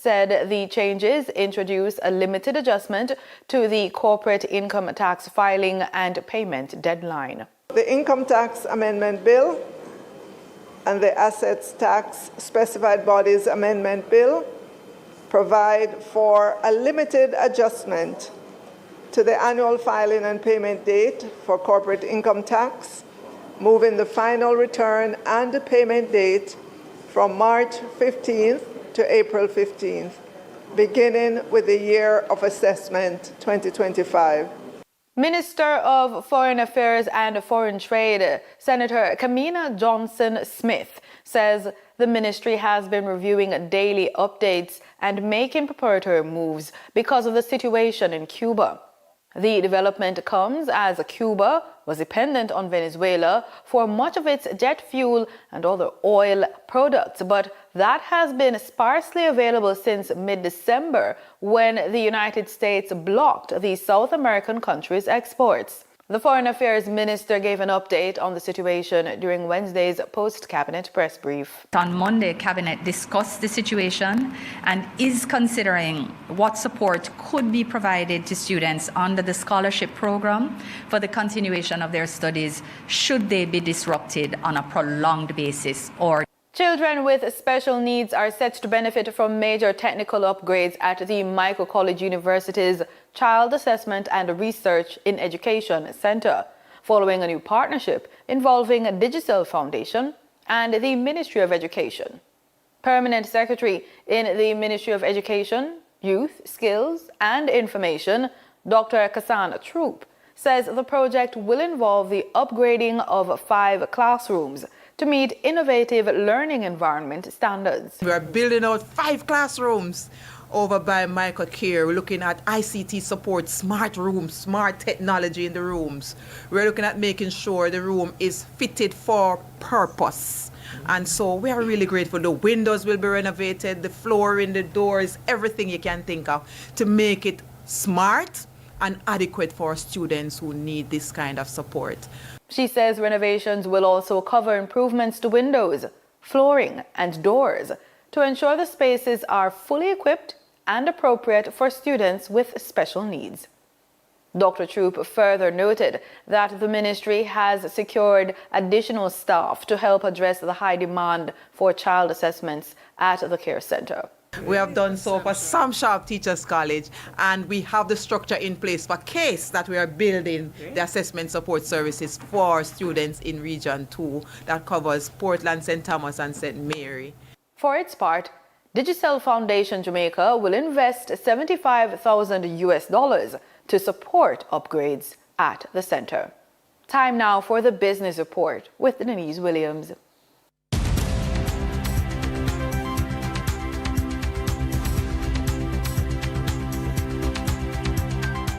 said the changes introduce a limited adjustment to the corporate income tax filing and payment deadline. The Income Tax Amendment Bill and the Assets Tax Specified Bodies Amendment Bill provide for a limited adjustment to the annual filing and payment date for corporate income tax, moving the final return and the payment date from March 15th to April 15th, beginning with the year of assessment 2025. Minister of Foreign Affairs and Foreign Trade, Senator Kamina Johnson-Smith, says the ministry has been reviewing daily updates and making preparatory moves because of the situation in Cuba. The development comes as Cuba was dependent on Venezuela for much of its jet fuel and other oil products, but that has been sparsely available since mid-December when the United States blocked the South American country's exports. The Foreign Affairs Minister gave an update on the situation during Wednesday's post-cabinet press brief. On Monday, Cabinet discussed the situation and is considering what support could be provided to students under the scholarship program for the continuation of their studies should they be disrupted on a prolonged basis or Children with special needs are set to benefit from major technical upgrades at the Michael College University's Child Assessment and Research in Education Center, following a new partnership involving Digicel Foundation and the Ministry of Education. Permanent Secretary in the Ministry of Education, Youth, Skills and Information, Dr. Kassan Troop, says the project will involve the upgrading of 5 classrooms to meet innovative learning environment standards. We are building out 5 classrooms over by Michael Care. We're looking at ICT support, smart rooms, smart technology in the rooms. We're looking at making sure the room is fitted for purpose. And so we are really grateful. The windows will be renovated, the flooring, the doors, everything you can think of to make it smart and adequate for students who need this kind of support. She says renovations will also cover improvements to windows, flooring, and doors to ensure the spaces are fully equipped and appropriate for students with special needs. Dr. Troop further noted that the ministry has secured additional staff to help address the high demand for child assessments at the care center. We have done so for Sam Sharp Teachers College, and we have the structure in place for case that we are building the assessment support services for students in Region 2 that covers Portland, St. Thomas and St. Mary. For its part, Digicel Foundation Jamaica will invest $75,000 to support upgrades at the center. Time now for the business report with Denise Williams.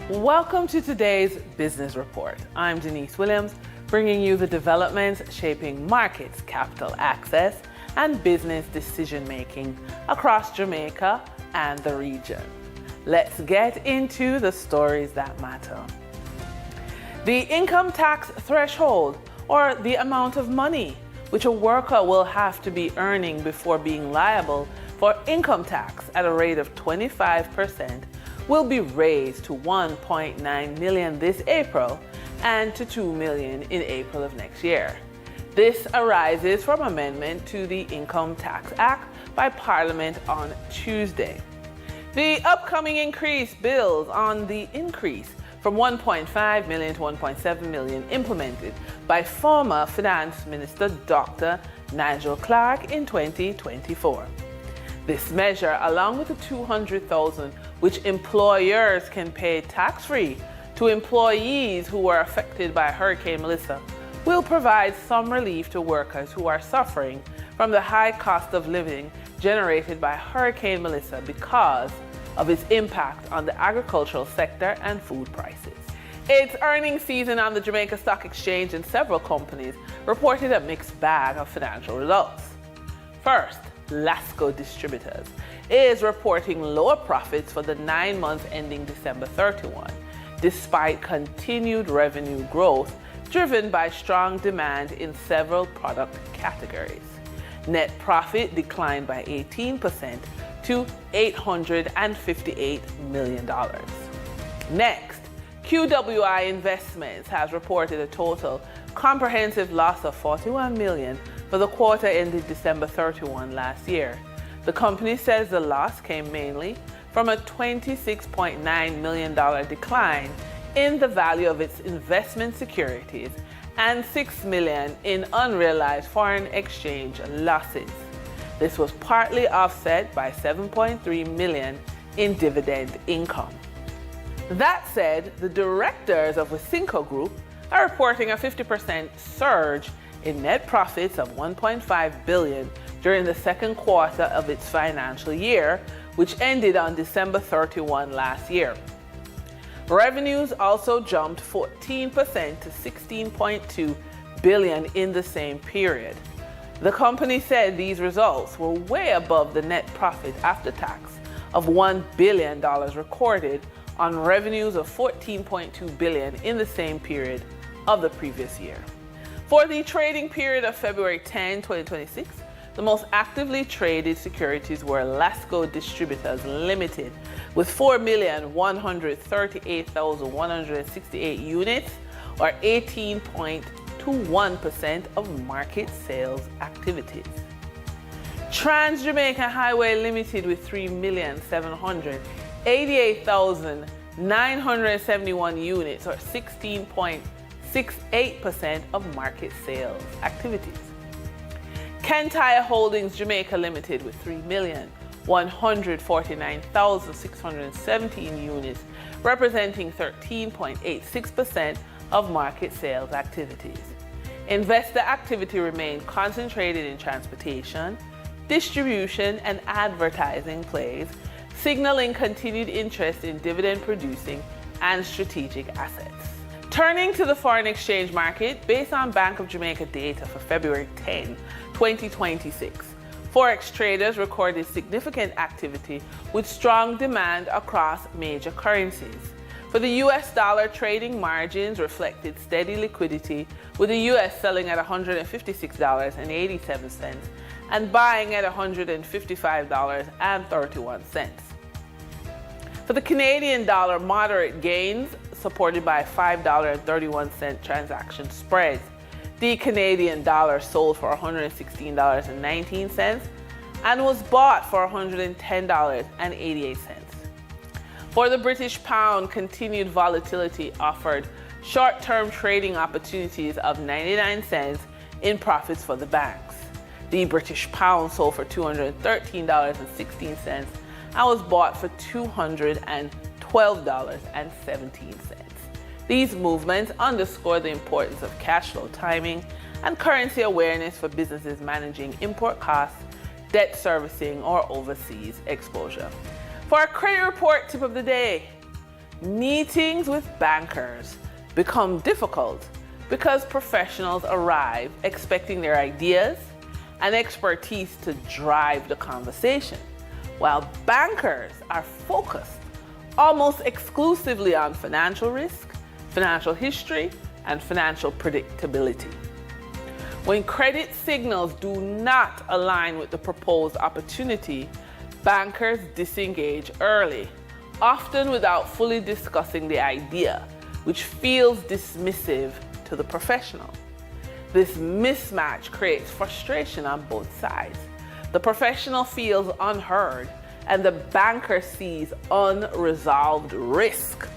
Welcome to today's business report. I'm Denise Williams, bringing you the developments shaping markets, capital access, and business decision-making across Jamaica and the region. Let's get into the stories that matter. The income tax threshold, or the amount of money which a worker will have to be earning before being liable for income tax at a rate of 25%, will be raised to $1.9 million this April and to $2 million in April of next year. This arises from amendment to the Income Tax Act by Parliament on Tuesday. The upcoming increase builds on the increase from $1.5 million to $1.7 million implemented by former Finance Minister Dr. Nigel Clark in 2024. This measure, along with the $200,000 which employers can pay tax-free to employees who were affected by Hurricane Melissa, will provide some relief to workers who are suffering from the high cost of living generated by Hurricane Melissa because of its impact on the agricultural sector and food prices. It's earnings season on the Jamaica Stock Exchange, and several companies reported a mixed bag of financial results. First, Lasco Distributors is reporting lower profits for the 9 months ending December 31, despite continued revenue growth driven by strong demand in several product categories. Net profit declined by 18% to $858 million. Next, QWI Investments has reported a total comprehensive loss of $41 million for the quarter ended December 31 last year. The company says the loss came mainly from a $26.9 million decline in the value of its investment securities and $6 million in unrealized foreign exchange losses. This was partly offset by $7.3 million in dividend income. That said, the directors of Wisynco Group are reporting a 50% surge in net profits of $1.5 billion during the second quarter of its financial year, which ended on December 31 last year. Revenues also jumped 14% to $16.2 billion in the same period. The company said these results were way above the net profit after tax of $1 billion recorded on revenues of $14.2 billion in the same period of the previous year. For the trading period of February 10, 2026, the most actively traded securities were Lasco Distributors Limited with 4,138,168 units, or 18.21% of market sales activities. Trans Jamaica Highway Limited with 3,788,971 units, or 16.68% of market sales activities. Kentire Holdings Jamaica Limited with 3,149,617 units, representing 13.86% of market sales activities. Investor activity remained concentrated in transportation, distribution, and advertising plays, signaling continued interest in dividend-producing and strategic assets. Turning to the foreign exchange market, based on Bank of Jamaica data for February 10, 2026, Forex traders recorded significant activity with strong demand across major currencies. For the US dollar, trading margins reflected steady liquidity, with the US selling at $156.87 and buying at $155.31. For the Canadian dollar, moderate gains supported by $5.31 transaction spreads. The Canadian dollar sold for $116.19 and was bought for $110.88. For the British pound, continued volatility offered short-term trading opportunities of 99 cents in profits for the banks. The British pound sold for $213.16 and was bought for $212.17. These movements underscore the importance of cash flow timing and currency awareness for businesses managing import costs, debt servicing, or overseas exposure. For our credit report tip of the day, meetings with bankers become difficult because professionals arrive expecting their ideas and expertise to drive the conversation, while bankers are focused almost exclusively on financial risk, financial history, and financial predictability. When credit signals do not align with the proposed opportunity, bankers disengage early, often without fully discussing the idea, which feels dismissive to the professional. This mismatch creates frustration on both sides. The professional feels unheard, and the banker sees unresolved risk.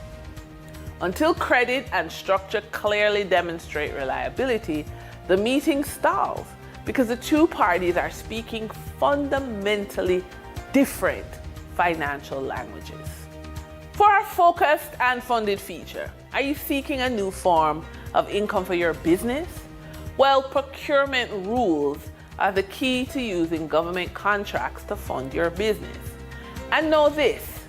Until credit and structure clearly demonstrate reliability, the meeting stalls because the two parties are speaking fundamentally different financial languages. For our focused and funded feature, are you seeking a new form of income for your business? Well, procurement rules are the key to using government contracts to fund your business. And know this,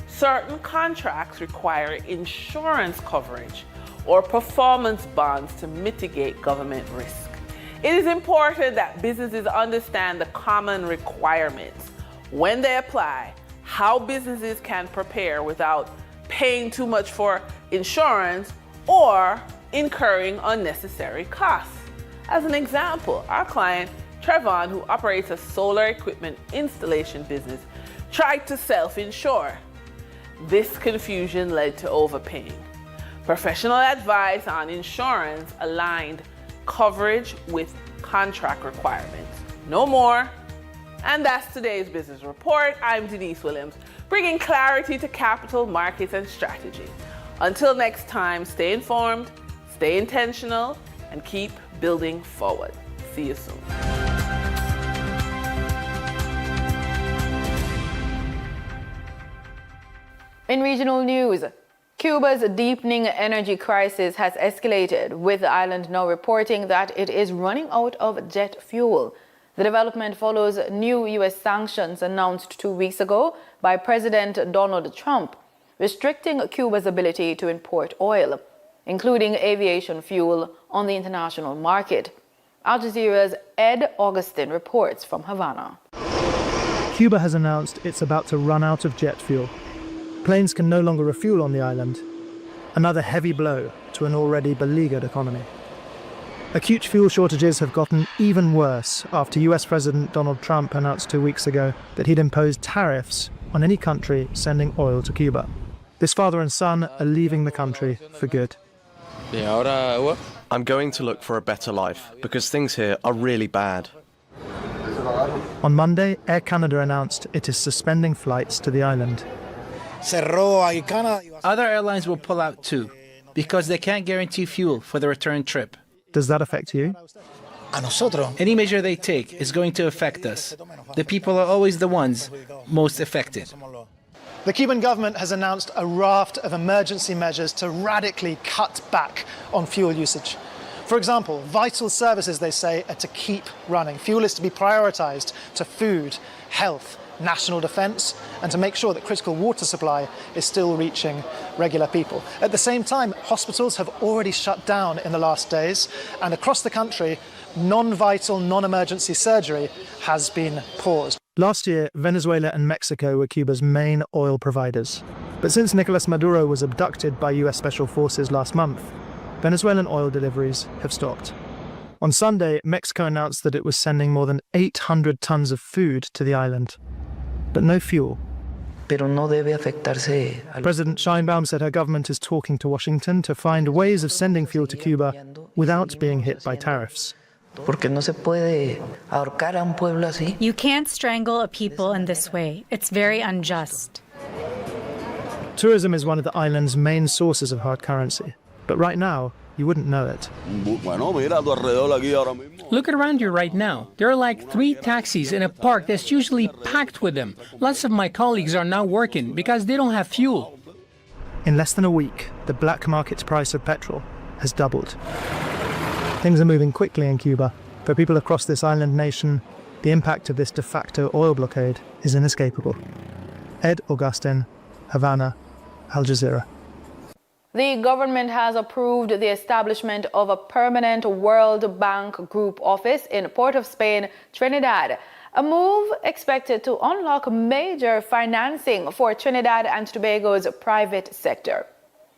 certain contracts require insurance coverage or performance bonds to mitigate government risk. It is important that businesses understand the common requirements when they apply, how businesses can prepare without paying too much for insurance or incurring unnecessary costs. As an example, our client, Trevon, who operates a solar equipment installation business, tried to self-insure. This confusion led to overpaying. Professional advice on insurance aligned coverage with contract requirements. No more. And that's today's business report. I'm Denise Williams, bringing clarity to capital markets and strategy. Until next time, stay informed, stay intentional, and keep building forward. See you soon. In regional news, Cuba's deepening energy crisis has escalated, with the island now reporting that it is running out of jet fuel. The development follows new U.S. sanctions announced 2 weeks ago by President Donald Trump, restricting Cuba's ability to import oil, including aviation fuel, on the international market. Al Jazeera's Ed Augustin reports from Havana. Cuba has announced it's about to run out of jet fuel. Planes can no longer refuel on the island. Another heavy blow to an already beleaguered economy. Acute fuel shortages have gotten even worse after US President Donald Trump announced 2 weeks ago that he'd imposed tariffs on any country sending oil to Cuba. This father and son are leaving the country for good. I'm going to look for a better life because things here are really bad. On Monday, Air Canada announced it is suspending flights to the island. Other airlines will pull out too, because they can't guarantee fuel for the return trip. Does that affect you? Any measure they take is going to affect us. The people are always the ones most affected. The Cuban government has announced a raft of emergency measures to radically cut back on fuel usage. For example, vital services, they say, are to keep running. Fuel is to be prioritized to food, health, national defense, and to make sure that critical water supply is still reaching regular people. At the same time, hospitals have already shut down in the last days, and across the country, non-vital, non-emergency surgery has been paused. Last year, Venezuela and Mexico were Cuba's main oil providers. But since Nicolas Maduro was abducted by US Special Forces last month, Venezuelan oil deliveries have stopped. On Sunday, Mexico announced that it was sending more than 800 tons of food to the island, but no fuel. President Sheinbaum said her government is talking to Washington to find ways of sending fuel to Cuba without being hit by tariffs. You can't strangle a people in this way. It's very unjust. Tourism is one of the island's main sources of hard currency, but right now, you wouldn't know it. Look around you right now. There are like 3 taxis in a park that's usually packed with them. Lots of my colleagues are now working because they don't have fuel. In less than a week, the black market price of petrol has doubled. Things are moving quickly in Cuba. For people across this island nation, the impact of this de facto oil blockade is inescapable. Ed Augustin, Havana, Al Jazeera. The government has approved the establishment of a permanent World Bank Group office in Port of Spain, Trinidad, a move expected to unlock major financing for Trinidad and Tobago's private sector.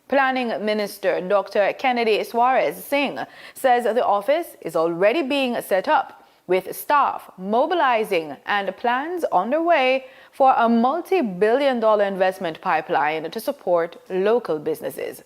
Planning Minister Dr. Kennedy Suarez Singh says the office is already being set up, with staff mobilizing and plans underway for a multi-billion-dollar investment pipeline to support local businesses.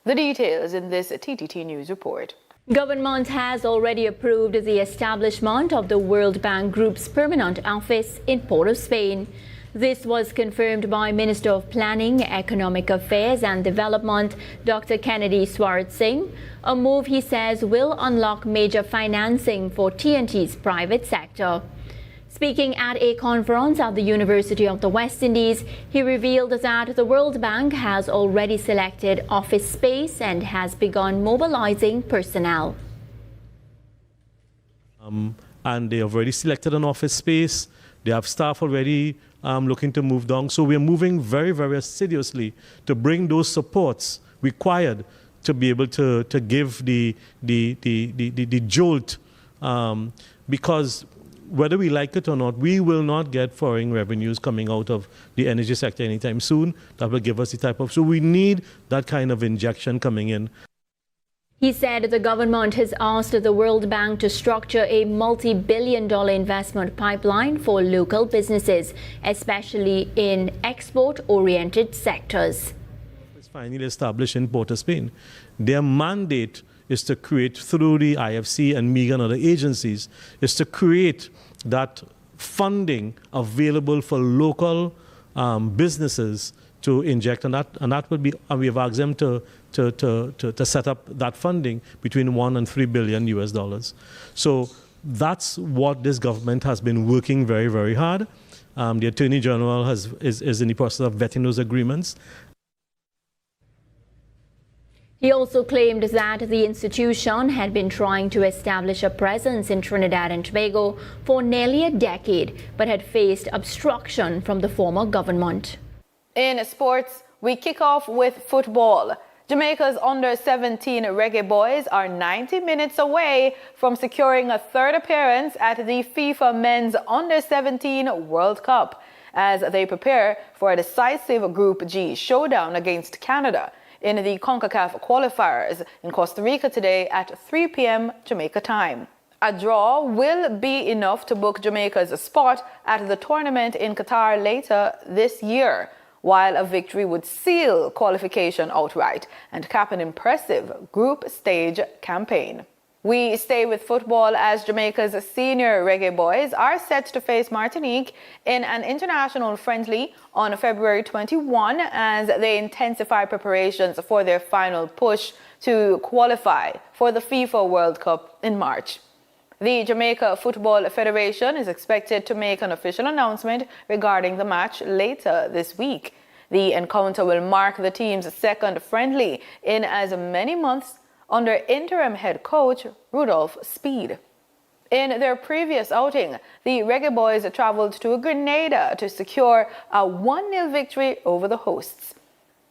The details in this TTT News report. Government has already approved the establishment of the World Bank Group's permanent office in Port of Spain. This was confirmed by Minister of Planning, Economic Affairs and Development, Dr. Kennedy Suarez Singh, a move he says will unlock major financing for TNT's private sector. Speaking at a conference at the University of the West Indies, he revealed that the World Bank has already selected office space and has begun mobilizing personnel. And they have already selected an office space. They have staff already looking to move down. So we're moving very, very assiduously to bring those supports required to be able to give the jolt, because whether we like it or not, we will not get foreign revenues coming out of the energy sector anytime soon. That will give us the type of... So we need that kind of injection coming in. He said the government has asked the World Bank to structure a multi-billion-dollar investment pipeline for local businesses, especially in export-oriented sectors. It's finally established in Port of Spain. Their mandate is to create, through the IFC and MIGA and other agencies, is to create that funding available for local businesses to inject, and that would be, and we have asked them to set up that funding between $1 and $3 billion US. So that's what this government has been working very, very hard. The Attorney General is in the process of vetting those agreements. He also claimed that the institution had been trying to establish a presence in Trinidad and Tobago for nearly a decade, but had faced obstruction from the former government. In sports, we kick off with football. Jamaica's under-17 Reggae Boys are 90 minutes away from securing a third appearance at the FIFA Men's Under-17 World Cup as they prepare for a decisive Group G showdown against Canada in the CONCACAF qualifiers in Costa Rica today at 3 p.m. Jamaica time. A draw will be enough to book Jamaica's spot at the tournament in Qatar later this year, while a victory would seal qualification outright and cap an impressive group stage campaign. We stay with football as Jamaica's senior Reggae Boys are set to face Martinique in an international friendly on February 21 as they intensify preparations for their final push to qualify for the FIFA World Cup in March. The Jamaica Football Federation is expected to make an official announcement regarding the match later this week. The encounter will mark the team's second friendly in as many months under interim head coach Rudolph Speed. In their previous outing, the Reggae Boys traveled to Grenada to secure a 1-0 victory over the hosts.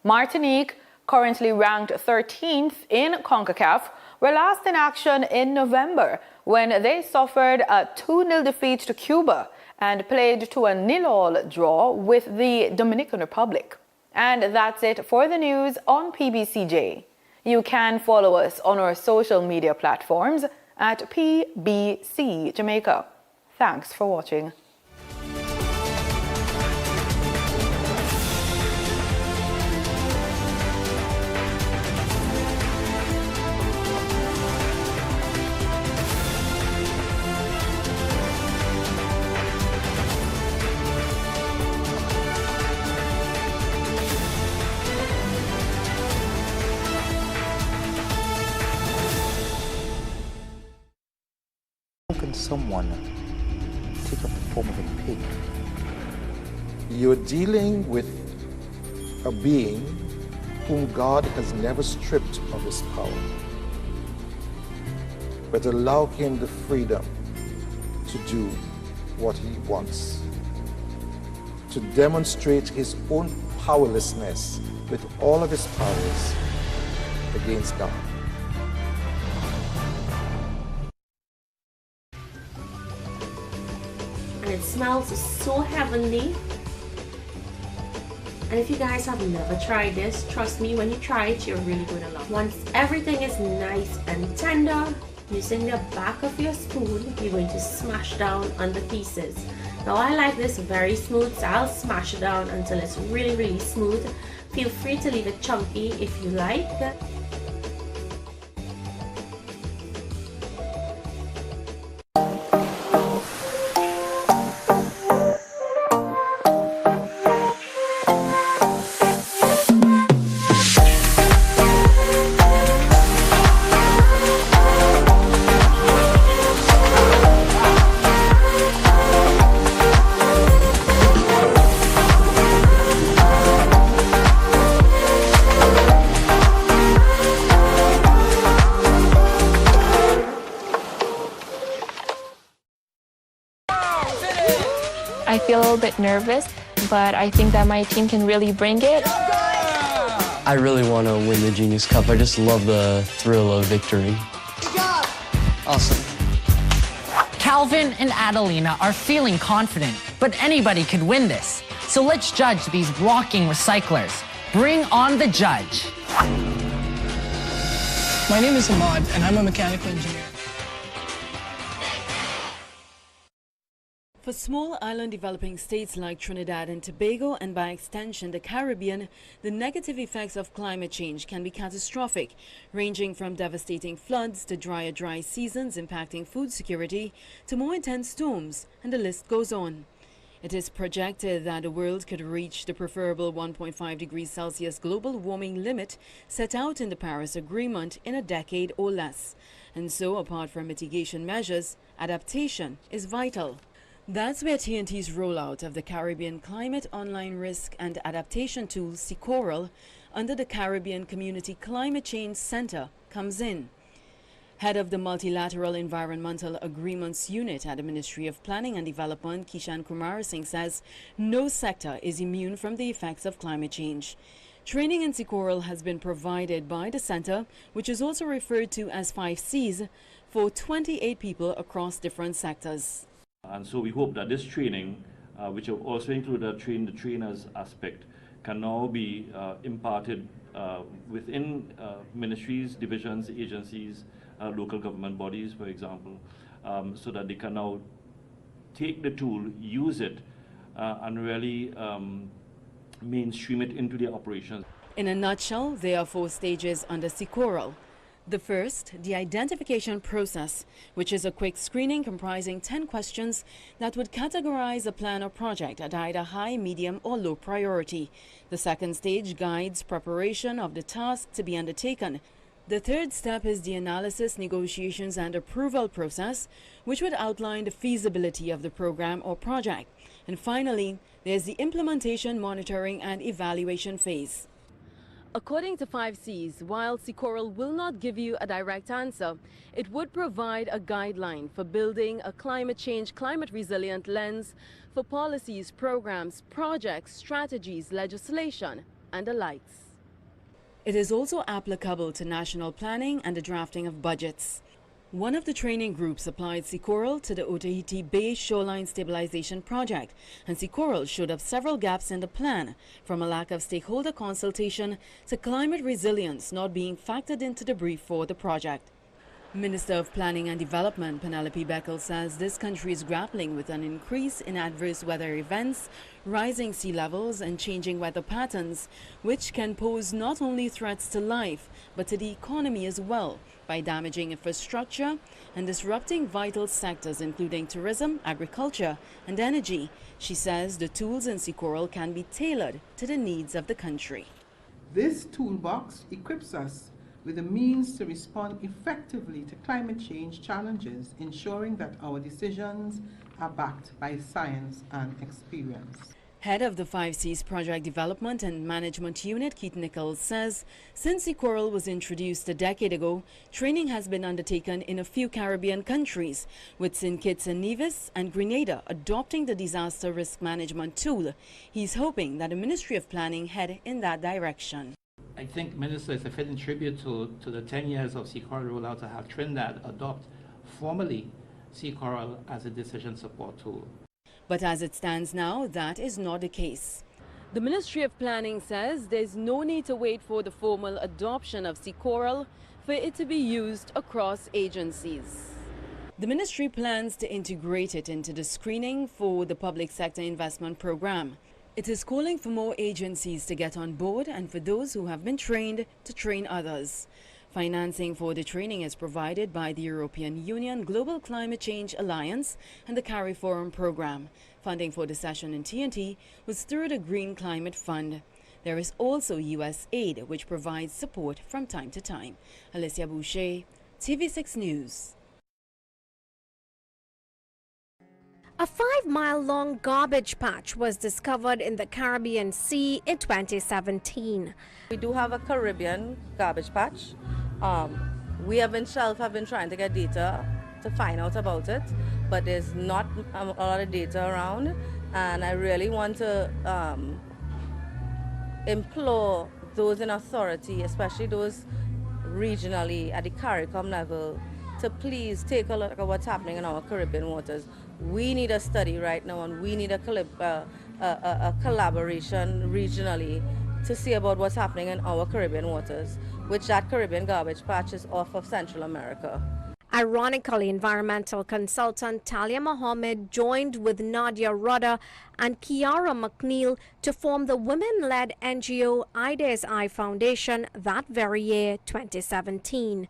Martinique, currently ranked 13th in CONCACAF, were last in action in November when they suffered a 2-0 defeat to Cuba and played to a 0-0 draw with the Dominican Republic. And that's it for the news on PBCJ. You can follow us on our social media platforms at PBC Jamaica. Thanks for watching. How can someone take up the form of a pig? You're dealing with a being whom God has never stripped of his power, but allow him the freedom to do what he wants, to demonstrate his own powerlessness with all of his powers against God. And it smells so heavenly. And if you guys have never tried this, trust me, when you try it, you're really going to love it. Once everything is nice and tender, using the back of your spoon, you're going to smash down on the pieces. Now I like this very smooth, so I'll smash it down until it's really, really smooth. Feel free to leave it chunky if you like. I feel a little bit nervous, but I think that my team can really bring it. I really want to win the Genius Cup. I just love the thrill of victory. Awesome. Calvin and Adelina are feeling confident, but anybody could win this. So let's judge these walking recyclers. Bring on the judge. My name is Ahmad, and I'm a mechanical engineer. For small island developing states like Trinidad and Tobago, and by extension the Caribbean, the negative effects of climate change can be catastrophic, ranging from devastating floods to drier dry seasons impacting food security to more intense storms, and the list goes on. It is projected that the world could reach the preferable 1.5 degrees Celsius global warming limit set out in the Paris Agreement in a decade or less. And so, apart from mitigation measures, adaptation is vital. That's where TNT's rollout of the Caribbean Climate Online Risk and Adaptation Tool, CCORAL, under the Caribbean Community Climate Change Center comes in. Head of the Multilateral Environmental Agreements Unit at the Ministry of Planning and Development, Kishan Kumar Singh, says no sector is immune from the effects of climate change. Training in CCORAL has been provided by the center, which is also referred to as 5Cs, for 28 people across different sectors. And so we hope that this training, which will also include the trainers aspect, can now be imparted within ministries, divisions, agencies, local government bodies, for example, so that they can now take the tool, use it, and really mainstream it into their operations. In a nutshell, there are 4 stages under CCORAL. The first, the identification process, which is a quick screening comprising 10 questions that would categorize a plan or project at either high, medium, or low priority. The second stage guides preparation of the task to be undertaken. The third step is the analysis, negotiations, and approval process, which would outline the feasibility of the program or project. And finally, there's the implementation, monitoring, and evaluation phase. According to 5Cs, while CCORAL will not give you a direct answer, it would provide a guideline for building a climate change, climate resilient lens for policies, programs, projects, strategies, legislation, and the likes. It is also applicable to national planning and the drafting of budgets. One of the training groups applied CCORAL to the Otaheite Bay Shoreline Stabilization Project, and CCORAL showed up several gaps in the plan, from a lack of stakeholder consultation to climate resilience not being factored into the brief for the project. Minister of Planning and Development Penelope Beckel says this country is grappling with an increase in adverse weather events, rising sea levels and changing weather patterns, which can pose not only threats to life but to the economy as well, by damaging infrastructure and disrupting vital sectors including tourism, agriculture, and energy. She says the tools in CCORAL can be tailored to the needs of the country. This toolbox equips us with the means to respond effectively to climate change challenges, ensuring that our decisions are backed by science and experience. Head of the 5Cs Project Development and Management Unit, Keith Nichols, says since CCORAL was introduced a decade ago, training has been undertaken in a few Caribbean countries, with St. Kitts and Nevis and Grenada adopting the disaster risk management tool. He's hoping that the Ministry of Planning head in that direction. I think, Minister, it's a fitting tribute to the 10 years of CCORAL rollout to have Trinidad adopt formally CCORAL as a decision support tool. But as it stands now, that is not the case. The Ministry of Planning says there's no need to wait for the formal adoption of CCORAL for it to be used across agencies. The ministry plans to integrate it into the screening for the public sector investment program. It is calling for more agencies to get on board and for those who have been trained to train others. Financing for the training is provided by the European Union Global Climate Change Alliance and the CARIForum program. Funding for the session in TNT was through the Green Climate Fund. There is also U.S. aid, which provides support from time to time. Alicia Boucher, TV6 News. A 5-mile-long garbage patch was discovered in the Caribbean Sea in 2017. We do have a Caribbean garbage patch. We have been trying to get data to find out about it, but there's not a lot of data around, and I really want to implore those in authority, especially those regionally at the CARICOM level, to please take a look at what's happening in our Caribbean waters. We need a study right now, and we need a collaboration regionally to see about what's happening in our Caribbean waters. which that Caribbean garbage patch is off of Central America. Ironically, environmental consultant Talia Mohammed joined with Nadia Rudder and Kiara McNeil to form the women-led NGO Ideas Eye Foundation that very year, 2017.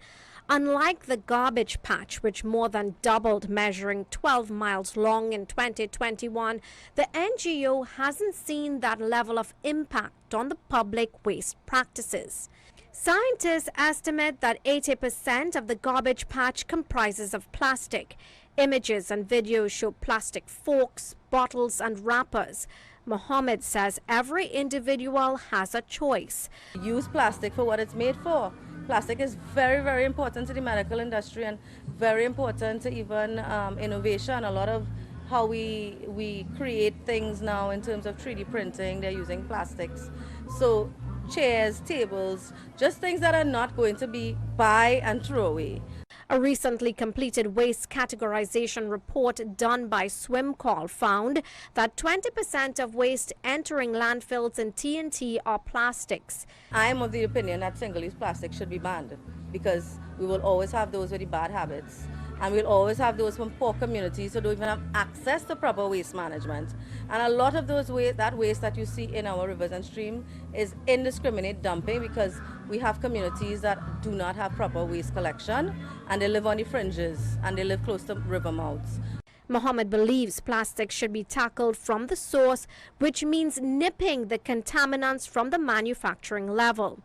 Unlike the garbage patch, which more than doubled, measuring 12 miles long in 2021, the NGO hasn't seen that level of impact on the public waste practices. Scientists estimate that 80% of the garbage patch comprises of plastic. Images and videos show plastic forks, bottles and wrappers. Mohammed says every individual has a choice. Use plastic for what it's made for. Plastic is very, very important to the medical industry and very important to even innovation. A lot of how we create things now in terms of 3D printing, they're using plastics. So chairs, tables, just things that are not going to be buy and throw away. A recently completed waste categorization report done by SwimCall found that 20% of waste entering landfills in TNT are plastics. I am of the opinion that single-use plastic should be banned because we will always have those with the bad habits. And we'll always have those from poor communities who don't even have access to proper waste management. And a lot of those that waste that you see in our rivers and streams is indiscriminate dumping because we have communities that do not have proper waste collection and they live on the fringes and they live close to river mouths. Mohammed believes plastics should be tackled from the source, which means nipping the contaminants from the manufacturing level.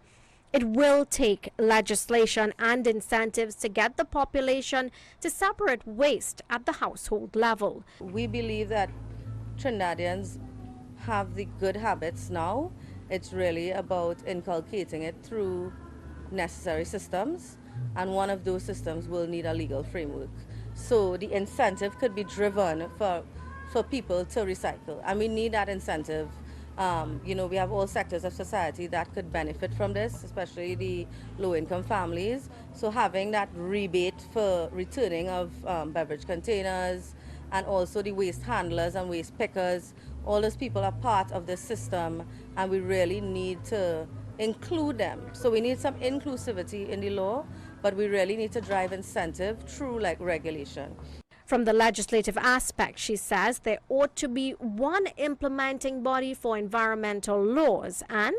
It will take legislation and incentives to get the population to separate waste at the household level. We believe that Trinidadians have the good habits now. It's really about inculcating it through necessary systems, and one of those systems will need a legal framework. So the incentive could be driven for people to recycle, and we need that incentive. We have all sectors of society that could benefit from this, especially the low-income families. So having that rebate for returning of beverage containers and also the waste handlers and waste pickers, all those people are part of the system and we really need to include them. So we need some inclusivity in the law, but we really need to drive incentive through regulation. From the legislative aspect, she says there ought to be one implementing body for environmental laws, and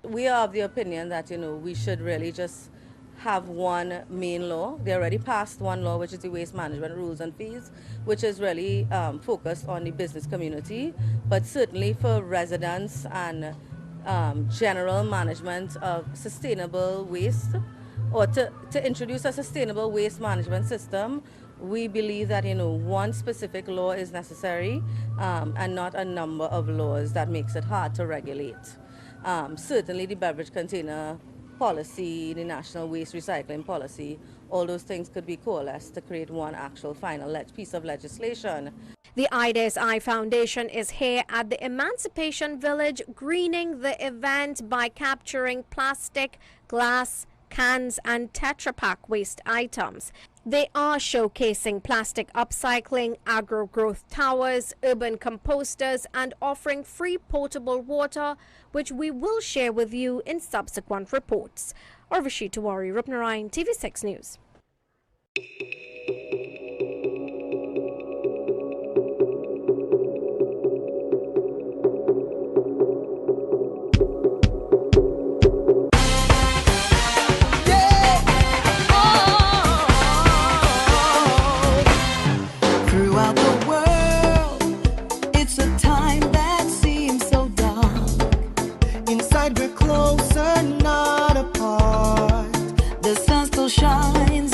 we are of the opinion that we should really just have one main law. They already passed one law, which is the Waste Management Rules and Fees, which is really focused on the business community, but certainly for residents and general management of sustainable waste, or to introduce a sustainable waste management system. We believe that one specific law is necessary and not a number of laws that makes it hard to regulate. Certainly the beverage container policy, the national waste recycling policy, all those things could be coalesced to create one actual final piece of legislation. The Ideas Eye Foundation is here at the Emancipation Village, greening the event by capturing plastic, glass, cans and Tetra Pak waste items. They are showcasing plastic upcycling, agro-growth towers, urban composters and offering free potable water, which we will share with you in subsequent reports. Urvashi Tiwari, Rupnarayan, TV6 News. We're closer, not apart. The sun still shines.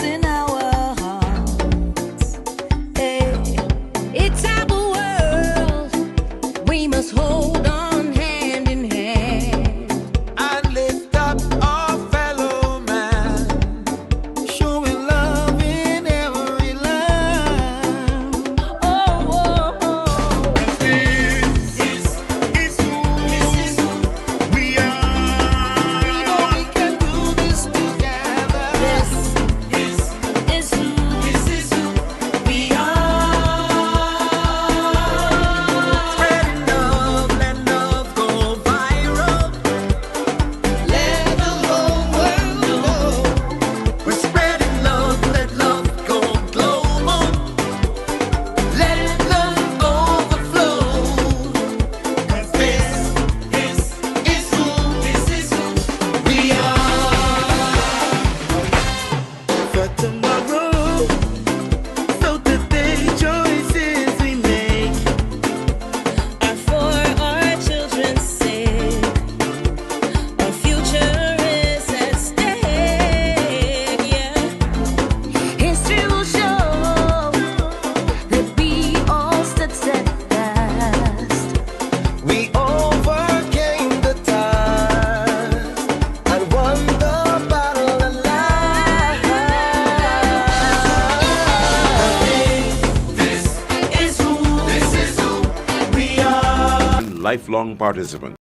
lifelong participants,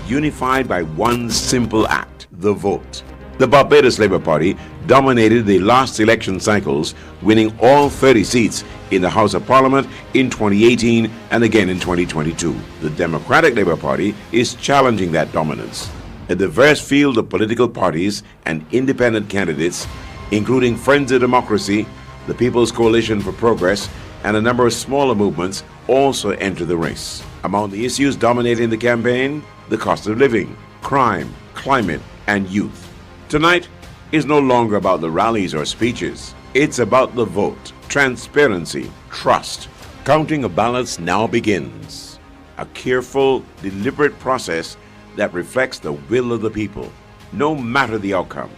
unified by one simple act, the vote. The Barbados Labour Party dominated the last election cycles, winning all 30 seats in the House of Parliament in 2018 and again in 2022. The Democratic Labour Party is challenging that dominance. A diverse field of political parties and independent candidates, including Friends of Democracy, the People's Coalition for Progress, and a number of smaller movements also enter the race. Among the issues dominating the campaign, the cost of living, crime, climate, and youth. Tonight is no longer about the rallies or speeches. It's about the vote, transparency, trust. Counting of ballots now begins. A careful, deliberate process that reflects the will of the people, no matter the outcome.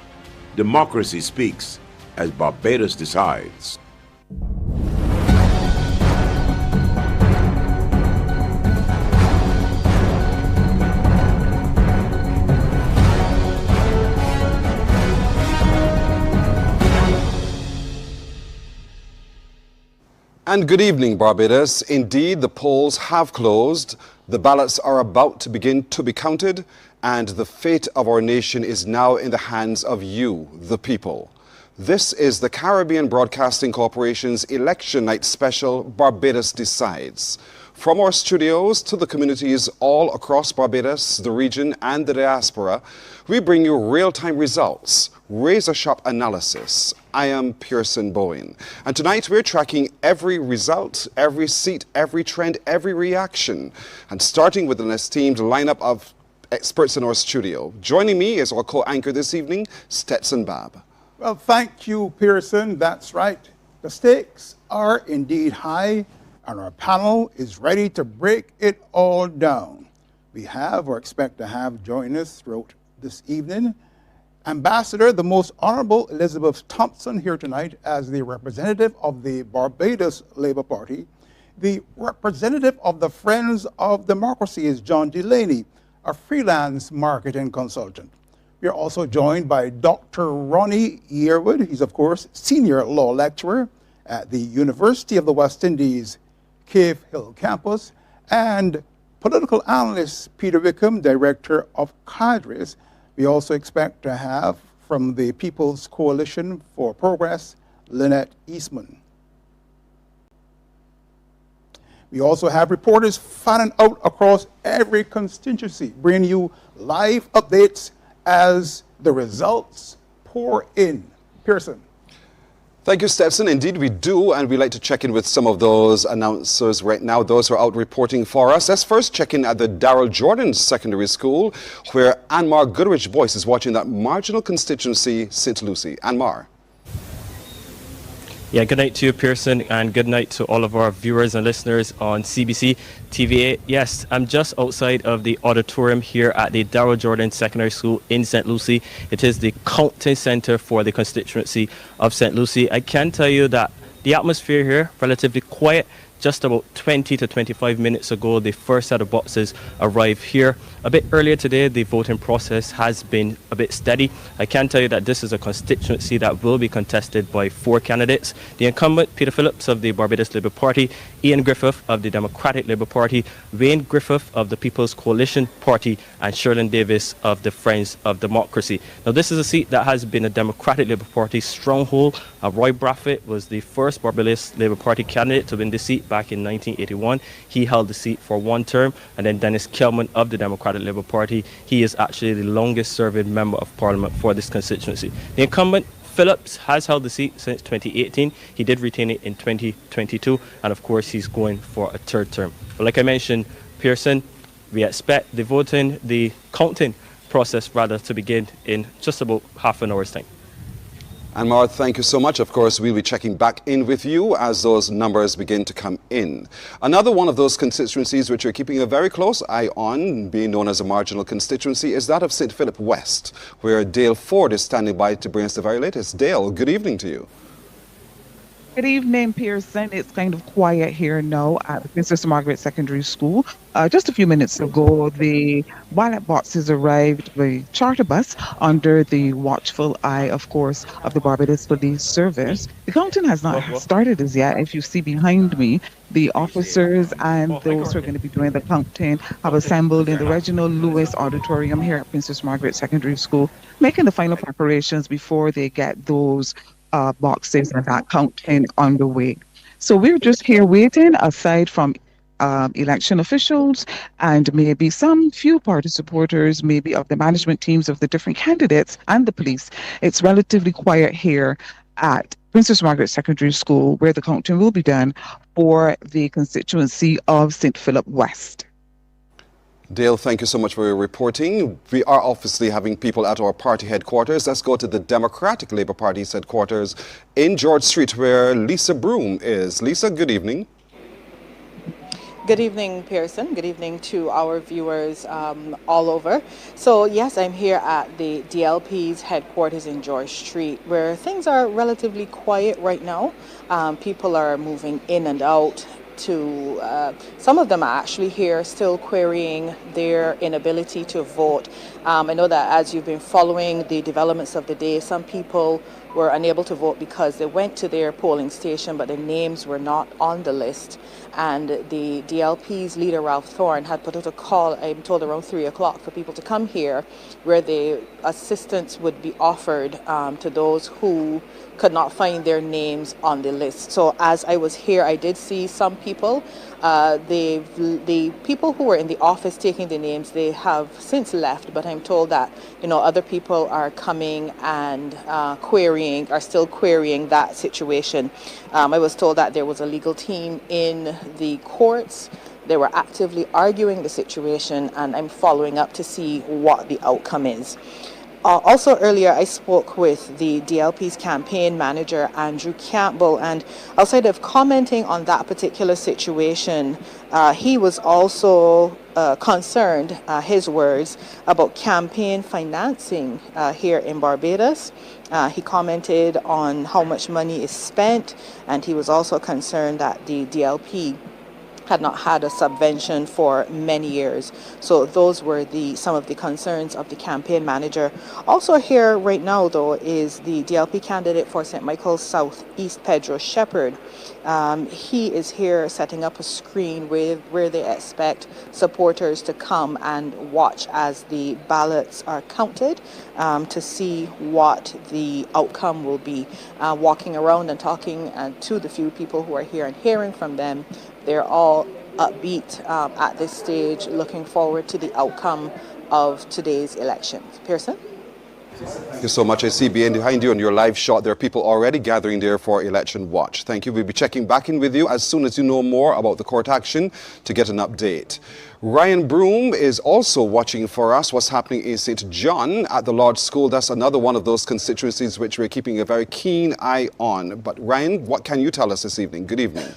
Democracy speaks as Barbados decides. And good evening, Barbados. Indeed, the polls have closed. The ballots are about to begin to be counted, and the fate of our nation is now in the hands of you, the people. This is the Caribbean Broadcasting Corporation's Election Night Special, Barbados Decides. From our studios to the communities all across Barbados, the region, and the diaspora, we bring you real-time results, razor-sharp analysis. I am Pearson Bowen, and tonight we're tracking every result, every seat, every trend, every reaction, and starting with an esteemed lineup of experts in our studio. Joining me is our co-anchor this evening, Stetson Babb. Well, thank you, Pearson. That's right. The stakes are indeed high, and our panel is ready to break it all down. We have or expect to have join us throughout this evening Ambassador, the Most Honorable Elizabeth Thompson here tonight as the representative of the Barbados Labour Party. The representative of the Friends of Democracy is John Delaney, a freelance marketing consultant. We are also joined by Dr. Ronnie Yearwood. He's, of course, senior law lecturer at the University of the West Indies, Cave Hill campus, and political analyst Peter Wickham, director of CADRIS. We also expect to have from the People's Coalition for Progress, Lynette Eastman. We also have reporters fanning out across every constituency, bringing you live updates as the results pour in. Pearson. Thank you, Stetson. Indeed, we do, and we'd like to check in with some of those announcers right now, those who are out reporting for us. Let's first check in at the Darrell Jordan Secondary School, where Anmar Goodrich Boyce is watching that marginal constituency, St. Lucie. Anmar. Yeah, good night to you, Pearson, and good night to all of our viewers and listeners on CBC TV8. Yes, I'm just outside of the auditorium here at the Darrell Jordan Secondary School in St. Lucie. It is the counting centre for the constituency of St. Lucie. I can tell you that the atmosphere here, relatively quiet. Just about 20 to 25 minutes ago, the first set of boxes arrived here. A bit earlier today, the voting process has been a bit steady. I can tell you that this is a constituency that will be contested by 4 candidates. The incumbent, Peter Phillips of the Barbados Labour Party, Ian Griffith of the Democratic Labour Party, Wayne Griffith of the People's Coalition Party, and Sherlyn Davis of the Friends of Democracy. Now, this is a seat that has been a Democratic Labour Party stronghold. Roy Braffett was the first Barbados Labour Party candidate to win the seat back in 1981. He held the seat for 1 term, and then Dennis Kelman of the Democratic Labour Party, he is actually the longest serving member of Parliament for this constituency. The incumbent Phillips has held the seat since 2018. He did retain it in 2022, and of course he's going for a 3rd term. But like I mentioned, Pearson, we expect the counting process rather to begin in just about half an hour's time. Anmar, thank you so much. Of course, we'll be checking back in with you as those numbers begin to come in. Another one of those constituencies which we're keeping a very close eye on, being known as a marginal constituency, is that of St. Philip West, where Dale Ford is standing by to bring us the very latest. Dale, good evening to you. Good evening, Pearson. It's kind of quiet here now at the Princess Margaret Secondary School. Just a few minutes ago, the ballot boxes arrived by charter bus under the watchful eye, of course, of the Barbados Police Service. The counting has not started as yet. If you see behind me, the officers and those who are going to be doing the counting have assembled in the Reginald Lewis Auditorium here at Princess Margaret Secondary School, making the final preparations before they get those boxes and that counting underway. So we're just here waiting, aside from election officials and maybe some few party supporters, maybe of the management teams of the different candidates and the police. It's relatively quiet here at Princess Margaret Secondary School, where the counting will be done for the constituency of St. Philip West. Dale, thank you so much for your reporting. We are obviously having people at our party headquarters. Let's go to the Democratic Labour Party's headquarters in George Street, where Lisa Broom is. Lisa, good evening. Good evening, Pearson. Good evening to our viewers all over. So yes, I'm here at the DLP's headquarters in George Street, where things are relatively quiet right now. People are moving in and out. Some of them are actually here still querying their inability to vote. I know that as you've been following the developments of the day, some people were unable to vote because they went to their polling station, but their names were not on the list. And the DLP's leader, Ralph Thorne, had put out a call, I'm told around 3 o'clock, for people to come here, where the assistance would be offered to those who could not find their names on the list. So as I was here, I did see some people. The people who were in the office taking the names, they have since left, but I'm told that, other people are coming and are still querying that situation. I was told that there was a legal team in the courts. They were actively arguing the situation, and I'm following up to see what the outcome is. Also earlier, I spoke with the DLP's campaign manager, Andrew Campbell, and outside of commenting on that particular situation, he was also concerned, his words, about campaign financing here in Barbados. He commented on how much money is spent, and he was also concerned that the DLP had not had a subvention for many years. So those were some of the concerns of the campaign manager. Also here right now, though, is the DLP candidate for St. Michael's South East, Pedro Shepherd. He is here setting up a screen where they expect supporters to come and watch as the ballots are counted to see what the outcome will be. Walking around and talking to the few people who are here and hearing from them, they're all upbeat at this stage, looking forward to the outcome of today's election. Pearson? Thank you so much. I see behind you on your live shot, there are people already gathering there for election watch. Thank you. We'll be checking back in with you as soon as you know more about the court action to get an update. Ryan Broom is also watching for us what's happening in St. John at the Lodge School. That's another one of those constituencies which we're keeping a very keen eye on. But Ryan, what can you tell us this evening? Good evening.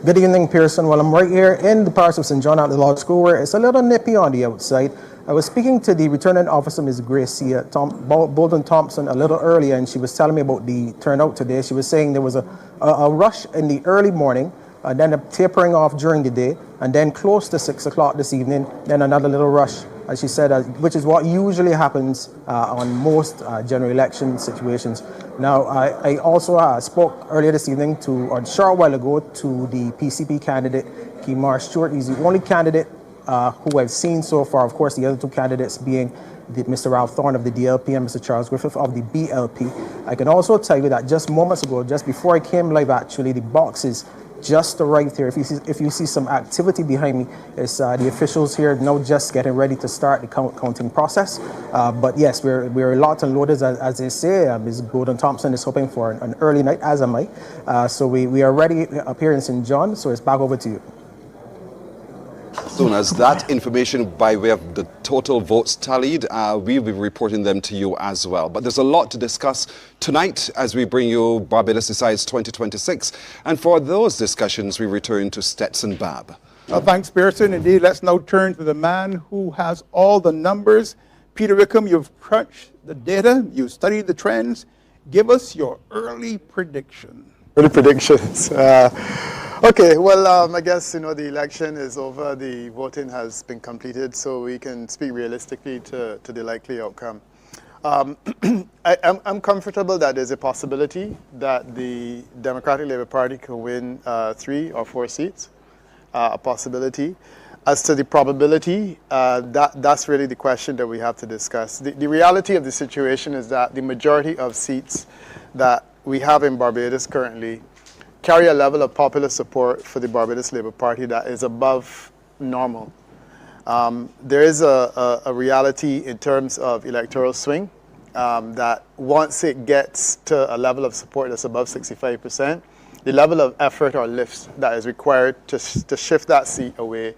Good evening, Pearson. Well, I'm right here in the parish of St. John at the Lodge School, where it's a little nippy on the outside. I was speaking to the returning officer, Ms. Gracia Bolden Thompson, a little earlier, and she was telling me about the turnout today. She was saying there was a rush in the early morning, then a tapering off during the day, and then close to 6 o'clock this evening, then another little rush, as she said, which is what usually happens on most general election situations. Now, I also spoke earlier this evening a short while ago, to the PCP candidate, Kimar Stewart. He's the only candidate who I've seen so far. Of course, the other two candidates being Mr. Ralph Thorne of the DLP and Mr. Charles Griffith of the BLP. I can also tell you that just moments ago, just before I came live, actually, the boxes just arrived here. If you see some activity behind me, it's the officials here now just getting ready to start the counting process. But yes, we're locked and loaded, as they say. Ms. Gordon Thompson is hoping for an early night, as am I. So we are ready up here in St. John. So it's back over to you. As soon as that information by way of the total votes tallied, we'll be reporting them to you as well. But there's a lot to discuss tonight as we bring you Barbados Decides 2026. And for those discussions, we return to Stetson Babb. Thanks, Pearson. Indeed, let's now turn to the man who has all the numbers. Peter Wickham, you've crunched the data, you've studied the trends. Give us your early prediction. Early predictions. Okay, well, I guess, the election is over, the voting has been completed, so we can speak realistically to the likely outcome. I'm comfortable that there's a possibility that the Democratic Labour Party can win 3 or 4 seats, a possibility. As to the probability, that's really the question that we have to discuss. The reality of the situation is that the majority of seats that we have in Barbados currently carry a level of popular support for the Barbados Labour Party that is above normal. There is a reality in terms of electoral swing that once it gets to a level of support that's above 65%, the level of effort or lift that is required to shift that seat away,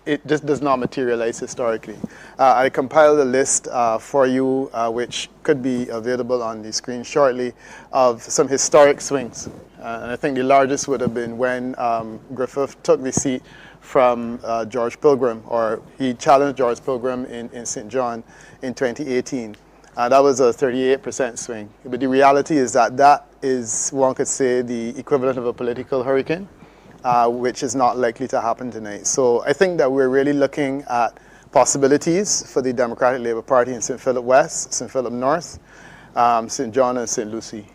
it just does not materialize historically. I compiled a list for you, which could be available on the screen shortly, of some historic swings. And I think the largest would have been when Griffith took the seat from George Pilgrim, or he challenged George Pilgrim in St. John in 2018. That was a 38% swing. But the reality is that is, one could say, the equivalent of a political hurricane, which is not likely to happen tonight. So I think that we're really looking at possibilities for the Democratic Labour Party in St. Philip West, St. Philip North, St. John and St. Lucie.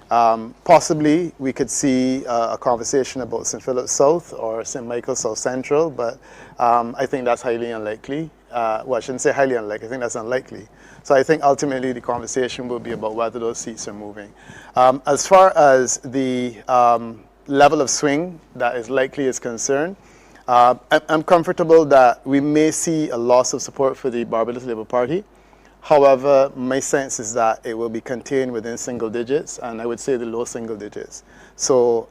Possibly we could see a conversation about St. Philip South or St. Michael South Central, but I think that's highly unlikely. Well, I shouldn't say highly unlikely, I think that's unlikely. So I think ultimately the conversation will be about whether those seats are moving. As far as the level of swing that is likely is concerned, I'm comfortable that we may see a loss of support for the Barbados Labour Party. However, my sense is that it will be contained within single digits, and I would say the low single digits. So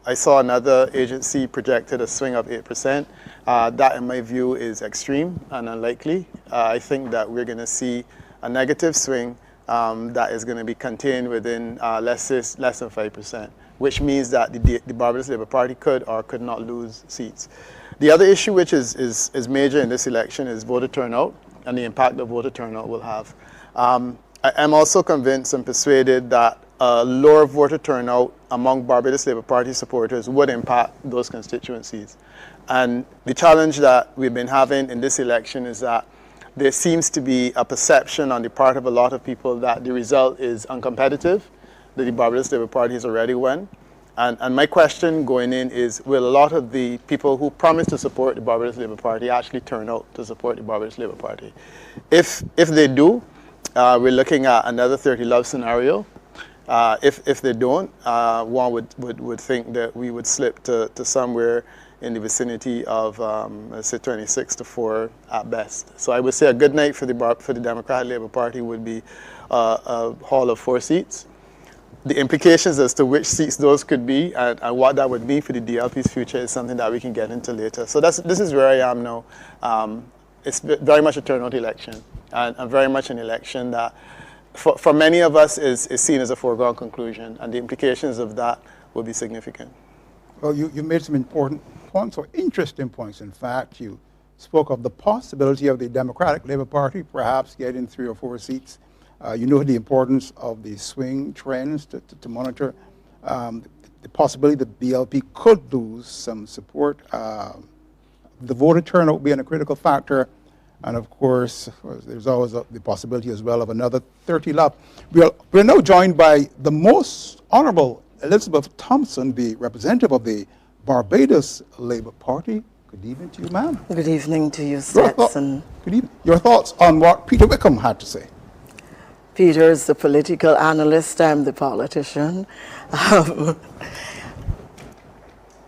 I saw another agency projected a swing of 8%. That, in my view, is extreme and unlikely. I think that we're going to see a negative swing that is going to be contained within less than 5%, which means that the Barbados Labour Party could or could not lose seats. The other issue which is major in this election is voter turnout and the impact that voter turnout will have. I'm also convinced and persuaded that lower voter turnout among Barbados Labour Party supporters would impact those constituencies. And the challenge that we've been having in this election is that there seems to be a perception on the part of a lot of people that the result is uncompetitive, that the Barbados Labour Party has already won. And my question going in is, will a lot of the people who promised to support the Barbados Labour Party actually turn out to support the Barbados Labour Party? If they do, we're looking at another 30 love scenario. If they don't, one would think that we would slip to somewhere in the vicinity of, let's say, 26-4 at best. So I would say a good night for the Democratic Labour Party would be a haul of 4 seats. The implications as to which seats those could be and what that would mean for the DLP's future is something that we can get into later. So this is where I am now. It's very much a turnout election, and very much an election that for many of us is seen as a foregone conclusion, and the implications of that will be significant. Well, you made some important points, or interesting points. In fact, you spoke of the possibility of the Democratic Labour Party perhaps getting 3 or 4 seats. You know the importance of the swing trends to monitor. The possibility that BLP could lose some support. The voter turnout being a critical factor. And of course, there's always the possibility as well of another 30 left. We're now joined by the Most Honourable Elizabeth Thompson, the representative of the Barbados Labour Party. Good evening to you, ma'am. Good evening to you, Stetson. Good evening. Your thoughts on what Peter Wickham had to say? Peter is the political analyst, I'm the politician. I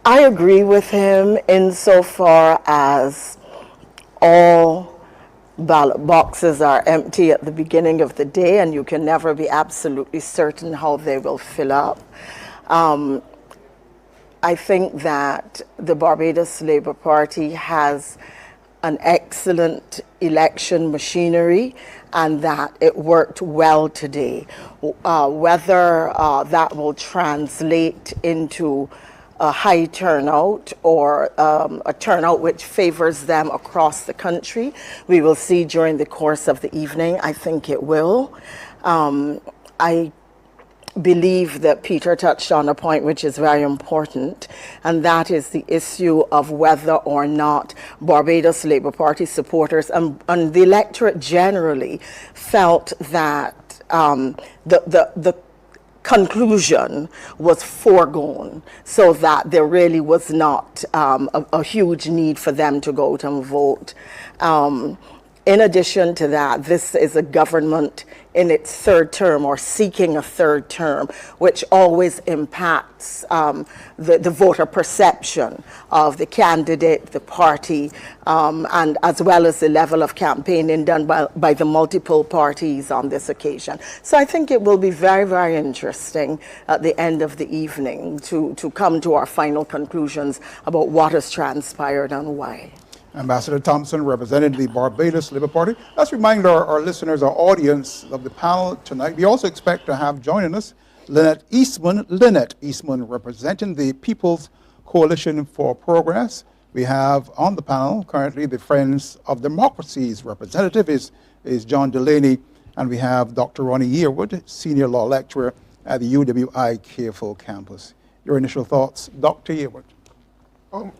agree with him insofar as all ballot boxes are empty at the beginning of the day, and you can never be absolutely certain how they will fill up. I think that the Barbados Labour Party has an excellent election machinery and that it worked well today. Whether that will translate into a high turnout or a turnout which favors them across the country, we will see during the course of the evening. I think it will. I believe that Peter touched on a point which is very important, and that is the issue of whether or not Barbados Labour Party supporters and the electorate generally felt that the conclusion was foregone, so that there really was not a huge need for them to go out and vote. In addition to that, this is a government in its third term or seeking a third term, which always impacts the voter perception of the candidate, the party, and as well as the level of campaigning done by the multiple parties on this occasion. So I think it will be very, very interesting at the end of the evening to come to our final conclusions about what has transpired and why. Ambassador Thompson represented the Barbados Labour Party. Let's remind our listeners, our audience of the panel tonight. We also expect to have joining us Lynette Eastman. Lynette Eastman representing the People's Coalition for Progress. We have on the panel currently the Friends of Democracy's representative is John Delaney, and we have Dr. Ronnie Yearwood, Senior Law Lecturer at the UWI Careful Campus. Your initial thoughts, Dr. Yearwood?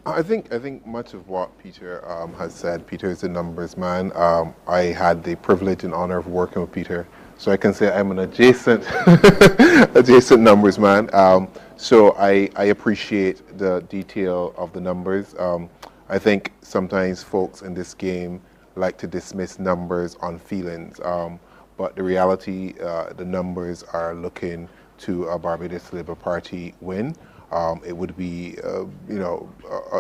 I think much of what Peter has said. Peter is a numbers man. I had the privilege and honor of working with Peter, so I can say I'm an adjacent numbers man. So I appreciate the detail of the numbers. I think sometimes folks in this game like to dismiss numbers on feelings, but the reality, the numbers are looking to a Barbados Labour Party win. It would be, an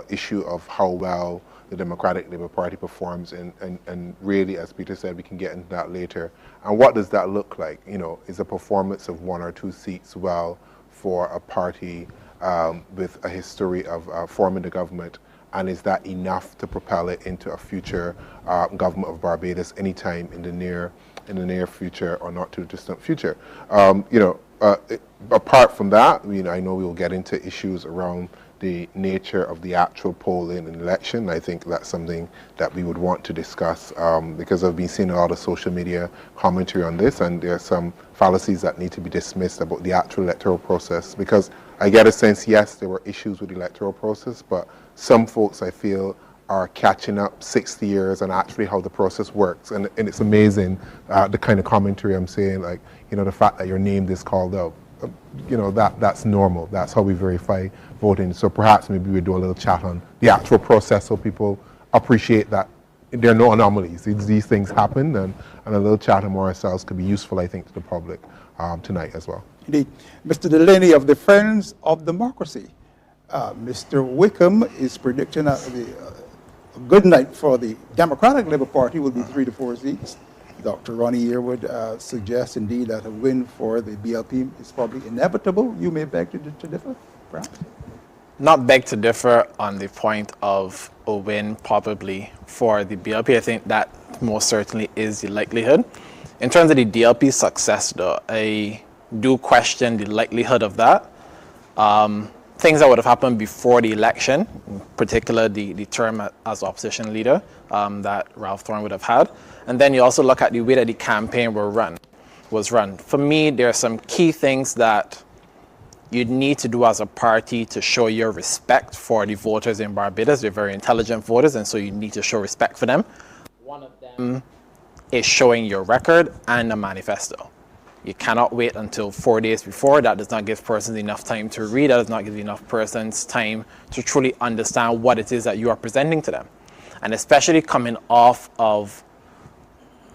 issue of how well the Democratic Labour Party performs, and really, as Peter said, we can get into that later. And what does that look like? Is a performance of 1 or 2 seats well for a party with a history of forming the government, and is that enough to propel it into a future government of Barbados anytime in the near future or not too distant future? Apart from that, I know we will get into issues around the nature of the actual polling and election. I think that's something that we would want to discuss because I've been seeing a lot of social media commentary on this, and there are some fallacies that need to be dismissed about the actual electoral process, because I get a sense, yes, there were issues with the electoral process, but some folks, I feel, are catching up 60 years on actually how the process works. And it's amazing the kind of commentary I'm saying, like, the fact that your name is called out, that's normal. That's how we verify voting. So perhaps maybe we do a little chat on the actual process so people appreciate that there are no anomalies. These things happen, and a little chat among ourselves could be useful, I think, to the public tonight as well. Indeed. Mr. Delaney of the Friends of Democracy. Mr. Wickham is predicting a good night for the Democratic Labour Party will be 3 to 4 seats. Dr. Ronnie Yearwood suggests indeed that a win for the BLP is probably inevitable. You may beg to differ, perhaps? Not beg to differ on the point of a win probably for the BLP. I think that most certainly is the likelihood. In terms of the DLP's success, though, I do question the likelihood of that. Things that would have happened before the election, in particular the term as opposition leader that Ralph Thorne would have had. And then you also look at the way that the campaign was run. For me, there are some key things that you'd need to do as a party to show your respect for the voters in Barbados. They're very intelligent voters, and so you need to show respect for them. One of them is showing your record and a manifesto. You cannot wait until 4 days before. That does not give persons enough time to read. That does not give enough persons time to truly understand what it is that you are presenting to them. And especially coming off of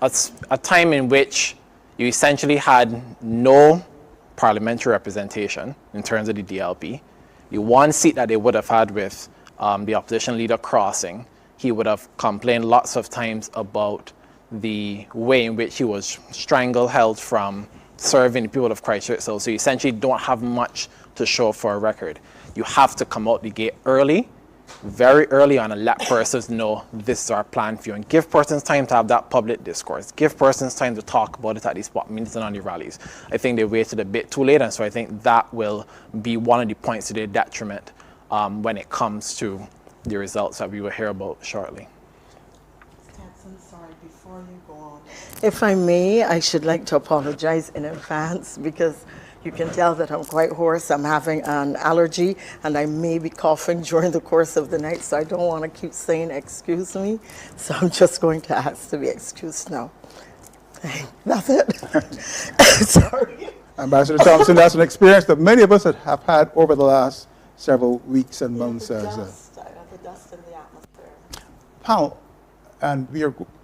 a time in which you essentially had no parliamentary representation in terms of the DLP. The one seat that they would have had with the opposition leader crossing, he would have complained lots of times about the way in which he was held from serving the people of Christchurch. So you essentially don't have much to show for a record. You have to come out the gate early, very early on, and let persons know this is our plan for you, and give persons time to have that public discourse, give persons time to talk about it at these spot meetings and on the rallies. I think they waited a bit too late, and so I think that will be one of the points to their detriment when it comes to the results that we will hear about shortly. If I may, I should like to apologize in advance because You can tell that I'm quite hoarse. I'm having an allergy, and I may be coughing during the course of the night, so I don't want to keep saying excuse me. So I'm just going to ask to be excused now. That's it. Sorry. Ambassador Thompson, that's an experience that many of us have had over the last several weeks and months. I got the dust in the atmosphere. Panel, and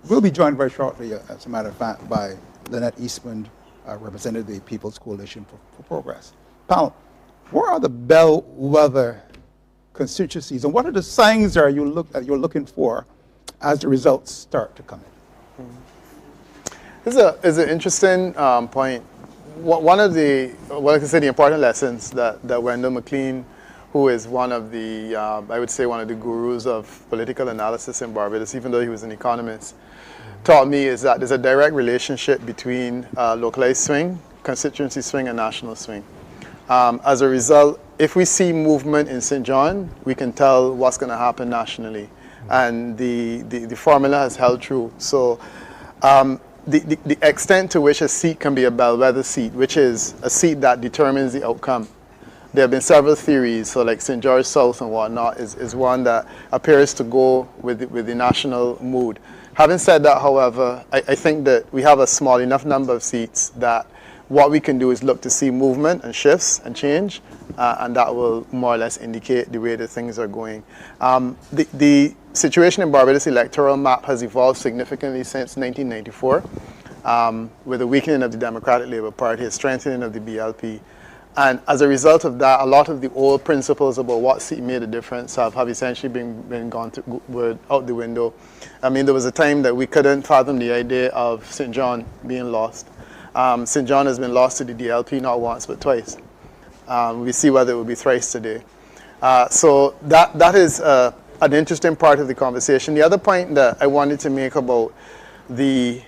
we'll be joined very shortly, as a matter of fact, by Lynette Eastman, representing the People's Coalition for Progress. Panel, what are the bellwether constituencies, and what are the signs that you're looking for as the results start to come in? This is an interesting point. One of the, well, I can say the important lessons that Wendell McLean, who is one of the, I would say one of the gurus of political analysis in Barbados, even though he was an economist, taught me is that there's a direct relationship between localized swing, constituency swing, and national swing. As a result, if we see movement in St. John, we can tell what's going to happen nationally. And the formula has held true. So the extent to which a seat can be a bellwether seat, which is a seat that determines the outcome. There have been several theories, so like St. George South and whatnot is one that appears to go with the national mood. Having said that, however, I think that we have a small enough number of seats that what we can do is look to see movement and shifts and change, and that will more or less indicate the way that things are going. The situation in Barbados electoral map has evolved significantly since 1994, with the weakening of the Democratic Labour Party, a strengthening of the BLP. And as a result of that, a lot of the old principles about what seat made a difference have essentially been out the window. I mean, there was a time that we couldn't fathom the idea of St. John being lost. St. John has been lost to the DLP not once but twice. We see whether it will be thrice today. So that is an interesting part of the conversation. The other point that I wanted to make about the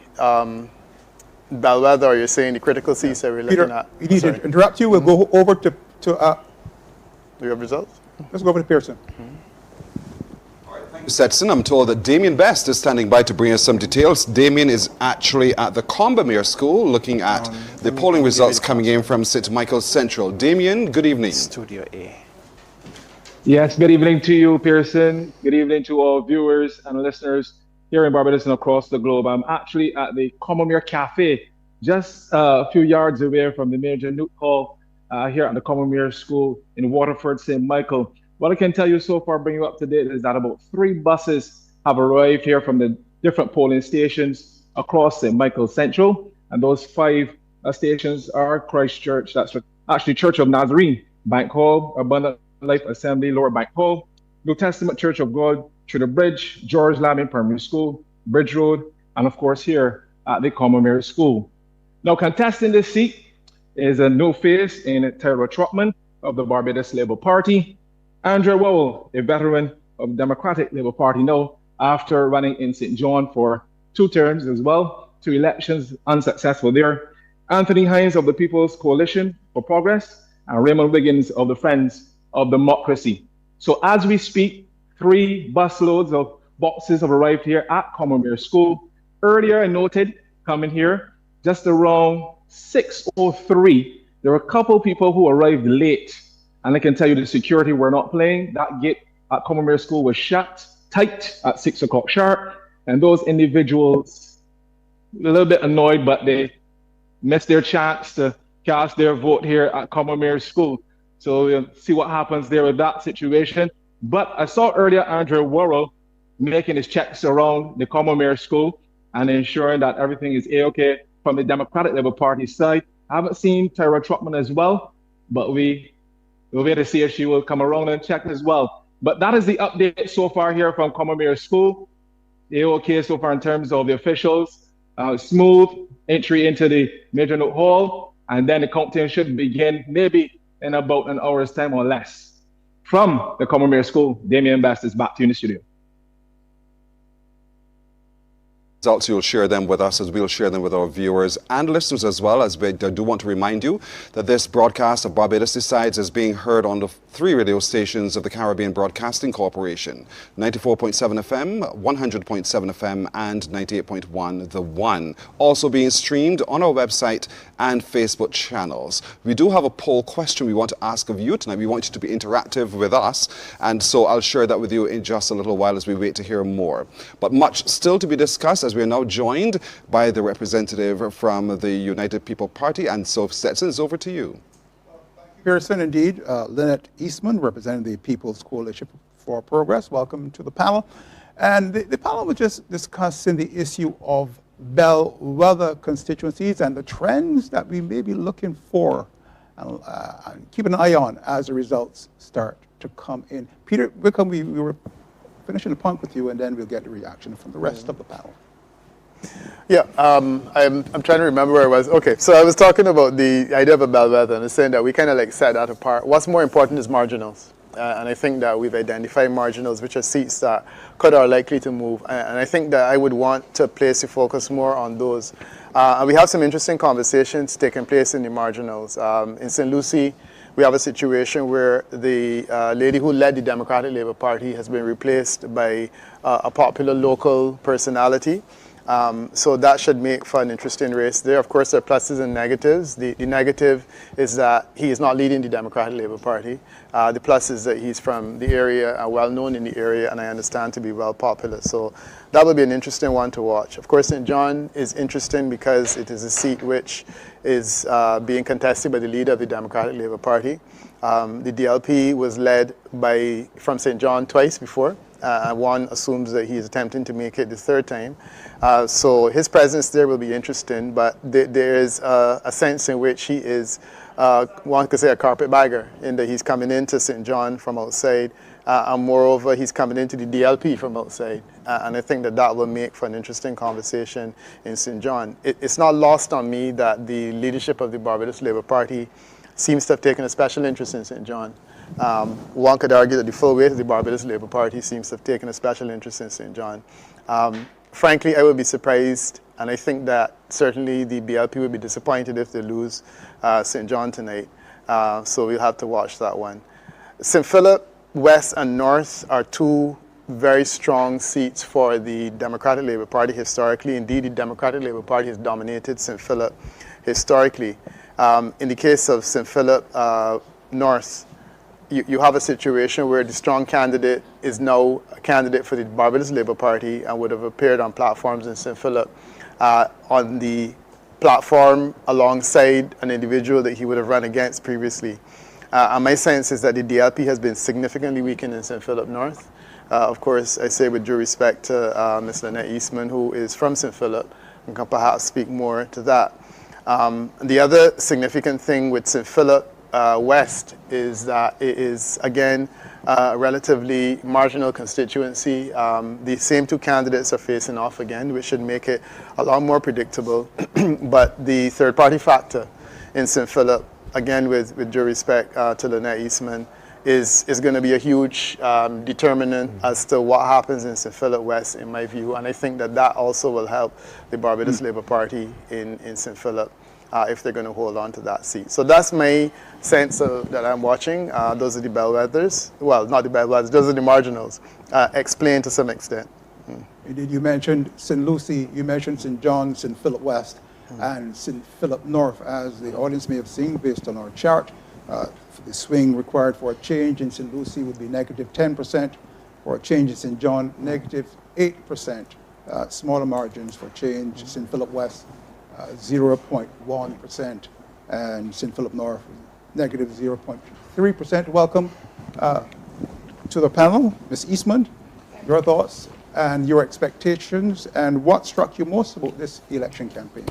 bellwether, or you're saying the critical seats that we're looking at. We need to interrupt you. We'll go over to do you have results? Let's go over to Pearson. Setson, I'm told that Damien Best is standing by to bring us some details. Damien is actually at the Combermere School looking at the polling results coming in from St. Michael's Central. Damien, good evening. Studio A. Yes, good evening to you, Pearson. Good evening to all viewers and listeners here in Barbados and across the globe. I'm actually at the Combermere Cafe, just a few yards away from the Major Newt Hall here at the Combermere School in Waterford, St. Michael. What I can tell you so far, bring you up to date, is that about 3 buses have arrived here from the different polling stations across St. Michael Central. And those 5 stations are Christchurch, that's actually Church of Nazarene, Bank Hall, Abundant Life Assembly, Lower Bank Hall, New Testament Church of God, through the Bridge, George Lamin Primary School, Bridge Road, and of course here at the Combermere School. Now contesting this seat is a new face in Tyra Trotman of the Barbados Labour Party, Andrew Wowell, a veteran of the Democratic Labour Party now, after running in St. John for 2 terms as well, 2 elections, unsuccessful there, Anthony Hines of the People's Coalition for Progress, and Raymond Wiggins of the Friends of Democracy. So as we speak, 3 busloads of boxes have arrived here at Combermere School. Earlier I noted, coming here, just around 6:03, there were a couple people who arrived late. And I can tell you the security were not playing. That gate at Combermere School was shut tight at 6 o'clock sharp. And those individuals, a little bit annoyed, but they missed their chance to cast their vote here at Combermere School. So we'll see what happens there with that situation. But I saw earlier Andrew Worrell making his checks around the Combermere School and ensuring that everything is A-okay from the Democratic Labour Party side. I haven't seen Tyra Trotman as well, but we'll wait to see if she will come around and check as well. But that is the update so far here from Combermere School. A-okay so far in terms of the officials. Smooth entry into the Major Note Hall, and then the counting should begin maybe in about an hour's time or less. From the Combermere School, Damien Best is back to you in the studio. Results, you'll share them with us as we'll share them with our viewers and listeners as well, as we do want to remind you that this broadcast of Barbados Decides is being heard on the 3 radio stations of the Caribbean Broadcasting Corporation, 94.7 FM, 100.7 FM, and 98.1 The One. Also being streamed on our website and Facebook channels. We do have a poll question we want to ask of you tonight. We want you to be interactive with us, and so I'll share that with you in just a little while as we wait to hear more. But much still to be discussed, as we are now joined by the representative from the United People Party, and so Stetson, it's over to you. Pearson, indeed. Lynette Eastman, representing the People's Coalition for Progress. Welcome to the panel. And the panel was just discussing the issue of bellwether constituencies and the trends that we may be looking for and keep an eye on as the results start to come in. Peter Wickham, we were finishing the point with you, and then we'll get the reaction from the rest of the panel. Yeah, I'm trying to remember where I was. Okay, so I was talking about the idea of a bellwether and saying that we kind of like set that apart. What's more important is marginals. And I think that we've identified marginals, which are seats that could or are likely to move. And I think that I would want to place the focus more on those. And we have some interesting conversations taking place in the marginals. In St. Lucie, we have a situation where the lady who led the Democratic Labour Party has been replaced by a popular local personality. So that should make for an interesting race there. Of course, there are pluses and negatives. The negative is that he is not leading the Democratic Labour Party. The plus is that he's from the area, well known in the area, and I understand to be well popular. So that would be an interesting one to watch. Of course, St. John is interesting because it is a seat which is being contested by the leader of the Democratic Labour Party. The DLP was led from St. John twice before. One assumes that he's attempting to make it the third time. So his presence there will be interesting, but there is a sense in which he is, one could say, a carpetbagger, in that he's coming into St. John from outside, and moreover, he's coming into the DLP from outside. And I think that will make for an interesting conversation in St. John. It's not lost on me that the leadership of the Barbados Labour Party seems to have taken a special interest in St. John. One could argue that the full weight of the Barbados Labour Party seems to have taken a special interest in St. John. Frankly, I would be surprised, and I think that certainly the BLP would be disappointed if they lose St. John tonight. So we'll have to watch that one. St. Philip West and North are two very strong seats for the Democratic Labour Party historically. Indeed, the Democratic Labour Party has dominated St. Philip historically. In the case of St. Philip North, you have a situation where the strong candidate is now a candidate for the Barbados Labour Party and would have appeared on platforms in St. Philip on the platform alongside an individual that he would have run against previously. And my sense is that the DLP has been significantly weakened in St. Philip North. Of course, I say with due respect to Ms. Lynette Eastman, who is from St. Philip, and can perhaps speak more to that. The other significant thing with St. Philip West is that it is, again, a relatively marginal constituency. The same two candidates are facing off again, which should make it a lot more predictable. But the third-party factor in St. Philip, again, with due respect to Lynette Eastman, is going to be a huge determinant as to what happens in St. Philip West, in my view. And I think that also will help the Barbados Labour Party in St. Philip if they're going to hold on to that seat. So that's my sense that I'm watching. Those are the bellwethers. Well, not the bellwethers, those are the marginals, explained to some extent. Indeed, you mentioned St. Lucie, you mentioned St. John, St. Philip West, and St. Philip North. As the audience may have seen based on our chart, the swing required for a change in St. Lucie would be negative 10%, for a change in St. John, negative 8%. Smaller margins for change. St. Philip West, 0.1%, and St. Philip North, negative 0.3%. Welcome to the panel. Ms. Eastman, your thoughts and your expectations, and what struck you most about this election campaign?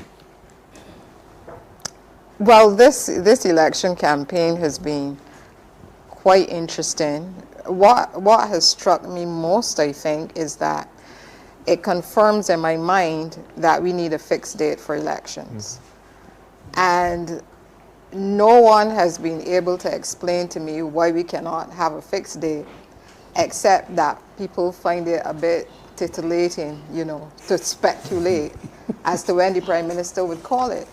Well, this election campaign has been quite interesting. What has struck me most, I think, is that it confirms in my mind that we need a fixed date for elections. And no one has been able to explain to me why we cannot have a fixed date, except that people find it a bit titillating, to speculate as to when the Prime Minister would call it.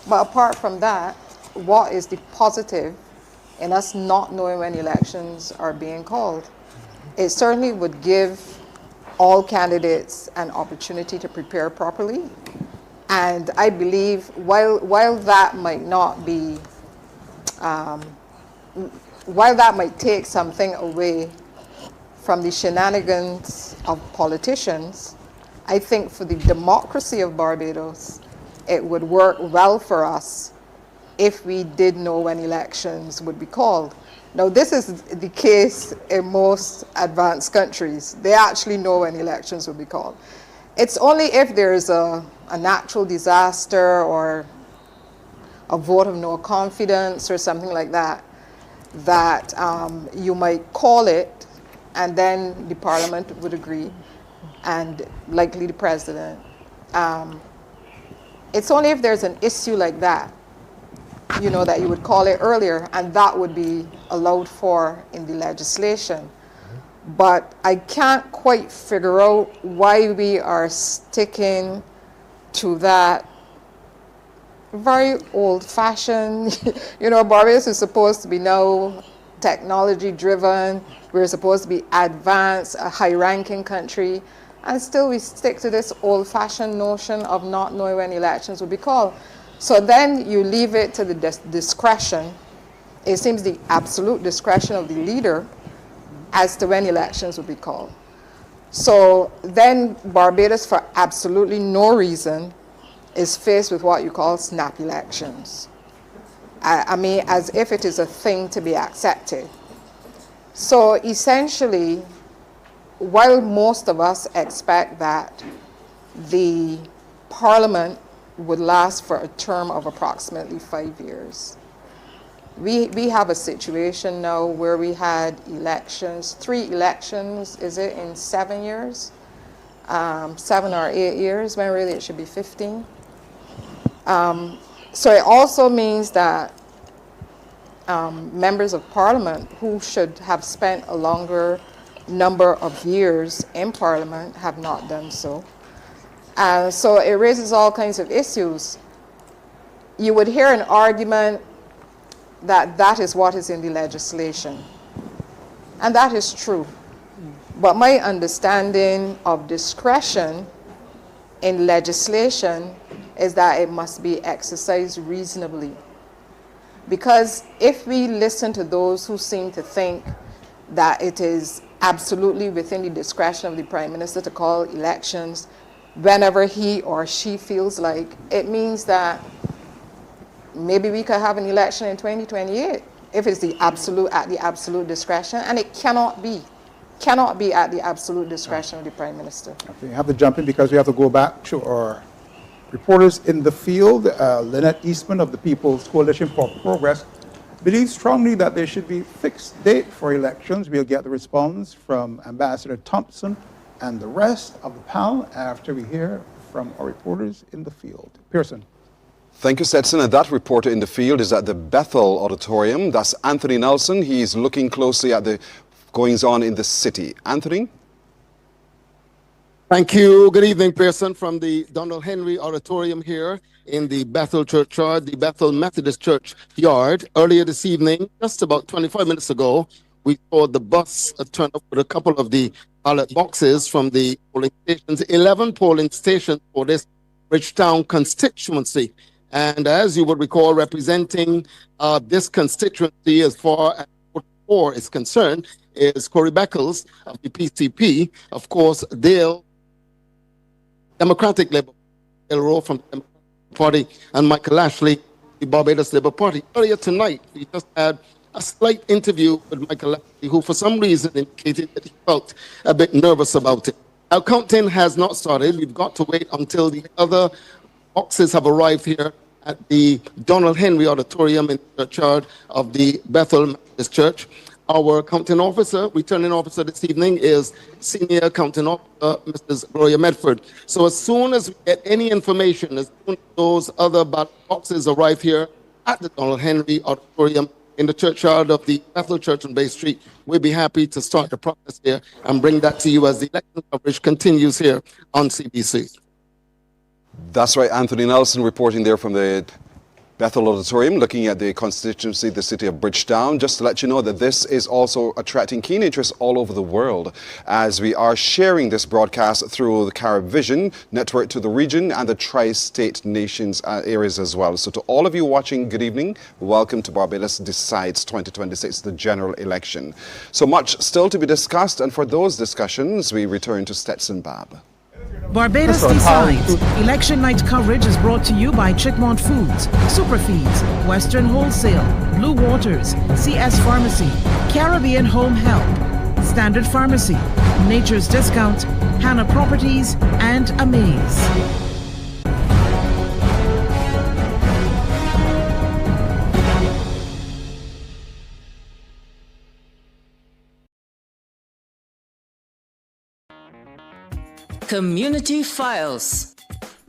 But apart from that, what is the positive in us not knowing when elections are being called. It certainly would give all candidates an opportunity to prepare properly. And I believe while that might not be, while that might take something away from the shenanigans of politicians, I think for the democracy of Barbados, it would work well for us if we did know when elections would be called. Now, this is the case in most advanced countries. They actually know when elections will be called. It's only if there's a natural disaster or a vote of no confidence or something like that, that you might call it, and then the parliament would agree, and likely the president. It's only if there's an issue like that, you know, that you would call it earlier, and that would be allowed for in the legislation. But I can't quite figure out why we are sticking to that very old-fashioned, you know, Barbados is supposed to be now technology-driven. We're supposed to be advanced, a high-ranking country, and still we stick to this old-fashioned notion of not knowing when elections will be called. So then you leave it to the discretion, it seems the absolute discretion of the leader as to when elections will be called. So then Barbados, for absolutely no reason, is faced with what you call snap elections. I mean, as if it is a thing to be accepted. So essentially, while most of us expect that the parliament would last for a term of approximately 5 years, we have a situation now where we had elections, 3 elections, is it in 7 years? 7 or 8 years, when really it should be 15. So it also means that members of parliament who should have spent a longer number of years in parliament have not done so. So it raises all kinds of issues. You would hear an argument that that is what is in the legislation. And that is true. But my understanding of discretion in legislation is that it must be exercised reasonably. Because if we listen to those who seem to think that it is absolutely within the discretion of the Prime Minister to call elections whenever he or she feels like, it means that maybe we could have an election in 2028 if it's the absolute, at the absolute discretion, and it cannot be at the absolute discretion of the Prime Minister. Okay, you have to jump in because we have to go back to our reporters in the field. Lynette Eastman of the People's Coalition for Progress believes strongly that there should be a fixed date for elections. We'll get the response from Ambassador Thompson and the rest of the panel after we hear from our reporters in the field. Pearson. Thank you, Stetson. And that reporter in the field is at the Bethel Auditorium. That's Anthony Nelson. He's looking closely at the goings-on in the city. Anthony? Thank you. Good evening, Pearson, from the Donald Henry Auditorium here in the Bethel Churchyard, the Bethel Methodist Church yard. Earlier this evening, just about 25 minutes ago, we saw the bus turn up with a couple of the ballot boxes from the polling stations, 11 polling stations for this Bridgetown constituency. And as you would recall, representing this constituency as far as Ward 4 is concerned is Corey Beckles of the PCP. Of course, Dale, Democratic Labour, Dale Rowe from the Democratic Party, and Michael Ashley, the Barbados Labour Party. Earlier tonight, we just had a slight interview with Michael Ashley, who for some reason indicated that he felt a bit nervous about it. Our counting has not started. We've got to wait until the other boxes have arrived here at the Donald Henry Auditorium in the churchyard of the Bethel Methodist Church. Our counting officer, returning officer this evening, is Senior Counting Officer, Mrs. Gloria Medford. So as soon as we get any information, as soon as those other ballot boxes arrive here at the Donald Henry Auditorium in the churchyard of the Bethel Church on Bay Street, we'll be happy to start the process here and bring that to you as the election coverage continues here on CBC. That's right, Anthony Nelson reporting there from the Bethel Auditorium, looking at the constituency, the city of Bridgetown. Just to let you know that this is also attracting keen interest all over the world as we are sharing this broadcast through the CaribVision network to the region and the tri-state nations areas as well. So to all of you watching, good evening. Welcome to Barbados Decides 2026, the general election. So much still to be discussed, and for those discussions, we return to Stetson Bab. Barbados Decides. Election night coverage is brought to you by Chickmont Foods, Superfeeds, Western Wholesale, Blue Waters, CS Pharmacy, Caribbean Home Help, Standard Pharmacy, Nature's Discount, Hannah Properties, and Amaze. Community Files.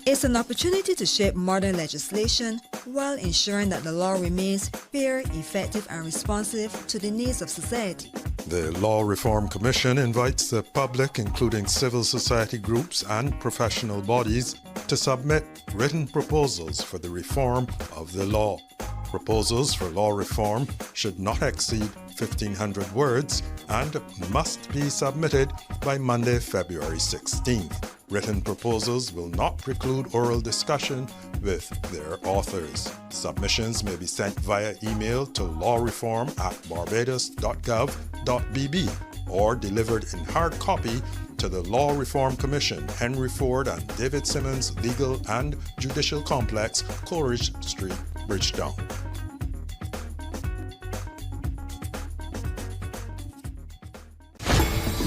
It's an opportunity to shape modern legislation while ensuring that the law remains fair, effective, and responsive to the needs of society. The Law Reform Commission invites the public, including civil society groups and professional bodies, to submit written proposals for the reform of the law. Proposals for law reform should not exceed 1,500 words and must be submitted by Monday, February 16th. Written proposals will not preclude oral discussion with their authors. Submissions may be sent via email to lawreform@barbados.gov.bb or delivered in hard copy to the Law Reform Commission, Henry Ford and David Simmons Legal and Judicial Complex, Coleridge Street, Bridgetown.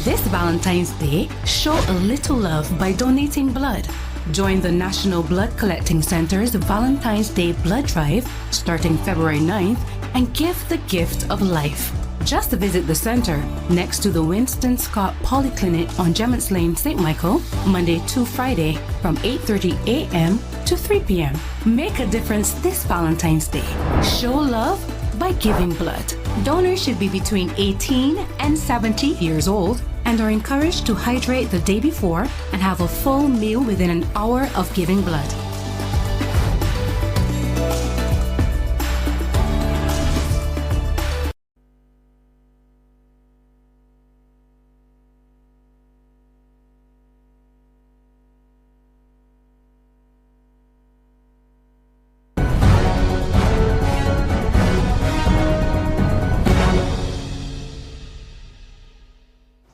This Valentine's Day, show a little love by donating blood. Join the National Blood Collecting Center's Valentine's Day Blood Drive starting February 9th and give the gift of life. Just visit the center next to the Winston Scott Polyclinic on Gemets Lane, St. Michael, Monday to Friday from 8:30 a.m. to 3 p.m. Make a difference this Valentine's Day. Show love by giving blood. Donors should be between 18 and 70 years old and are encouraged to hydrate the day before and have a full meal within an hour of giving blood.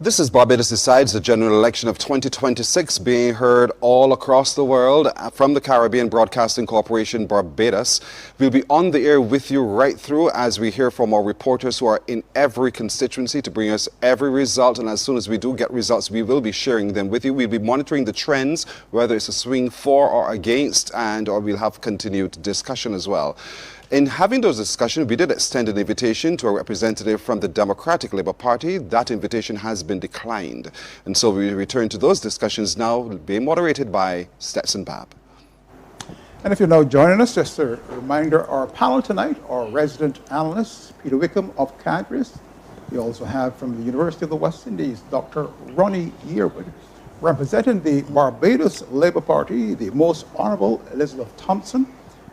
This is Barbados Decides, the general election of 2026 being heard all across the world from the Caribbean Broadcasting Corporation, Barbados. We'll be on the air with you right through as we hear from our reporters who are in every constituency to bring us every result. And as soon as we do get results, we will be sharing them with you. We'll be monitoring the trends, whether it's a swing for or against, or we'll have continued discussion as well. In having those discussions, we did extend an invitation to a representative from the Democratic Labour Party. That invitation has been declined. And so we return to those discussions now, being moderated by Stetson Bab. And if you're now joining us, just a reminder, our panel tonight, our resident analyst, Peter Wickham of Cadres. We also have from the University of the West Indies, Dr. Ronnie Yearwood. Representing the Barbados Labour Party, the Most Honourable Elizabeth Thompson.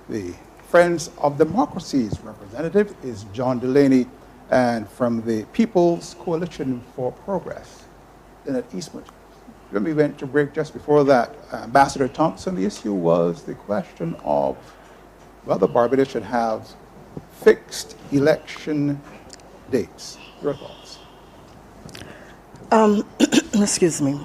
The Friends of Democracy's representative is John Delaney, and from the People's Coalition for Progress, Lynette Eastman. When we went to break just before that, Ambassador Thompson, the issue was the question of whether Barbados should have fixed election dates. Your thoughts? Excuse me.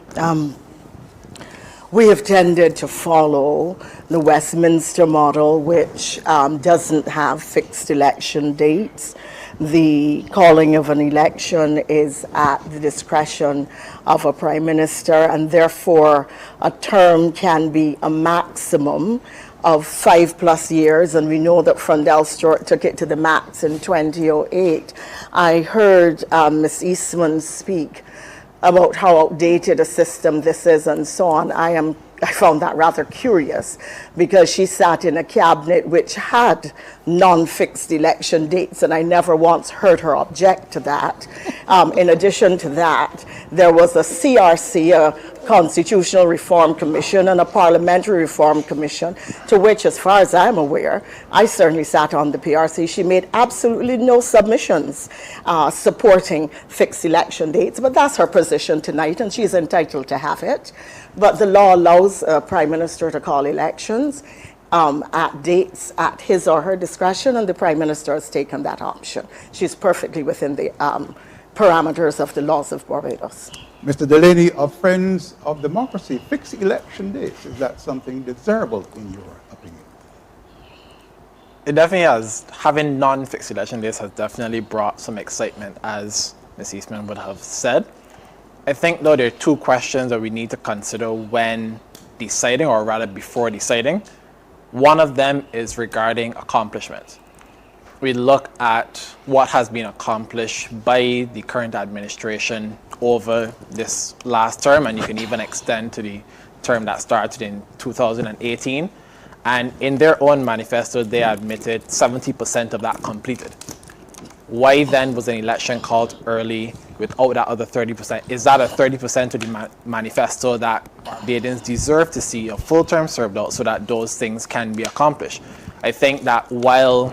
We have tended to follow the Westminster model, which doesn't have fixed election dates. The calling of an election is at the discretion of a prime minister, and therefore a term can be a maximum of 5+ years, and we know that Frondell Stewart took it to the max in 2008. I heard Ms. Eastman speak about how outdated a system this is and so on. I am I found that rather curious, because she sat in a cabinet which had non-fixed election dates, and I never once heard her object to that. In addition to that, there was a CRC, a Constitutional Reform Commission, and a Parliamentary Reform Commission, to which, as far as I'm aware, I certainly sat on the PRC. She made absolutely no submissions supporting fixed election dates, but that's her position tonight, and she's entitled to have it. But the law allows a Prime Minister to call elections at dates at his or her discretion, and the Prime Minister has taken that option. She's perfectly within the parameters of the laws of Barbados. Mr. Delaney, of Friends of Democracy, fixed election dates, is that something desirable in your opinion? It definitely has. Having non-fixed election dates has definitely brought some excitement, as Ms. Eastman would have said. I think, though, there are two questions that we need to consider when deciding, or rather before deciding. One of them is regarding accomplishments. We look at what has been accomplished by the current administration over this last term, and you can even extend to the term that started in 2018. And in their own manifesto, they admitted 70% of that completed. Why then was an election called early without that other 30%? Is that a 30% of the manifesto that Barbadians deserve to see a full term served out so that those things can be accomplished? I think that while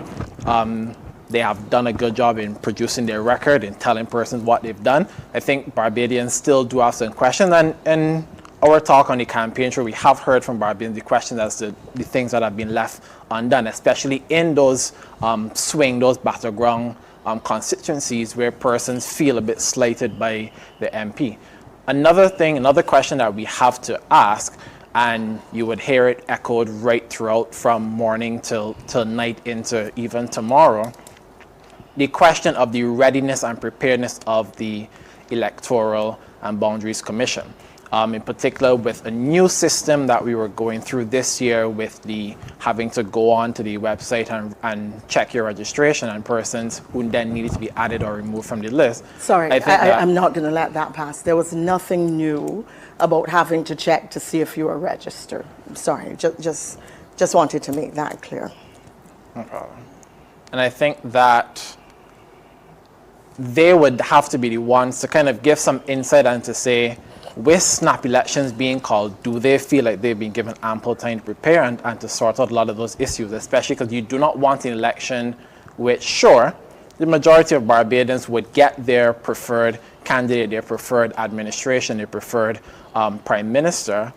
they have done a good job in producing their record and telling persons what they've done, I think Barbadians still do have some questions. And our talk on the campaign trail, we have heard from Barbadians the questions as to the things that have been left undone, especially in those those battleground constituencies where persons feel a bit slighted by the MP. Another question that we have to ask, and you would hear it echoed right throughout from morning till night into even tomorrow, the question of the readiness and preparedness of the Electoral and Boundaries Commission. In particular, with a new system that we were going through this year, with the having to go on to the website and check your registration, and persons who then needed to be added or removed from the list. Sorry, I'm not going to let that pass. There was nothing new about having to check to see if you were registered. I'm sorry, just wanted to make that clear. No problem. And I think that they would have to be the ones to kind of give some insight and to say, with snap elections being called, do they feel like they've been given ample time to prepare and to sort out a lot of those issues, especially because you do not want an election which, sure, the majority of Barbadians would get their preferred candidate, their preferred administration, their preferred prime minister,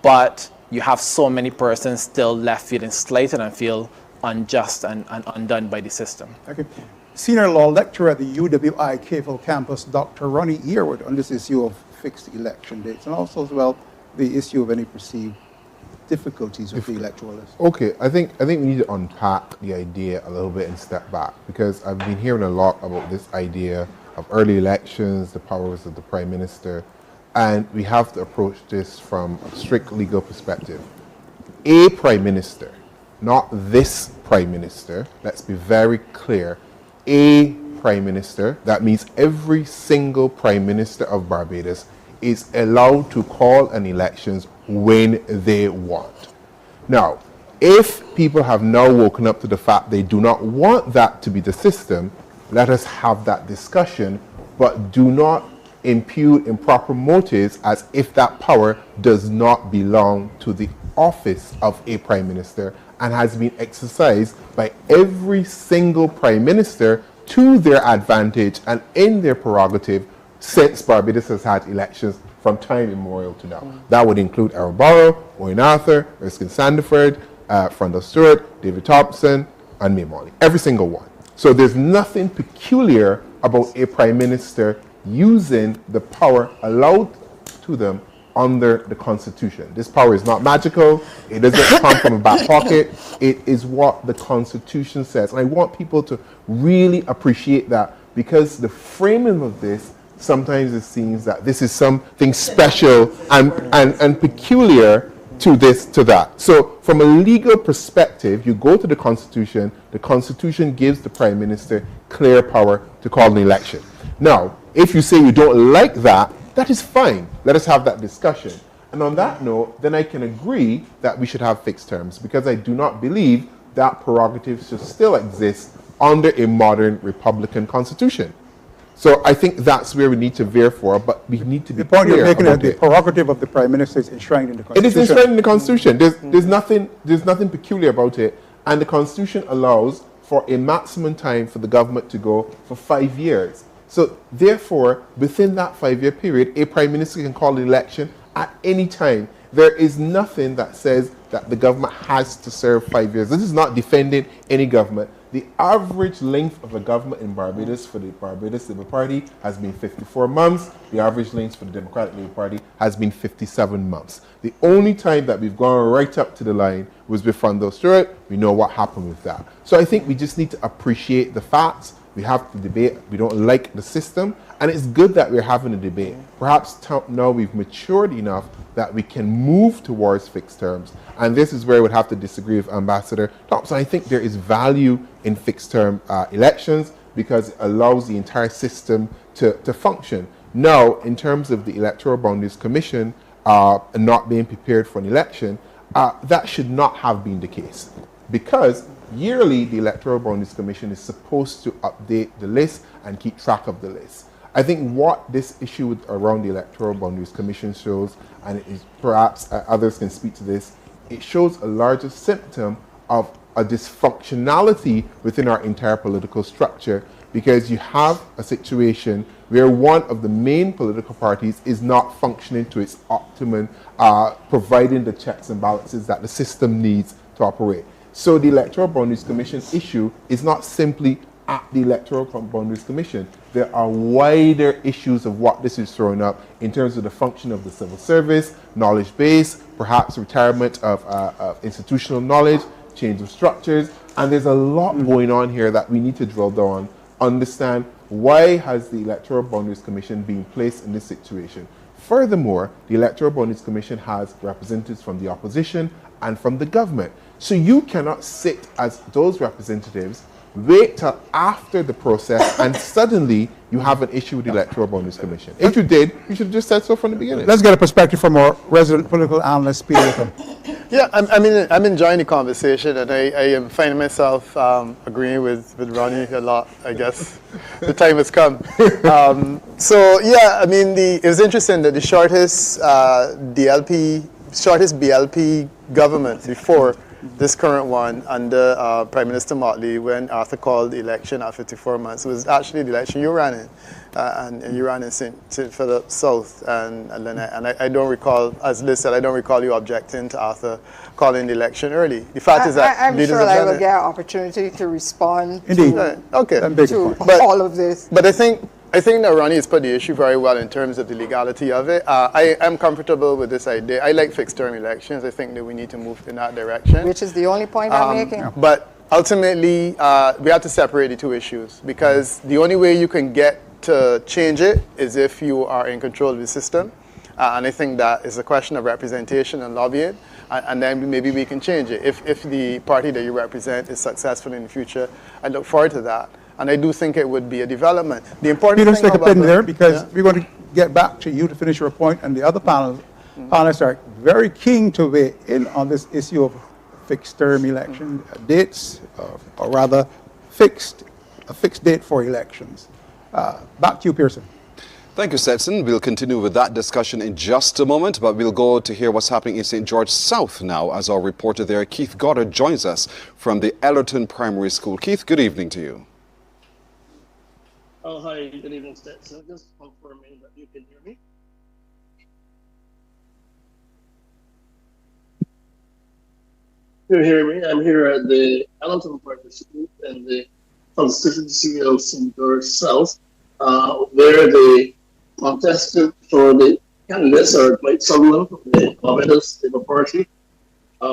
but you have so many persons still left feeling slighted and feel unjust and undone by the system. Okay. Senior Law Lecturer at the UWI Cavell Campus, Dr. Ronnie Earwood, on this issue of fixed election dates, and also as well the issue of any perceived difficulties with the electoral list. Okay, I think we need to unpack the idea a little bit and step back, because I've been hearing a lot about this idea of early elections, the powers of the Prime Minister, and we have to approach this from a strict legal perspective. A Prime Minister, not this Prime Minister, let's be very clear, a Prime Minister, that means every single Prime Minister of Barbados is allowed to call an elections when they want. Now, if people have now woken up to the fact they do not want that to be the system, let us have that discussion, but do not impute improper motives as if that power does not belong to the office of a Prime Minister and has been exercised by every single Prime Minister to their advantage and in their prerogative since Barbados has had elections from time immemorial to now. That would include Aaron Barrow, Owen Arthur, Erskine Sandiford, Frondell Stewart, David Thompson, and May Morley. Every single one. So there's nothing peculiar about a Prime Minister using the power allowed to them under the Constitution. This power is not magical. It doesn't come from a back pocket. It is what the Constitution says. And I want people to really appreciate that, because the framing of this, sometimes it seems that this is something special and peculiar to this, to that. So from a legal perspective, you go to the Constitution gives the Prime Minister clear power to call an election. Now, if you say you don't like that, that is fine. Let us have that discussion. And on that note, then I can agree that we should have fixed terms, because I do not believe that prerogative should still exist under a modern Republican constitution. So I think that's where we need to veer for, but we need to be clear. The point you're making is about the it. prerogative of the Prime Minister is enshrined in the It Constitution. is enshrined in the Constitution. There's nothing peculiar about it. And the Constitution allows for a maximum time for the government to go for 5 years. So therefore, within that 5-year period, a Prime Minister can call an election at any time. There is nothing that says that the government has to serve 5 years. This is not defending any government. The average length of a government in Barbados for the Barbados Labour Party has been 54 months. The average length for the Democratic Labour Party has been 57 months. The only time that we've gone right up to the line was with Fundle Stewart. We know what happened with that. So I think we just need to appreciate the facts. We have to debate. We don't like the system. And it's good that we're having a debate. Perhaps now we've matured enough that we can move towards fixed terms. And this is where I would have to disagree with Ambassador Thompson. I think there is value in fixed term elections because it allows the entire system to function. Now, in terms of the Electoral Boundaries Commission not being prepared for an election, that should not have been the case. Because yearly, the Electoral Boundaries Commission is supposed to update the list and keep track of the list. I think what this issue around the Electoral Boundaries Commission shows, and it is perhaps others can speak to this, it shows a larger symptom of a dysfunctionality within our entire political structure, because you have a situation where one of the main political parties is not functioning to its optimum, providing the checks and balances that the system needs to operate. So the Electoral Boundaries Commission issue is not simply at the Electoral Boundaries Commission. There are wider issues of what this is throwing up in terms of the function of the civil service, knowledge base, perhaps retirement of institutional knowledge, change of structures, and there's a lot going on here that we need to drill down, understand why has the Electoral Boundaries Commission been placed in this situation. Furthermore, the Electoral Boundaries Commission has representatives from the opposition and from the government. So you cannot sit as those representatives, wait till after the process, and suddenly you have an issue with the Electoral Boundaries Commission. If you did, you should have just said so from the beginning. Let's get a perspective from our resident political analyst, Peter Wickham. Yeah, I'm enjoying the conversation, and I am finding myself agreeing with Ronnie a lot. I guess the time has come. So yeah, it was interesting that the shortest BLP government before this current one under Prime Minister Motley, when Arthur called the election at 54 months, it was actually the election you ran in, and you ran in St. Philip South and Lynette. And I don't recall, as Liz said, I don't recall you objecting to Arthur calling the election early. The fact is that I'm sure I will get an opportunity to respond to all of this. But I think that Ronnie has put the issue very well in terms of the legality of it. I am comfortable with this idea. I like fixed term elections. I think that we need to move in that direction. Which is the only point I'm making. But ultimately, we have to separate the two issues, because the only way you can get to change it is if you are in control of the system. And I think that is a question of representation and lobbying. And then maybe we can change it. If the party that you represent is successful in the future, I look forward to that. And I do think it would be a development. The important Peter, thing let's take a about pin there, because we're going to get back to you to finish your point, and the other panelists are very keen to weigh in on this issue of fixed term election dates, or rather a fixed date for elections. Back to you, Pearson. Thank you, Stetson. We'll continue with that discussion in just a moment, but we'll go to hear what's happening in St. George South now, as our reporter there, Keith Goddard, joins us from the Ellerton Primary School. Keith, good evening to you. Oh, hi, good evening, Stetson. Just confirming that you can hear me. You hear me? I'm here at the Ellerton Primary School in the constituency of St. George South, where the contestant for the candidates are Mike Sutherland from the Barbados Labour Party,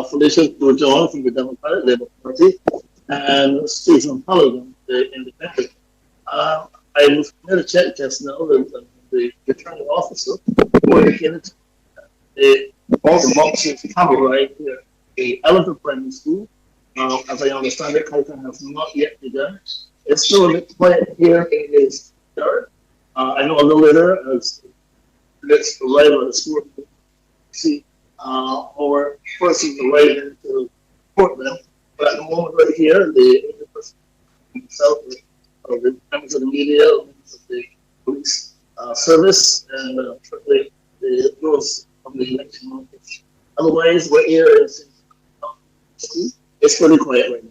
Felicia Bourgeon from the Democratic Labour Party, and Stephen Halligan, the Independent. I was made a check just now that the returning officer indicated all the boxes have arrived here. The Ellerton Primary School, as I understand it, counting has not yet begun. It's still a bit quiet here in this yard. I know a little later, as let's arrive at the school, see our persons arriving to report them. But at the moment, right here, the person himself, the members of the media, members of the police service, and certainly those of the election office. Otherwise, we're here in it's pretty quiet right now.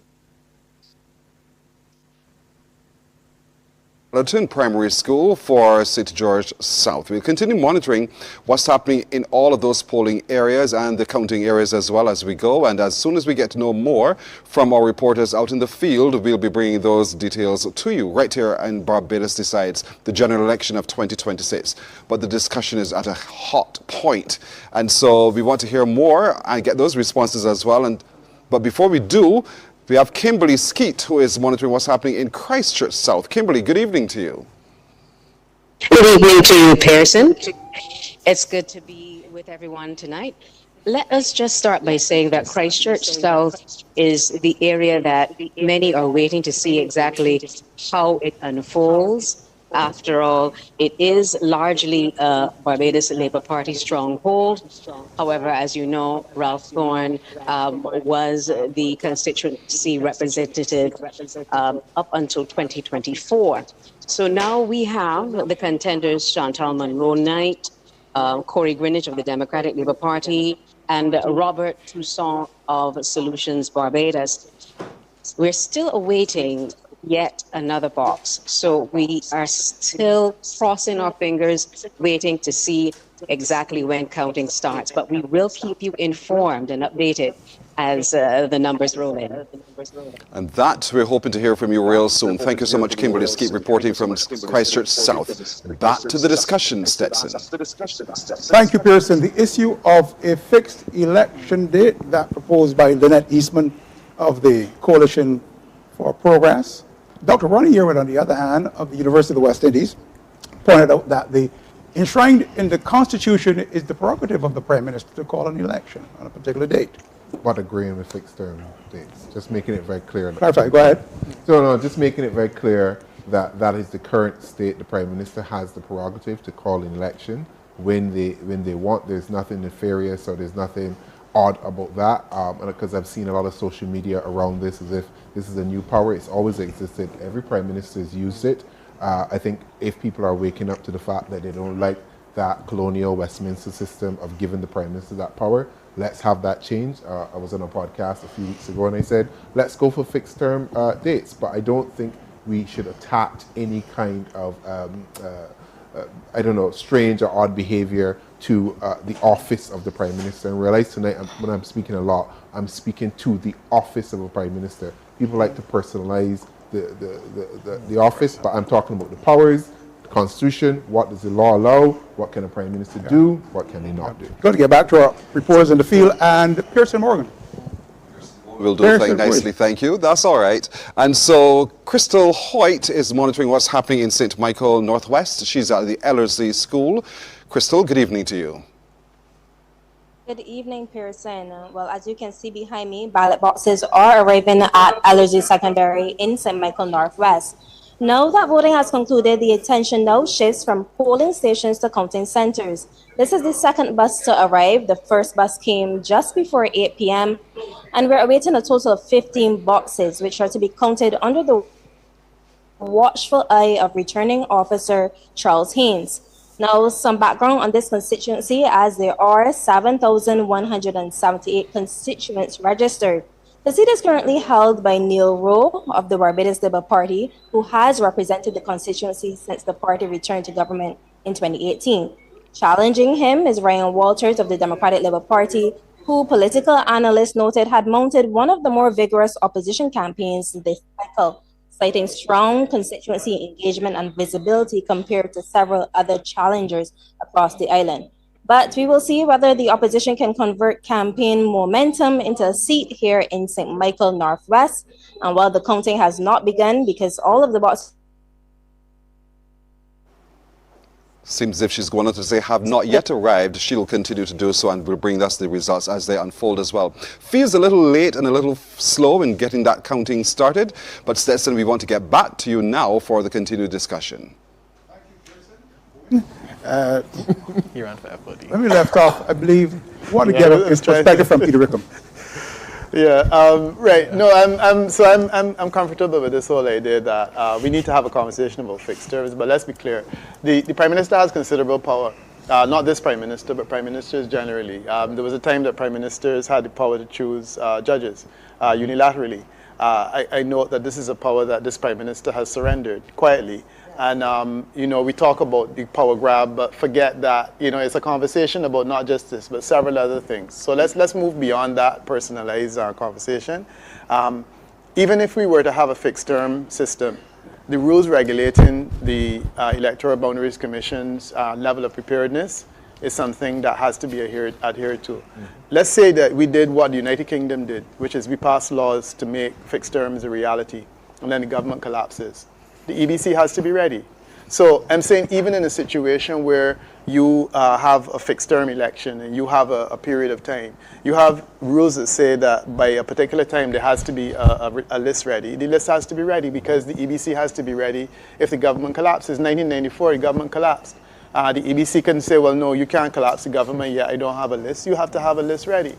Fullerton Primary School for St. George South. We'll continue monitoring what's happening in all of those polling areas and the counting areas as well as we go. And as soon as we get to know more from our reporters out in the field, we'll be bringing those details to you right here in Barbados Decides, the general election of 2026. But the discussion is at a hot point. And so we want to hear more and get those responses as well. But before we do, we have Kimberly Skeet, who is monitoring what's happening in Christchurch South. Kimberly, good evening to you. Good evening to you, Pearson. It's good to be with everyone tonight. Let us just start by saying that Christchurch South is the area that many are waiting to see exactly how it unfolds. After all, it is largely a Barbados Labour Party stronghold. However, as you know, Ralph Thorne was the constituency representative up until 2024. So now we have the contenders Chantal Monroe-Knight, Corey Greenwich of the Democratic Labour Party, and Robert Toussaint of Solutions Barbados. We're still awaiting yet another box. So we are still crossing our fingers, waiting to see exactly when counting starts. But we will keep you informed and updated as the numbers roll in. And that we're hoping to hear from you real soon. Thank you so much, Kimberly Skeet, reporting from Christchurch South. Back to the discussion, Stetson. Thank you, Pearson. The issue of a fixed election date that proposed by Lynette Eastman of the Coalition for Progress. Dr. Ronnie Yearwood, on the other hand, of the University of the West Indies, pointed out that the enshrined in the Constitution is the prerogative of the Prime Minister to call an election on a particular date. What agreeing with fixed term dates? Just making it very clear. Clarify, go ahead. No, just making it very clear that that is the current state. The Prime Minister has the prerogative to call an election when they want. There's nothing nefarious or there's nothing odd about that, because I've seen a lot of social media around this as if this is a new power. It's always existed. Every Prime Minister has used it. I think if people are waking up to the fact that they don't like that colonial Westminster system of giving the Prime Minister that power, let's have that change. I was on a podcast a few weeks ago and I said, let's go for fixed term dates, but I don't think we should attach any kind of strange or odd behavior to the office of the Prime Minister. And realize tonight, when I'm speaking a lot, I'm speaking to the office of a Prime Minister. People like to personalize the office, but I'm talking about the powers, the Constitution, what does the law allow, what can a Prime Minister do, what can he not do. Going to get back to our reporters in the field, and Pearson Morgan. We'll do it nicely, thank you. That's all right. And so Crystal Hoyt is monitoring what's happening in St. Michael Northwest. She's at the Ellerslie School. Crystal, good evening to you. Good evening, Pearson. Well, as you can see behind me, ballot boxes are arriving at Ellerslie Secondary in St. Michael Northwest. Now that voting has concluded, the attention now shifts from polling stations to counting centers. This is the second bus to arrive. The first bus came just before 8 p.m. and we're awaiting a total of 15 boxes, which are to be counted under the watchful eye of returning officer Charles Haynes. Now, some background on this constituency, as there are 7,178 constituents registered. The seat is currently held by Neil Rowe of the Barbados Labour Party, who has represented the constituency since the party returned to government in 2018. Challenging him is Ryan Walters of the Democratic Labour Party, who political analysts noted had mounted one of the more vigorous opposition campaigns this cycle, citing strong constituency engagement and visibility compared to several other challengers across the island. But we will see whether the opposition can convert campaign momentum into a seat here in St. Michael Northwest. And while the counting has not begun because all of the boxes Seems as if she's going on to say have not yet arrived. She'll continue to do so and will bring us the results as they unfold as well. Feels a little late and a little slow in getting that counting started, but Stetson, we want to get back to you now for the continued discussion. He ran for FOD. When we left off, I believe, I want to get his perspective from Peter Rickham. Yeah, right. No, I'm comfortable with this whole idea that we need to have a conversation about fixed terms. But let's be clear, the Prime Minister has considerable power. Not this Prime Minister, but Prime Ministers generally. There was a time that Prime Ministers had the power to choose judges unilaterally. I note that this is a power that this Prime Minister has surrendered quietly. And, we talk about the power grab, but forget that, it's a conversation about not just this, but several other things. So let's move beyond that personalized conversation. Even if we were to have a fixed term system, the rules regulating the Electoral Boundaries Commission's level of preparedness is something that has to be adhered to. Let's say that we did what the United Kingdom did, which is we passed laws to make fixed terms a reality, and then the government collapses. The EBC has to be ready. So I'm saying even in a situation where you have a fixed term election and you have a period of time, you have rules that say that by a particular time there has to be a list ready. The list has to be ready because the EBC has to be ready if the government collapses. 1994, the government collapsed. The EBC can say, well, no, you can't collapse the government yet. I don't have a list. You have to have a list ready.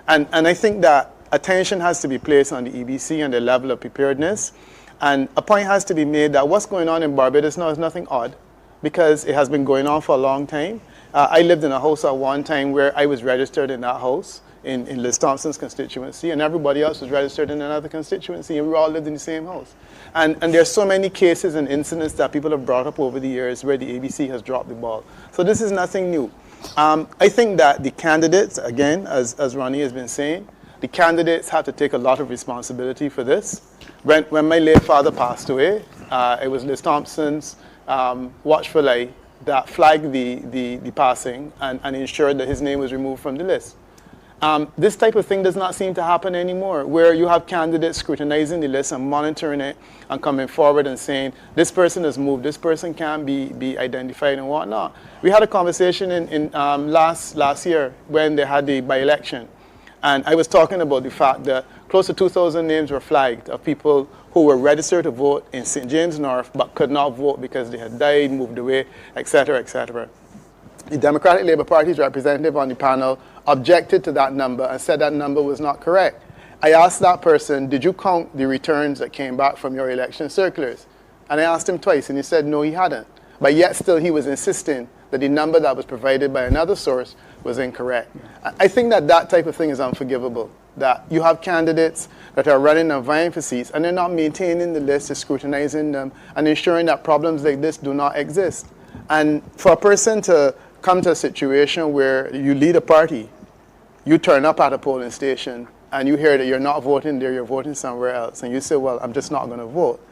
And I think that attention has to be placed on the EBC and the level of preparedness. And a point has to be made that what's going on in Barbados now is nothing odd because it has been going on for a long time. I lived in a house at one time where I was registered in that house in Liz Thompson's constituency, and everybody else was registered in another constituency, and we all lived in the same house. And there's so many cases and incidents that people have brought up over the years where the ABC has dropped the ball. So this is nothing new. I think that the candidates, again, as Ronnie has been saying, the candidates have to take a lot of responsibility for this. When my late father passed away, it was Liz Thompson's watchful eye that flagged the passing and ensured that his name was removed from the list. This type of thing does not seem to happen anymore, where you have candidates scrutinizing the list and monitoring it and coming forward and saying, this person is moved, this person can't be identified and whatnot. We had a conversation in last year when they had the by-election. And I was talking about the fact that close to 2,000 names were flagged of people who were registered to vote in St. James North but could not vote because they had died, moved away, etc., etc. The Democratic Labour Party's representative on the panel objected to that number and said that number was not correct. I asked that person, did you count the returns that came back from your election circulars? And I asked him twice, and he said no, he hadn't. But yet still he was insisting that the number that was provided by another source was incorrect. I think that type of thing is unforgivable, that you have candidates that are running and vying for seats and they're not maintaining the list, scrutinizing them, and ensuring that problems like this do not exist. And for a person to come to a situation where you lead a party, you turn up at a polling station, and you hear that you're not voting there, you're voting somewhere else, and you say, well, I'm just not going to vote.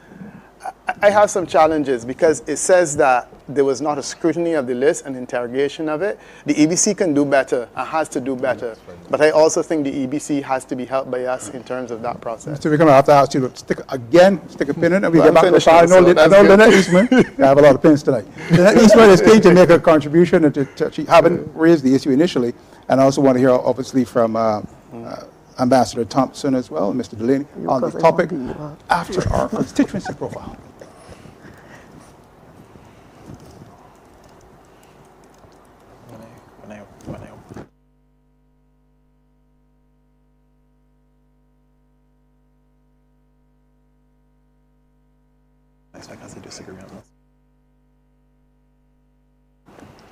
I have some challenges because it says that there was not a scrutiny of the list and interrogation of it. The EBC can do better and has to do better. But I also think the EBC has to be helped by us in terms of that process. Mr. We're going to have to ask you to stick a pin in it, and we get back to the file. I know Lynette Eastman, I have a lot of pins tonight. Lynette Eastman is keen to make a contribution, and she haven't raised the issue initially. And I also want to hear, obviously, from Ambassador Thompson as well, and Mr. Delaney, on the topic after our constituency profile.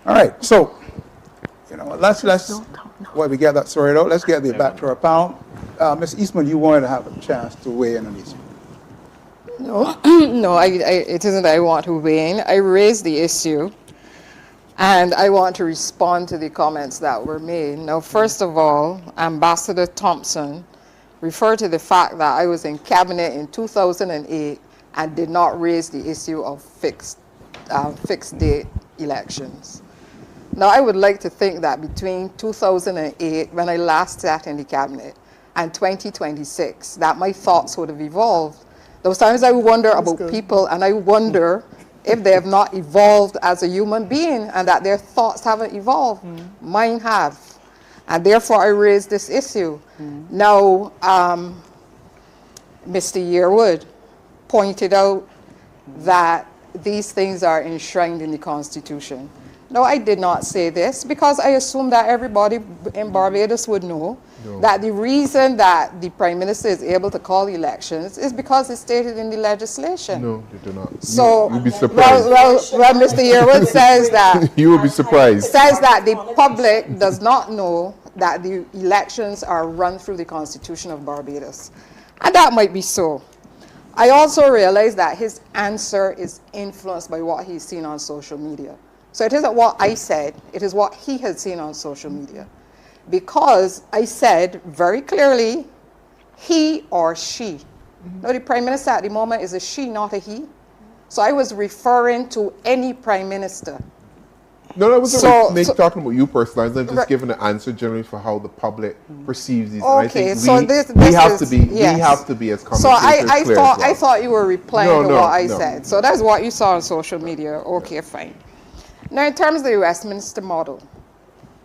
All right, so let's while we get that sorted out, let's get back to our panel. Ms. Eastman, you wanted to have a chance to weigh in on this. No, it isn't that I want to weigh in. I raised the issue, and I want to respond to the comments that were made. Now, first of all, Ambassador Thompson referred to the fact that I was in cabinet in 2008 and did not raise the issue of fixed date elections. Now, I would like to think that between 2008, when I last sat in the cabinet, and 2026, that my thoughts would have evolved. Those times I wonder about people, and I wonder if they have not evolved as a human being, and that their thoughts haven't evolved. Mine have. And therefore, I raised this issue. Now, Mr. Yearwood pointed out that these things are enshrined in the Constitution. No, I did not say this because I assume that everybody in Barbados would know that the reason that the Prime Minister is able to call elections is because it's stated in the legislation. No, they do not. So, you'll be surprised. well, Mr. Yearwood says that you will be surprised. Says that the public does not know that the elections are run through the Constitution of Barbados, and that might be so. I also realize that his answer is influenced by what he's seen on social media. So it isn't what I said, it is what he had seen on social media. Because I said very clearly, he or she. Now the Prime Minister at the moment is a she, not a he. So I was referring to any Prime Minister. No, I wasn't talking about you personally. I'm just giving an answer generally for how the public perceives these. Okay, and I think we have to be as commentators so I clear thought as well. I thought you were replying to what I said. So that's what you saw on social media. Okay, fine. Now, in terms of the Westminster model,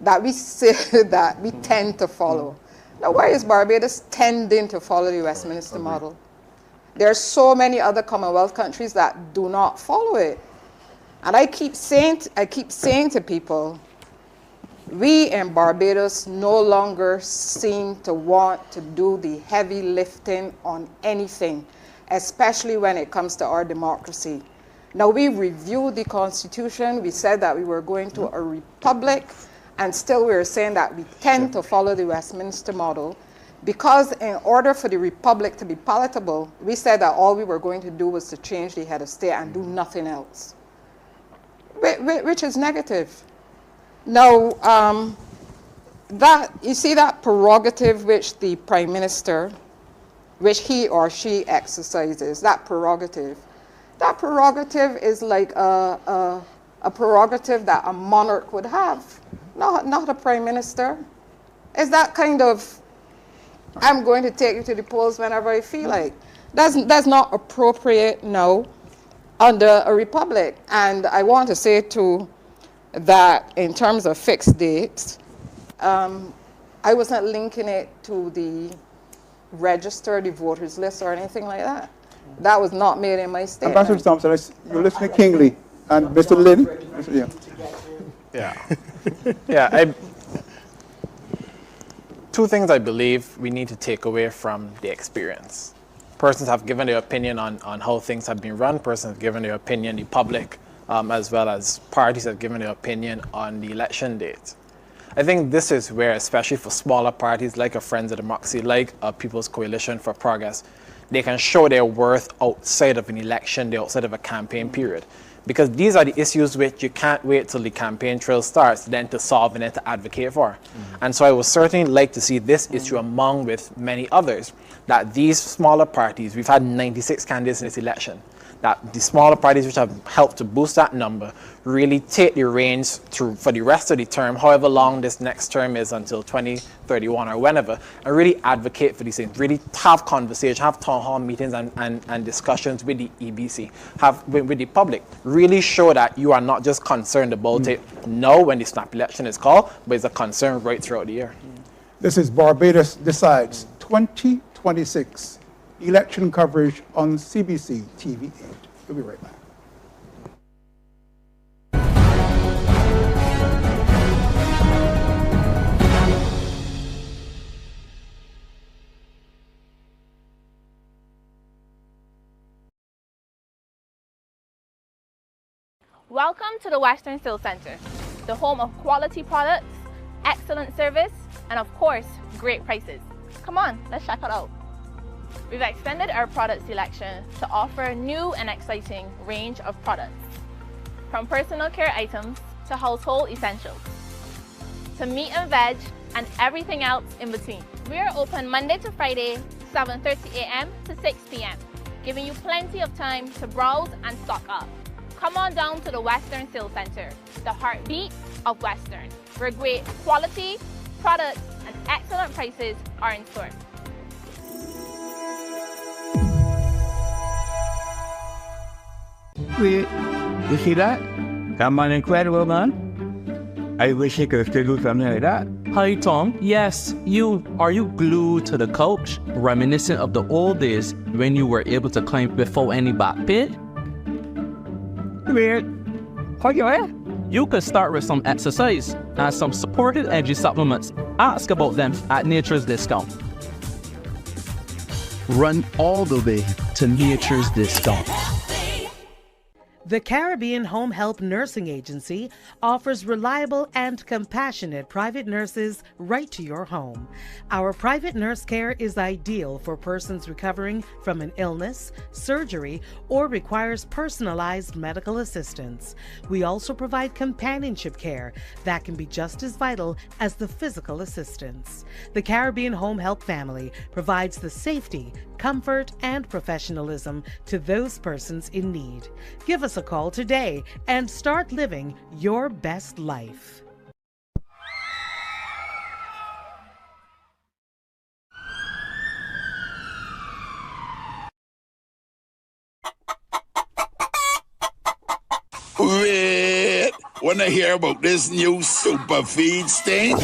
that we say that we tend to follow. Now, why is Barbados tending to follow the Westminster model? There are so many other Commonwealth countries that do not follow it. And I keep saying to people, we in Barbados no longer seem to want to do the heavy lifting on anything, especially when it comes to our democracy. Now, we reviewed the Constitution. We said that we were going to a republic, and still we're saying that we tend to follow the Westminster model because in order for the republic to be palatable, we said that all we were going to do was to change the head of state and do nothing else, which is negative. Now, that you see that prerogative which the Prime Minister, which he or she exercises, that prerogative is like a prerogative that a monarch would have, not a Prime Minister. It's that kind of, I'm going to take you to the polls whenever I feel like. That's not appropriate now under a republic. And I want to say too that in terms of fixed dates, I wasn't linking it to the register, the voters list or anything like that. That was not made in my statement. Ambassador Thompson, you're listening keenly. And Mr. Lynn? Yeah. Two things I believe we need to take away from the experience. Persons have given their opinion on how things have been run. Persons have given their opinion, the public, as well as parties have given their opinion on the election date. I think this is where, especially for smaller parties like a Friends of Democracy, like a People's Coalition for Progress, they can show their worth outside of an election, outside of a campaign period. Because these are the issues which you can't wait till the campaign trail starts then to solve and then to advocate for. And so I would certainly like to see this issue among with many others, that these smaller parties, we've had 96 candidates in this election, that the smaller parties which have helped to boost that number really take the reins for the rest of the term, however long this next term is until 2031 or whenever, and really advocate for these things, really have conversations, have town hall meetings and discussions with the EBC, with the public, really show that you are not just concerned about it now when the snap election is called, but it's a concern right throughout the year. This is Barbados Decides 2026. Election coverage on CBC TV8. We'll be right back. Welcome to the Western Sales Center, the home of quality products, excellent service, and of course, great prices. Come on, let's check it out. We've extended our product selection to offer a new and exciting range of products, from personal care items to household essentials, to meat and veg, and everything else in between. We are open Monday to Friday, 7:30 a.m. to 6 p.m., giving you plenty of time to browse and stock up. Come on down to the Western Sales Center, the heartbeat of Western, where great quality, products, and excellent prices are in store. Wait, you see that? Come on, incredible, man. I wish I could still do something like that. Hi, Tom. Yes, are you glued to the couch, reminiscent of the old days when you were able to climb without any back pain? Wait, how you You could start with some exercise and some supported energy supplements. Ask about them at Nature's Discount. Run all the way to Nature's Discount. The Caribbean Home Health Nursing Agency offers reliable and compassionate private nurses right to your home. Our private nurse care is ideal for persons recovering from an illness, surgery, or requires personalized medical assistance. We also provide companionship care that can be just as vital as the physical assistance. The Caribbean Home Health family provides the safety, comfort, and professionalism to those persons in need. Give us a call today and start living your best life. Wait, wanna hear about this new super feed thing?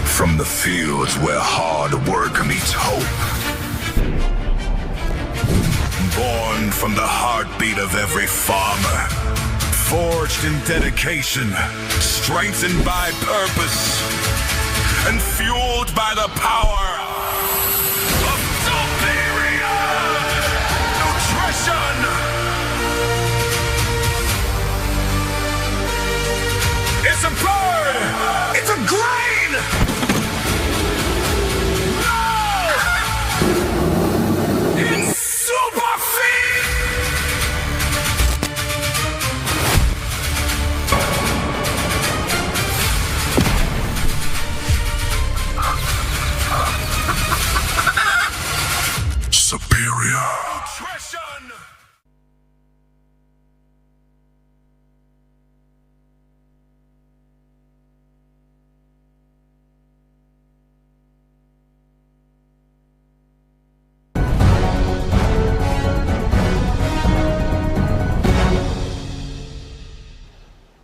From the fields where hard work meets hope. Born from the heartbeat of every farmer. Forged in dedication, strengthened by purpose, and fueled by the power of superior nutrition. It's a bird! It's a grain! Superior nutrition.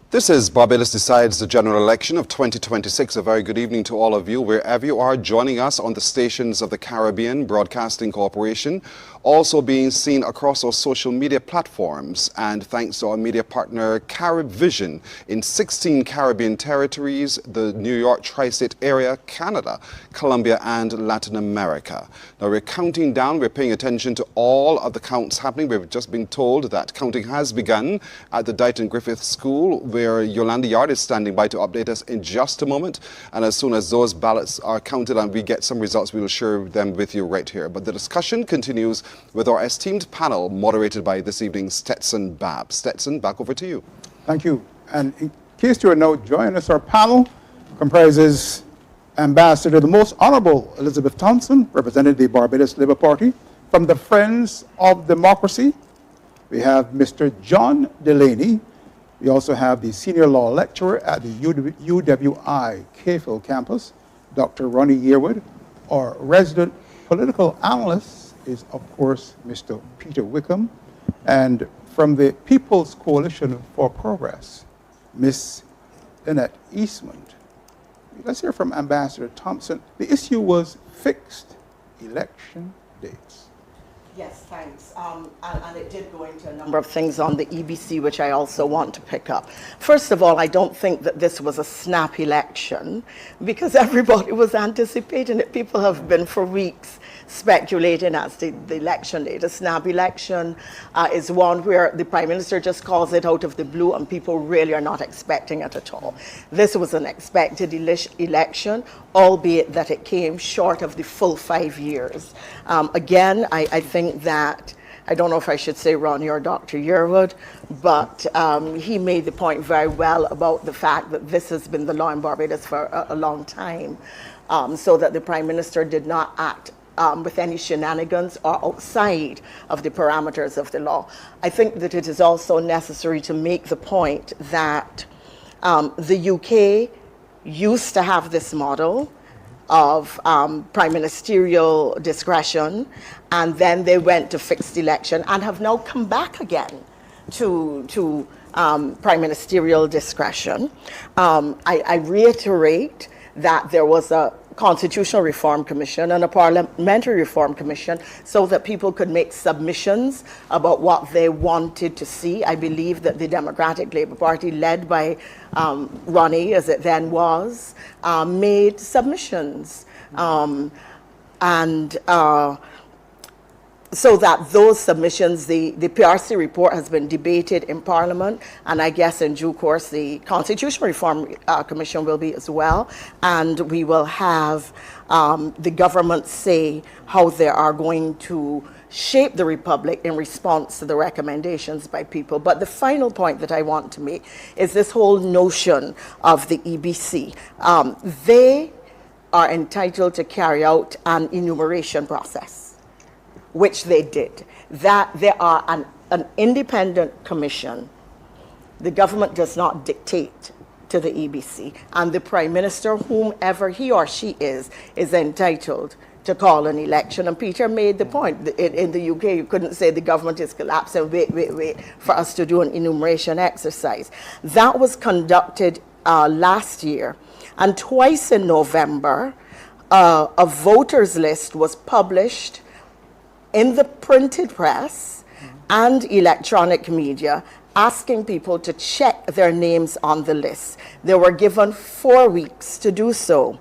This is Barbados Decides, the general election of 2026. A very good evening to all of you, wherever you are joining us on the stations of the Caribbean Broadcasting Corporation, also being seen across our social media platforms, and thanks to our media partner CaribVision in 16 Caribbean territories, the New York tri-state area, Canada, Colombia, and Latin America. Now we're counting down, we're paying attention to all of the counts happening. We've just been told that counting has begun at the Dighton Griffith School, where Yolanda Yard is standing by to update us in just a moment. And as soon as those ballots are counted and we get some results, we will share them with you right here. But the discussion continues with our esteemed panel, moderated by this evening's Stetson Babb. Stetson, back over to you. Thank you. And in case you are now joining us, our panel comprises Ambassador, the Most Honorable Elizabeth Thompson, representing the Barbados Labour Party. From the Friends of Democracy, we have Mr. John Delaney. We also have the Senior Law Lecturer at the UWI Cayfield campus, Dr. Ronnie Yearwood. Our resident political analyst is, of course, Mr. Peter Wickham. And from the People's Coalition for Progress, Ms. Lynette Eastman. Let's hear from Ambassador Thompson. The issue was fixed election dates. Yes, thanks. And it did go into a number of things on the EBC, which I also want to pick up. First of all, I don't think that this was a snap election, because everybody was anticipating it. People have been for weeks speculating as to the election date. A snap election is one where the Prime Minister just calls it out of the blue and people really are not expecting it at all. This was an expected election, albeit that it came short of the full 5 years. Again, I think that, I don't know if I should say Ronnie or Dr. Yearwood, but he made the point very well about the fact that this has been the law in Barbados for a long time, so that the Prime Minister did not act with any shenanigans or outside of the parameters of the law. I think that it is also necessary to make the point that the UK used to have this model of prime ministerial discretion, and then they went to fixed election and have now come back again to prime ministerial discretion. I reiterate that there was a Constitutional Reform Commission and a Parliamentary Reform Commission so that people could make submissions about what they wanted to see. I believe that the Democratic Labour Party, led by Ronnie, as it then was, made submissions. So that those submissions, the PRC report has been debated in Parliament, and I guess in due course the Constitutional Reform Commission will be as well, and we will have the government say how they are going to shape the Republic in response to the recommendations by people. But the final point that I want to make is this whole notion of the EBC. They are entitled to carry out an enumeration process, which they did. That they are an independent commission. The government does not dictate to the EBC, and the Prime Minister, whomever he or she is entitled to call an election. And Peter made the point, in the UK, you couldn't say the government is collapsing, wait, for us to do an enumeration exercise. That was conducted last year, and twice in November, a voters list was published in the printed press and electronic media, asking people to check their names on the list. They were given 4 weeks to do so.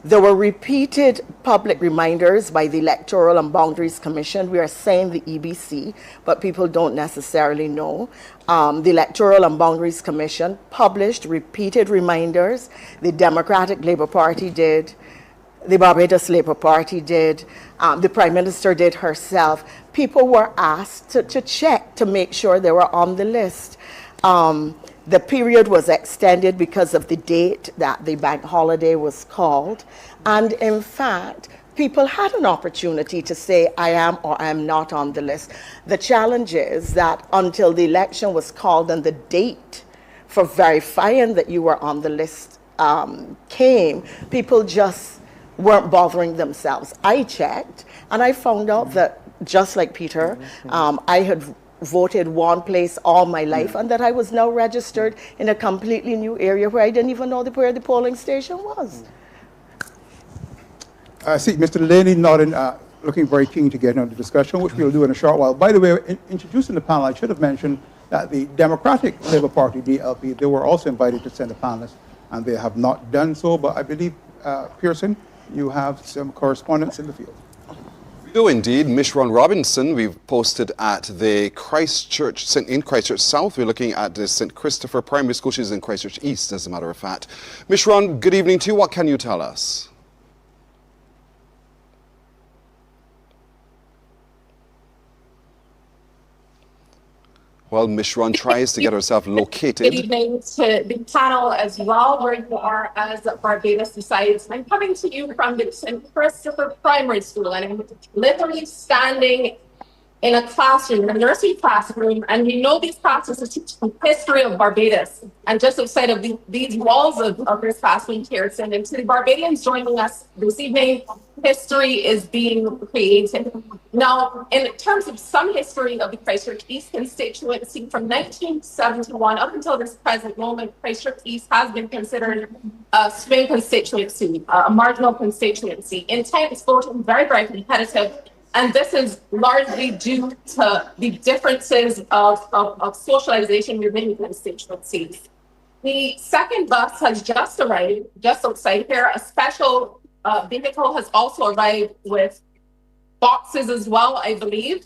There were repeated public reminders by the Electoral and Boundaries Commission. We are saying the EBC, but people don't necessarily know. The Electoral and Boundaries Commission published repeated reminders. The Democratic Labour Party did. The Barbados Labour Party did. The Prime Minister did herself. People were asked to check to make sure they were on the list. The period was extended because of the date that the bank holiday was called. And in fact, people had an opportunity to say, I am or I am not on the list. The challenge is that until the election was called and the date for verifying that you were on the list came, people just weren't bothering themselves. I checked, and I found out that, just like Peter, I had voted one place all my life, and that I was now registered in a completely new area where I didn't even know where the polling station was. I see Mr. Delaney nodding, looking very keen to get into the discussion, which we'll do in a short while. By the way, introducing the panel, I should have mentioned that the Democratic Labour Party, DLP, they were also invited to send a panelist, and they have not done so, but I believe, Pearson, you have some correspondence in the field. We do indeed. Mishron Robinson, we've posted at the Christchurch, in Christchurch South. We're looking at the St. Christopher Primary School. She's in Christchurch East, as a matter of fact. Mishron, good evening to you. What can you tell us? Well, Mishron tries to get herself located. Good evening to the panel as well, where you are as Barbados decides. I'm coming to you from the St. Christopher Primary School, and I'm literally standing in a classroom, a nursery classroom, and we know these classes are teaching the history of Barbados. And just outside of these walls of this classroom here, and to the Barbadians joining us this evening, history is being created. Now, in terms of some history of the Christchurch East constituency, from 1971 up until this present moment, Christchurch East has been considered a swing constituency, a marginal constituency. Intense voting, very, very competitive. And this is largely due to the differences of socialization within the constituencies. The second bus has just arrived, just outside here. A special vehicle has also arrived with boxes as well, I believe.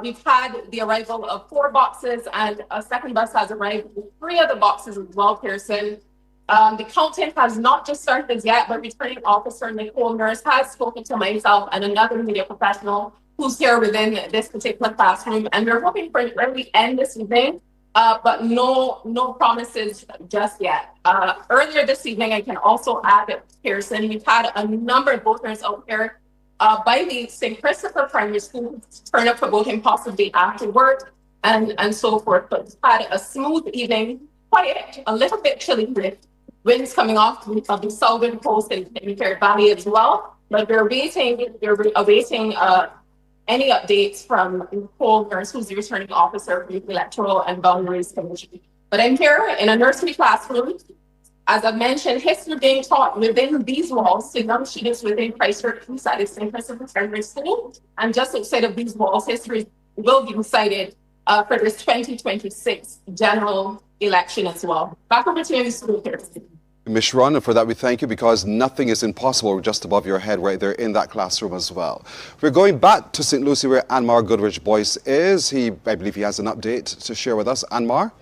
We've had the arrival of 4 boxes, and a second bus has arrived with 3 of the boxes as well, Pearson. The counting has not just started as yet, but returning officer Nicole Nurse has spoken to myself and another media professional who's here within this particular classroom. And we're hoping for an early end this evening, but no promises just yet. Earlier this evening, I can also add, Pearson, we've had a number of voters out here by the St. Christopher Primary School turn up for voting possibly after work and so forth. But we've had a smooth evening, quiet, a little bit chilly with winds coming off of the southern coast and Carib Valley as well. But we're awaiting any updates from Nicole Nurse, who's the returning officer for the Electoral and Boundaries Commission. But I'm here in a nursery classroom As I mentioned, history being taught within these walls to young students within Christchurch inside the St. Christopher Primary School. And just outside of these walls, history will be recited for this 2026 general election as well. Back over to you, School Thursday. Ms. Ron, and for that we thank you, because nothing is impossible. We're just above your head right there in that classroom as well. We're going back to St. Lucie where Anmar Goodrich-Boyce is. I believe he has an update to share with us. Anmar?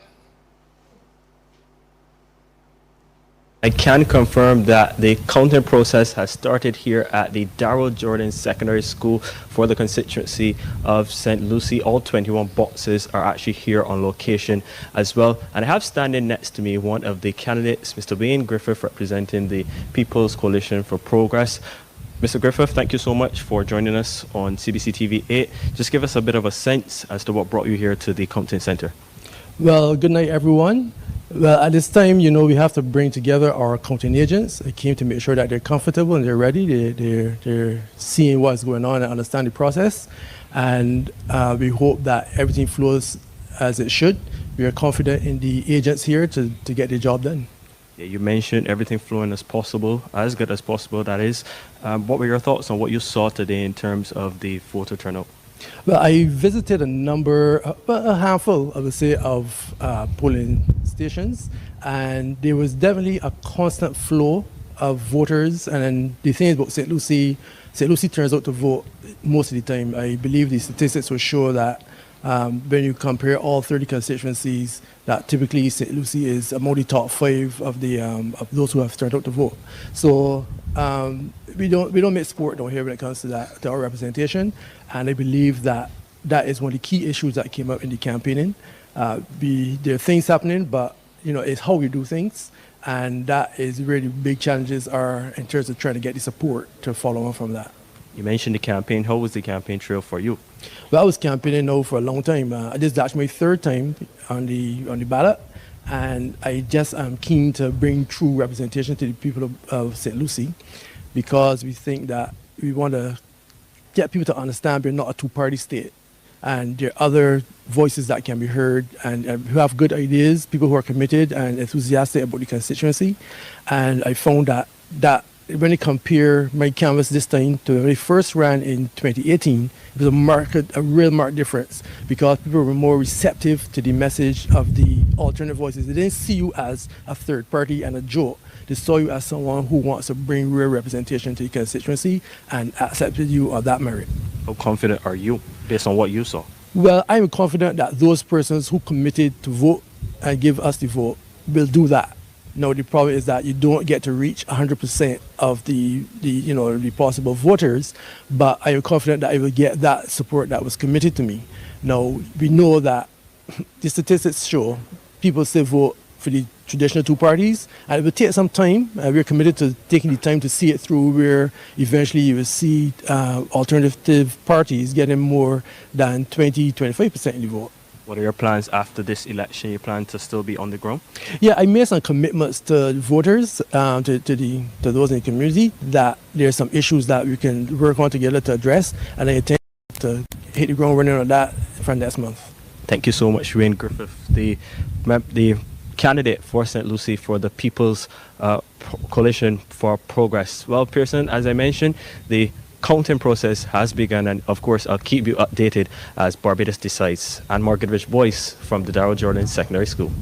I can confirm that the counting process has started here at the Darrell Jordan Secondary School for the constituency of St. Lucie. All 21 boxes are actually here on location as well. And I have standing next to me one of the candidates, Mr. Wayne Griffith, representing the People's Coalition for Progress. Mr. Griffith, thank you so much for joining us on CBC TV 8. Just give us a bit of a sense as to what brought you here to the counting centre. Well, good night, everyone. Well, at this time, you know, we have to bring together our counting agents. They came to make sure that they're comfortable and they're ready. They're seeing what's going on and understand the process. And we hope that everything flows as it should. We are confident in the agents here to get the job done. Yeah, you mentioned everything flowing as possible, as good as possible, that is. What were your thoughts on what you saw today in terms of the voter turnout? Well, I visited a handful, I would say, of polling stations, and there was definitely a constant flow of voters. And then the thing about St. Lucie turns out to vote most of the time. I believe the statistics will show that when you compare all 30 constituencies, that typically St. Lucie is among the top 5 of those who have turned out to vote. So we don't make sport down here when it comes to that, to our representation, and I believe that is one of the key issues that came up in the campaigning. There are things happening, but you know, it's how we do things, and that is really big challenges are in terms of trying to get the support to follow on from that. You mentioned the campaign. How was the campaign trail for you? Well, I was campaigning now for a long time. This is actually my 3rd time on the ballot, and I just am keen to bring true representation to the people of St. Lucie, because we think that we want to get people to understand we're not a two-party state, and there are other voices that can be heard and who have good ideas, people who are committed and enthusiastic about the constituency. And I found that when you compare my canvas this time to when I first ran in 2018, it was a real marked difference, because people were more receptive to the message of the alternative voices. They didn't see you as a third party and a joke. They saw you as someone who wants to bring real representation to the constituency and accepted you on that merit. How confident are you based on what you saw? Well, I'm confident that those persons who committed to vote and give us the vote will do that. Now, the problem is that you don't get to reach 100% of the possible voters, but I am confident that I will get that support that was committed to me. Now, we know that the statistics show people still vote for the traditional two parties, and it will take some time. We're committed to taking the time to see it through, where eventually you will see alternative parties getting more than 20-25% in the vote. What are your plans after this election? You plan to still be on the ground? Yeah, I made some commitments to voters, to those in the community, that there are some issues that we can work on together to address, and I intend to hit the ground running on that from next month. Thank you so much, Wayne Griffith, the candidate for St. Lucie for the People's Coalition for Progress. Well, Pearson, as I mentioned, the counting process has begun, and of course I'll keep you updated as Barbados decides. Anmar Goodrich-Boyce from the Darrell Jordan Secondary School.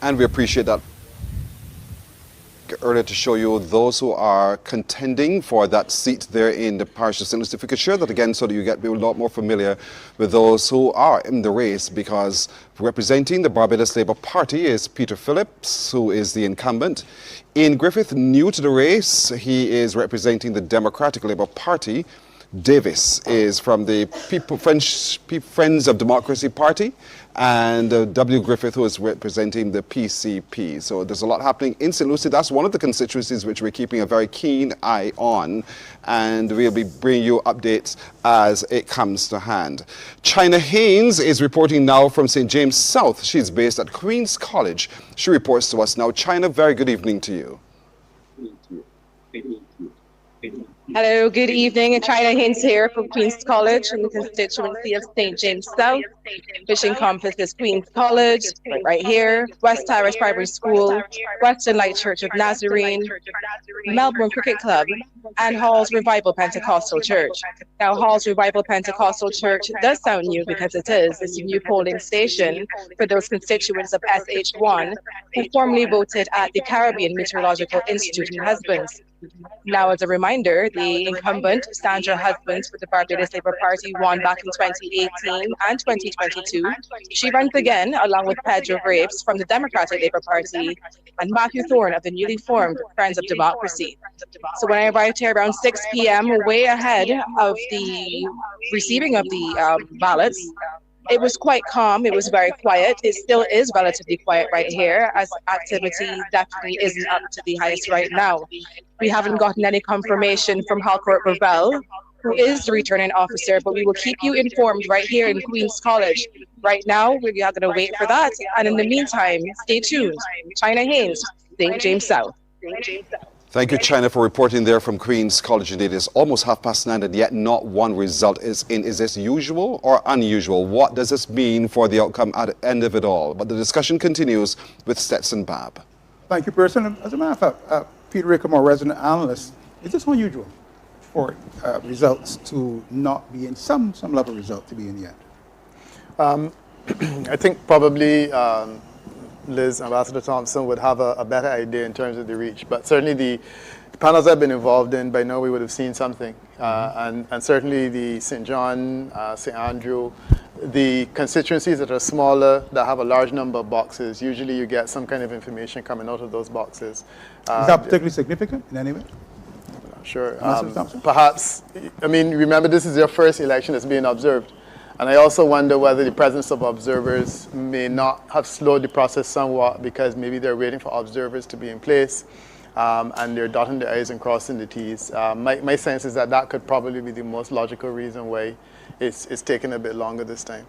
And we appreciate that earlier to show you those who are contending for that seat there in the parish of St. Lucie. If we could share that again so that you get a lot more familiar with those who are in the race, because representing the Barbados Labour Party is Peter Phillips, who is the incumbent. Ian Griffith, new to the race, he is representing the Democratic Labour Party. Davis is from the Friends of Democracy Party, and W. Griffith, who is representing the PCP. So there's a lot happening in St. Lucie. That's one of the constituencies which we're keeping a very keen eye on, and we'll be bringing you updates as it comes to hand. China Haynes is reporting now from St. James South. She's based at Queen's College. She reports to us now. China, very good evening to you. Hello, good evening. China Haynes here from Queen's College in the constituency of St. James South. which encompasses Queen's College, right here, West Irish Primary School, Western Light Church of Nazarene, Melbourne Cricket Club, and Hall's Revival Pentecostal Church. Now, Hall's Revival Pentecostal Church does sound new because it is. It's a new polling station for those constituents of SH1 who formerly voted at the Caribbean Meteorological Institute in Husbands. Now, as a reminder, the incumbent, Sandra Husbands, for the Barbados Labour Party, won back in 2018 and 2022. She runs again, along with Pedro Graves from the Democratic Labour Party and Matthew Thorne of the newly formed Friends of Democracy. So when I arrived here around 6 p.m., way ahead of the receiving of the ballots, it was quite calm. It was very quiet. It still is relatively quiet right here, as activity definitely isn't up to the highest right now. We haven't gotten any confirmation from Harcourt Ravel, who is the returning officer, but we will keep you informed right here in Queen's College. Right now, we are going to wait for that. And in the meantime, stay tuned. China Haynes, St. James South. Thank you, China, for reporting there from Queen's College. Indeed, it's almost 9:30, and yet not one result is in. Is this usual or unusual? What does this mean for the outcome at the end of it all? But the discussion continues with Stetson Babb. Thank you, Pearson. As a matter of fact, Peter Rickham, our resident analyst, is this unusual for results to not be in some level result to be in the end? I think probably Liz, Ambassador Thompson, would have a better idea in terms of the reach. But certainly the panels I've been involved in, by now we would have seen something. And certainly the St. John, St. Andrew, the constituencies that are smaller, that have a large number of boxes, usually you get some kind of information coming out of those boxes. Is that particularly significant in any way? I'm not sure. Perhaps, I mean, remember this is your first election that's being observed. And I also wonder whether the presence of observers may not have slowed the process somewhat, because maybe they're waiting for observers to be in place and they're dotting the I's and crossing the T's. My sense is that that could probably be the most logical reason why it's taking a bit longer this time.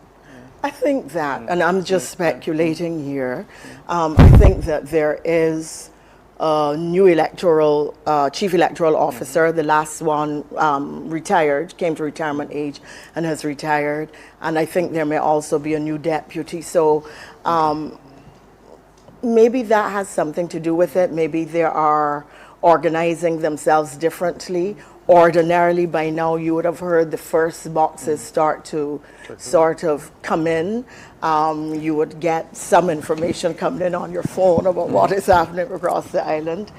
I think that, and I'm just speculating here, I think that there is a new chief electoral officer. The last one retired, came to retirement age and has retired. And I think there may also be a new deputy. So maybe that has something to do with it. Maybe they are organizing themselves differently. Ordinarily, by now, you would have heard the first boxes start to sort of come in. You would get some information coming in on your phone about what is happening across the island.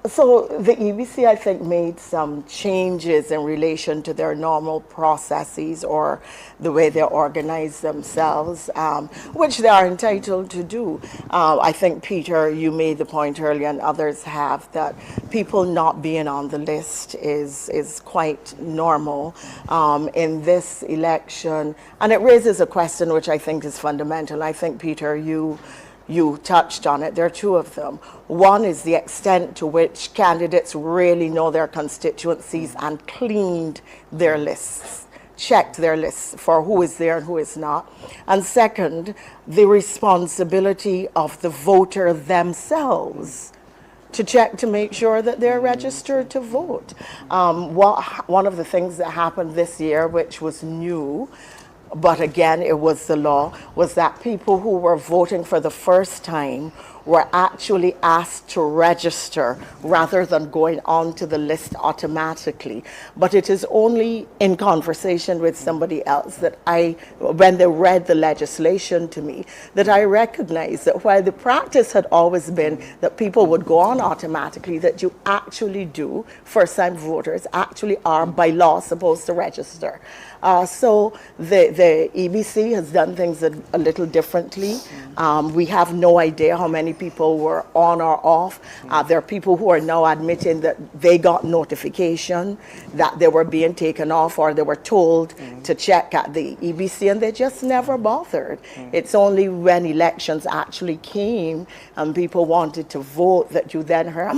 So the EBC, I think, made some changes in relation to their normal processes or the way they organize themselves, which they are entitled to do. I think, Peter, you made the point earlier, and others have, that people not being on the list is quite normal in this election. And it raises a question which I think is fundamental. I think, Peter, you touched on it. There are two of them. One is the extent to which candidates really know their constituencies and cleaned their lists, checked their lists for who is there and who is not. And second, the responsibility of the voter themselves to check to make sure that they're registered to vote. One of the things that happened this year, which was new, but again, it was the law, was that people who were voting for the first time were actually asked to register rather than going onto the list automatically. But it is only in conversation with somebody else that when they read the legislation to me, that I recognized that while the practice had always been that people would go on automatically, that you actually do, first-time voters actually are by law supposed to register. So the EBC has done things a little differently. We have no idea how many people were on or off. There are people who are now admitting that they got notification that they were being taken off, or they were told to check at the EBC, and they just never bothered. It's only when elections actually came and people wanted to vote that you then heard,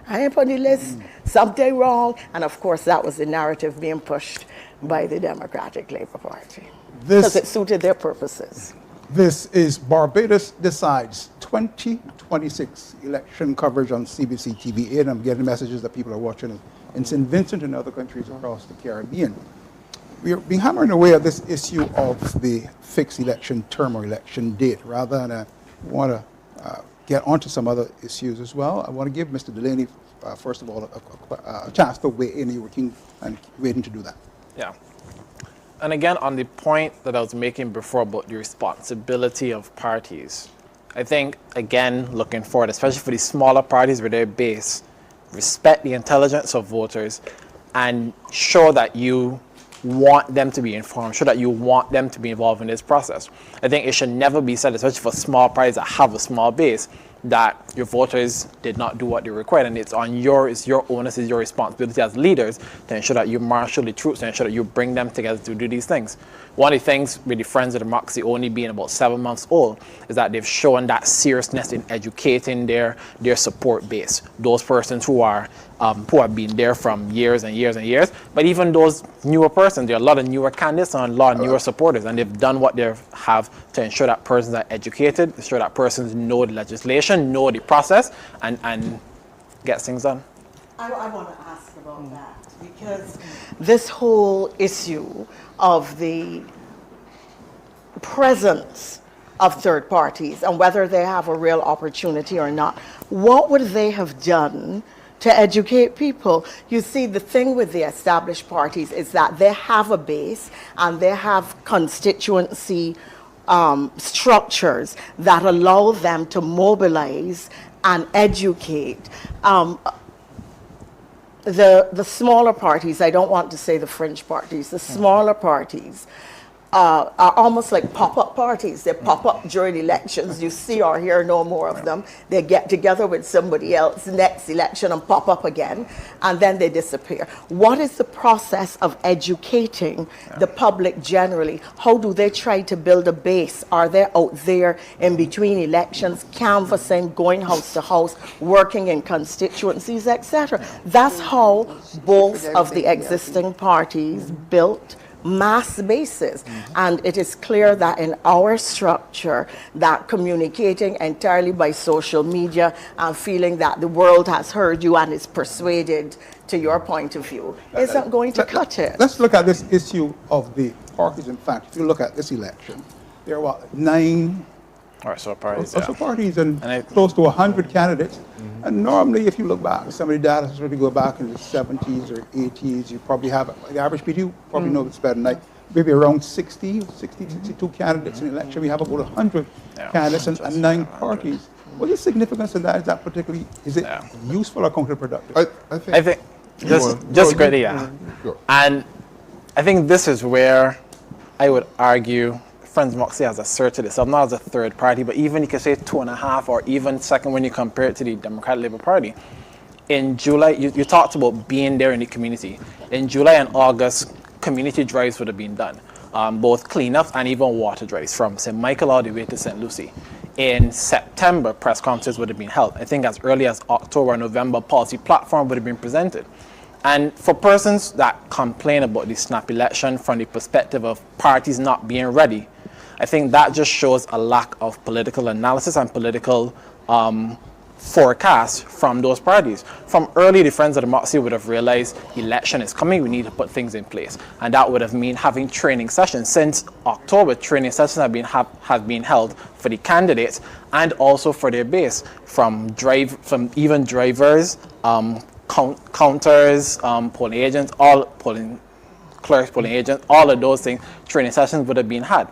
I ain't on the list, something wrong. And of course, that was the narrative being pushed by the Democratic Labour Party, because it suited their purposes. This is Barbados Decides 2026 election coverage on CBC TV 8. I'm getting messages that people are watching in St. Vincent and other countries across the Caribbean. we're being hammering away at this issue of the fixed election term or election date. Rather than want to get onto some other issues as well, I want to give Mr. Delaney, first of all, a chance to weigh in. You were keen and waiting to do that. Yeah. And again, on the point that I was making before about the responsibility of parties, I think, again, looking forward, especially for the smaller parties where they're based, respect the intelligence of voters and show that you want them to be informed, show that you want them to be involved in this process. I think it should never be said, especially for small parties that have a small base, that your voters did not do what they required, and it's your onus, it's your responsibility as leaders to ensure that you marshal the troops and ensure that you bring them together to do these things. One of the things with the Friends of Democracy only being about 7 months old is that they've shown that seriousness in educating their support base, those persons who have been there from years and years and years, but even those newer persons. There are a lot of newer candidates and a lot of newer supporters, and they've done what they have to ensure that persons are educated, ensure that persons know the legislation, know the process, and get things done. I want to ask about that, because this whole issue of the presence of third parties and whether they have a real opportunity or not, what would they have done to educate people? You see, the thing with the established parties is that they have a base and they have constituency structures that allow them to mobilize and educate. The smaller parties, I don't want to say the fringe parties, the smaller parties are almost like pop-up parties. They pop up during elections. You see or hear no more of them. They get together with somebody else next election and pop up again, and then they disappear. What is the process of educating the public generally? How do they try to build a base? Are they out there in between elections, canvassing, going house to house, working in constituencies, etc.? That's how both of the existing parties built mass bases. And it is clear that in our structure, that communicating entirely by social media and feeling that the world has heard you and is persuaded to your point of view isn't going to cut it. Let's look at this issue of the parties. In fact, if you look at this election, there are 9 parties and close to 100 candidates. And normally, if you look back, some of the data is really go back in the 70s or 80s, you probably have, the average PTU probably know it's better than that, maybe around 60, 62 candidates in the election. We have about 100 candidates and 9 parties. What is the significance of that? Is that particularly, is it useful or counterproductive? I think just quickly, and I think this is where I would argue Friends Democracy has asserted itself, not as a third party, but even you can say 2.5 or even second when you compare it to the Democratic Labour Party. In July, you talked about being there in the community. In July and August, community drives would have been done, both cleanups and even water drives from St. Michael all the way to St. Lucie. In September, press conferences would have been held. I think as early as October, November, policy platform would have been presented. And for persons that complain about the snap election from the perspective of parties not being ready, I think that just shows a lack of political analysis and political forecast from those parties. From early, the Friends of Democracy would have realized election is coming, we need to put things in place. And that would have meant having training sessions. Since October, training sessions have been held for the candidates and also for their base, from even drivers, counters, polling agents, all polling clerks, polling agents, all of those things, training sessions would have been had.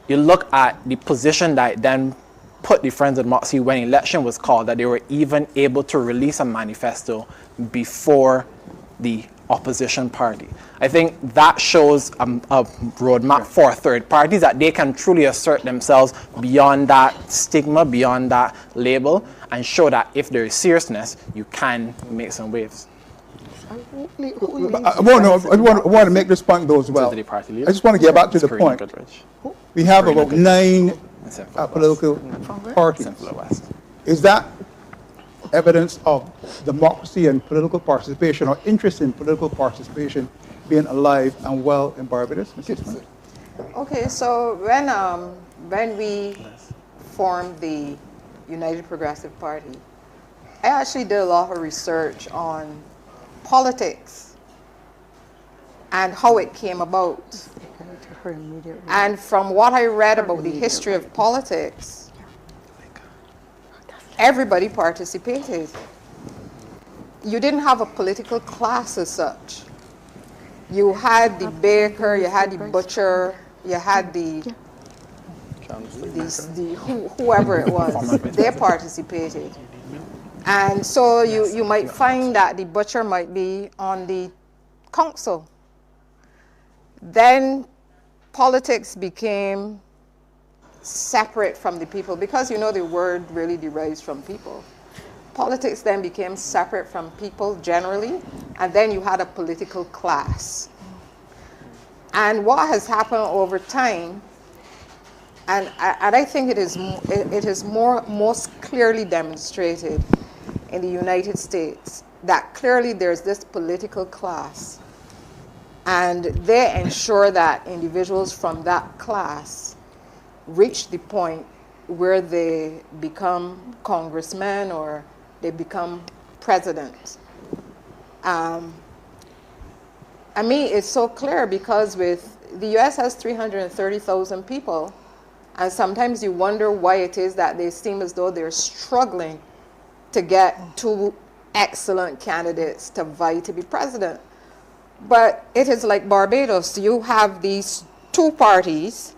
You look at the position that then put the Friends of Democracy when election was called, that they were even able to release a manifesto before the opposition party. I think that shows a roadmap for third parties, that they can truly assert themselves beyond that stigma, beyond that label, and show that if there is seriousness, you can make some waves. I want to make this point though as well. I just want to get back to the point. We have about 9 political parties. Is that evidence of democracy and political participation, or interest in political participation being alive and well in Barbados? Okay, so when we formed the United Progressive Party, I actually did a lot of research on politics and how it came about. And from what I read about the history of politics, everybody participated. You didn't have a political class as such. You had the baker, you had the butcher, you had whoever it was. They participated. And so you might find that the butcher might be on the council. Then politics became separate from the people, because you know the word really derives from people. Politics then became separate from people generally, and then you had a political class. And what has happened over time, and I think it is most clearly demonstrated in the United States, that clearly there's this political class, and they ensure that individuals from that class reach the point where they become congressmen or they become presidents. I mean, it's so clear because with the US has 330,000 people, and sometimes you wonder why it is that they seem as though they're struggling to get two excellent candidates to vie to be president. But it is like Barbados. You have these two parties,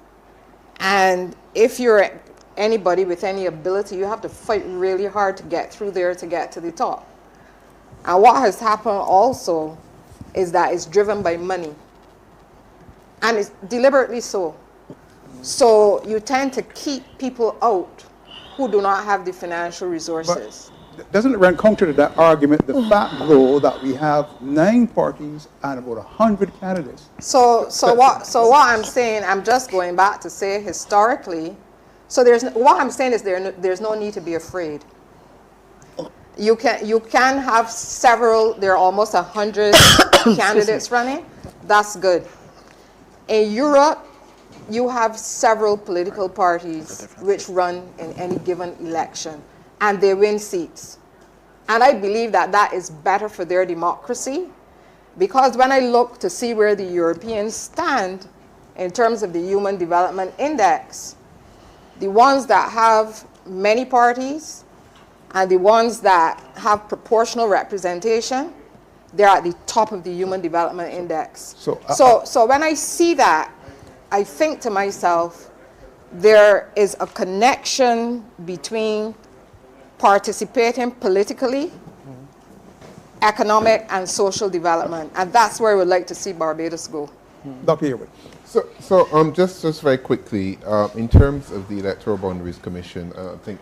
and if you're anybody with any ability, you have to fight really hard to get through there to get to the top. And what has happened also is that it's driven by money, and it's deliberately so. So you tend to keep people out who do not have the financial resources. But doesn't it run counter to that argument, the fact though that we have 9 parties and about 100 candidates? So what I'm saying, I'm just going back to say historically. So what I'm saying is there's no need to be afraid. You can have several. There are almost 100 candidates running. That's good. In Europe, you have several political parties which run in any given election, and they win seats. And I believe that that is better for their democracy, because when I look to see where the Europeans stand in terms of the Human Development Index, the ones that have many parties and the ones that have proportional representation, they're at the top of the Human Development Index. So when I see that, I think to myself, there is a connection between participating politically, economic and social development, and that's where I would like to see Barbados go. Dr. Yearwood. So just very quickly, in terms of the Electoral Boundaries Commission, I think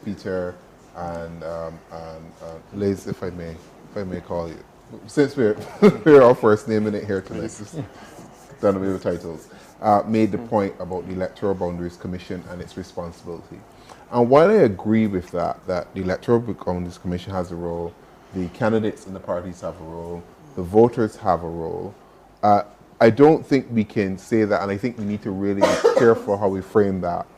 Peter and Liz, if I may call you, since we're all first naming it here tonight, just done away with titles, made the point about the Electoral Boundaries Commission and its responsibility. And while I agree with that the Electoral Boundaries Commission has a role, the candidates and the parties have a role, the voters have a role, I don't think we can say that, and I think we need to really be careful how we frame that,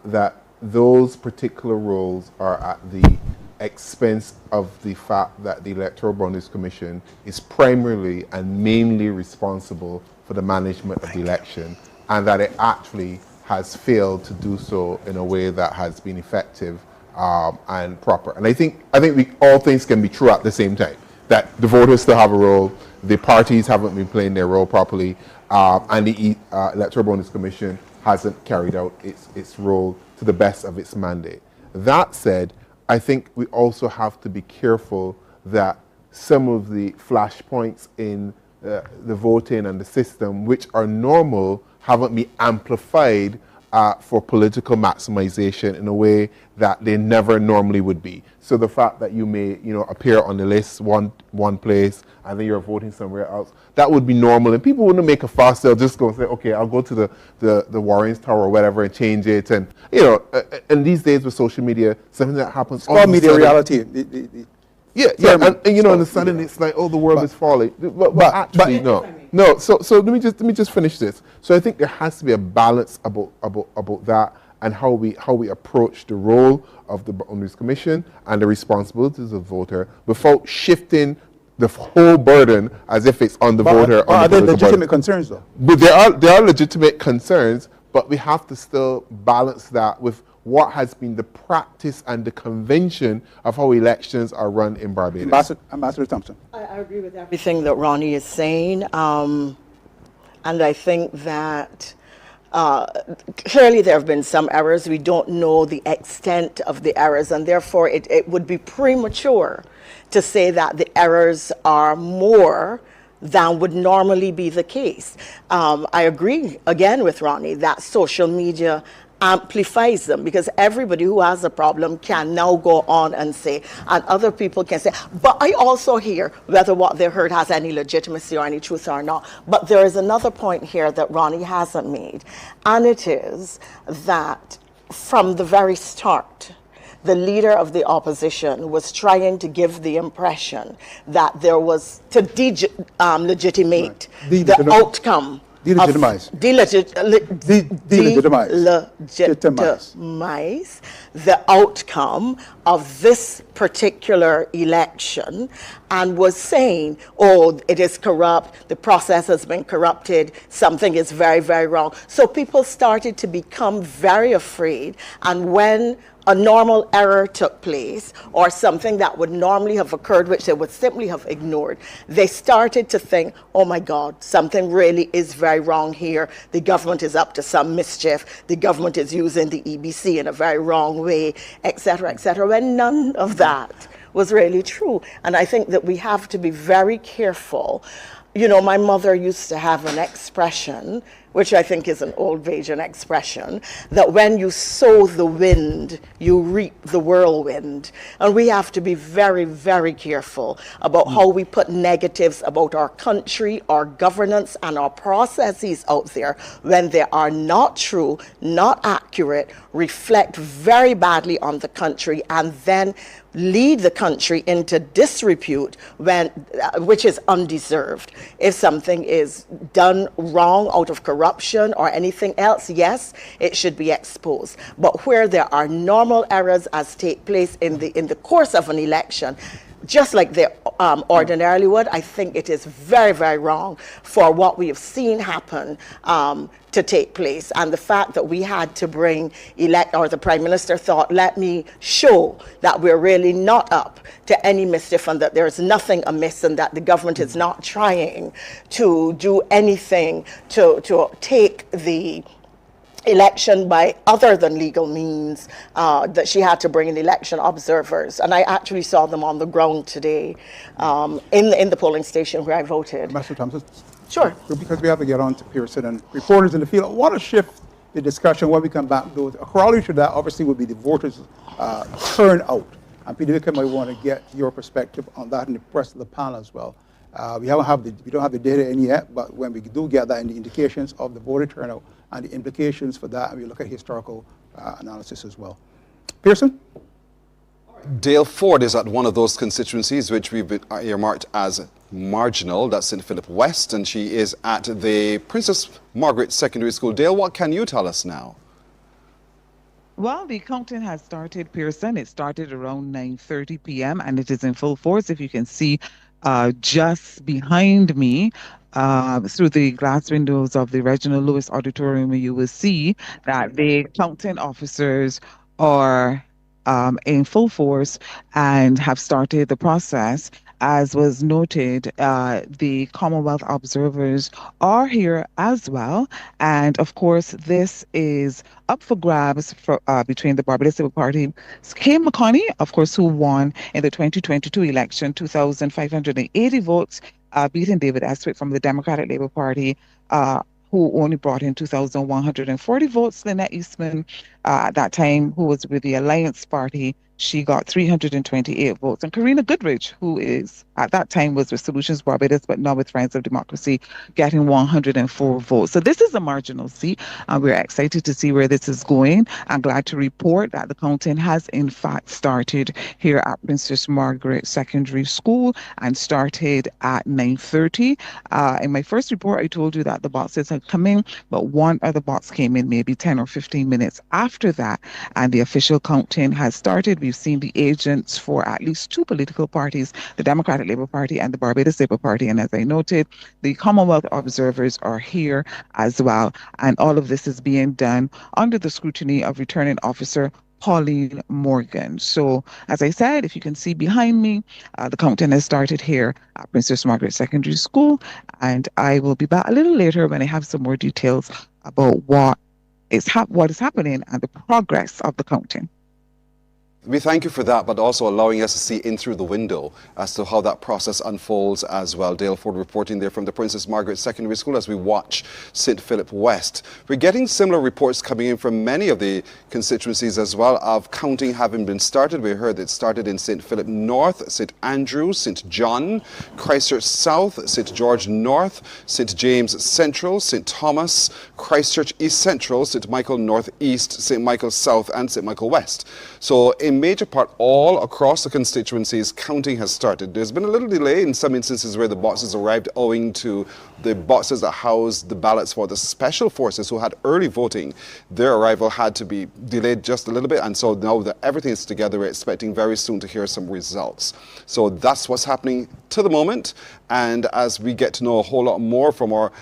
that those particular roles are at the expense of the fact that the Electoral Boundaries Commission is primarily and mainly responsible for the management of the election, and that it actually has failed to do so in a way that has been effective and proper. And I think all things can be true at the same time, that the voters still have a role, the parties haven't been playing their role properly, and the Electoral Boundaries Commission hasn't carried out its role to the best of its mandate. That said, I think we also have to be careful that some of the flashpoints in the voting and the system, which are normal, haven't been amplified for political maximization in a way that they never normally would be. So the fact that you may, appear on the list one place and then you're voting somewhere else, that would be normal, and people wouldn't make a fuss. They'll just go and say, okay, I'll go to the Warren's Tower or whatever and change it. And and these days with social media, something that happens. It's called media reality. Yeah, and and suddenly it's like, oh, the world is falling. But actually, no. So let me just finish this. So I think there has to be a balance about that and how we approach the role of the Boundaries Commission and the responsibilities of the voter without shifting the whole burden as if it's on the voter. Are there legitimate concerns, though? But there are legitimate concerns, but we have to still balance that with what has been the practice and the convention of how elections are run in Barbados. Ambassador Thompson. I agree with everything that Ronnie is saying, and I think that clearly there have been some errors. We don't know the extent of the errors, and therefore it would be premature to say that the errors are more than would normally be the case. I agree again with Ronnie that social media amplifies them, because everybody who has a problem can now go on and say, and other people can say, but I also hear whether what they heard has any legitimacy or any truth or not. But there is another point here that Ronnie hasn't made, and it is that from the very start, the leader of the opposition was trying to give the impression that there was to legitimate the outcome. Delegitimize the outcome of this particular election, and was saying, oh, it is corrupt, the process has been corrupted, something is very, very wrong. So people started to become very afraid, and when a normal error took place, or something that would normally have occurred, which they would simply have ignored, they started to think, oh my God, something really is very wrong here. The government is up to some mischief. The government is using the EBC in a very wrong way, etc., when none of that was really true. And I think that we have to be very careful. You know, my mother used to have an expression, which I think is an old Bajan expression, that when you sow the wind, you reap the whirlwind. And we have to be very, very careful about how we put negatives about our country, our governance, and our processes out there when they are not true, not accurate, reflect very badly on the country, and then lead the country into disrepute which is undeserved. If something is done wrong out of corruption or anything else, yes, it should be exposed. But where there are normal errors as take place in the course of an election, just like they ordinarily would, I think it is very, very wrong for what we have seen happen to take place. And the fact that we had to bring the Prime Minister thought, let me show that we're really not up to any mischief and that there's nothing amiss and that the government is not trying to do anything to take the election by other than legal means, that she had to bring in election observers. And I actually saw them on the ground today in the polling station where I voted. Master Thompson? Sure. Because we have to get on to Pearson and reporters in the field. I want to shift the discussion when we come back. A corollary to that obviously would be the voters' turnout. And Peter Wickham, I want to get your perspective on that and the rest of the panel as well. We don't have the data in yet, but when we do get that and the indications of the voter turnout and the implications for that, and we look at historical analysis as well. Pearson? Dale Ford is at one of those constituencies which we've been earmarked as marginal. That's St. Philip West, and she is at the Princess Margaret Secondary School. Dale, what can you tell us now? Well, the counting has started, Pearson. It started around 9:30 p.m. and it is in full force. If you can see just behind me, through the glass windows of the Reginald Lewis Auditorium, you will see that the counting officers are in full force and have started the process. As was noted, the Commonwealth observers are here as well. And of course, this is up for grabs between the Barbados Labour Party, Kay McConney, of course, who won in the 2022 election, 2,580 votes, beating David Estwick from the Democratic Labour Party, who only brought in 2,140 votes. Lynette Eastman, at that time, who was with the Alliance Party, she got 328 votes. And Karina Goodrich, who is at that time was with Solutions Barbados, but now with Friends of Democracy, getting 104 votes. So this is a marginal seat, and we're excited to see where this is going. I'm glad to report that the counting has in fact started here at Princess Margaret Secondary School and started at 9:30. In my first report, I told you that the boxes had come in, but one other box came in maybe 10 or 15 minutes after after that. And the official counting has started. We've seen the agents for at least two political parties, the Democratic Labour Party and the Barbados Labour Party. And as I noted, the Commonwealth observers are here as well. And all of this is being done under the scrutiny of returning officer Pauline Morgan. So, as I said, if you can see behind me, the counting has started here at Princess Margaret Secondary School, and I will be back a little later when I have some more details about what is happening and the progress of the counting. We thank you for that, but also allowing us to see in through the window as to how that process unfolds as well. Dale Ford reporting there from the Princess Margaret Secondary School as we watch St. Philip West. We're getting similar reports coming in from many of the constituencies as well of counting having been started. We heard it started in St. Philip North, St. Andrews, St. John, Christchurch South, St. George North, St. James Central, St. Thomas, Christchurch East Central, St. Michael North East, St. Michael South and St. Michael West. So in major part all across the constituencies, counting has started. There's been a little delay in some instances where the boxes arrived owing to the boxes that housed the ballots for the special forces who had early voting. Their arrival had to be delayed just a little bit, and so now that everything is together, we're expecting very soon to hear some results. So that's what's happening to the moment, and as we get to know a whole lot more from our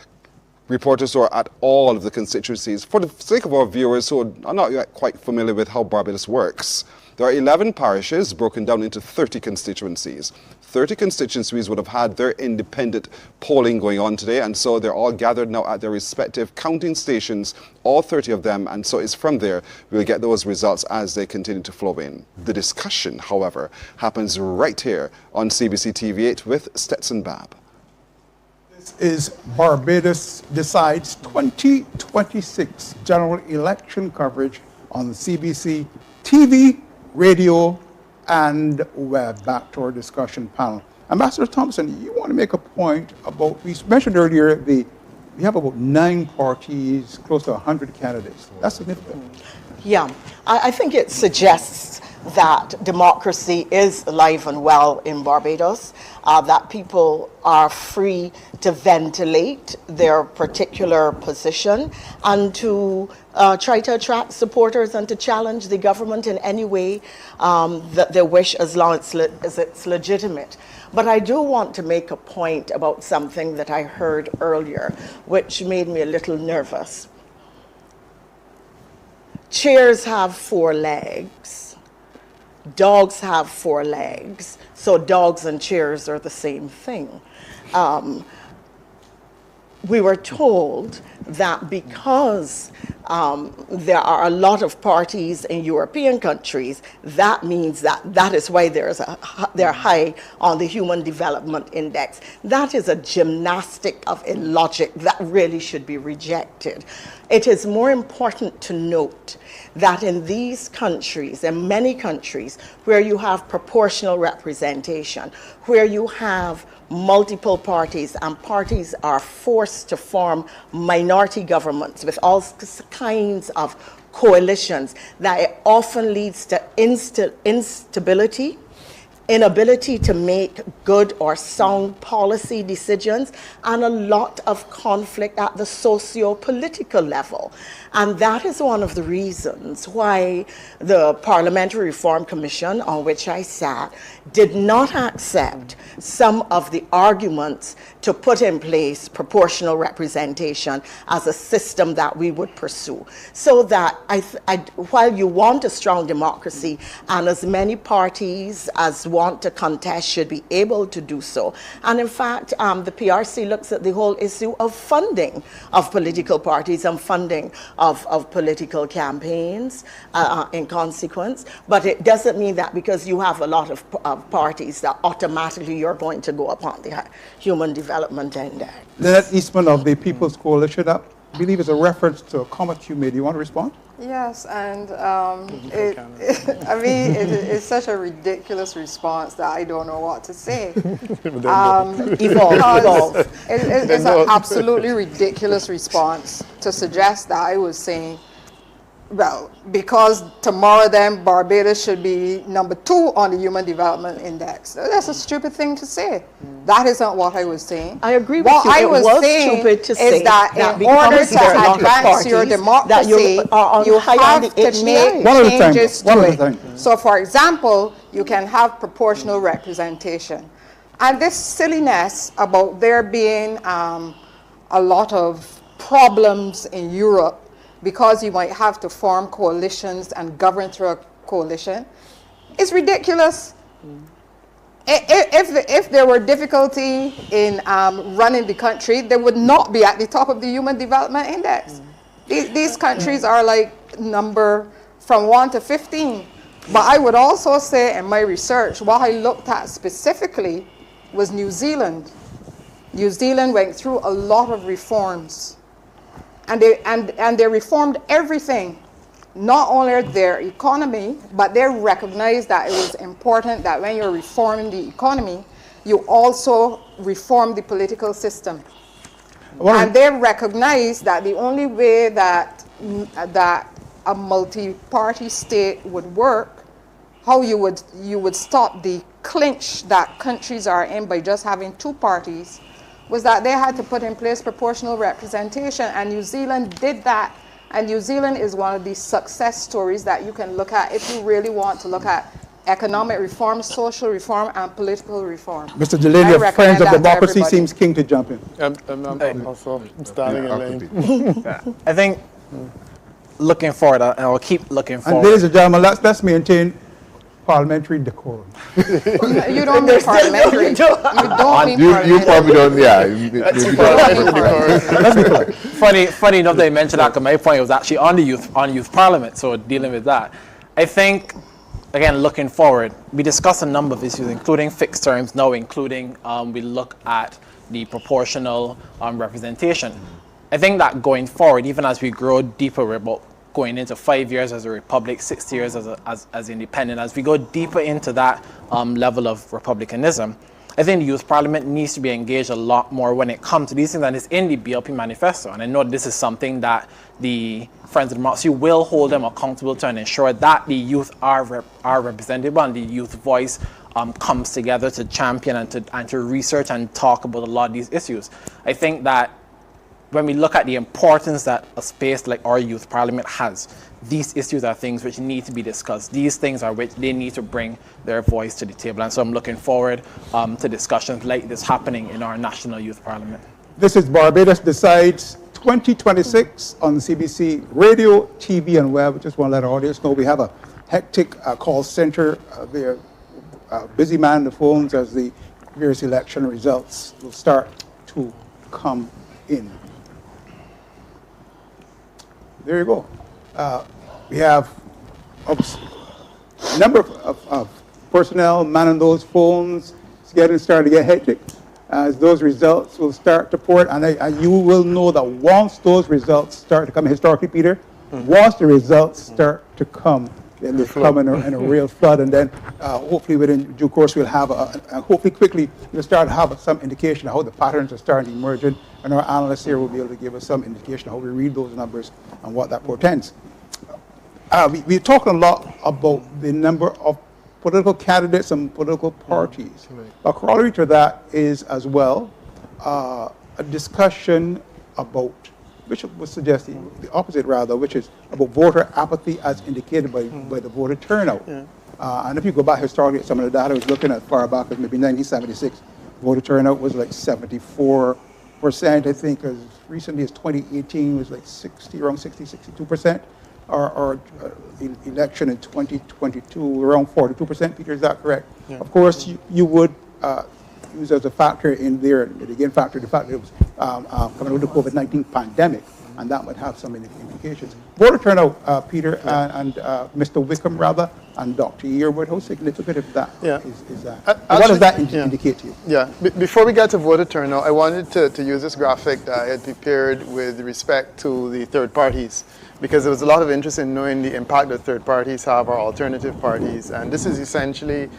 reporters who are at all of the constituencies, for the sake of our viewers who are not yet quite familiar with how Barbados works, there are 11 parishes broken down into 30 constituencies. 30 constituencies would have had their independent polling going on today, and so they're all gathered now at their respective counting stations, all 30 of them, and so it's from there we'll get those results as they continue to flow in. The discussion, however, happens right here on CBC TV8 with Stetson Babb. This is Barbados Decides 2026 general election coverage on CBC TV, radio, and web. Back to our discussion panel. Ambassador Thompson, you want to make a point about, we mentioned earlier, we have about 9 parties, close to 100 candidates. That's significant. Yeah, I think it suggests that democracy is alive and well in Barbados, that people are free to ventilate their particular position and to try to attract supporters and to challenge the government in any way that they wish, as long as it's legitimate. But I do want to make a point about something that I heard earlier, which made me a little nervous. Chairs have 4 legs. Dogs have 4 legs. So dogs and chairs are the same thing. We were told that because there are a lot of parties in European countries, that means that is why they're high on the Human Development Index. That is a gymnastic of illogic that really should be rejected. It is more important to note that in these countries, in many countries, where you have proportional representation, where you have multiple parties and parties are forced to form minority governments with all kinds of coalitions, that it often leads to instability, inability to make good or sound policy decisions, and a lot of conflict at the socio-political level. And that is one of the reasons why the Parliamentary Reform Commission, on which I sat, did not accept some of the arguments to put in place proportional representation as a system that we would pursue. So that while you want a strong democracy and as many parties as want to contest should be able to do so, and in fact the PRC looks at the whole issue of funding of political parties and funding of political campaigns in consequence, but it doesn't mean that because you have a lot of parties that automatically you're going to go upon the Human Development Index. Lynette Eastman of the People's Coalition, I believe is a reference to a comment you made. Do you want to respond? Yes, and it's such a ridiculous response that I don't know what to say. Evolve. It's an absolutely ridiculous response to suggest that I was saying Well, because tomorrow then Barbados should be number 2 on the Human Development Index. That's a stupid thing to say. That isn't what I was saying. I agree with what you. I It was saying stupid to say is that in because order to there are not advance your parties democracy, that you high on have the to HDI. make One at a time, changes one to at a it. time. So, for example, you can have proportional representation. And this silliness about there being a lot of problems in Europe because you might have to form coalitions and govern through a coalition is ridiculous. If there were difficulty in running the country, they would not be at the top of the Human Development Index. These countries are like number from 1 to 15. But I would also say in my research, what I looked at specifically was New Zealand. New Zealand went through a lot of reforms. And they reformed everything, not only their economy, but they recognized that it was important that when you're reforming the economy, you also reform the political system. And they recognized that the only way that a multi-party state would work, how you would stop the clinch that countries are in by just having 2 parties, was that they had to put in place proportional representation, and New Zealand did that. And New Zealand is one of these success stories that you can look at if you really want to look at economic reform, social reform, and political reform. Mr. Delaney, of Friends of Democracy seems keen to jump in. I'm also standing in lane. I think looking forward, and I'll keep looking forward. And ladies and gentlemen, let's maintain parliamentary decorum. You don't mean parliamentary. You don't mean You parliamentary. probably don't, yeah. Let's be polite. Funny enough that you mentioned that, because my point was actually on youth parliament, so dealing with that. I think, again, looking forward, we discussed a number of issues, including fixed terms, now including we look at the proportional representation. I think that going forward, even as we grow deeper, we're about going into 5 years as a republic, 6 years as independent, as we go deeper into that level of republicanism, I think the youth parliament needs to be engaged a lot more when it comes to these things, and it's in the BLP manifesto. And I know this is something that the Friends of Democracy will hold them accountable to and ensure that the youth are represented and the youth voice comes together to champion and to research and talk about a lot of these issues. I think that when we look at the importance that a space like our youth parliament has, these issues are things which need to be discussed. These things are which they need to bring their voice to the table. And so I'm looking forward to discussions like this happening in our national youth parliament. This is Barbados Decides 2026 on CBC Radio, TV, and web. Just want to let our audience know we have a hectic call center. They're busy man the phones as the various election results will start to come in. There you go. We have a number of personnel manning those phones. It's starting to get hectic as those results will start to pour. And you will know that once those results start to come, historically, Peter, once the results start to come, then they come in a real flood. And then hopefully within due course, we'll have, hopefully quickly, we'll start to have some indication of how the patterns are starting to emerge. And our analysts here will be able to give us some indication of how we read those numbers and what that portends. We're talking a lot about the number of political candidates and political parties. A corollary to that is as well a discussion about, which was suggesting the opposite rather, which is about voter apathy as indicated by the voter turnout. And if you go back historically at some of the data I was looking at far back as maybe 1976, voter turnout was like 74%, I think, as recently as 2018 was like around 62%. Our election in 2022 around 42%. Peter, is that correct? Yeah. Of course, you would use as a factor in there, again, factor the fact that it was coming with the COVID-19 pandemic, and that would have some implications. Voter turnout, Peter, and Mr. Wickham, rather, and Dr. Yearwood, how significant is that? Is that? What does that indicate to you? Yeah, before we get to voter turnout, I wanted to use this graphic that I had prepared with respect to the third parties, because there was a lot of interest in knowing the impact that third parties have, or alternative parties, and this is essentially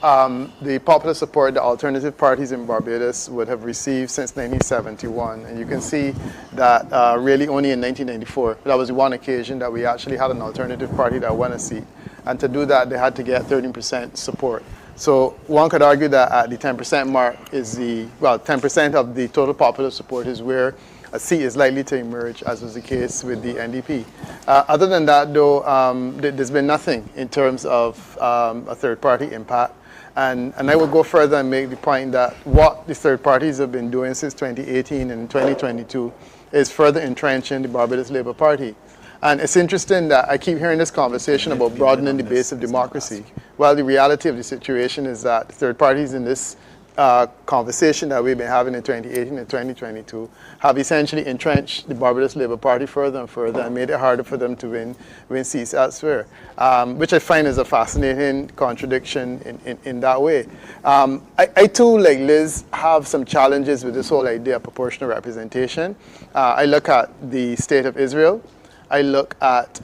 the popular support the alternative parties in Barbados would have received since 1971. And you can see that really only in 1994, that was the one occasion that we actually had an alternative party that won a seat. And to do that, they had to get 13% support. So one could argue that at the 10% mark is 10% of the total popular support is where a seat is likely to emerge, as was the case with the NDP. Other than that, though, there's been nothing in terms of a third-party impact. And I would go further and make the point that what the third parties have been doing since 2018 and 2022 is further entrenching the Barbados Labour Party. And it's interesting that I keep hearing this conversation about broadening the base of democracy. Well, the reality of the situation is that the third parties in this conversation that we've been having in 2018 and 2022 have essentially entrenched the Barbados Labour Party further and further and made it harder for them to win seats elsewhere, which I find is a fascinating contradiction in that way. I too, like Liz, have some challenges with this whole idea of proportional representation. I look at the state of Israel. I look at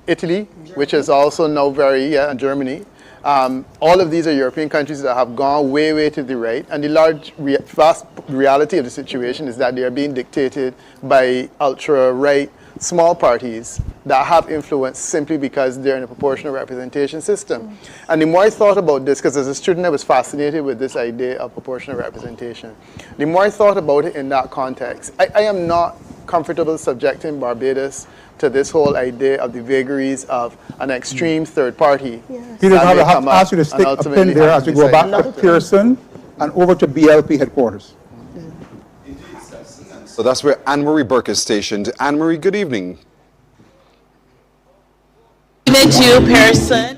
Italy, which is also now and Germany. All of these are European countries that have gone way, way to the right. And the vast reality of the situation is that they are being dictated by ultra-right small parties that have influence simply because they're in a proportional representation system. And the more I thought about this, because as a student I was fascinated with this idea of proportional representation, the more I thought about it in that context, I am not comfortable subjecting Barbados to this whole idea of the vagaries of an extreme third party. Peter, I have to ask you to stick a pin there as we go back to Pearson and over to BLP headquarters. So that's where Anne-Marie Burke is stationed. Anne-Marie, good evening. Good evening to you, Pearson.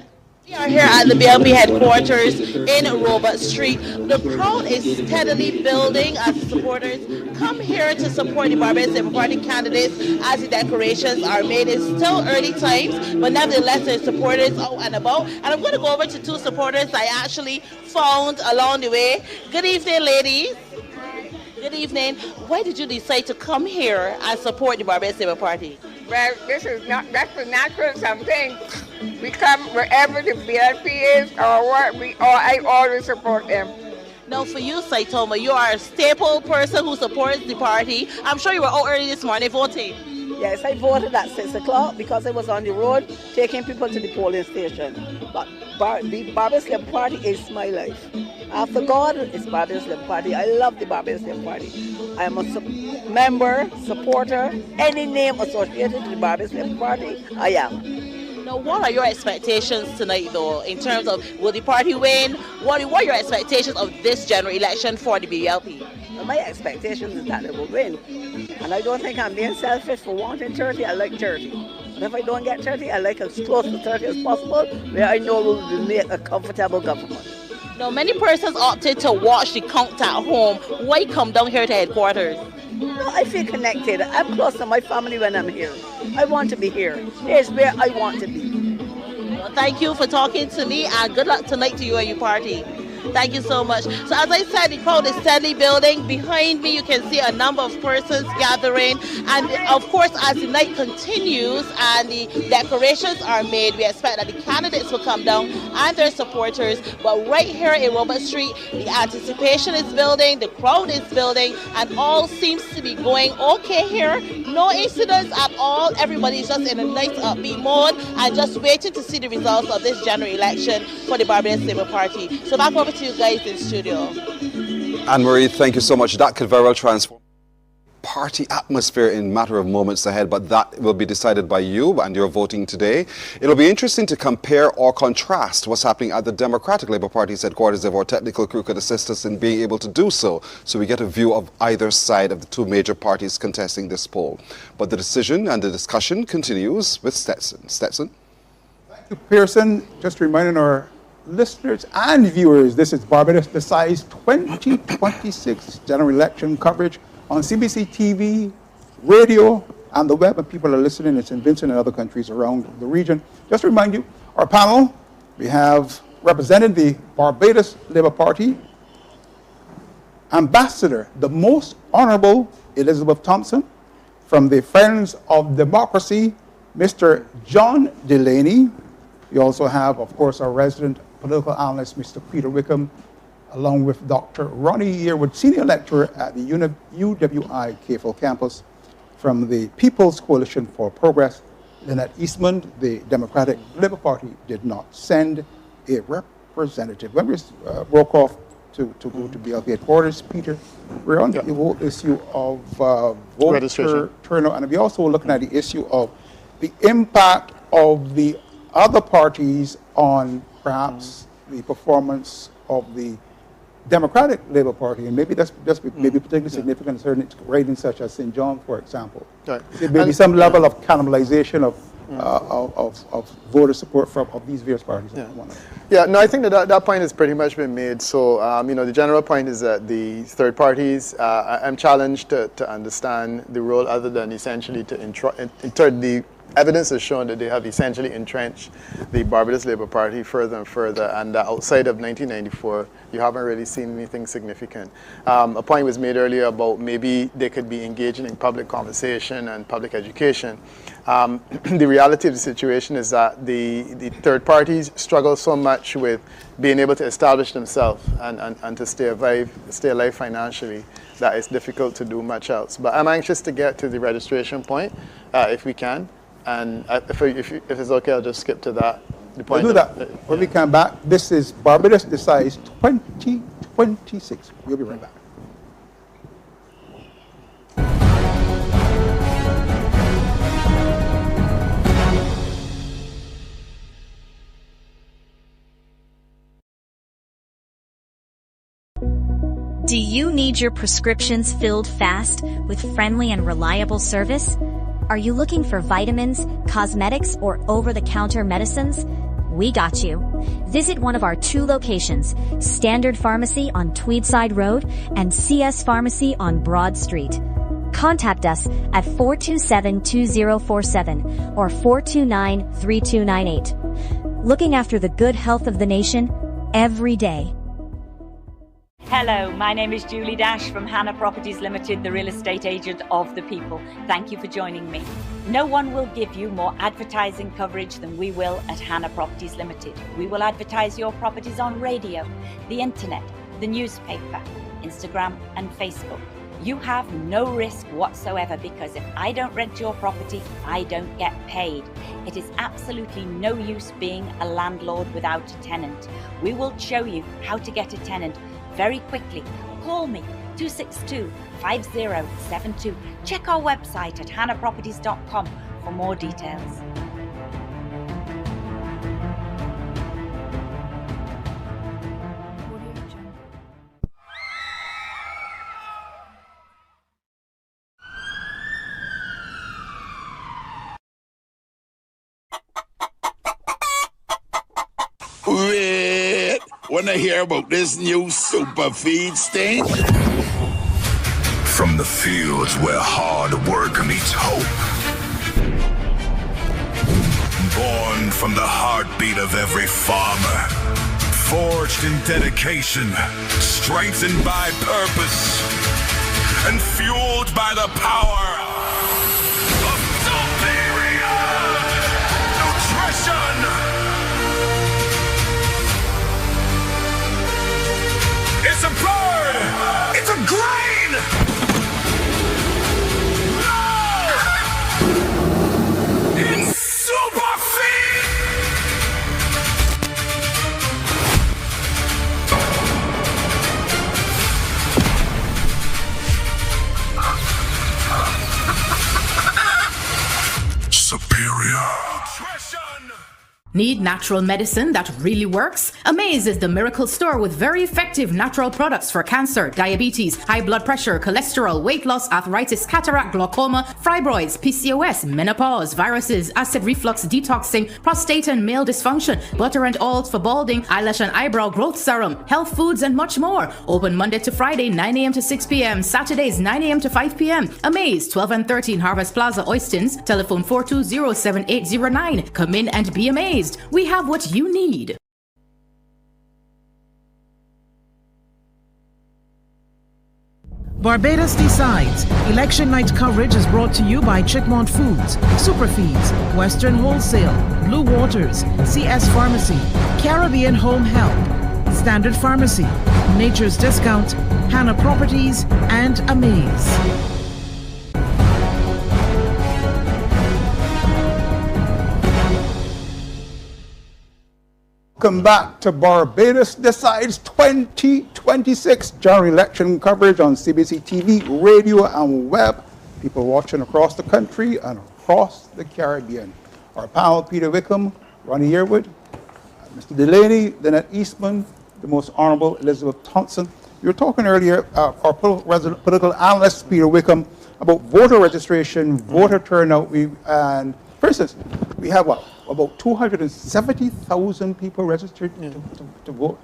We are here at the BLP headquarters in Robert Street. The crowd is steadily building as supporters come here to support the Barbados Labour Party candidates as the declarations are made. It's still early times, but nevertheless there's supporters out and about. And I'm going to go over to two supporters I actually found along the way. Good evening, ladies. Good evening. Why did you decide to come here and support the Barbados Labour Party? Well, that's the natural something. We come wherever the BLP is or what I always support them. Now for you, Saitoma, you are a staple person who supports the party. I'm sure you were out early this morning voting. Yes, I voted at 6 o'clock because I was on the road taking people to the polling station. But the Barbados Labour Party is my life. After God, it's Barbados Labour Party. I love the Barbados Labour Party. I am a member, supporter, any name associated with the Barbados Labour Party, I am. Now, what are your expectations tonight, though, in terms of will the party win? What are your expectations of this general election for the BLP? Well, my expectations is that they will win. And I don't think I'm being selfish for wanting 30. I like 30. And if I don't get 30, I like as close to 30 as possible, where I know we will make a comfortable government. Now, many persons opted to watch the count at home. Why come down here to headquarters? No, I feel connected. I'm close to my family when I'm here. I want to be here. Here's where I want to be. Well, thank you for talking to me, and good luck tonight to you and your party. Thank you so much. So as I said, the crowd is steadily building. Behind me, you can see a number of persons gathering. And of course, as the night continues and the declarations are made, we expect that the candidates will come down and their supporters. But right here in Robert Street, the anticipation is building, the crowd is building, and all seems to be going okay here. No incidents at all. Everybody's just in a nice upbeat mode and just waiting to see the results of this general election for the Barbados Labour Party. So back over to you guys in studio. Anne-Marie, thank you so much. That could very well transform party atmosphere in a matter of moments ahead, but that will be decided by you and your voting today. It'll be interesting to compare or contrast what's happening at the Democratic Labour Party's headquarters if our technical crew could assist us in being able to do so we get a view of either side of the two major parties contesting this poll. But the decision and the discussion continues with Stetson. Stetson? Thank you, Pearson. Just reminding our listeners and viewers, this is Barbados Decides 2026 general election coverage on CBC TV, radio, and the web, and people are listening in St. Vincent and other countries around the region. Just to remind you, our panel, we have represented the Barbados Labour Party, Ambassador, the Most Honourable Elizabeth Thompson, from the Friends of Democracy, Mr. John Delaney. We also have, of course, our resident political analyst, Mr. Peter Wickham, along with Dr. Ronnie Yearwood, senior lecturer at the UWI Kfil campus from the People's Coalition for Progress. Lynette Eastman, the Democratic Labour Party, did not send a representative. When we broke off to go to BLP headquarters, Peter, we're on the whole issue of voter turnout, and we're also looking at the issue of the impact of the other parties on perhaps the performance of the Democratic Labour Party, and maybe that's maybe particularly significant in certain ridings such as St. John, for example. Right. There may be some level of cannibalization of voter support of these various parties. Yeah, no, I think that point has pretty much been made. So, the general point is that the third parties, I'm challenged to understand the role other than essentially to the evidence has shown that they have essentially entrenched the Barbados Labour Party further and further, and outside of 1994, you haven't really seen anything significant. A point was made earlier about maybe they could be engaging in public conversation and public education. The reality of the situation is that the third parties struggle so much with being able to establish themselves and to stay alive financially that it's difficult to do much else. But I'm anxious to get to the registration point if we can. And if it's okay, I'll just skip to that. We'll do that. When we come back, this is Barbados Decides 2026. We'll be right back. Do you need your prescriptions filled fast with friendly and reliable service? Are you looking for vitamins, cosmetics, or over-the-counter medicines? We got you. Visit one of our 2 locations, Standard Pharmacy on Tweedside Road and CS Pharmacy on Broad Street. Contact us at 427-2047 or 429-3298. Looking after the good health of the nation every day. Hello, my name is Julie Dash from Hannah Properties Limited, the real estate agent of the people. Thank you for joining me. No one will give you more advertising coverage than we will at Hannah Properties Limited. We will advertise your properties on radio, the internet, the newspaper, Instagram and Facebook. You have no risk whatsoever because if I don't rent your property, I don't get paid. It is absolutely no use being a landlord without a tenant. We will show you how to get a tenant very quickly. Call me 262-5072. Check our website at hannahproperties.com for more details. Wait, wanna hear about this new super feed stain? From the fields where hard work meets hope. Born from the heartbeat of every farmer. Forged in dedication, strengthened by purpose, and fueled by the power of superior nutrition. It's a bird! It's a grain! No! It's super feed! Superior. Need natural medicine that really works? Amaze is the miracle store with very effective natural products for cancer, diabetes, high blood pressure, cholesterol, weight loss, arthritis, cataract, glaucoma, fibroids, PCOS, menopause, viruses, acid reflux, detoxing, prostate and male dysfunction, butter and oils for balding, eyelash and eyebrow growth serum, health foods, and much more. Open Monday to Friday, 9 a.m. to 6 p.m. Saturdays, 9 a.m. to 5 p.m. Amaze, 12 and 13 Harvest Plaza, Oistins. Telephone 420-7809. Come in and be amazed. We have what you need. Barbados Decides. Election night coverage is brought to you by Chickmont Foods, Superfeeds, Western Wholesale, Blue Waters, CS Pharmacy, Caribbean Home Help, Standard Pharmacy, Nature's Discount, Hannah Properties, and Amaze. Welcome back to Barbados Decides 2026 general election coverage on CBC TV, radio, and web. People watching across the country and across the Caribbean. Our panel, Peter Wickham, Ronnie Yearwood, Mr. Delaney, Lynette Eastman, the Most Honorable Elizabeth Thompson. You were talking earlier, our political analyst, Peter Wickham, about voter registration, voter turnout, and for instance, we have what? About 270,000 people registered to vote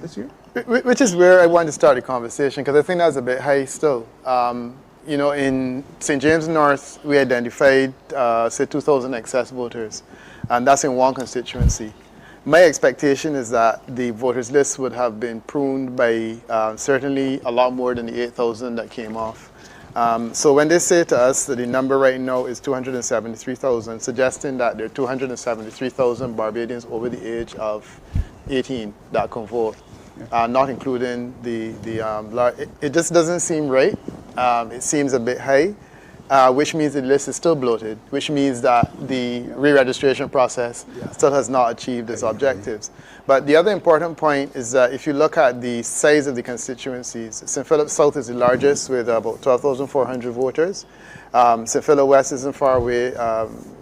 this year? Which is where I wanted to start the conversation, because I think that's a bit high still. You know, in St. James North, we identified, say, 2,000 excess voters, and that's in one constituency. My expectation is that the voters list would have been pruned by certainly a lot more than the 8,000 that came off. So when they say to us that the number right now is 273,000, suggesting that there are 273,000 Barbadians over the age of 18 that can vote, not including it just doesn't seem right. It seems a bit high, which means the list is still bloated, which means that the re-registration process still has not achieved its objectives. But the other important point is that if you look at the size of the constituencies, St. Philip South is the largest with about 12,400 voters. St. Philip West isn't far away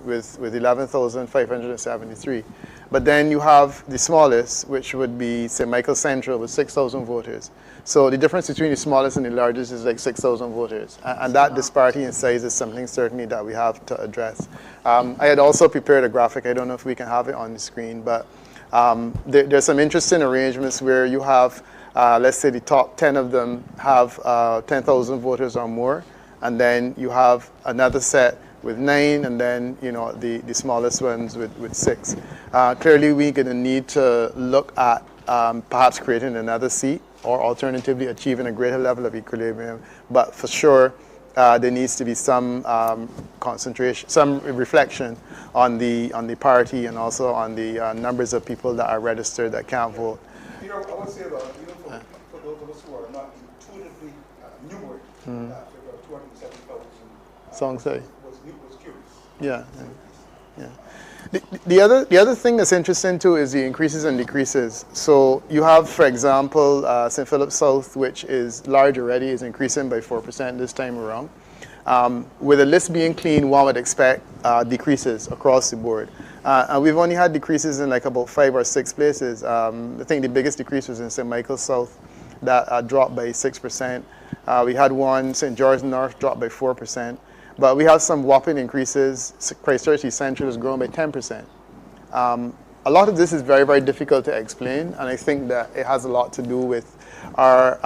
with 11,573. But then you have the smallest, which would be St. Michael Central with 6,000 voters. So the difference between the smallest and the largest is like 6,000 voters. And that disparity in size is something certainly that we have to address. I had also prepared a graphic. I don't know if we can have it on the screen, but there's some interesting arrangements where you have, let's say the top 10 of them have 10,000 voters or more, and then you have another set with 9, and then the smallest ones with 6. Clearly, we're going to need to look at perhaps creating another seat, or alternatively achieving a greater level of equilibrium. But for sure, there needs to be some concentration, some reflection on the party and also on the numbers of people that are registered that can't vote. Peter, I would say that for those of us who are not intuitively numerate, that there were 270,000 Songs say. Was curious. Yeah. The other thing that's interesting too is the increases and decreases. So you have, for example, St. Philip South, which is large already, is increasing by 4% this time around. With the list being clean, one would expect decreases across the board. And we've only had decreases in like about 5 or 6 places. I think the biggest decrease was in St. Michael South, that dropped by 6%. We had one, St. George North, dropped by 4%. But we have some whopping increases. Christchurch East Central has grown by 10%. A lot of this is very, very difficult to explain, and I think that it has a lot to do with our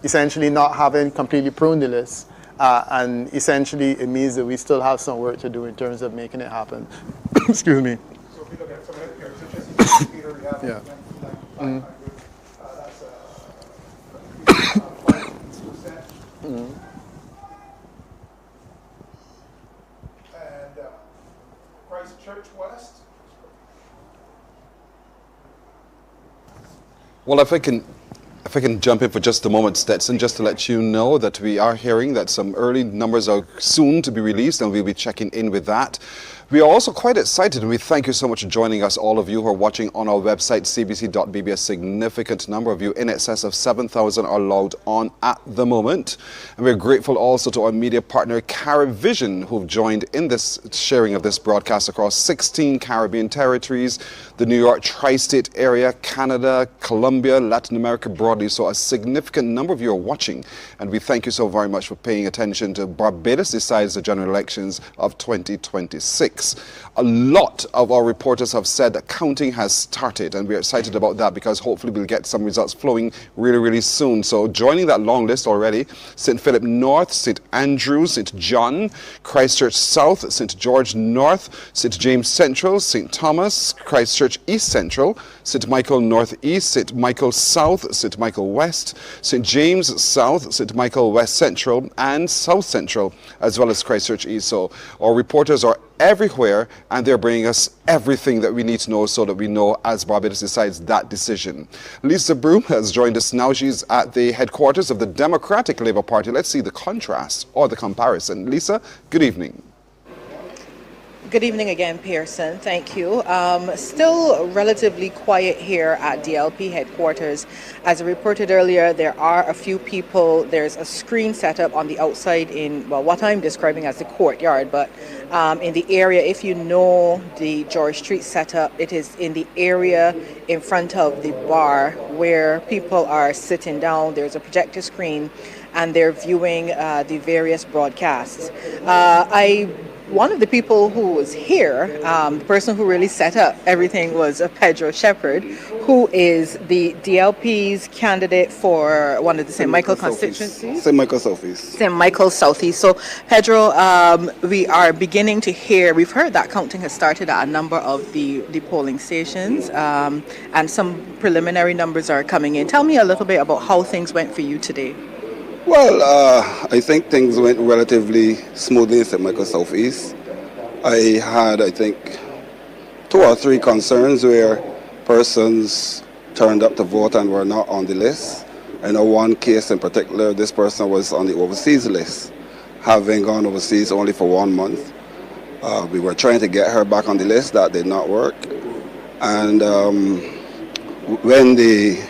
essentially not having completely pruned the list, and essentially it means that we still have some work to do in terms of making it happen. Excuse me. So if we look at some of the statistics, Peter, we have 9,500. That's 5%. Christchurch West. Well, if I can jump in for just a moment, Stetson, just to let you know that we are hearing that some early numbers are soon to be released, and we'll be checking in with that. We are also quite excited, and we thank you so much for joining us, all of you who are watching on our website, cbc.bb. A significant number of you, in excess of 7,000, are logged on at the moment. And we're grateful also to our media partner, CaribVision, who've joined in this sharing of this broadcast across 16 Caribbean territories, the New York tri-state area, Canada, Colombia, Latin America broadly. So a significant number of you are watching, and we thank you so very much for paying attention to Barbados Decides the general elections of 2026. A lot of our reporters have said that counting has started, and we're excited about that because hopefully we'll get some results flowing really, really soon. So joining that long list already, St. Philip North, St. Andrews, St. John, Christchurch South, St. George North, St. James Central, St. Thomas, Christchurch East Central, St. Michael North East, St. Michael South, St. Michael West, St. James South, St. Michael West Central, and South Central, as well as Christchurch East. So our reporters are everywhere, and they're bringing us everything that we need to know so that we know as Barbados decides that decision. Lisa Broom has joined us now. She's at the headquarters of the Democratic Labour Party. Let's see the contrast or the comparison. Lisa, good evening. Good evening again, Pearson. Thank you. Still relatively quiet here at DLP headquarters. As I reported earlier, there are a few people. There's a screen set up on the outside in, well, what I'm describing as the courtyard, but in the area, if you know the George Street setup, it is in the area in front of the bar where people are sitting down. There's a projector screen and they're viewing the various broadcasts. One of the people who was here, the person who really set up everything was Pedro Shepherd, who is the DLP's candidate for one of the St. Michael constituencies. St. Michael Southeast. St. Michael Southeast. So, Pedro, we are beginning to hear, we've heard that counting has started at a number of the polling stations, and some preliminary numbers are coming in. Tell me a little bit about how things went for you today. Well, I think things went relatively smoothly in St. Michael Southeast. I had, I think, 2 or 3 concerns where persons turned up to vote and were not on the list. I know one case in particular, this person was on the overseas list, having gone overseas only for 1 month. We were trying to get her back on the list. That did not work. And when the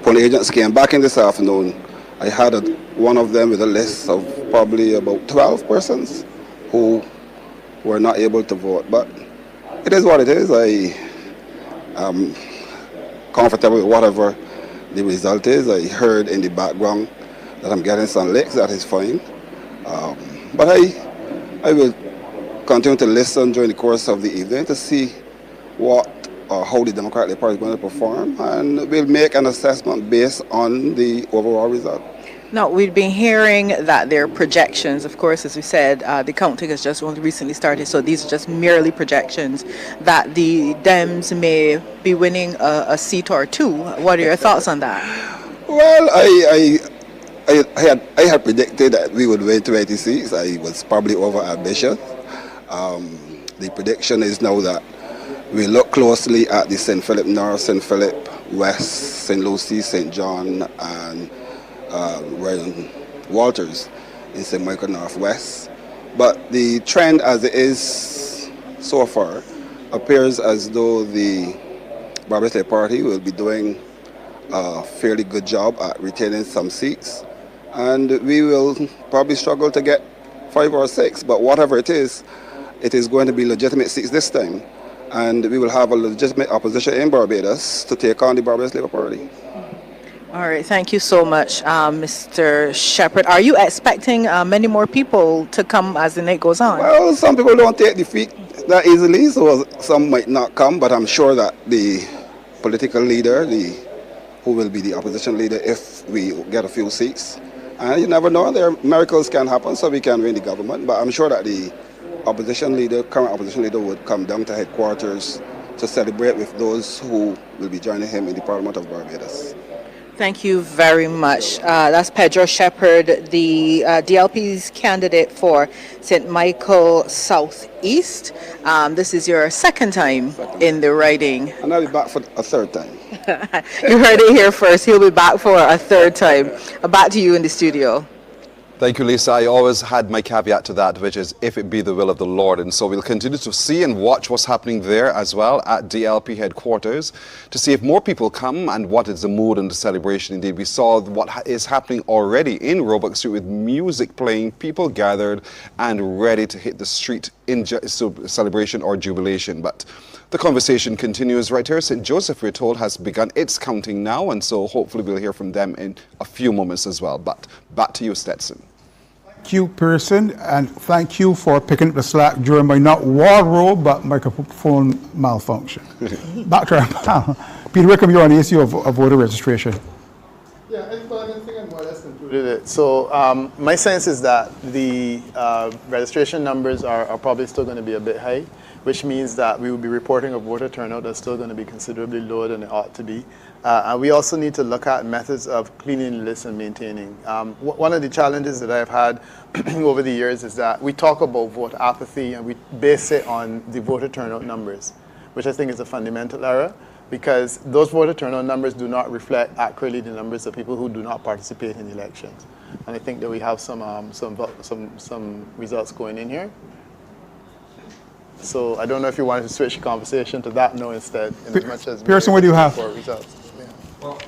polling agents came back in this afternoon, I had one of them with a list of probably about 12 persons who were not able to vote. But it is what it is. I am comfortable with whatever the result is. I heard in the background that I'm getting some licks. That is fine. But I will continue to listen during the course of the evening to see what or how the Democratic Party is going to perform, and we'll make an assessment based on the overall result. Now, we've been hearing that there are projections. Of course, as we said, the counting has just only recently started, so these are just merely projections that the Dems may be winning a seat or 2. What are your thoughts on that? Well, I had predicted that we would win 20 seats. I was probably over ambitious. The prediction is now that we look closely at the St. Philip North, St. Philip West, St. Lucie, St. John, and Walters in St. Michael Northwest. But the trend as it is so far appears as though the Barbados Labour Party will be doing a fairly good job at retaining some seats. And we will probably struggle to get 5 or 6, but whatever it is going to be legitimate seats this time. And we will have a legitimate opposition in Barbados to take on the Barbados Labour Party. All right, thank you so much, Mr. Shepherd. Are you expecting many more people to come as the night goes on? Well, some people don't take defeat that easily, so some might not come, but I'm sure that the political leader, who will be the opposition leader if we get a few seats, and you never know, miracles can happen, so we can win the government, but I'm sure that the current opposition leader would come down to headquarters to celebrate with those who will be joining him in the Parliament of Barbados. Thank you very much. That's Pedro Shepherd, the DLP's candidate for St. Michael Southeast. This is your second time in the riding. And I'll be back for a third time. You heard it here first. He'll be back for a third time. Back to you in the studio. Thank you, Lisa. I always had my caveat to that, which is if it be the will of the Lord. And so we'll continue to see and watch what's happening there as well at DLP headquarters to see if more people come and what is the mood and the celebration. Indeed, we saw what is happening already in Roebuck Street with music playing, people gathered and ready to hit the street in celebration or jubilation. But the conversation continues right here. St. Joseph, we're told, has begun its counting now, and so hopefully we'll hear from them in a few moments as well. But back to you, Stetson. Thank you, Pearson, and thank you for picking up the slack during my not wardrobe but microphone malfunction. Back to our panel. Peter Wickham, you're on the issue of voter registration. Yeah, I think I more or less concluded it. So my sense is that the registration numbers are probably still going to be a bit high, which means that we will be reporting a voter turnout that's still going to be considerably lower than it ought to be. And we also need to look at methods of cleaning the list and maintaining. One of the challenges that I've had over the years is that we talk about vote apathy and we base it on the voter turnout numbers, which I think is a fundamental error, because those voter turnout numbers do not reflect accurately the numbers of people who do not participate in elections. And I think that we have some results going in here. So I don't know if you wanted to switch the conversation to that note instead, in as much as Pearson, what do you have? Results. Yeah. Well,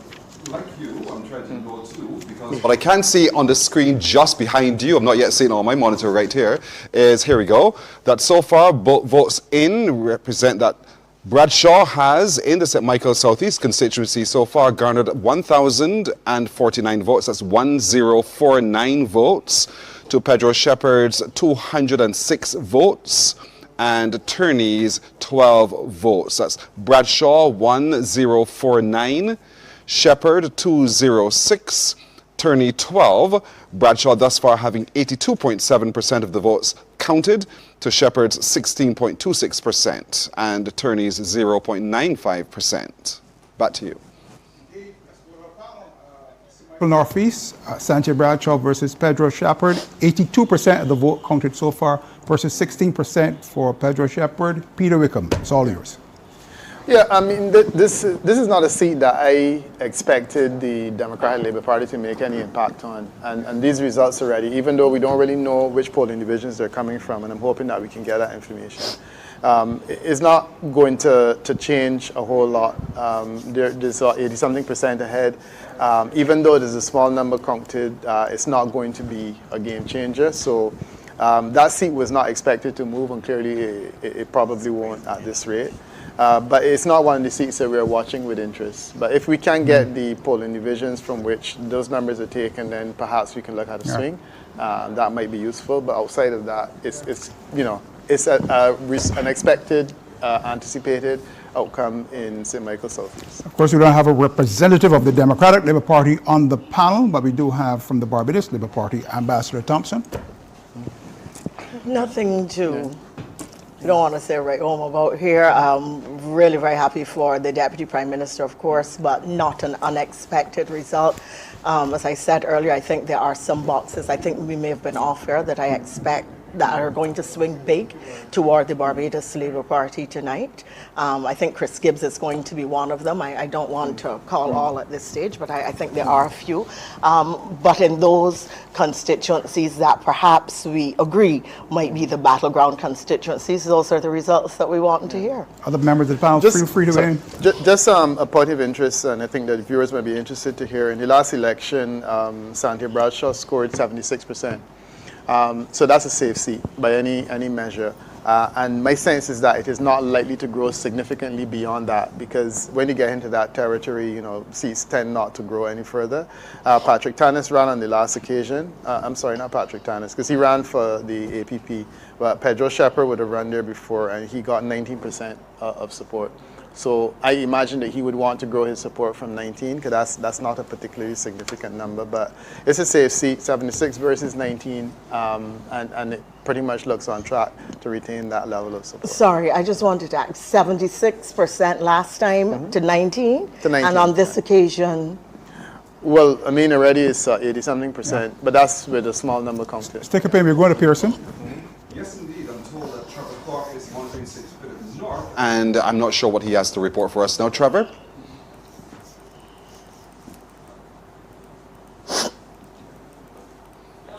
like you, I'm trying to go too, because what I can see on the screen just behind you, I'm not yet seeing it on my monitor right here, is, here we go, that so far votes in represent that Bradshaw has, in the St. Michael Southeast constituency, so far garnered 1,049 votes. That's 1,049 votes to Pedro Shepherd's 206 votes and Turney's 12 votes. That's Bradshaw 1,049, Shepherd 206, Turney 12. Bradshaw thus far having 82.7% of the votes counted to Shepherd's 16.26% and Turney's 0.95%. Back to you. Northeast, Sanjay Bradshaw versus Pedro Shepherd. 82% of the vote counted so far versus 16% for Pedro Shepherd. Peter Wickham, it's all yours. Yeah, I mean, this is not a seat that I expected the Democratic Labour Party to make any impact on. And these results already, even though we don't really know which polling divisions they're coming from, and I'm hoping that we can get that information, it's not going to change a whole lot. There's 80-something% ahead. Even though there's a small number counted, it's not going to be a game changer. So that seat was not expected to move, and clearly it probably won't at this rate. But it's not one of the seats that we're watching with interest. But if we can get the polling divisions from which those numbers are taken, then perhaps we can look at a swing. That might be useful. But outside of that, it's an expected, anticipated outcome in St. Michael Southeast. Of course, we don't have a representative of the Democratic Labour Party on the panel, but we do have from the Barbados Labour Party, Ambassador Thompson. Nothing to, I don't want to say right home about here. Really very happy for the Deputy Prime Minister, of course, but not an unexpected result. As I said earlier, I think there are some boxes I think we may have been off here that I expect that are going to swing big toward the Barbados Labour Party tonight. I think Chris Gibbs is going to be one of them. I don't want to call all at this stage, but I think there are a few. But in those constituencies that perhaps we agree might be the battleground constituencies, those are the results that we want to hear. Other members of the panel, feel free to weigh in. Just a point of interest, and I think that viewers might be interested to hear. In the last election, Sanjay Bradshaw scored 76%. So that's a safe seat by any measure. And my sense is that it is not likely to grow significantly beyond that, because when you get into that territory, seats tend not to grow any further. Patrick Tannis ran on the last occasion. I'm sorry, not Patrick Tannis, because he ran for the APP. But Pedro Shepherd would have run there before, and he got 19% of support. So I imagine that he would want to grow his support from 19, because that's not a particularly significant number. But it's a safe seat, 76 versus 19, and it pretty much looks on track to retain that level of support. Sorry, I just wanted to ask, 76% last time to 19? To 19. And on this occasion? Well, I mean, already it's 80-something%, but that's with a small number counted. Let's take a pay. We're going to Pearson. Yes, indeed. I'm told that Trevor Clark is monitoring North, and I'm not sure what he has to report for us now. Trevor?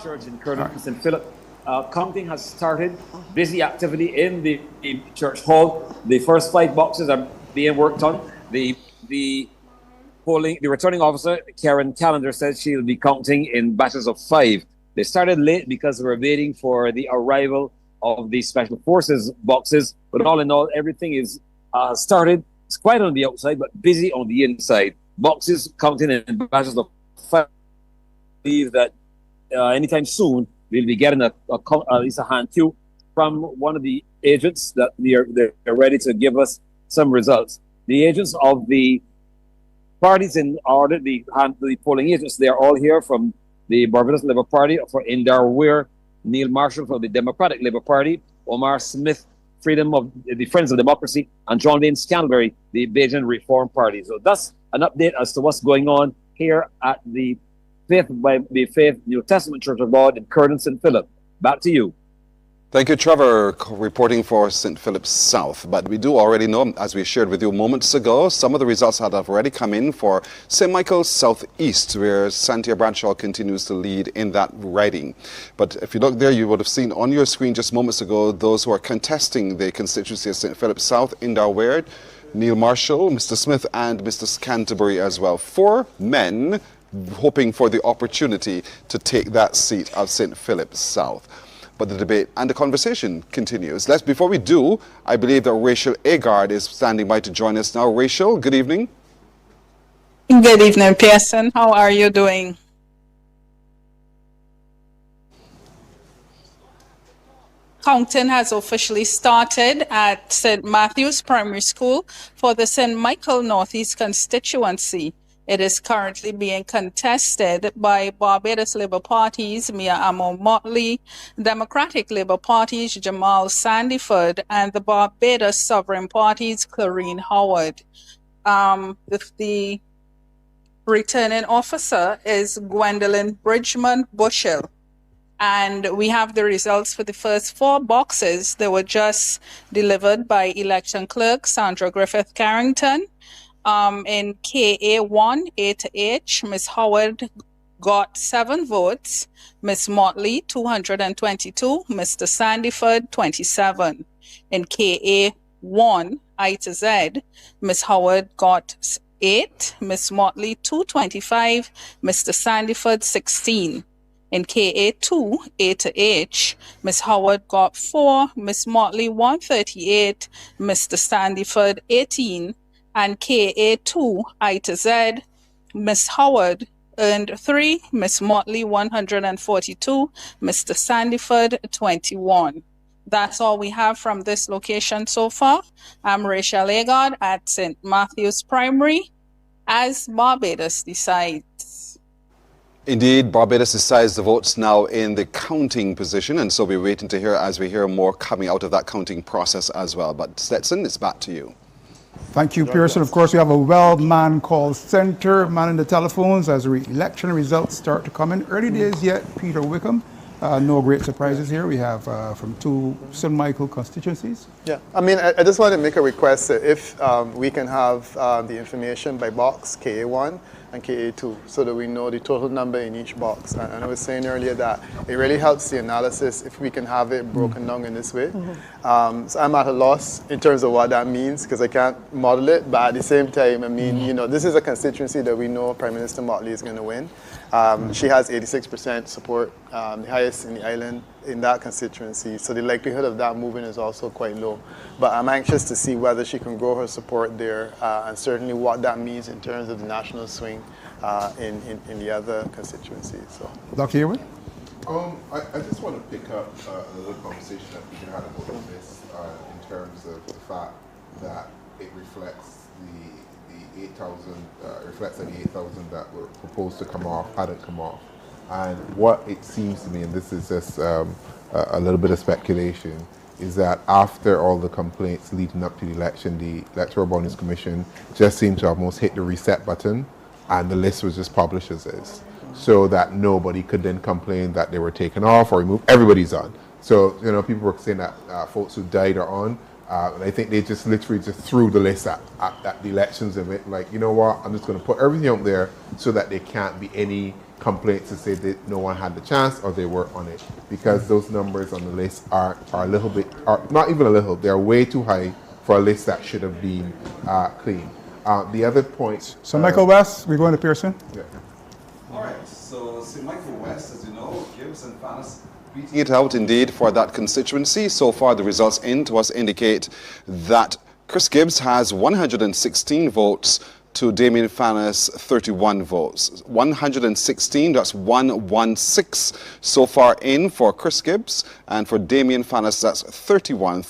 Church in Curtin, St. Philip. Counting has started. Busy activity in the church hall. The first 5 boxes are being worked on. The returning officer, Karen Callender, says she'll be counting in batches of 5. They started late because they were waiting for the arrival of the Special Forces boxes. But all in all, everything is started. It's quiet on the outside, but busy on the inside. Boxes counting in batches of 5. I believe that anytime soon, we'll be getting at least a hand queue from one of the agents that they're ready to give us some results. The agents of the parties in order, the polling agents, they are all here from the Barbados Labour Party, for Indar Weir, Neil Marshall from the Democratic Labour Party, Omar Smith, the Friends of Democracy, and John Lane Scantlebury, the Bajan Reform Party. So that's an update as to what's going on here at the Faith New Testament Church of God in Curtin, St. Philip. Back to you. Thank you, Trevor, reporting for St. Philip South. But we do already know, as we shared with you moments ago, some of the results have already come in for St. Michael's Southeast, where Santia Bradshaw continues to lead in that riding. But if you look there, you would have seen on your screen just moments ago those who are contesting the constituency of St. Philip South, Indar Ward, Neil Marshall, Mr. Smith, and Mr. Canterbury as well. 4 men hoping for the opportunity to take that seat of St. Philip South. But the debate and the conversation continues. Before we do, I believe that Rachel Agard is standing by to join us now. Rachel, good evening. Good evening, Pearson. How are you doing? Counting has officially started at St. Matthew's Primary School for the St. Michael Northeast constituency. It is currently being contested by Barbados Labour Party's Mia Amo Motley, Democratic Labour Party's Jamal Sandiford, and the Barbados Sovereign Party's Clarine Howard. The returning officer is Gwendolyn Bridgman Bushell. And we have the results for the first 4 boxes. They were just delivered by election clerk Sandra Griffith Carrington. In KA1, A to H, Ms. Howard got 7 votes, Ms. Motley 222, Mr. Sandiford 27. In KA1, I to Z, Ms. Howard got 8, Ms. Motley 225, Mr. Sandiford 16. In KA2, A to H, Ms. Howard got 4, Ms. Motley 138, Mr. Sandiford 18. And KA2, I to Z, Ms. Howard earned 3, Ms. Motley 142, Mr. Sandiford 21. That's all we have from this location so far. I'm Rachel Agard at St. Matthew's Primary as Barbados decides. Indeed, Barbados decides the votes now in the counting position, and so we're waiting to hear as we hear more coming out of that counting process as well. But Stetson, it's back to you. Thank you, Pearson. Of course, we have a well-manned call center manning the telephones as the election results start to come in. Early days yet, Peter Wickham. No great surprises here. We have from 2 St. Michael constituencies. Yeah, I mean, I just want to make a request that if we can have the information by box, KA1 and KA2, so that we know the total number in each box. And I was saying earlier that it really helps the analysis if we can have it broken down in this way. So I'm at a loss in terms of what that means because I can't model it, but at the same time, I mean, you know, this is a constituency that we know Prime Minister Motley is going to win. She has 86% support, the highest in the island in that constituency. So the likelihood of that moving is also quite low. But I'm anxious to see whether she can grow her support there and certainly what that means in terms of the national swing in the other constituencies. So. Dr. Irwin? I just want to pick up a little conversation that we had about this in terms of the fact that it reflects the 8,000, reflects that the 8,000 that were proposed to come off hadn't come off. And what it seems to me, and this is just a little bit of speculation, is that after all the complaints leading up to the election, the Electoral Boundaries Commission just seemed to almost hit the reset button, and the list was just published as is, so that nobody could then complain that they were taken off or removed. Everybody's on. So, you know, people were saying that folks who died are on. And I think they just literally just threw the list at the elections of it. Like, you know what, I'm just going to put everything out there so that there can't be any complaints to say that no one had the chance or they were on it. Because those numbers on the list are a little bit, not even a little, they're way too high for a list that should have been clean. The other point... So Michael West, we're going to Pearson? Yeah. All right, so St. Michael West, as you know, Gibbs and Fanis beating it out indeed for that constituency. So far, the results to us indicate that Chris Gibbs has 116 votes to Damien Fanis 31 votes. 116, that's 116 so far in for Chris Gibbs, and for Damien Fanis, that's 31,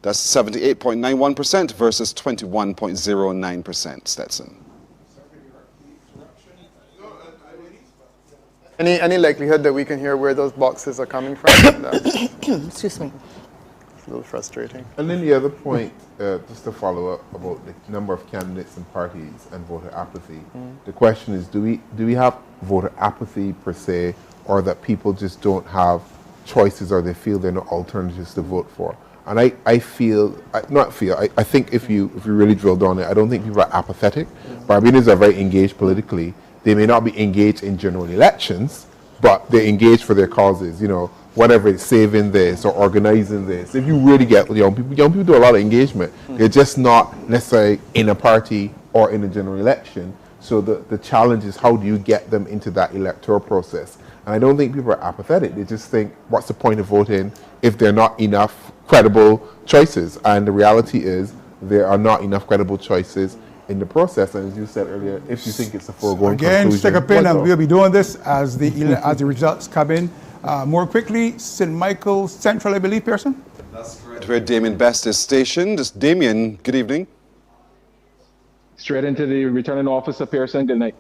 that's 78.91% versus 21.09%. Stetson. Any likelihood that we can hear where those boxes are coming from? Excuse me. frustrating. And then the other point, just to follow up about the number of candidates and parties and voter apathy. The question is, do we have voter apathy per se, or that people just don't have choices, or they feel there are no alternatives to vote for? And I think if you really drill down it, I don't think people are apathetic. Barbadians are very engaged politically. They may not be engaged in general elections, but they're engaged for their causes, you know, whatever it's saving this or organizing this. If you really get young people do a lot of engagement. They're just not necessarily in a party or in a general election. So the challenge is, how do you get them into that electoral process? And I don't think people are apathetic. They just think, what's the point of voting if there are not enough credible choices? And the reality is, there are not enough credible choices in the process. And as you said earlier, if you think it's a foregone conclusion. Stick a pin, and we'll be doing this as the results come in. More quickly, St. Michael Central, I believe, Pearson? That's correct. Where Damien Best is stationed. Damien, good evening. Straight into the returning officer, Pearson. Good night.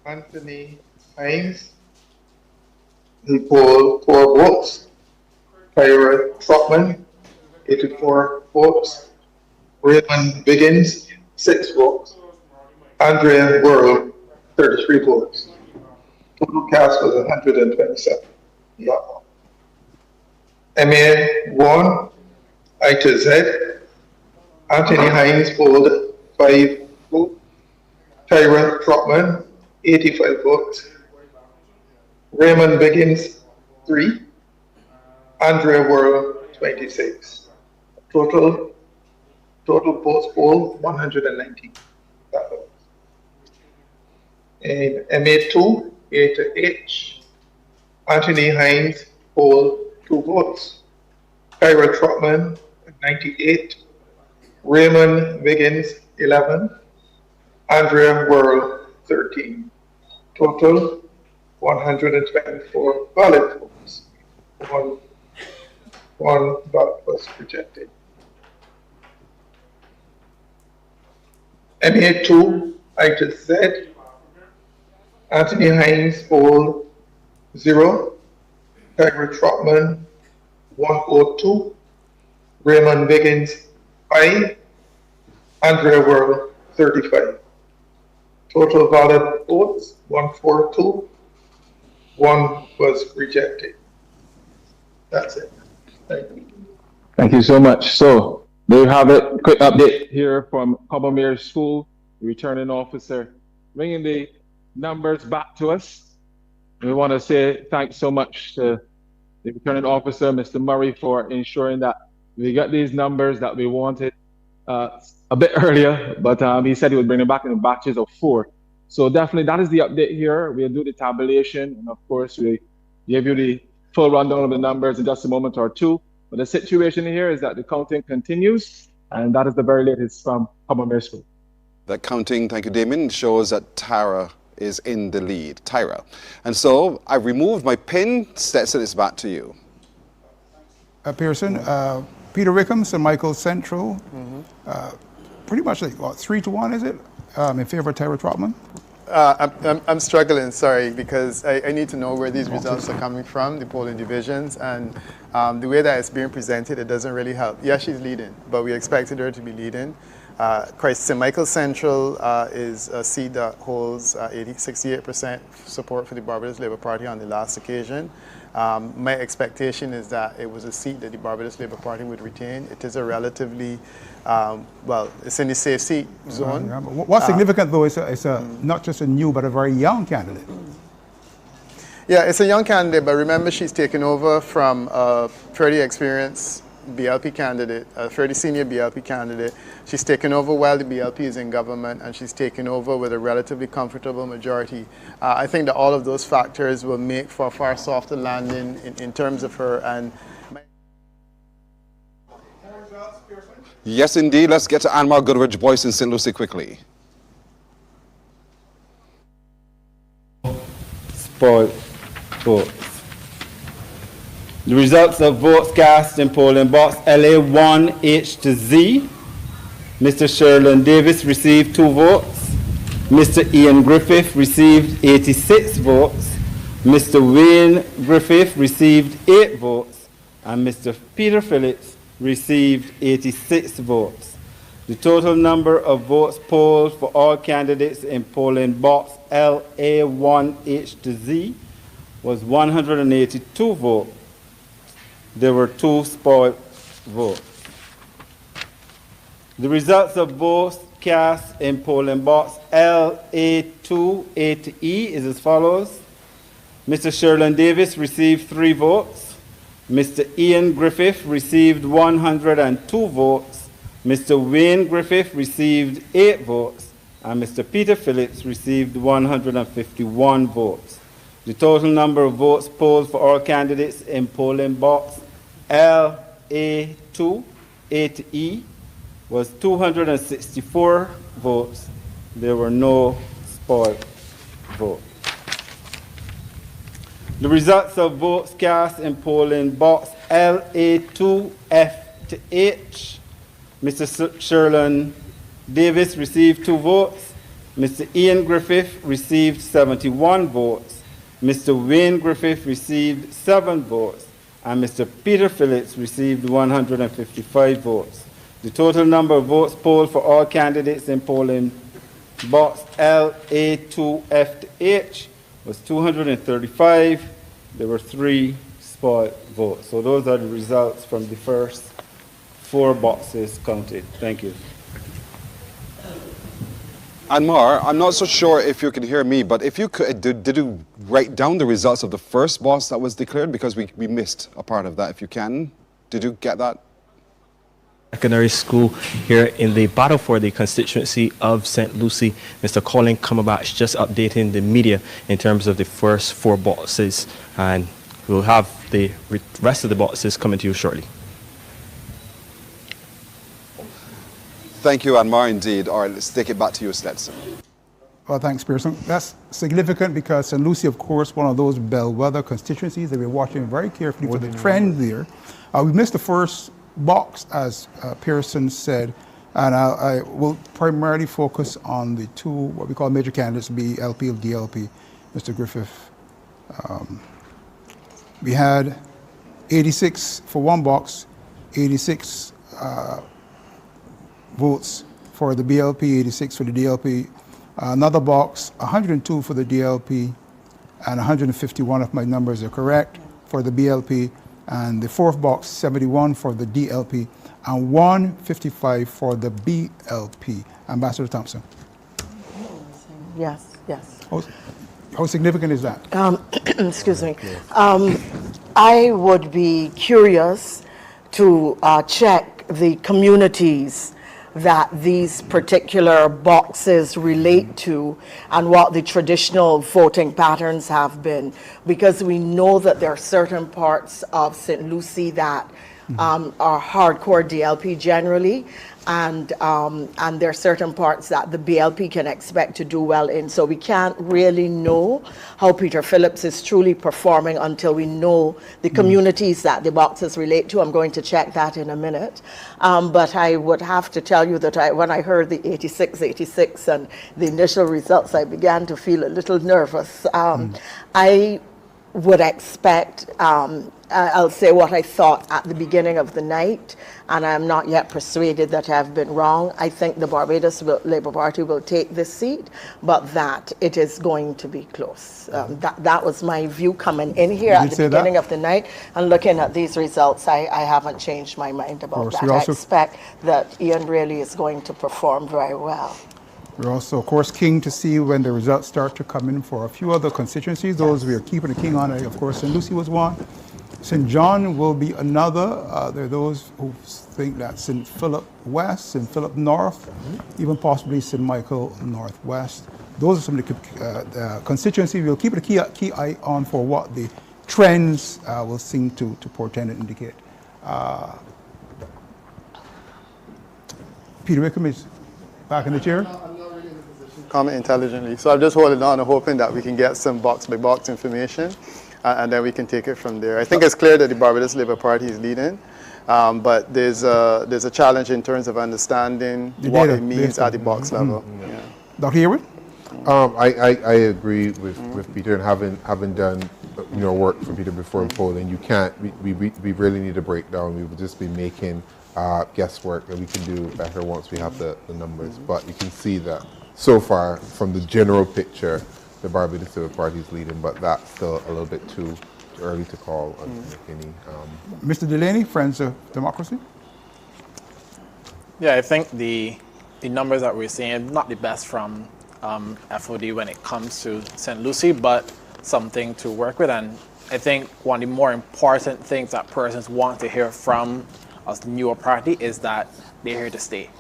Anthony Hines, he polled 4 votes. Tyra Trotman, 84 votes. Raymond Biggins, 6 votes. Andrea Worrell, 33 votes. Total cast was 127. Yeah. MA 1, I to Z. Anthony Hines polled 5 votes. Tyra Trotman, 85 votes. Raymond Biggins, 3. Andrea Worrell, 26. Total votes polled, 119. In MA2, A to H, Anthony Hines polled 2 votes. Tyra Trotman, 98. Raymond Biggins, 11. Andrea Worrell, 13. Total, 124 valid votes. One ballot was rejected. MA2, I to Z, Anthony Hines polled 0. Tyra Trotman, 102. Raymond Biggins, 5. Andrea Worrell, 35. Total valid votes, 142. 1 was rejected. That's it. Thank you. Thank you so much. So there you have it. Quick update here from Combermere School, the returning officer, bringing the numbers back to us. We want to say thanks so much to the returning officer, Mr. Murray, for ensuring that we got these numbers that we wanted a bit earlier, but he said he would bring them back in batches of 4. So definitely that is the update here. We'll do the tabulation, and of course we give you the full rundown of the numbers in just a moment or two. But the situation here is that the counting continues, and that is the very latest from Combermere School. That counting, thank you, Damien, shows that Tyra is in the lead. Tyra. And so I've removed my pin. Stetson, it's back to you. Pearson, Peter Wickham, St. Michael Central, pretty much like, what, 3-1, is it, in favor of Tyra Trotman? I'm struggling, sorry, because I need to know where these results are coming from, the polling divisions, and the way that it's being presented, it doesn't really help. Yeah, she's leading, but we expected her to be leading. St. Michael Central is a seat that holds 68% support for the Barbados Labour Party on the last occasion. My expectation is that it was a seat that the Barbados Labour Party would retain. It is a relatively, well, it's in the safe seat zone. What's significant, though, is not just a new, but a very young candidate. Yeah, it's a young candidate, but remember she's taken over from a fairly experienced BLP candidate, a fairly senior BLP candidate. She's taken over while the BLP is in government, and she's taken over with a relatively comfortable majority. I think that all of those factors will make for a far softer landing in terms of her. And yes, indeed. Let's get to Anmar Goodrich-Boyce in St. Lucie quickly. Spoiled votes. The results of votes cast in polling box LA1 H to Z. Mr. Sherlin Davis received 2 votes. Mr. Ian Griffith received 86 votes. Mr. Wayne Griffith received 8 votes. and Mr. Peter Phillips received 86 votes. The total number of votes polled for all candidates in polling box LA1H to Z was 182 votes. There were 2 spoiled votes. The results of votes cast in polling box LA2A to E is as follows. Mr. Sherlin Davis received 3 votes. Mr. Ian Griffith received 102 votes. Mr. Wayne Griffith received 8 votes. And Mr. Peter Phillips received 151 votes. The total number of votes polled for all candidates in polling box LA2A to E was 264 votes. There were no spoiled votes. The results of votes cast in polling box LA2F to H. Mr. Sherlin Davis received 2 votes. Mr. Ian Griffith received 71 votes. Mr. Wayne Griffith received 7 votes. And Mr. Peter Phillips received 155 votes. The total number of votes polled for all candidates in polling box LA2F to H was 235. There were 3 spoiled votes. So those are the results from the first 4 boxes counted. Thank you. Anmar, I'm not so sure if you can hear me, but if you could, did you write down the results of the first box that was declared? Because we missed a part of that, if you can. Did you get that? Secondary school here in the battle for the constituency of St. Lucie. Mr. Colin Cumberbatch just updating the media in terms of the first 4 boxes, and we'll have the rest of the boxes coming to you shortly. Thank you, Anmar, indeed. All right, let's take it back to you, Stetson. Well, thanks, Pearson. That's significant because St. Lucie, of course, one of those bellwether constituencies that we're watching very carefully for the trend there. We missed the first box, as Pearson said, and I will primarily focus on the 2, what we call major candidates, BLP and DLP. Mr. Griffith. We had 86 for one box, 86 votes for the BLP, 86 for the DLP. Another box, 102 for the DLP, and 151, if my numbers are correct, for the BLP. And the 4th box, 71 for the DLP, and 155 for the BLP. Ambassador Thompson. Yes, yes. How significant is that? Excuse me. I would be curious to check the communities that these particular boxes relate to and what the traditional voting patterns have been, because we know that there are certain parts of St. Lucie that are hardcore DLP generally, and there are certain parts that the BLP can expect to do well in. So we can't really know how Peter Phillips is truly performing until we know the communities that the boxes relate to. I'm going to check that in a minute. But I would have to tell you that when I heard the 86 and the initial results, I began to feel a little nervous. I would expect, I'll say what I thought at the beginning of the night, and I'm not yet persuaded that I've been wrong. I think the Barbados Labour Party will take this seat, but that it is going to be close. That was my view coming in here at the beginning of the night, and looking at these results, I haven't changed my mind about that. I expect that Ian really is going to perform very well. We're also, of course, keen to see when the results start to come in for a few other constituencies. Those we are keeping the king on. Of course, St. Lucie was one. St. John will be another. There are those who think that St. Philip West, St. Philip North, even possibly St. Michael Northwest. Those are some of the constituencies we'll keep a key eye on for what the trends will seem to portend and indicate. Peter Wickham is back in the chair. Comment intelligently. So I'm just holding on and hoping that we can get some box by box information, and then we can take it from there. I think it's clear that the Barbados Labour Party is leading, but there's a challenge in terms of understanding what it means at the box level. Dr. Irwin? I agree with Peter, and having done work for Peter before in polling, you can't. We really need a breakdown. We would just be making guesswork, and we can do better once we have the numbers. But you can see that so far from the general picture, the Barbados Labour Party is leading, but that's still a little bit too early to call on any. Mr. Delaney, Friends of Democracy. Yeah, I think the numbers that we're seeing not the best from FOD when it comes to St. Lucie, but something to work with. And I think one of the more important things that persons want to hear from us, the newer party, is that they're here to stay.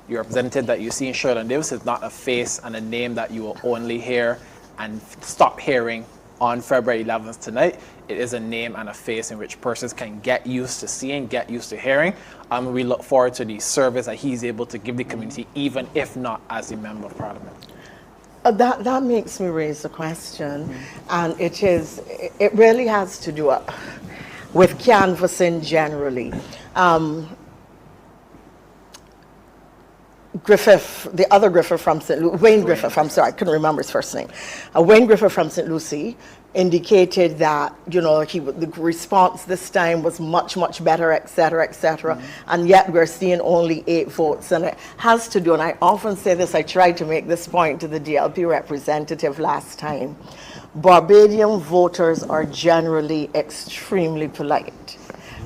Your representative that you see in Sherlyn Davis is not a face and a name that you will only hear and stop hearing on February 11th tonight. It is a name and a face in which persons can get used to seeing, get used to hearing. We look forward to the service that he's able to give the community, even if not as a member of parliament. That makes me raise a question, and it really has to do with canvassing generally. Griffith, the other Griffith from St. Lucie, Wayne Griffith, I'm sorry, I couldn't remember his first name. Wayne Griffith from St. Lucie indicated that, the response this time was much, much better, et cetera, and yet we're seeing only 8 votes. And it has to do, and I often say this, I tried to make this point to the DLP representative last time, Barbadian voters are generally extremely polite.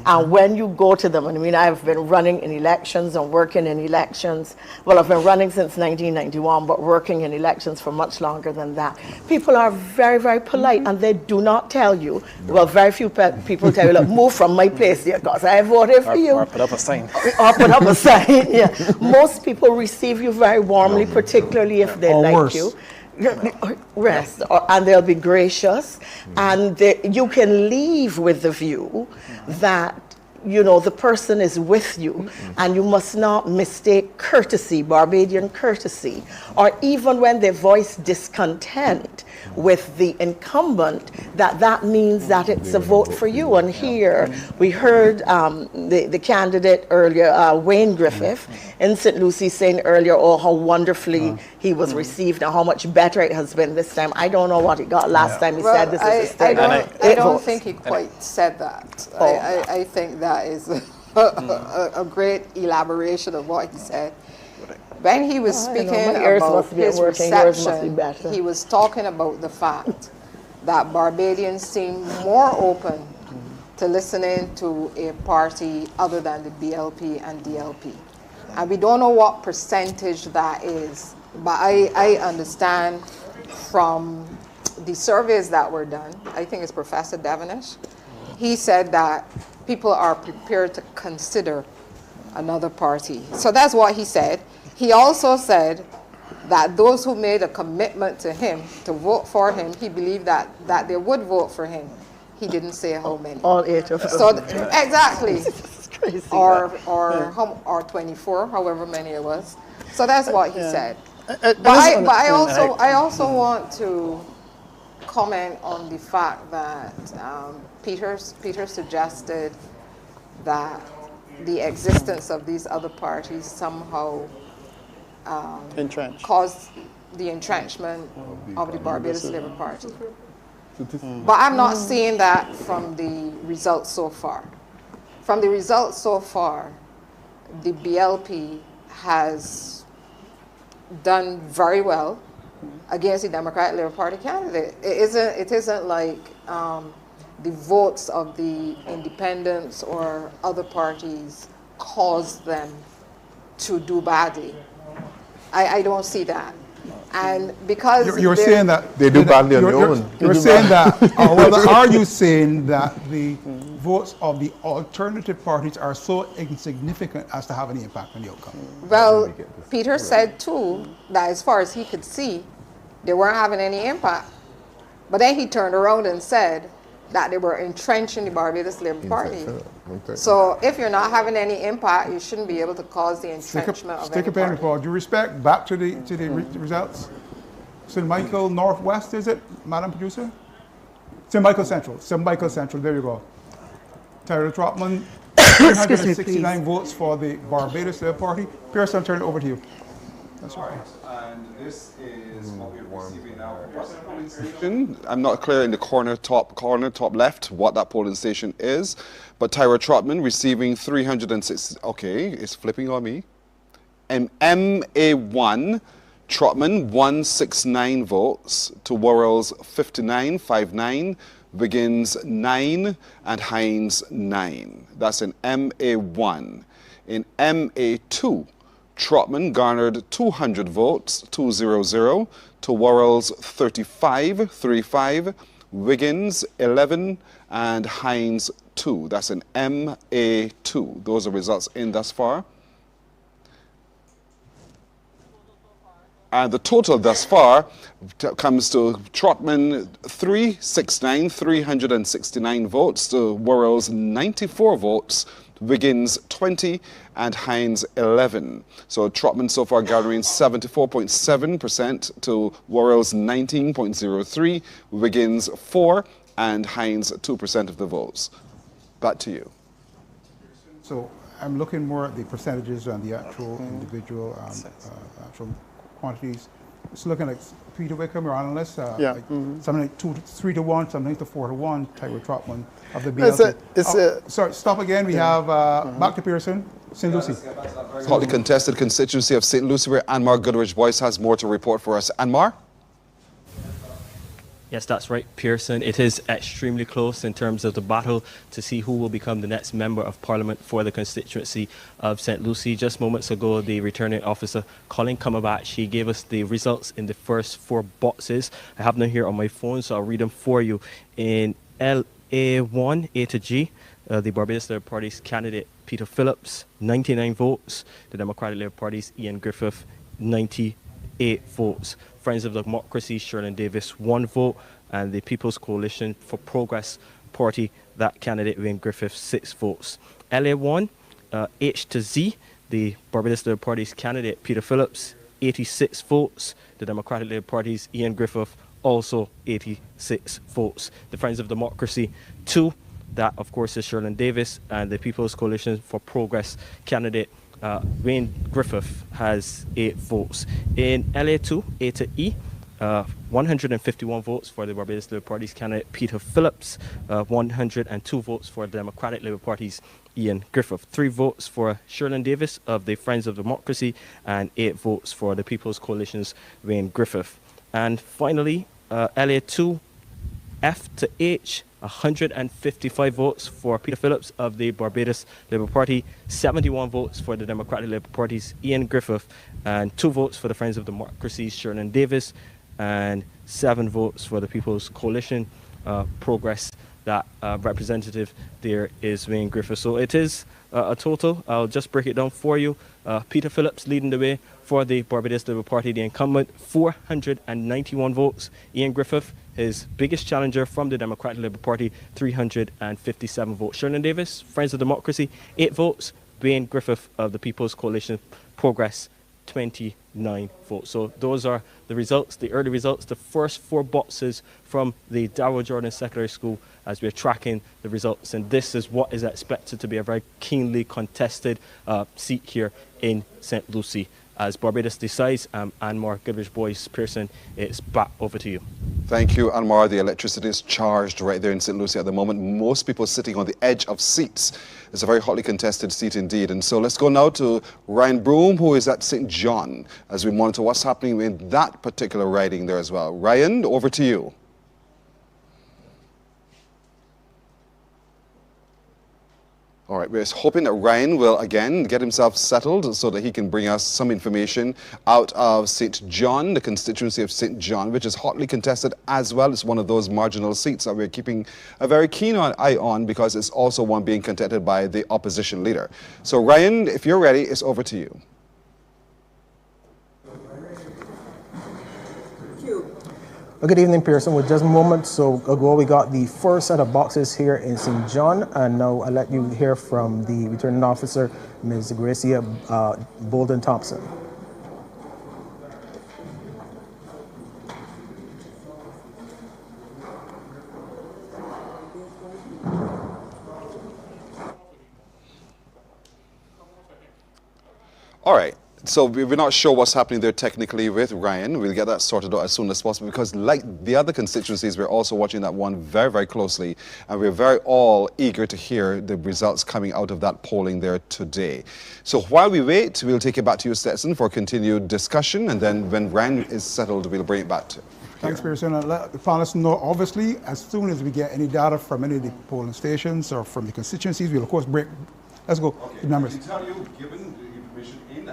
And when you go to them, and I mean, I've been running in elections and working in elections. Well, I've been running since 1991, but working in elections for much longer than that. People are very, very polite, and they do not tell you. Well, very few people tell you, look, move from my place here, because I voted for you. Or put up a sign. Or put up a sign, yeah. Most people receive you very warmly, particularly if they like worse. you. Rest, and they'll be gracious, and you can leave with the view that the person is with you, and you must not mistake courtesy, Barbadian courtesy, or even when they voice discontent with the incumbent, that means that it's a vote for you. And here we heard the candidate earlier, Wayne Griffith, in St. Lucie saying earlier, how wonderfully he was received and how much better it has been this time. I don't know what he got last time. He said this is a state. I don't think he quite said that. I think that is a great elaboration of what he said. When he was speaking about his reception, he was talking about the fact that Barbadians seem more open to listening to a party other than the BLP and DLP. And we don't know what percentage that is, but I understand from the surveys that were done, I think it's Professor Devonish, he said that people are prepared to consider another party. So that's what he said. He also said that those who made a commitment to him to vote for him, he believed that they would vote for him. He didn't say how many. All 8 of them. So exactly. Crazy, or 24, however many it was. So that's what he said. But I also want to comment on the fact that Peter suggested that the existence of these other parties somehow caused the entrenchment of the Barbados Labour Party. But I'm not seeing that from the results so far. From the results so far, the BLP has done very well against the Democratic Labour Party candidate. It isn't like the votes of the independents or other parties caused them to do badly. I don't see that. And because you're saying that they do badly on their own. You're saying that, or rather, are you saying that the votes of the alternative parties are so insignificant as to have any impact on the outcome? Well, Peter said too that as far as he could see, they weren't having any impact. But then he turned around and said that they were entrenching the Barbados Labour Party. So if you're not having any impact, you shouldn't be able to cause the entrenchment of any party. Paul, due respect, back to the results. St. Michael Northwest, is it, Madam Producer? St. Michael Central. St. Michael Central, there you go. Tyler Trotman, 369 votes for the Barbados Labour Party. Pearson, I'll turn it over to you. That's right. And this is what we're receiving now. What's the polling station? I'm not clear in the top left, what that polling station is. But Tyra Trotman receiving 306. Okay, it's flipping on me. MA1, Trotman 169 votes to Worrell's 59, Wiggins 9, and Hines 9. That's in MA1. In MA2, Trotman garnered 200 votes, 200, to Worrell's 35, Wiggins 11, and Hines 2. That's in MA2. Those are results in thus far. And the total thus far comes to Trotman 369 votes, to Worrell's 94 votes, Wiggins 20, and Hines 11. So Trotman so far gathering 74.7% to Worrell's 19.03, Wiggins 4, and Hines 2% of the votes. Back to you. So I'm looking more at the percentages and the actual individual actual quantities. It's looking like Peter Wickham, your analyst, something like 3 to 1, something like 4 to 1, Tyra Trotman of the BLP. Sorry, stop again. We have back to Pearson, St. Lucie. Hotly contested constituency of St. Lucie, where Anmar Goodrich-Boyce has more to report for us. Anmar? Yes, that's right, Pearson. It is extremely close in terms of the battle to see who will become the next member of Parliament for the constituency of St. Lucie. Just moments ago, the returning officer, Colin Cumberbatch, he gave us the results in the first 4 boxes. I have them here on my phone, so I'll read them for you. In LA1, A to G, the Barbados Labour Party's candidate, Peter Phillips, 99 votes. The Democratic Labour Party's Ian Griffith, 98 votes. Friends of Democracy, Sherlyn Davis, 1 vote, and the People's Coalition for Progress Party, that candidate, Wayne Griffith, 6 votes. LA1, H to Z, the Barbados Labour Party's candidate, Peter Phillips, 86 votes. The Democratic Labour Party's Ian Griffith, also 86 votes. The Friends of Democracy, 2, that of course is Sherlyn Davis, and the People's Coalition for Progress candidate, Wayne Griffith, has 8 votes. In LA2, A to E, 151 votes for the Barbados Labour Party's candidate Peter Phillips, 102 votes for the Democratic Labour Party's Ian Griffith, 3 votes for Sherlyn Davis of the Friends of Democracy, and 8 votes for the People's Coalition's Wayne Griffith. And finally, LA2, F to H, 155 votes for Peter Phillips of the Barbados Labour Party, 71 votes for the Democratic Labour Party's Ian Griffith, and 2 votes for the Friends of Democracy's Sherlyn Davis, and 7 votes for the People's Coalition Progress. That representative there is Wayne Griffith. So it is a total. I'll just break it down for you. Peter Phillips leading the way for the Barbados Labour Party, the incumbent, 491 votes. Ian Griffith, his biggest challenger from the Democratic Labour Party, 357 votes. Sherlyn Davis, Friends of Democracy, 8 votes. Wayne Griffith of the People's Coalition Progress, 29 votes. So those are the results, the early results, the first 4 boxes from the Darrell Jordan Secondary School as we're tracking the results. And this is what is expected to be a very keenly contested seat here in St. Lucie. As Barbados decides, Anmar Goodrich-Boyce, Pearson, it's back over to you. Thank you, Anmar. The electricity is charged right there in St. Lucie at the moment. Most people sitting on the edge of seats. It's a very hotly contested seat indeed. And so let's go now to Ryan Broom, who is at St. John, as we monitor what's happening in that particular riding there as well. Ryan, over to you. All right, we're hoping that Ryan will again get himself settled so that he can bring us some information out of St. John, the constituency of St. John, which is hotly contested as well. It's one of those marginal seats that we're keeping a very keen eye on because it's also one being contested by the opposition leader. So Ryan, if you're ready, it's over to you. Well, good evening, Pearson. With just moments ago, we got the first set of boxes here in St. John, and now I'll let you hear from the returning officer, Ms. Gracia Bolden Thompson. All right. So we're not sure what's happening there technically with Ryan. We'll get that sorted out as soon as possible because like the other constituencies, we're also watching that one very, very closely. And we're very all eager to hear the results coming out of that polling there today. So while we wait, we'll take it back to you, Stetson, for continued discussion. And then when Ryan is settled, we'll bring it back to you. Thanks, Pearson. I'll let the panelists know, obviously, as soon as we get any data from any of the polling stations or from the constituencies, we'll, of course, break. Let's go. Okay. The numbers. I can tell you, given the information in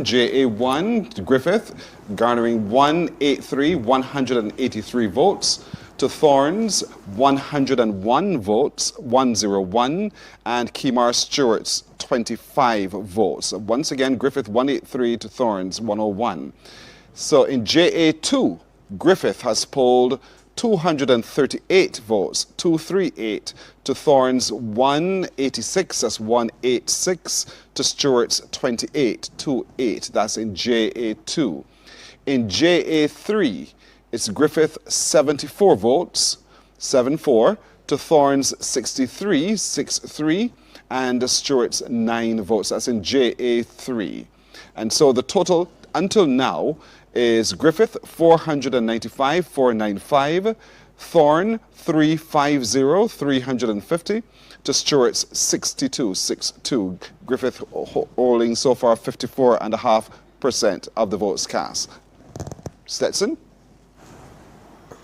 JA1, Griffith, garnering 183 votes. To Thorns, 101 votes, 101, and Kemar Stewart's 25 votes. Once again, Griffith 183 to Thorns 101. So in JA2, Griffith has polled 238 votes, 238, to Thorns 186, that's 186, to Stewart's 28, 28, that's in JA2. In JA3, it's Griffith 74 votes, 74, to Thorns 63, 63, and Stewart's 9 votes, that's in JA3. And so the total until now is Griffith 495, 495, Thorn 350, 350, to Stewart's 62, 62. Griffith holding so far 54.5% of the votes cast. Stetson?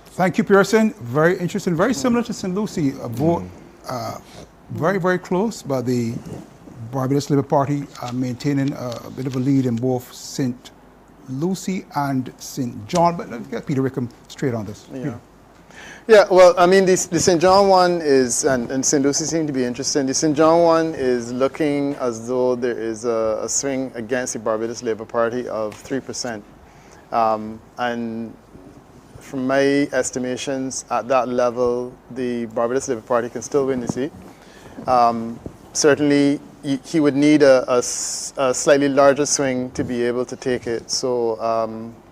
Thank you, Pearson. Very interesting. Very similar to St. Lucie. A vote very, very close, but the Barbados Labour Party maintaining a bit of a lead in both St. Lucie and St. John. But let's get Peter Wickham straight on this. Yeah, well, I mean, the St. John one is, and St. Lucie seem to be interesting. The St. John one is looking as though there is a swing against the Barbados Labour Party of 3%. And from my estimations, at that level, the Barbados Labour Party can still win the seat. Certainly, he would need a slightly larger swing to be able to take it. So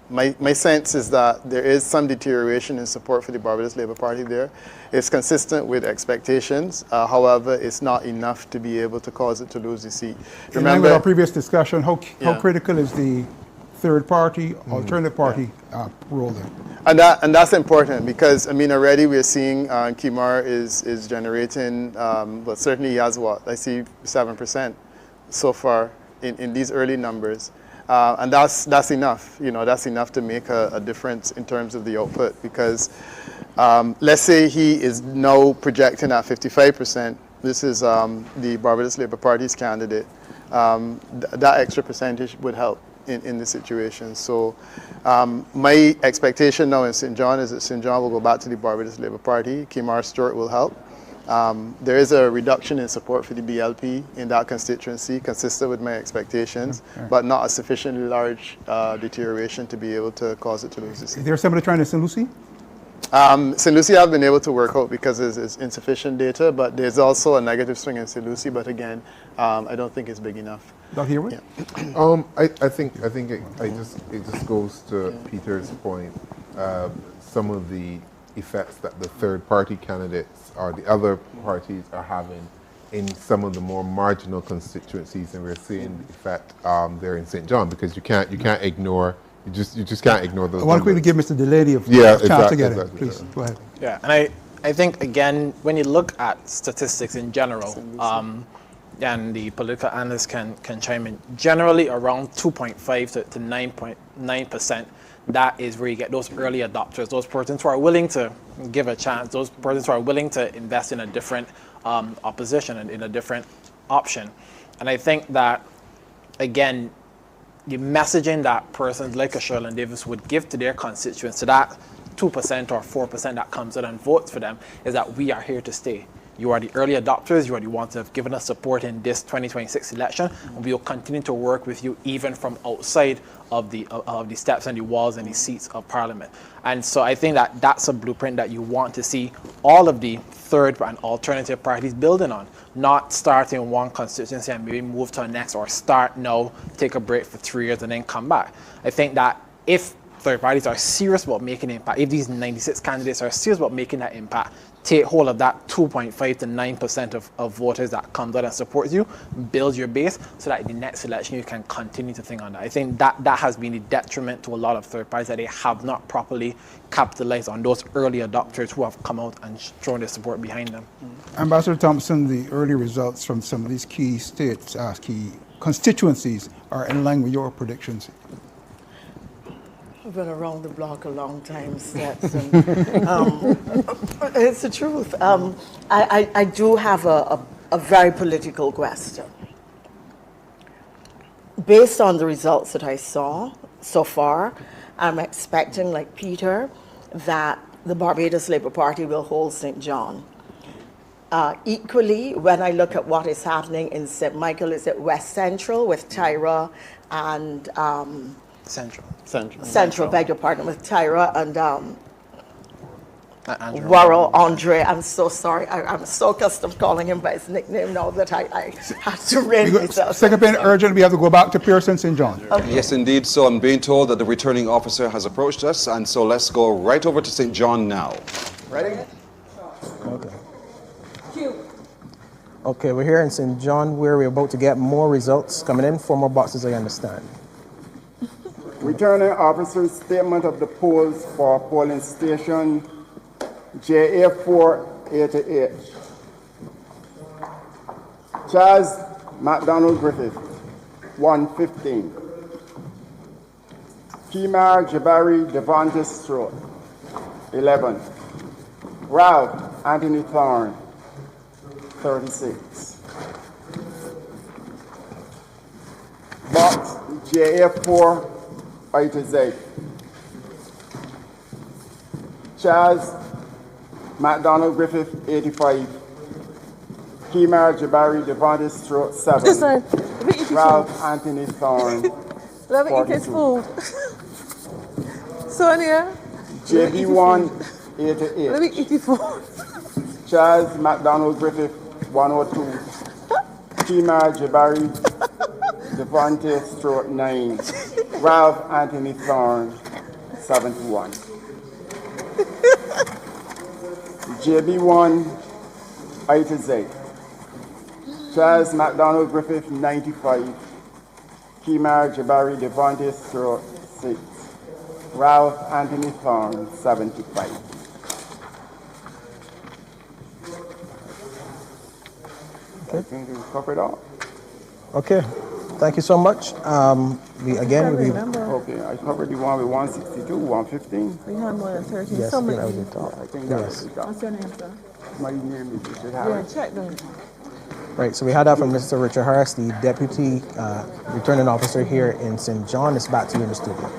my sense is that there is some deterioration in support for the Barbados Labour Party there. It's consistent with expectations. However, it's not enough to be able to cause it to lose the seat. Remember, with our previous discussion, how critical is the third party, alternative party role there? And that's important because, I mean, already we're seeing Kemar is generating, but certainly he has what? I see 7% so far in these early numbers. And that's enough, you know, that's enough to make a difference in terms of the output because let's say he is now projecting at 55%. This is the Barbados Labour Party's candidate. That extra percentage would help in the situation. So my expectation now in St. John is that St. John will go back to the Barbados Labour Party. Kemar Stewart will help. There is a reduction in support for the BLP in that constituency, consistent with my expectations, but not a sufficiently large deterioration to be able to cause it to lose the seat. Is there somebody trying to St. Lucie? St. Lucie I've been able to work out because there's insufficient data, but there's also a negative swing in St. Lucie, but again, I don't think it's big enough. Dr. Herwood? Yeah. I think it just goes to Peter's point. Some of the effects that the third party candidates or the other parties are having in some of the more marginal constituencies, and we're seeing the effect there in St. John because you can't ignore. You just can't ignore those. I want to quickly give Mr. Delaney a chance to get it. Please, go ahead. Yeah, and I think, again, when you look at statistics in general, and the political analysts can chime in, generally around 2.5 to 9.9%, that is where you get those early adopters, those persons who are willing to give a chance, those persons who are willing to invest in a different opposition and in a different option. And I think that, again, the messaging that persons like a Sherlyn Davis would give to their constituents, to that 2% or 4% that comes out and votes for them, is that we are here to stay. You are the early adopters, you are the ones that have given us support in this 2026 election, and we will continue to work with you even from outside of the steps and the walls and the seats of Parliament. And so I think that that's a blueprint that you want to see all of the third and alternative parties building on, not starting one constituency and maybe move to the next, or start now, take a break for 3 years and then come back. I think that if third parties are serious about making an impact, if these 96 candidates are serious about making that impact, take hold of that 2.5 to 9% of voters that comes out and supports you, build your base, so that in the next election you can continue to think on that. I think that has been a detriment to a lot of third parties, that they have not properly capitalized on those early adopters who have come out and shown their support behind them. Ambassador Thompson, the early results from some of these key states, key constituencies, are in line with your predictions. I've been around the block a long time, Stetson. It's the truth. I do have a very political question. Based on the results that I saw so far, I'm expecting, like Peter, that the Barbados Labour Party will hold St. John. Equally, when I look at what is happening in St. Michael, is it West Central with Tyra and Central, beg your pardon, with Tyra and Warrell Andre. I'm so sorry. I'm so accustomed calling him by his nickname now that I had to rein myself. Second urgent, we have to go back to Pearson St. John. Okay. Yes, indeed. So I'm being told that the returning officer has approached us, and so let's go right over to St. John now. Ready? Okay. Okay, we're here in St. John where we're about to get more results coming in. 4 more boxes, I understand. Returning officer's statement of the polls for polling station JA488. Charles McDonald Griffith, 115. Kimar Jabari Devontis Strode, 11. Ralph Anthony Thorne, 36. Box JA4 I to Z. Charles McDonald Griffith, 85. Kimar Jabari Devontis Strode, 7. Ralph Anthony Thorne, 42. Sonia. JB1, 88. Let me 84. Charles McDonald Griffith, 102. Kimar Jabari Devontis Strode, 9. Ralph Anthony Thorne, 71. JB1 I to Z. Charles McDonald Griffith, 95. Kimar Jabari Devontis Strode, 6. Ralph Anthony Thorne, 75. Okay. I think we've covered all. Okay. Thank you so much. Okay, I covered the one with 162, 115. We had more than 13. Yes, so many. I think that's What's your name, sir? My name is Richard Yeah, Harris. check them. Right, so we had that from Mr. Richard Harris, the Deputy Returning Officer here in St. John. It's back to you in the studio.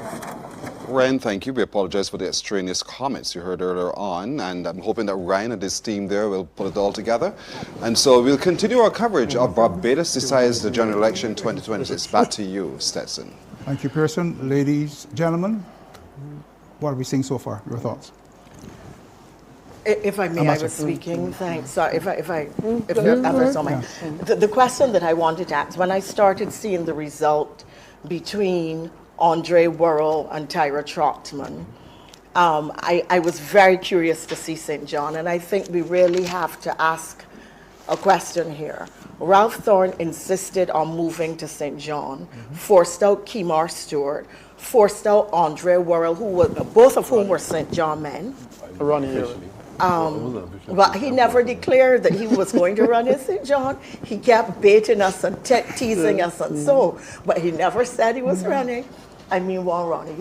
Ryan, thank you. We apologize for the extraneous comments you heard earlier on, and I'm hoping that Ryan and his team there will put it all together. And so we'll continue our coverage of Barbados decides the general election 2026. Back to you, Stetson. Thank you, Pearson. Ladies, gentlemen, what have we seen so far? Your thoughts? If I may, I was speaking. Thanks. Sorry, if ever so much. The question that I wanted to ask, when I started seeing the result between Andre Worrell and Tyra Trotman, I was very curious to see St. John, and I think we really have to ask a question here. Ralph Thorne insisted on moving to St. John, forced out Kimar Stewart, forced out Andre Worrell, both of whom were St. John men. But he never declared that he was going to run in St. John. He kept baiting us and teasing us and so, but he never said he was running. I mean, Ronnie,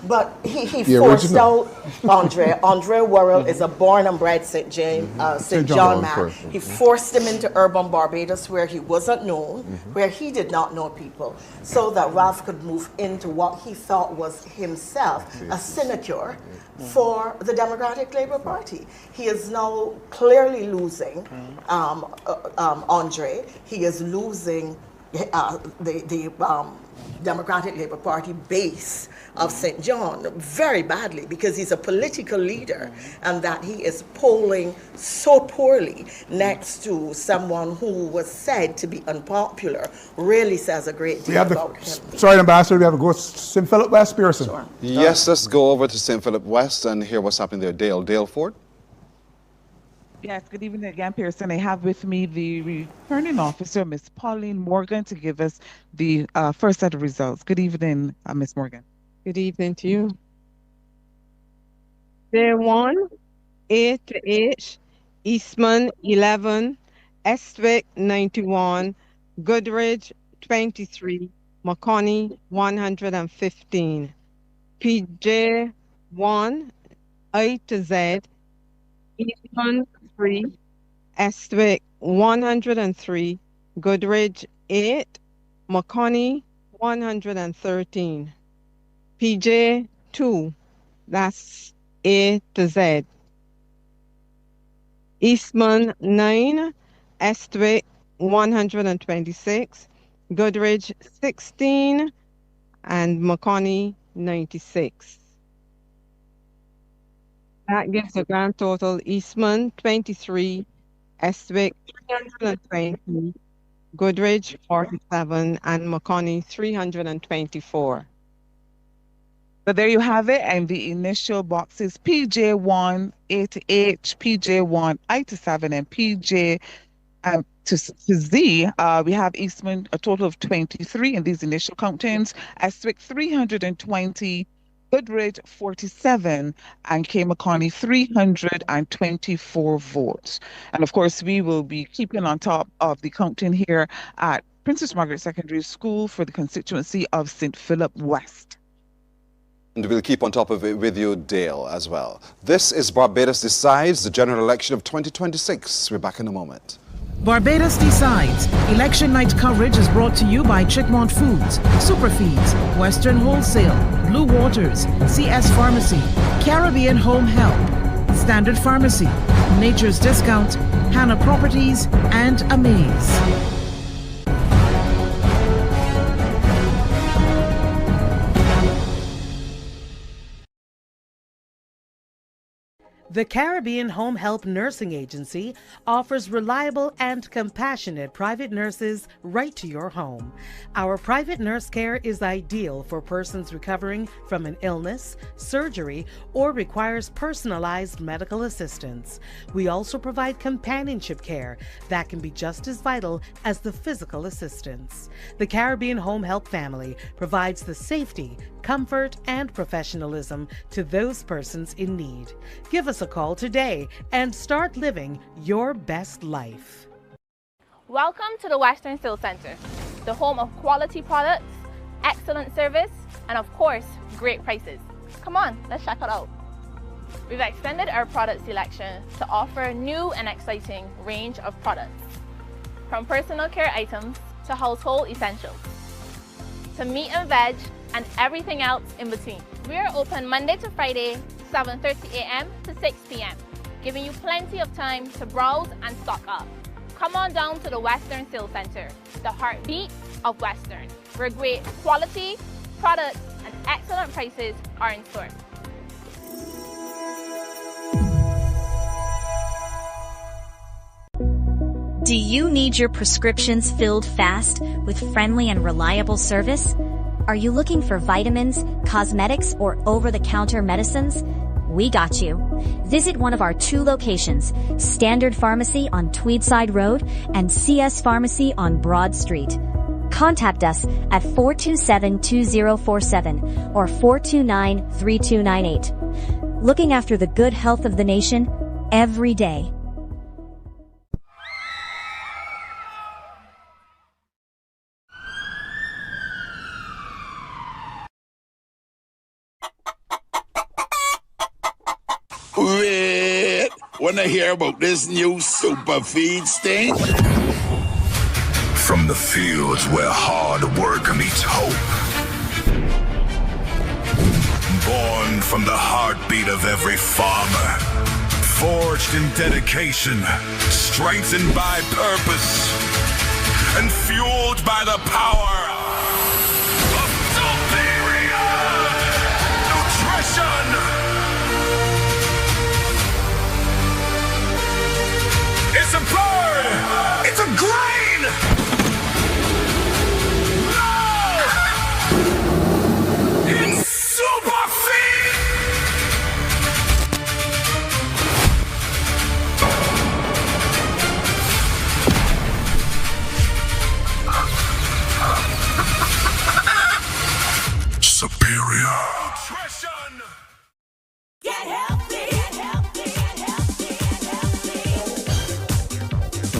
but he forced out Andre. Andre Worrell is a born and bred St. John man. He forced him into urban Barbados where he wasn't known, where he did not know people, so that Ralph could move into what he thought was himself a sinecure for the Democratic Labour Party. He is now clearly losing Andre. He is losing the Democratic Labour Party base of St. John very badly, because he's a political leader and that he is polling so poorly next to someone who was said to be unpopular really says a great deal about him. Sorry, Ambassador, we have to go to St. Philip West, Pearson. Yes, let's go over to St. Philip West and hear what's happening there. Dale Ford. Yes, good evening again, Pearson. I have with me the returning officer, Ms. Pauline Morgan, to give us the first set of results. Good evening, Ms. Morgan. Good evening to you. Day 1, A to H, Eastman 11, Estwick 91, Goodridge 23, Makoni 115. PJ 1, A to Z, Eastman 3, Estwick 103, Goodridge 8, Makoni 113. PJ 2, that's A to Z. Eastman 9, Estwick 126, Goodridge 16, and Makoni 96. That gives a grand total: Eastman 23, Estwick 320, Goodridge 47, and Makoni 324. So there you have it, and the initial boxes PJ1 A to H, PJ1 I to 7, and PJ to Z. We have Eastman a total of 23 in these initial countings, Estwick 320, Goodridge 47, and K. Makoni 324 votes. And of course, we will be keeping on top of the counting here at Princess Margaret Secondary School for the constituency of St. Philip West. And we'll keep on top of it with you, Dale, as well. This is Barbados Decides, the general election of 2026. We're back in a moment. Barbados Decides. Election night coverage is brought to you by Chickmont Foods, Superfeeds, Western Wholesale, Blue Waters, CS Pharmacy, Caribbean Home Health, Standard Pharmacy, Nature's Discount, Hannah Properties, and Amaze. The Caribbean Home Health Nursing Agency offers reliable and compassionate private nurses right to your home. Our private nurse care is ideal for persons recovering from an illness, surgery, or requires personalized medical assistance. We also provide companionship care that can be just as vital as the physical assistance. The Caribbean Home Health family provides the safety, comfort, and professionalism to those persons in need. Give us a call today and start living your best life. Welcome to the Western Sales Center, the home of quality products, excellent service, and of course, great prices. Come on, let's check it out. We've extended our product selection to offer a new and exciting range of products, from personal care items to household essentials, to meat and veg, and everything else in between. We are open Monday to Friday, 7:30 a.m. to 6 p.m., giving you plenty of time to browse and stock up. Come on down to the Western Sales Center, the heartbeat of Western, where great quality, products, and excellent prices are in store. Do you need your prescriptions filled fast with friendly and reliable service? Are you looking for vitamins, cosmetics, or over-the-counter medicines? We got you. Visit one of our 2 locations, Standard Pharmacy on Tweedside Road and CS Pharmacy on Broad Street. Contact us at 427-2047 or 429-3298. Looking after the good health of the nation every day. Wait, wanna hear about this new super feeds thing? From the fields where hard work meets hope. Born from the heartbeat of every farmer. Forged in dedication, strengthened by purpose, and fueled by the power of superior nutrition. It's a bird! It's a grain! No! It's super feed!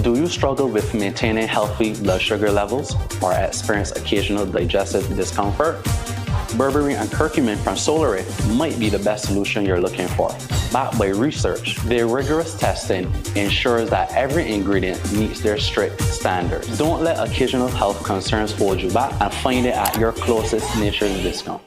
Do you struggle with maintaining healthy blood sugar levels or experience occasional digestive discomfort? Berberine and curcumin from Solaray might be the best solution you're looking for. Backed by research, their rigorous testing ensures that every ingredient meets their strict standards. Don't let occasional health concerns hold you back and find it at your closest Nature's Discount.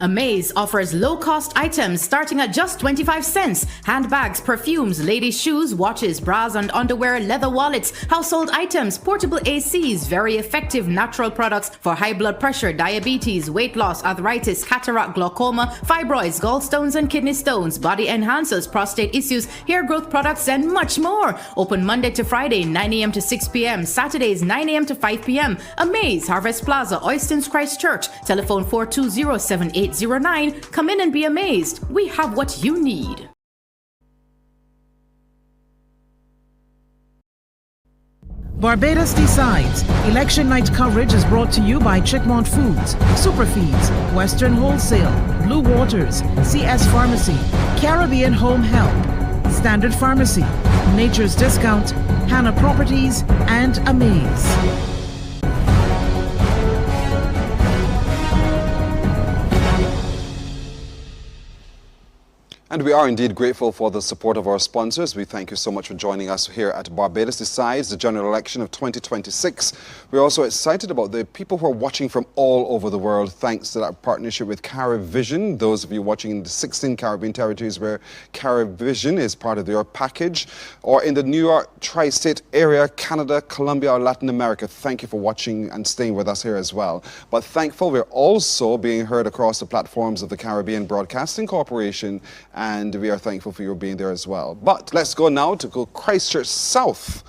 Amaze offers low-cost items starting at just 25 cents. Handbags, perfumes, ladies' shoes, watches, bras and underwear, leather wallets, household items, portable ACs, very effective natural products for high blood pressure, diabetes, weight loss, arthritis, cataract, glaucoma, fibroids, gallstones and kidney stones, body enhancers, prostate issues, hair growth products and much more. Open Monday to Friday, 9 a.m. to 6 p.m. Saturdays, 9 a.m. to 5 p.m. Amaze, Harvest Plaza, Oystons Christchurch. Telephone 420-7809. Come in and be amazed. We have what you need. Barbados Decides. Election night coverage is brought to you by Chickmont Foods, Superfeeds, Western Wholesale, Blue Waters, CS Pharmacy, Caribbean Home Help, Standard Pharmacy, Nature's Discount, Hannah Properties, and Amaze. And we are indeed grateful for the support of our sponsors. We thank you so much for joining us here at Barbados Decides, the general election of 2026. We're also excited about the people who are watching from all over the world, thanks to that partnership with CaribVision. Those of you watching in the 16 Caribbean territories where CaribVision is part of your package, or in the New York tri-state area, Canada, Colombia, or Latin America, thank you for watching and staying with us here as well. But thankful we're also being heard across the platforms of the Caribbean Broadcasting Corporation, and we are thankful for your being there as well. But let's go now to Christchurch South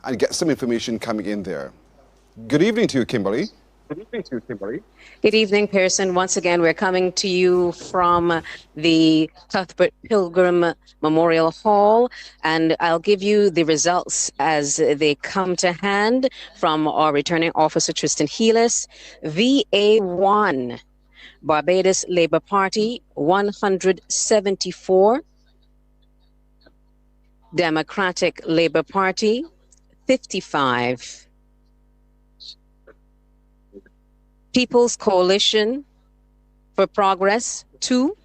and get some information coming in there. Good evening to you, Kimberly. Good evening to you, Kimberly. Good evening, Pearson. Once again, we're coming to you from the Cuthbert Pilgrim Memorial Hall, and I'll give you the results as they come to hand from our returning officer, Tristan Heelis. VA1. Barbados Labour Party, 174. Democratic Labour Party, 55. People's Coalition for Progress, 2.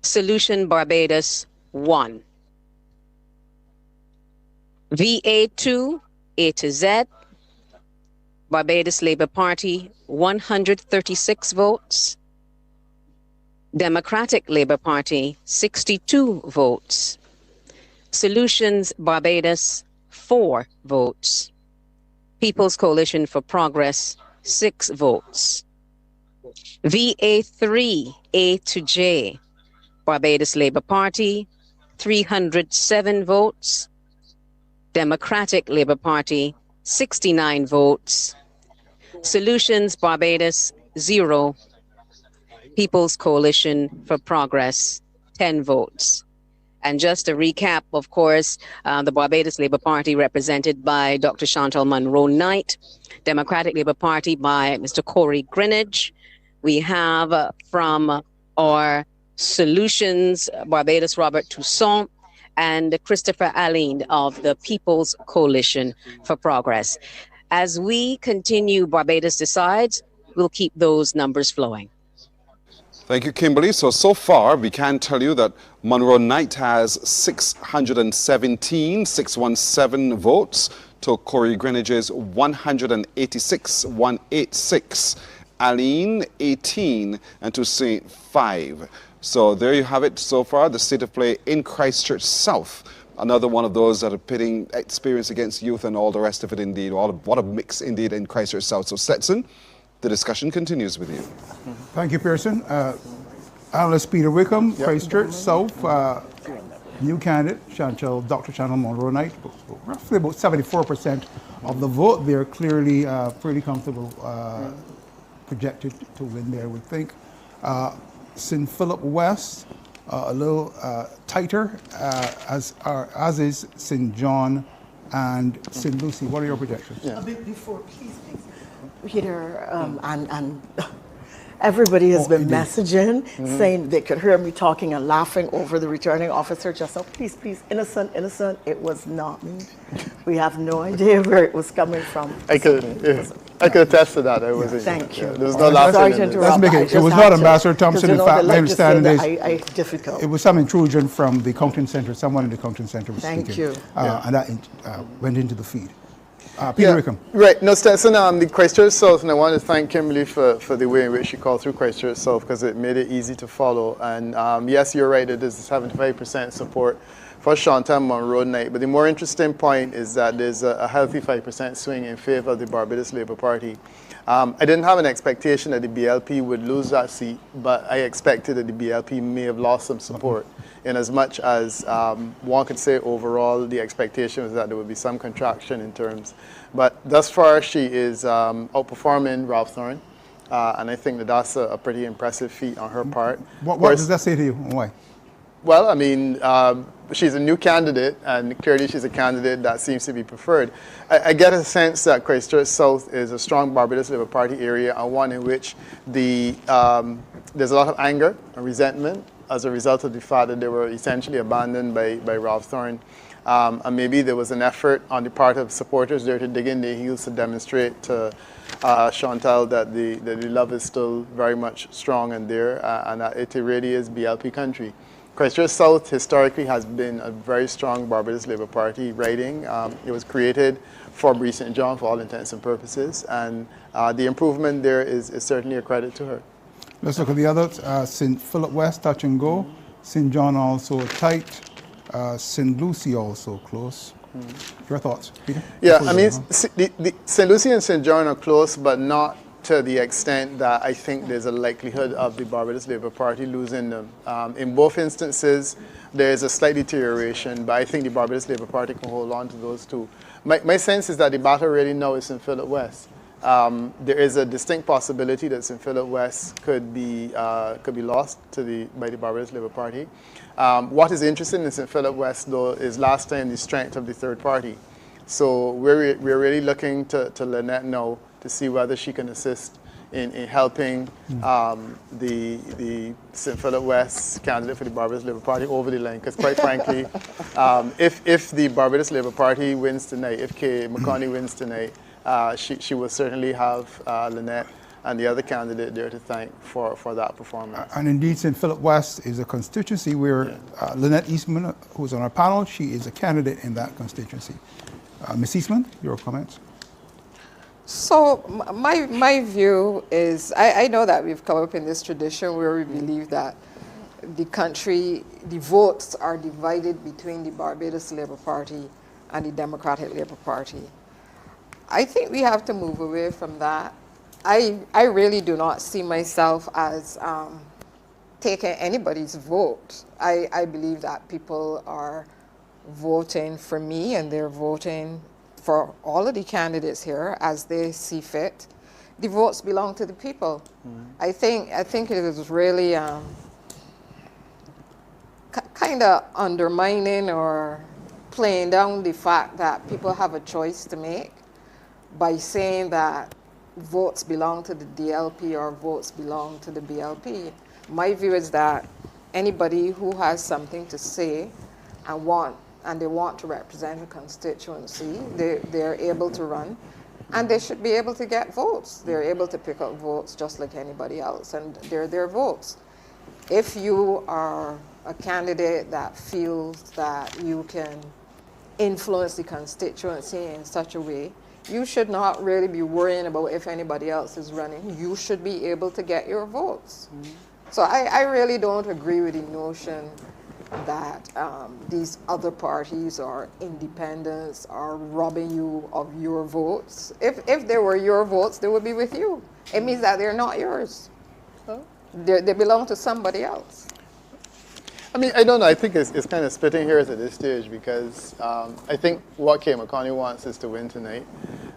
Solution Barbados, 1. VA2, A to Z. Barbados Labour Party, 136 votes. Democratic Labour Party, 62 votes. Solutions Barbados, 4 votes. People's Coalition for Progress, 6 votes. VA3, A to J. Barbados Labour Party, 307 votes. Democratic Labour Party, 69 votes. Solutions Barbados, 0. People's Coalition for Progress, 10 votes. And just a recap, of course, the Barbados Labour Party represented by Dr. Chantal Monroe-Knight, Democratic Labour Party by Mr. Corey Greenidge. We have from our Solutions, Barbados Robert Toussaint, and Christopher Aline of the People's Coalition for Progress. As we continue Barbados Decides, we'll keep those numbers flowing. Thank you, Kimberly. So far, we can tell you that Monroe-Knight has 617 votes to Corey Greenidge's 186. Aline, 18, and Toussaint, 5. So there you have it so far, the state of play in Christchurch South. Another one of those that are pitting experience against youth and all the rest of it indeed. What a mix indeed in Christchurch South. So Stetson, the discussion continues with you. Thank you, Pearson. Alice Peter Wickham, Christchurch South, new candidate, Dr. Chantal Monroe-Knight, roughly about 74% of the vote. They're clearly pretty comfortable, projected to win there, I would think. St. Philip West, a little tighter, as is St. John and St. Lucie. What are your projections? A bit before, please. Peter and Everybody has been messaging, saying they could hear me talking and laughing over the returning officer just now. Please, please, innocent, innocent. It was not me. We have no idea where it was coming from. I could attest to that. I wasn't. Thank you. There was no laughing. Sorry to interrupt. Let's make it. It was not Ambassador Thompson. In fact, my understanding is difficult. It was some intrusion from the counting center. Someone in the counting center was Thank speaking. you. And that went into the feed. Peter Wickham. Right. No, Stetson, the Christchurch South, and I want to thank Kimberly for the way in which she called through Christchurch South, because it made it easy to follow. And yes, you're right, it is 75% support for Chantal Monroe tonight. But the more interesting point is that there's a healthy 5% swing in favor of the Barbados Labour Party. I didn't have an expectation that the BLP would lose that seat, but I expected that the BLP may have lost some support. In as much as one could say overall the expectation was that there would be some contraction in terms. But thus far she is outperforming Ralph Thorne, and I think that that's a pretty impressive feat on her part. What does that say to you? Why? Well, I mean, she's a new candidate, and clearly she's a candidate that seems to be preferred. I get a sense that Christchurch South is a strong Barbados Labour Party area, and one in which there's a lot of anger and resentment as a result of the fact that they were essentially abandoned by Ralph Thorne. And maybe there was an effort on the part of supporters there to dig in their heels to demonstrate to Chantal that the love is still very much strong and there, and that it really is BLP country. Christchurch South historically has been a very strong Barbados Labour Party riding. It was created for Bree St. John for all intents and purposes, and the improvement there is certainly a credit to her. Let's look at the others. St. Philip West, touch and go. St. John also tight. St. Lucie also close. Your thoughts, Peter? Yeah, I mean, St. Lucie and St. John are close, but not to the extent that I think there's a likelihood of the Barbados Labour Party losing them. In both instances, there is a slight deterioration, but I think the Barbados Labour Party can hold on to those two. My sense is that the battle really now is St. Philip West. There is a distinct possibility that St. Philip West could be lost by the Barbados Labour Party. What is interesting in St. Philip West, though, is last time the strength of the third party. So we're really looking to Lynette now to see whether she can assist in helping the St. Philip West candidate for the Barbados Labour Party over the line. Because quite frankly, if the Barbados Labour Party wins tonight, if Kay McConney wins tonight, she will certainly have Lynette and the other candidate there to thank for that performance. And indeed, St. Philip West is a constituency where Lynette Eastman, who's on our panel, she is a candidate in that constituency. Ms. Eastman, your comments? So my view is, I know that we've come up in this tradition where we believe that the country, the votes are divided between the Barbados Labour Party and the Democratic Labour Party. I think we have to move away from that. I really do not see myself as taking anybody's vote. I believe that people are voting for me, and they're voting for all of the candidates here as they see fit. The votes belong to the people. I think it is really kind of undermining or playing down the fact that people have a choice to make by saying that votes belong to the DLP or votes belong to the BLP. My view is that anybody who has something to say and they want to represent a constituency, they're able to run, and they should be able to get votes. They're able to pick up votes just like anybody else, and they're their votes. If you are a candidate that feels that you can influence the constituency in such a way, you should not really be worrying about if anybody else is running. You should be able to get your votes. So I really don't agree with the notion that these other parties or independents are robbing you of your votes. If they were your votes, they would be with you. It means that they're not yours. They belong to somebody else. I mean, I don't know. I think it's kind of splitting hairs at this stage because I think what Kay McConney wants is to win tonight.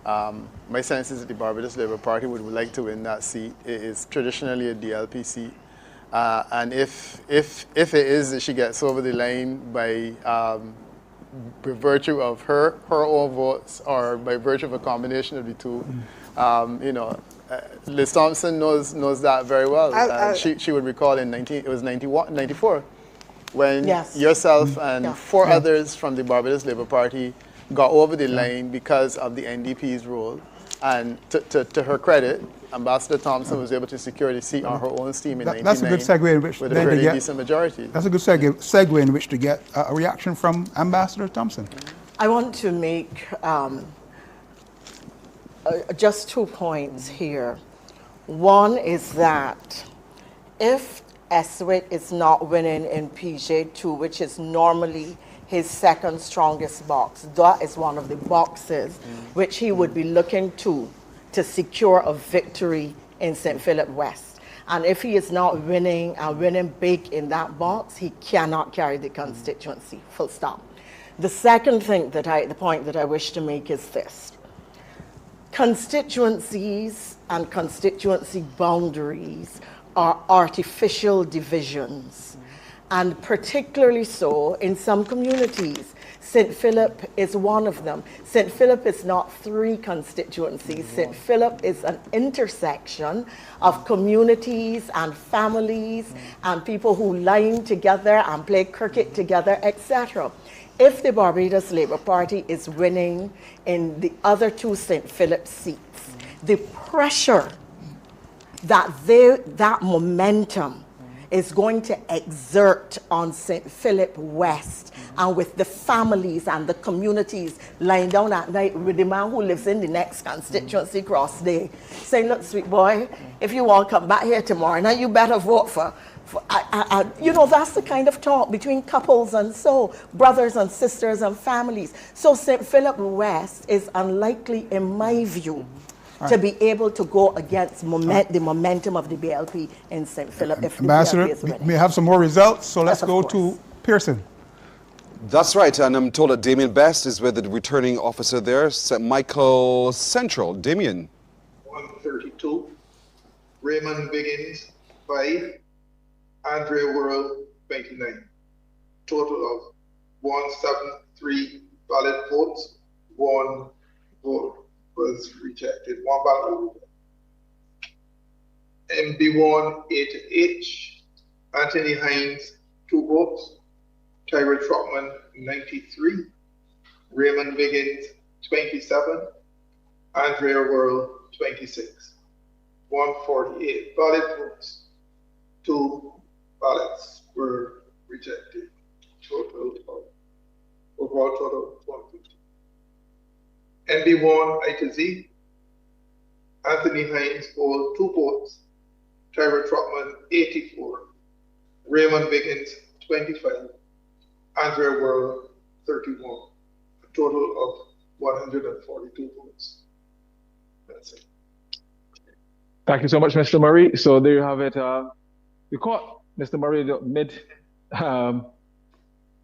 My sense is that the Barbados Labour Party would like to win that seat. It is traditionally a DLP seat. And if it is that she gets over the line by virtue of her own votes or by virtue of a combination of the two, you know, Liz Thompson knows that very well. She would recall in 94, when yourself and four others from the Barbados Labour Party got over the line because of the NDP's role. And to her credit, Ambassador Thompson was able to secure the seat on her own steam in 1999. That's a good segue in which with a pretty decent majority. That's a good segue in which to get a reaction from Ambassador Thompson. I want to make just 2 points here. One is that if Eswick is not winning in PJ2, which is normally his second strongest box, that is one of the boxes which he would be looking to secure a victory in St. Philip West. And if he is not winning and winning big in that box, he cannot carry the constituency, full stop. The second thing the point that I wish to make is this. Constituencies and constituency boundaries are artificial divisions, and particularly so in some communities. St. Philip is one of them. St. Philip is not 3 constituencies. St. Philip is an intersection of communities and families and people who line together and play cricket together, etc. If the Barbados Labour Party is winning in the other 2 St. Philip seats, the pressure that momentum is going to exert on St. Philip West, and with the families and the communities lying down at night with the man who lives in the next constituency cross day, saying, look, sweet boy, if you want to come back here tomorrow, now you better vote for you know, that's the kind of talk between couples and so, brothers and sisters and families. So St. Philip West is unlikely, in my view, to be able to go against the momentum of the BLP in St. Philip. If Ambassador, we may have some more results, so let's go to Pearson. That's right, and I'm told that Damien Best is with the returning officer there, St. Michael Central. Damien. 132. Raymond Biggins, 5. Andrea Worrell, 29. Total of 173 valid votes. 1 vote was rejected. 1 ballot. MB1 8H, Anthony Hines, 2 votes. Tyra Trotman, 93. Raymond Biggins, 27. Andrea Worrell, 26. 148 valid votes. 2 ballots were rejected. Overall total of 150. MB1 I to Z, Anthony Hines hold 2 votes. Tyra Trotman, 84. Raymond Biggins, 25. Andrea Worrell, 31. A total of 142 votes. That's it. Thank you so much, Mr. Murray. So there you have it. We caught Mr. Murray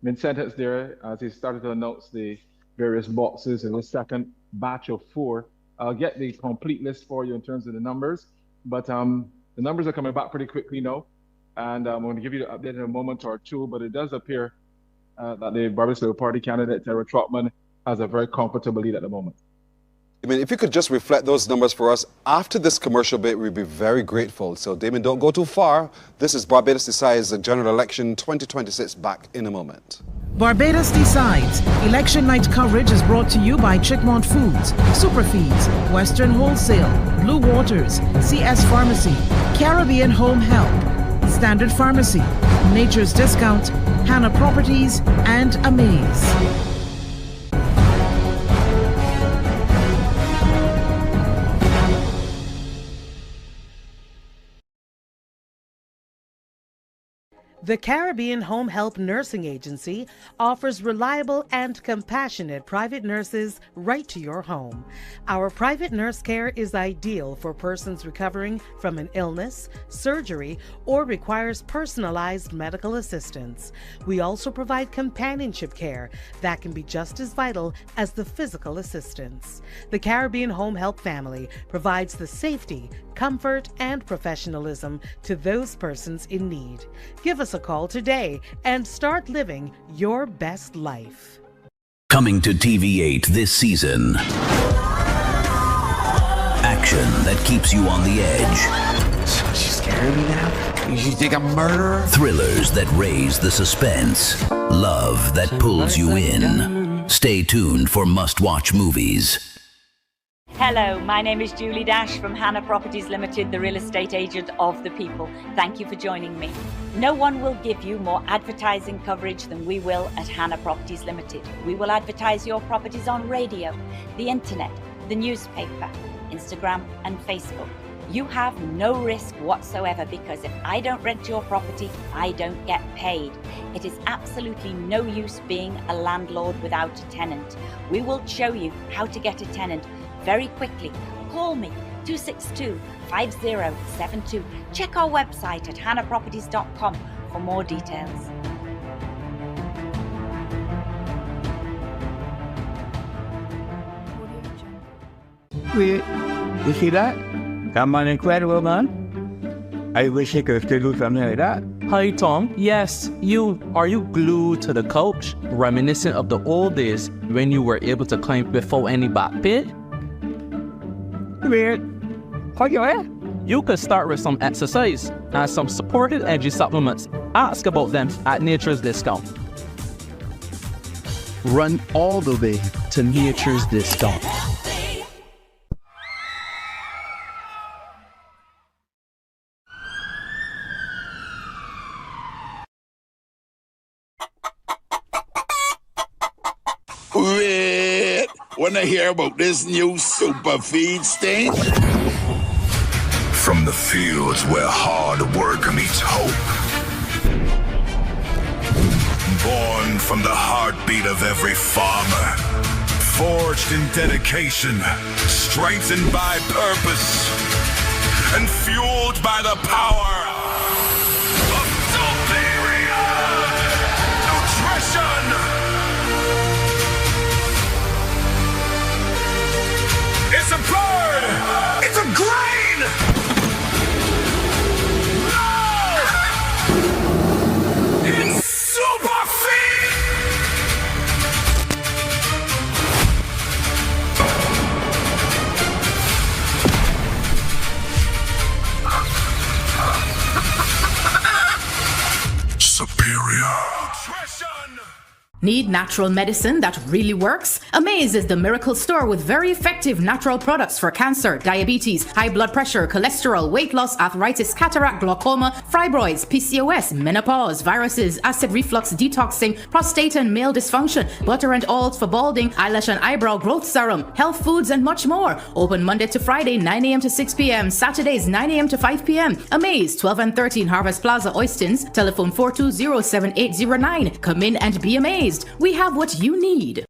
mid-sentence there as he started to announce the various boxes in the second batch of 4. I'll get the complete list for you in terms of the numbers, but the numbers are coming back pretty quickly now, and I'm going to give you the update in a moment or 2, but it does appear that the Barbados Labour Party candidate, Tyra Trotman, has a very comfortable lead at the moment. I mean, if you could just reflect those numbers for us after this commercial break, we'd be very grateful. So, Damien, don't go too far. This is Barbados Decides, the general election 2026, back in a moment. Barbados Decides. Election night coverage is brought to you by Chickmont Foods, Superfeeds, Western Wholesale, Blue Waters, CS Pharmacy, Caribbean Home Help, Standard Pharmacy, Nature's Discount, Hannah Properties, and Amaze. The Caribbean Home Help Nursing Agency offers reliable and compassionate private nurses right to your home. Our private nurse care is ideal for persons recovering from an illness, surgery, or requires personalized medical assistance. We also provide companionship care that can be just as vital as the physical assistance. The Caribbean Home Help family provides the safety, comfort, and professionalism to those persons in need. Give us a call today and start living your best life. Coming to TV8 this season. action that keeps you on the edge. She's scaring me now. You think I'm a murderer? Thrillers that raise the suspense. Love that pulls you in. Stay tuned for must-watch movies. Hello, my name is Julie Dash from Hannah Properties Limited, the real estate agent of the people. Thank you for joining me. No one will give you more advertising coverage than we will at Hannah Properties Limited. We will advertise your properties on radio, the internet, the newspaper, Instagram and Facebook. You have no risk whatsoever because if I don't rent your property, I don't get paid. It is absolutely no use being a landlord without a tenant. We will show you how to get a tenant very quickly. Call me 262-5072. Check our website at hannahproperties.com for more details. Wait, you see that? Come on, incredible, man. I wish I could still do something like that. Hi, Tom. Yes, you. Are you glued to the couch, reminiscent of the old days when you were able to climb without any back pain? Wait, how you at? You could start with some exercise and some supported energy supplements. Ask about them at Nature's Discount. Run all the way to Nature's Discount. Wait, wanna hear about this new super feed stain? From the fields where hard work meets hope. Born from the heartbeat of every farmer. Forged in dedication, strengthened by purpose, and fueled by the power of superior nutrition. It's a bird! It's a grain! No! It's super feed! Superior. Need natural medicine that really works? Amaze is the miracle store with very effective natural products for cancer, diabetes, high blood pressure, cholesterol, weight loss, arthritis, cataract, glaucoma, fibroids, PCOS, menopause, viruses, acid reflux, detoxing, prostate and male dysfunction, butter and oils for balding, eyelash and eyebrow growth serum, health foods and much more. Open Monday to Friday 9 a.m. to 6 p.m. Saturdays 9 a.m. to 5 p.m. Amaze 12 and 13 Harvest Plaza, Oistins. Telephone 420-7809. Come in and be amazed. We have what you need.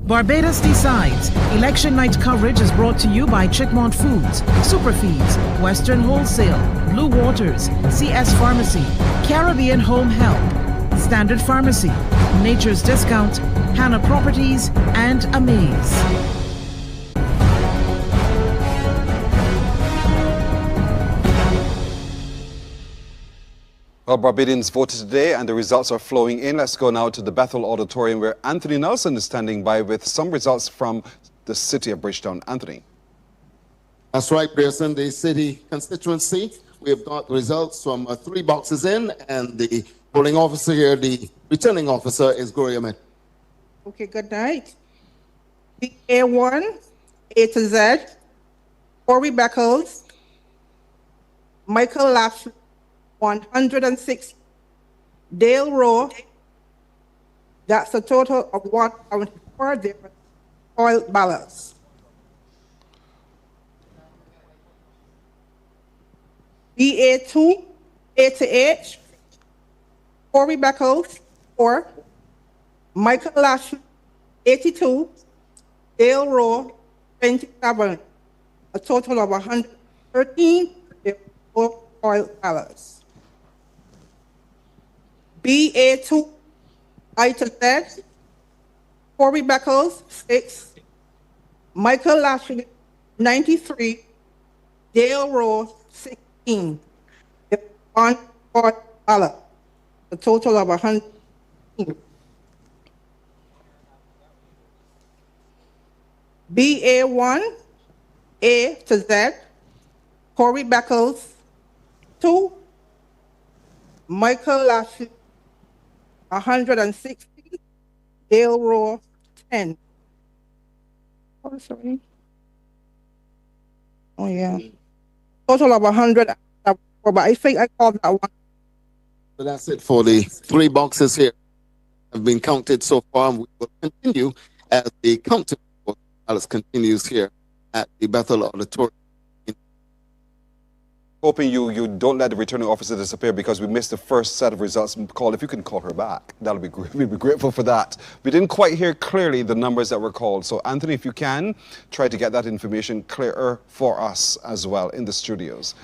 Barbados Decides. Election night coverage is brought to you by Chickmont Foods, Superfeeds, Western Wholesale, Blue Waters, CS Pharmacy, Caribbean Home Help, Standard Pharmacy, Nature's Discount, Hannah Properties, and Amaze. Well, Barbadians voted today and the results are flowing in. Let's go now to the Bethel Auditorium where Anthony Nelson is standing by with some results from the city of Bridgetown. Anthony. That's right, Pearson. The city constituency, we have got results from 3 boxes in, and the polling officer here, the returning officer, is Gloria Met. Okay, good night. The A1, A to Z, Corey Beckles, Michael Lash, 106, Dale Rowe, that's a total of 104 different oil ballots. BA2, A to H, Corey Beckles, 4, Michael Lash, 82, Dale Rowe, 27, a total of 113 different oil ballots. BA2, I to Z, Corey Beckles, 6, Michael Lashley, 93, Dale Row 16. $140. A total of $100. BA1, A to Z, Corey Beckles, 2, Michael Lashley, 160, Dale Row, 10. Oh, sorry. Oh, yeah. Total of 100, but I think I called that one. So that's it for the 3 boxes here have been counted so far. We will continue as the counting ballots continues here at the Bethel Auditorium. Hoping you don't let the returning officer disappear because we missed the first set of results. If you can call her back, that'll be great. We'd be grateful for that. We didn't quite hear clearly the numbers that were called. So Anthony, if you can, try to get that information clearer for us as well in the studios.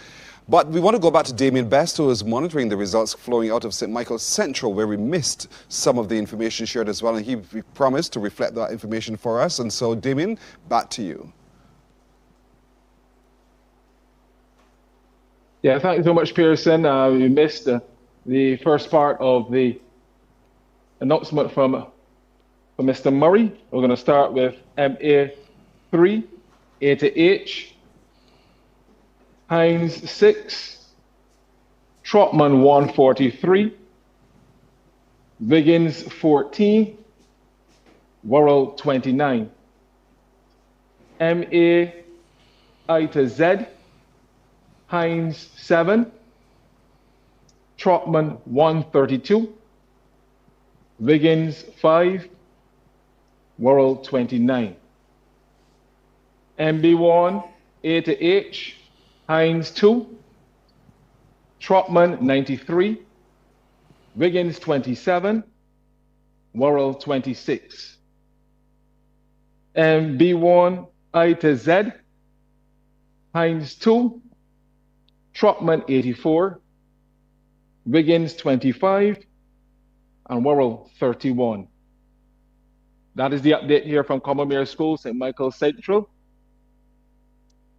But we want to go back to Damien Best, who is monitoring the results flowing out of St. Michael's Central, where we missed some of the information shared as well. And he promised to reflect that information for us. And so, Damien, back to you. Yeah, thank you so much, Pearson. We missed the first part of the announcement from Mr. Murray. We're going to start with MA3, A to H, Hines 6, Trotman 143, Wiggins 14, Worrell 29, MA I to Z, Hines 7, Trotman 132, Wiggins 5, Worrell 29. MB1 A to H, Hines 2, Trotman 93, Wiggins 27, Worrell 26. MB1 I to Z, Hines 2, Trotman 84, Wiggins 25, and Worrell 31. That is the update here from Commonwealth School, St. Michael's Central.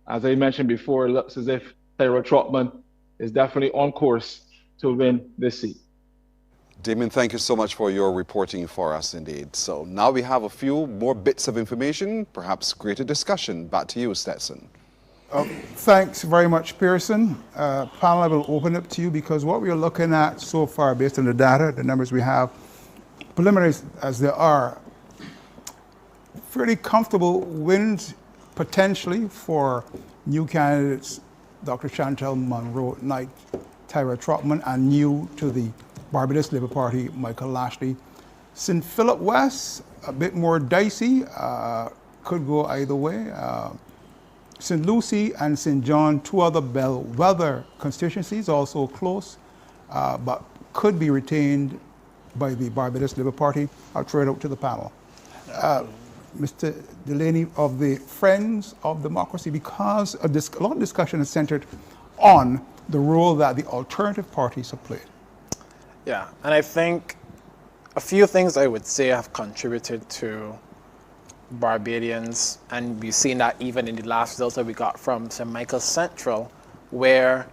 As I mentioned before, it looks as if Tyra Trotman is definitely on course to win this seat. Damien, thank you so much for your reporting for us indeed. So now we have a few more bits of information, perhaps greater discussion. Back to you, Stetson. Thanks very much, Pearson. Panel, I will open up to you because what we are looking at so far, based on the data, the numbers we have, preliminary as they are, fairly comfortable wins potentially for new candidates, Dr. Chantel Monroe Knight, Tyra Trotman, and new to the Barbados Labour Party, Michael Lashley. St. Philip West, a bit more dicey, could go either way. St. Lucie and St. John, 2 other bellwether constituencies, also close, but could be retained by the Barbados Labour Party. I'll throw it out to the panel. Mr. Delaney of the Friends of Democracy, because a lot of discussion is centered on the role that the alternative parties have played. Yeah, and I think a few things I would say have contributed to Barbadians, and we've seen that even in the last results that we got from St. Michael's Central, where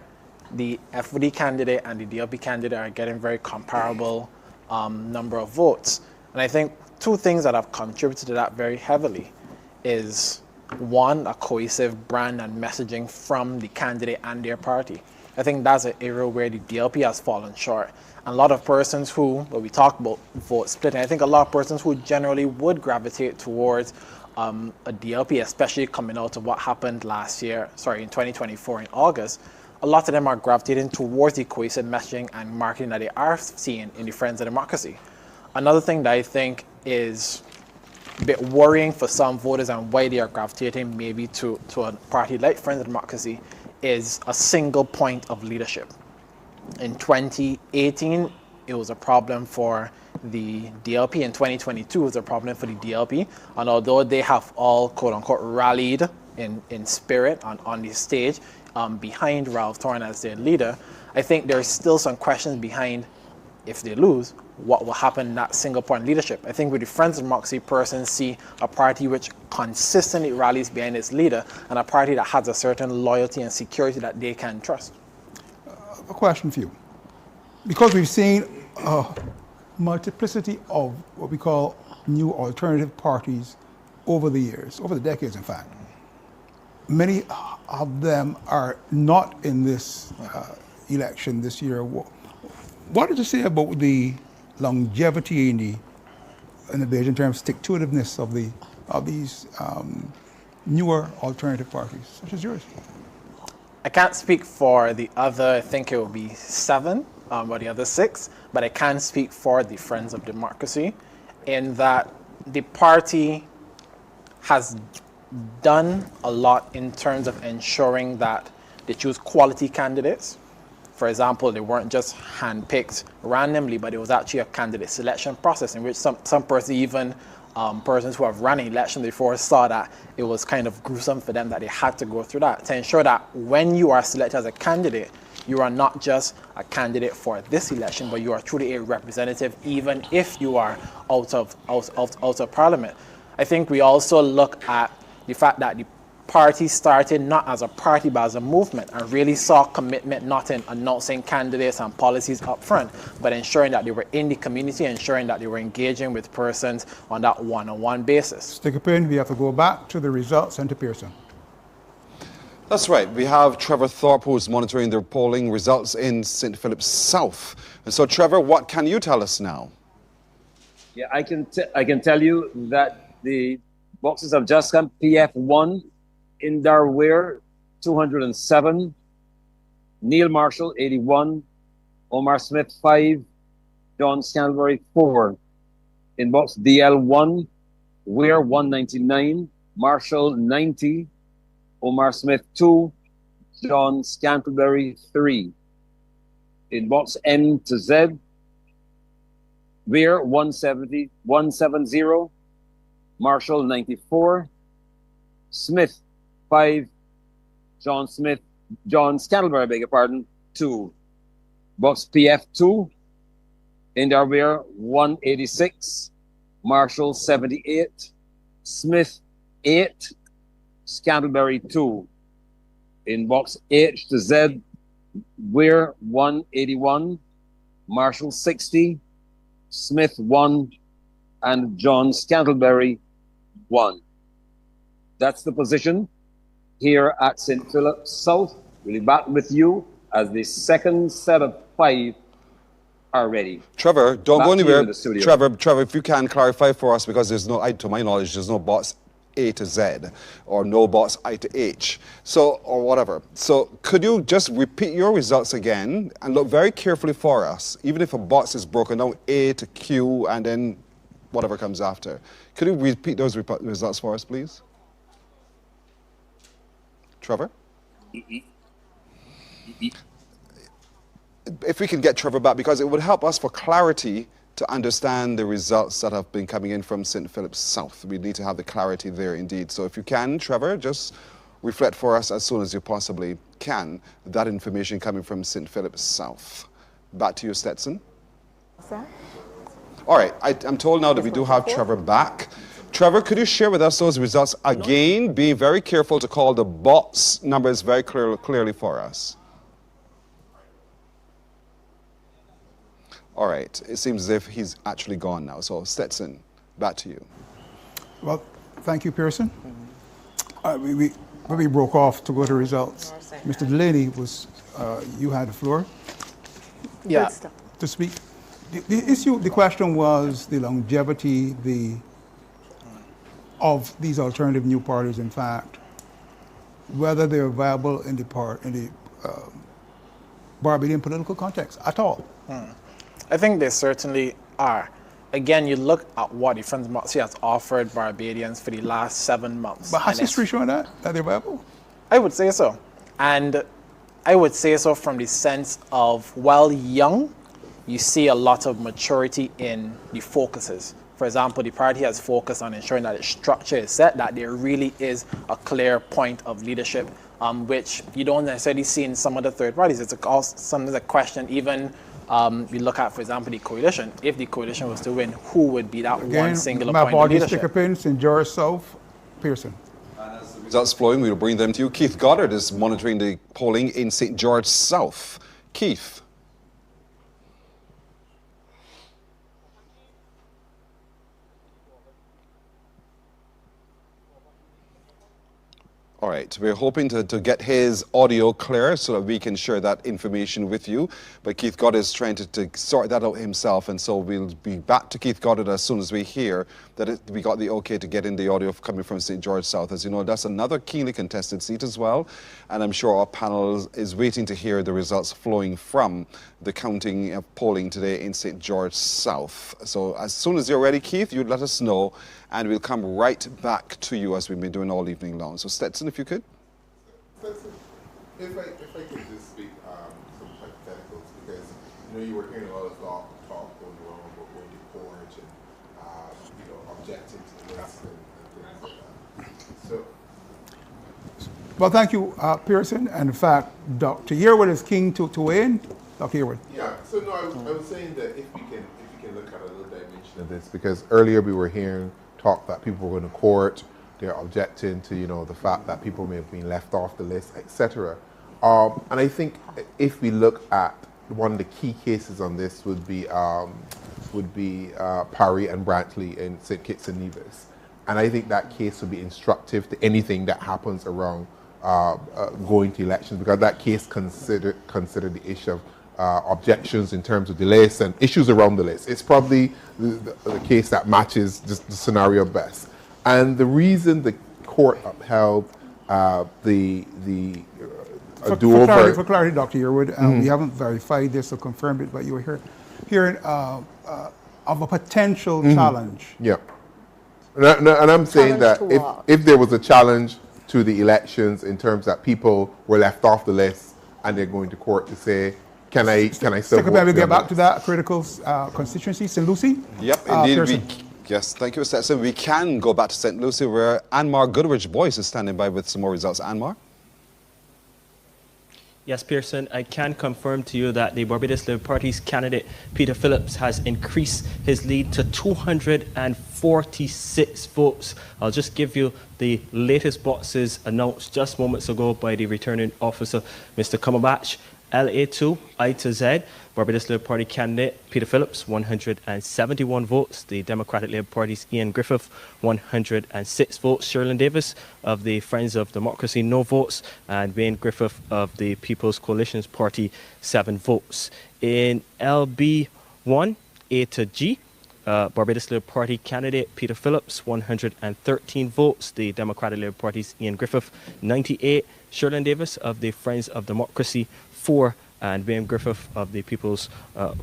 the FD candidate and the DLP candidate are getting very comparable number of votes. And I think 2 things that have contributed to that very heavily is, 1, a cohesive brand and messaging from the candidate and their party. I think that's an area where the DLP has fallen short. And a lot of persons who, when we talk about vote splitting, I think a lot of persons who generally would gravitate towards a DLP, especially coming out of what happened in 2024 in August, a lot of them are gravitating towards the cohesive messaging and marketing that they are seeing in the Friends of Democracy. Another thing that I think is a bit worrying for some voters and why they are gravitating maybe to a party like Friends of Democracy is a single point of leadership. In 2018, it was a problem for the DLP. In 2022, it was a problem for the DLP. And although they have all, quote unquote, rallied in spirit on the stage behind Ralph Torn as their leader, I think there's still some questions behind if they lose, what will happen in that single point leadership. I think with the Friends of Democracy, persons see a party which consistently rallies behind its leader and a party that has a certain loyalty and security that they can trust. A question for you. Because we've seen a multiplicity of what we call new alternative parties over the years, over the decades in fact. Many of them are not in this election this year. What did you say about the longevity in the bid in terms of stick-to-itiveness of these newer alternative parties, such as yours? I can't speak for the other, I think it will be 7, or the other 6, but I can speak for the Friends of Democracy in that the party has done a lot in terms of ensuring that they choose quality candidates. For example, they weren't just handpicked randomly, but it was actually a candidate selection process in which some persons, even persons who have run an election before, saw that it was kind of gruesome for them that they had to go through that to ensure that when you are selected as a candidate, you are not just a candidate for this election, but you are truly a representative, even if you are out of Parliament. I think we also look at the fact that the party started not as a party but as a movement and really saw commitment not in announcing candidates and policies up front, but ensuring that they were in the community, ensuring that they were engaging with persons on that one-on-one basis. Stick a pin, we have to go back to the results and to Pearson. That's right. We have Trevor Thorpe, who's monitoring the polling results in St. Philip's South. And so, Trevor, what can you tell us now? Yeah, I can tell you that the boxes have just come. PF1 in Darware 207, Neil Marshall 81, Omar Smith 5, John Scantlebury 4. In box DL1, Weir 199, Marshall 90, Omar Smith 2, John Scantlebury 3. In box N to Z, Weir 170, Marshall 94, Smith 5, John Scantlebury, beg your pardon, 2. Box PF2, in Darware 186, Marshall 78, Smith 8, Scantlebury 2. In box H to Z, Weir 181, Marshall 60, Smith 1, and John Scantlebury 1. That's the position here at St. Philip's South. We'll be back with you as the second set of 5 are ready. Trevor, don't back go anywhere. Trevor, if you can clarify for us, because there's no, to my knowledge, there's no box A to Z or no box I to H, so, or whatever. So could you just repeat your results again and look very carefully for us, even if a box is broken down A to Q and then whatever comes after. Could you repeat those results for us, please? Trevor? If we can get Trevor back, because it would help us for clarity to understand the results that have been coming in from St. Philip's South. We need to have the clarity there indeed. So if you can, Trevor, just reflect for us as soon as you possibly can that information coming from St. Philip's South. Back to you, Stetson. Sir? All right, I'm told now that we do have Trevor back. Trevor, could you share with us those results again, being very careful to call the box numbers very clearly for us? All right, it seems as if he's actually gone now. So, Stetson, back to you. Well, thank you, Pearson. We broke off to go to results. Mr. Delaney, you had the floor. Yeah. To speak. The question was the longevity, of these alternative new parties, in fact, whether they're viable in the Barbadian political context at all. I think they certainly are. Again, you look at what the Friends of Democracy has offered Barbadians for the last 7 months. But has history shown that they're viable? I would say so. And I would say so from the sense of, while young, you see a lot of maturity in the focuses. For example, the party has focused on ensuring that its structure is set, that there really is a clear point of leadership, which you don't necessarily see in some of the third parties. It's sometimes a question, even You look at, for example, the coalition. If the coalition was to win, who would be that Again, one singular my point of body leadership? sticker pin, St. George South, Pearson. Results flowing, we'll bring them to you. Keith Goddard is monitoring the polling in St. George South. Keith. All right, we're hoping to get his audio clear so that we can share that information with you. But Keith Goddard is trying to sort that out himself, and so we'll be back to Keith Goddard as soon as we hear that we got the okay to get in the audio coming from St. George South. As you know, that's another keenly contested seat as well, and I'm sure our panel is waiting to hear the results flowing from the counting of polling today in St. George South. So as soon as you're ready, Keith, you'd let us know, and we'll come right back to you as we've been doing all evening long. So Stetson, if you could. Stetson, if I could just speak some hypotheticals, because you were hearing a lot of talk going around about going to court and objecting to the list and things like that. So. Well, thank you, Pearson. And in fact, Dr. Yearwood is keen to weigh in. Dr. Yearwood. Yeah. So no, I was saying that if we can look at a little dimension of this, because earlier we were hearing talk that people were going to court, they're objecting to the fact that people may have been left off the list, etc. And I think if we look at one of the key cases on this would be Parry and Brantley in St. Kitts and Nevis, and I think that case would be instructive to anything that happens around going to elections, because that case considered the issue of objections in terms of the list and issues around the list. It's probably the case that matches the scenario best. And the reason the court upheld the do-over... For clarity, Dr. Yearwood, we haven't verified this or confirmed it, but you were hearing of a potential challenge. Yeah. And I'm saying that if there was a challenge to the elections in terms that people were left off the list and they're going to court to say, can I still vote? Secretary, we'll get back to that critical constituency, St. Lucie. Yep, indeed. Yes, thank you, Stetson. We can go back to St. Lucie, where Anmar Goodrich-Boyce is standing by with some more results. Anmar? Yes, Pearson, I can confirm to you that the Barbados Labour Party's candidate, Peter Phillips, has increased his lead to 246 votes. I'll just give you the latest boxes announced just moments ago by the returning officer, Mr. Cumberbatch. LA2, I to Z, Barbados Labour Party candidate Peter Phillips, 171 votes. The Democratic Labour Party's Ian Griffith, 106 votes. Sherlyn Davis of the Friends of Democracy, no votes. And Wayne Griffith of the People's Coalition Party, 7 votes. In LB1, A to G, Barbados Labour Party candidate Peter Phillips, 113 votes. The Democratic Labour Party's Ian Griffith, 98. Sherlyn Davis of the Friends of Democracy, 4, and Wayne Griffith of the People's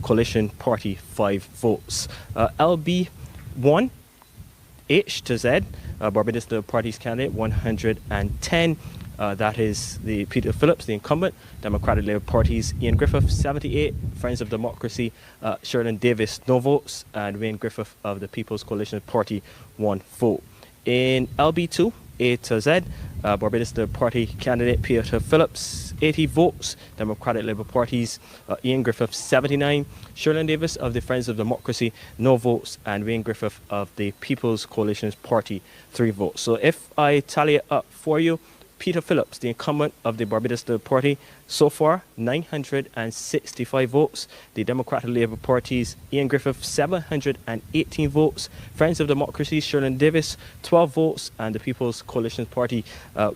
Coalition Party, 5 votes. LB1, H to Z, Barbados Labour Party's candidate, 110. That is the Peter Phillips, the incumbent. Democratic Labour Party's Ian Griffith, 78. Friends of Democracy, Sherlyn Davis, no votes. And Wayne Griffith of the People's Coalition Party, 1 vote. In LB2, A to Z, Barbados Labour Party candidate Peter Phillips, 80 votes. Democratic Labour Party's Ian Griffith, 79. Sherlyn Davis of the Friends of Democracy, no votes. And Wayne Griffith of the People's Coalition Party, 3 votes. So if I tally it up for you, Peter Phillips, the incumbent of the Barbados Labour Party, so far 965 votes. The Democratic Labour Party's Ian Griffith, 718 votes. Friends of Democracy, Sherlyn Davis, 12 votes. And the People's Coalition Party,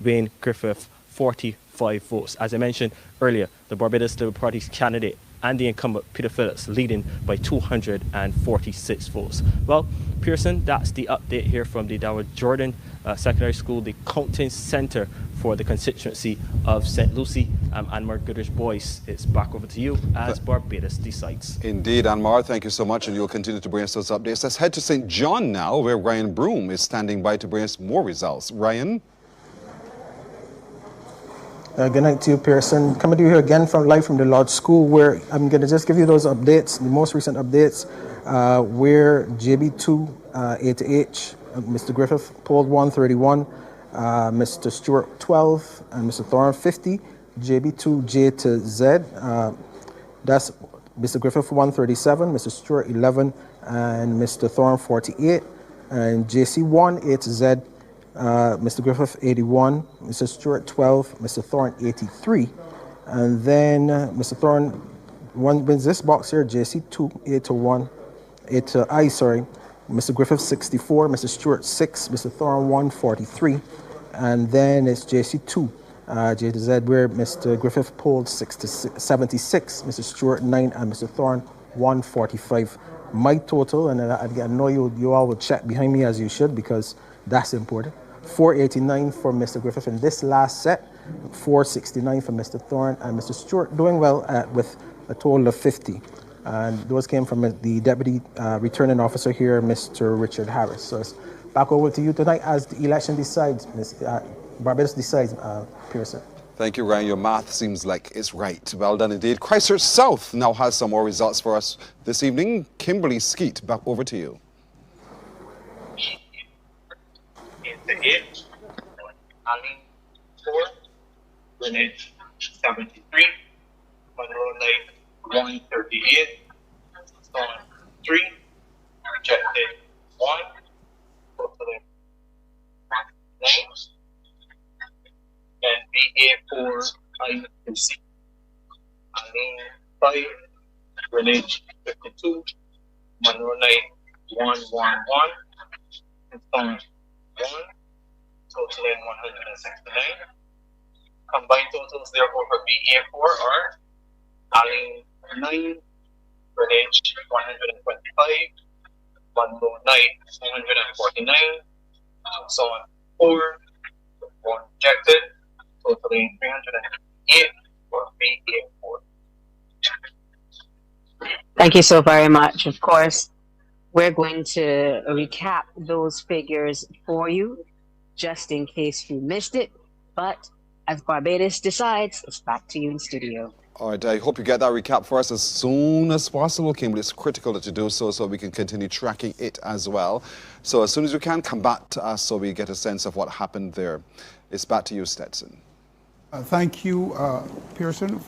Wayne Griffith, 45 votes. As I mentioned earlier, the Barbados Labour Party's candidate and the incumbent, Peter Phillips, leading by 246 votes. Well, Pearson, that's the update here from the Doward Jordan Secondary School, the counting centre for the constituency of St. Lucie. I'm Anmar Goodrich-Boyce. It's back over to you as Barbados decides. Indeed, Anmar, thank you so much, and you'll continue to bring us those updates. Let's head to St. John now, where Ryan Broom is standing by to bring us more results. Ryan? Good night to you, Pearson. Coming to you here again live from the Lodge School, where I'm going to just give you those updates, the most recent updates, where JB2, A to H, Mr. Griffith polled 131, Mr. Stewart 12, and Mr. Thorne 50, JB2, J to Z. That's Mr. Griffith 137, Mr. Stewart 11, and Mr. Thorne 48, and JC 1 A to Z, Mr. Griffith 81, Mr. Stewart 12, Mr. Thorne 83, and then Mr. Thorne one wins this box here, JC 2 A to 1, A to I, sorry, Mr. Griffith 64, Mr. Stewart 6, Mr. Thorne 143, and then it's JC 2. J to Z, where Mr. Griffith pulled 76, Mr. Stewart 9, and Mr. Thorne 145. My total, and I know you all will check behind me as you should because that's important. 489 for Mr. Griffith in this last set, 469 for Mr. Thorne, and Mr. Stewart doing well with a total of 50. And those came from the Deputy Returning Officer here, Mr. Richard Harris. So it's back over to you tonight as the election decides, Barbados decides, Pearson. Thank you, Ryan. Your math seems like it's right. Well done indeed. Christchurch South now has some more results for us this evening. Kimberly Skeet, back over to you. Into 8, Aline 4, Greenwich 73, Monroe Lake 138, Stone 3, Rejected 1, Brooklyn 9, and BA4 IC, Aline 5, Greenwich 52, Monroe Lake 111, and Stone 1, totaling 169. Combined totals therefore for BA4 are Aline 9, Greenwich 125, Monroe Night 149, Tucson 4, 1 rejected, totaling 308 for BA4. Thank you so very much. Of course, we're going to recap those figures for you, just in case you missed it. But as Barbados decides, it's back to you in studio. All right, I hope you get that recap for us as soon as possible, Kimberly. It's critical that you do so we can continue tracking it as well. So as soon as you can, come back to us so we get a sense of what happened there. It's back to you, Stetson. Thank you, Pearson.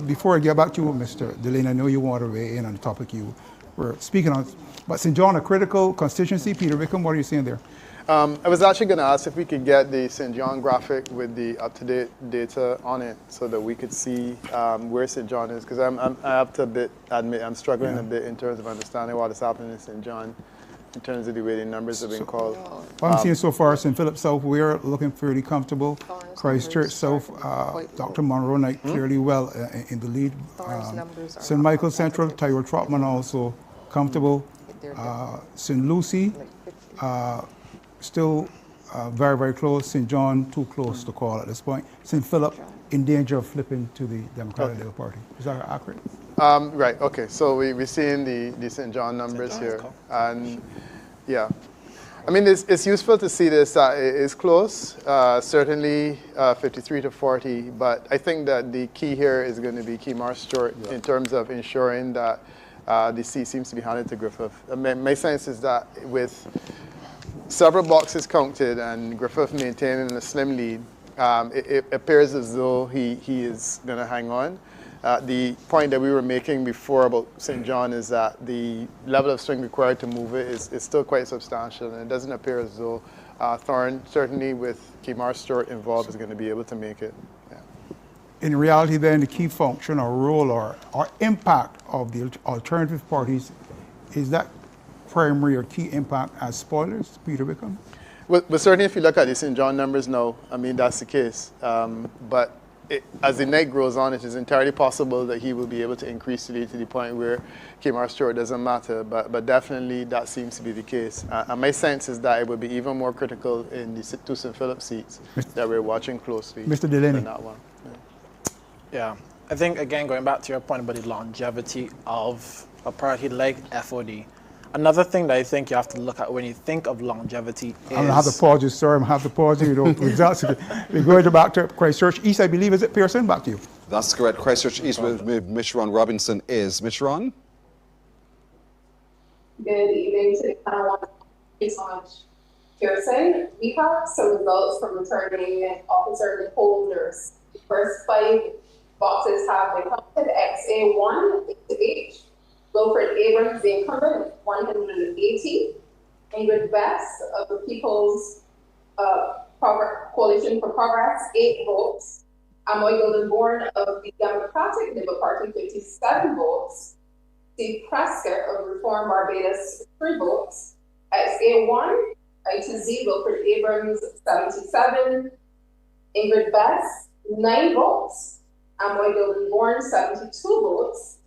Before I get back to you, Mr. Delaney, I know you want to weigh in on the topic you were speaking on. But St. John, a critical constituency. Peter Wickham, what are you saying there? I was actually going to ask if we could get the St. John graphic with the up-to-date data on it so that we could see where St. John is, because I have to admit I'm struggling a bit in terms of understanding what is happening in St. John in terms of the way the numbers have been called. What I'm seeing so far, St. Philip South, we're looking fairly comfortable. Christchurch South, Dr. Monroe Knight clearly well in the lead. St. Michael Central, Tyro Trotman also comfortable. St. Lucie, still very, very close. St. John, too close to call at this point. St. Philip, in danger of flipping to the Democratic Labour Party. Is that accurate? Right, okay. So we're seeing the St. John numbers here. And yeah, I mean, it's useful to see this. It is close, certainly 53 to 40. But I think that the key here is going to be Kemar Stewart in terms of ensuring that the seat seems to be handed to Griffith. My sense is that with several boxes counted and Griffith maintaining a slim lead, it appears as though he is going to hang on. The point that we were making before about St. John is that the level of swing required to move it is still quite substantial, and it doesn't appear as though Thorne, certainly with Kemar Stewart involved, is going to be able to make it. Yeah. In reality, then, the key function or role or impact of the alternative parties, is that primary or key impact as spoilers, Peter Wickham? Well, certainly if you look at the St. John numbers now, I mean, that's the case. But as the night grows on, it is entirely possible that he will be able to increase the lead to the point where Kemar Stewart doesn't matter. But definitely that seems to be the case. And my sense is that it would be even more critical in the two St. Philip seats that we're watching closely. Mr. Delaney. Than that one. Yeah, I think, again, going back to your point about the longevity of a party like FOD, another thing that I think you have to look at when you think of longevity is... I'm going to have to pause you, sir. I'm going to have to pause you. Results. We're going back to Christchurch East, I believe. Is it, Pearson? Back to you. That's correct. Christchurch East with Mishron Robinson is. Mishron? Good evening to the panel. Thank you so much, Pearson. We have some results from returning officer Nicole Nurse. The first 5 boxes have been counted. XA1 to H. Wilfred Abrams, the incumbent, 180. Ingrid Best of the People's Coalition for Progress, 8 votes. Amoy Goldenborn of the Democratic Labour Party, 57 votes. Steve Prescott of Reform Barbados, 3 votes. XA1, I to Z, Wilfred Abrams, 77. Ingrid Best, 9 votes. Amoy Goldenborn, 72 votes.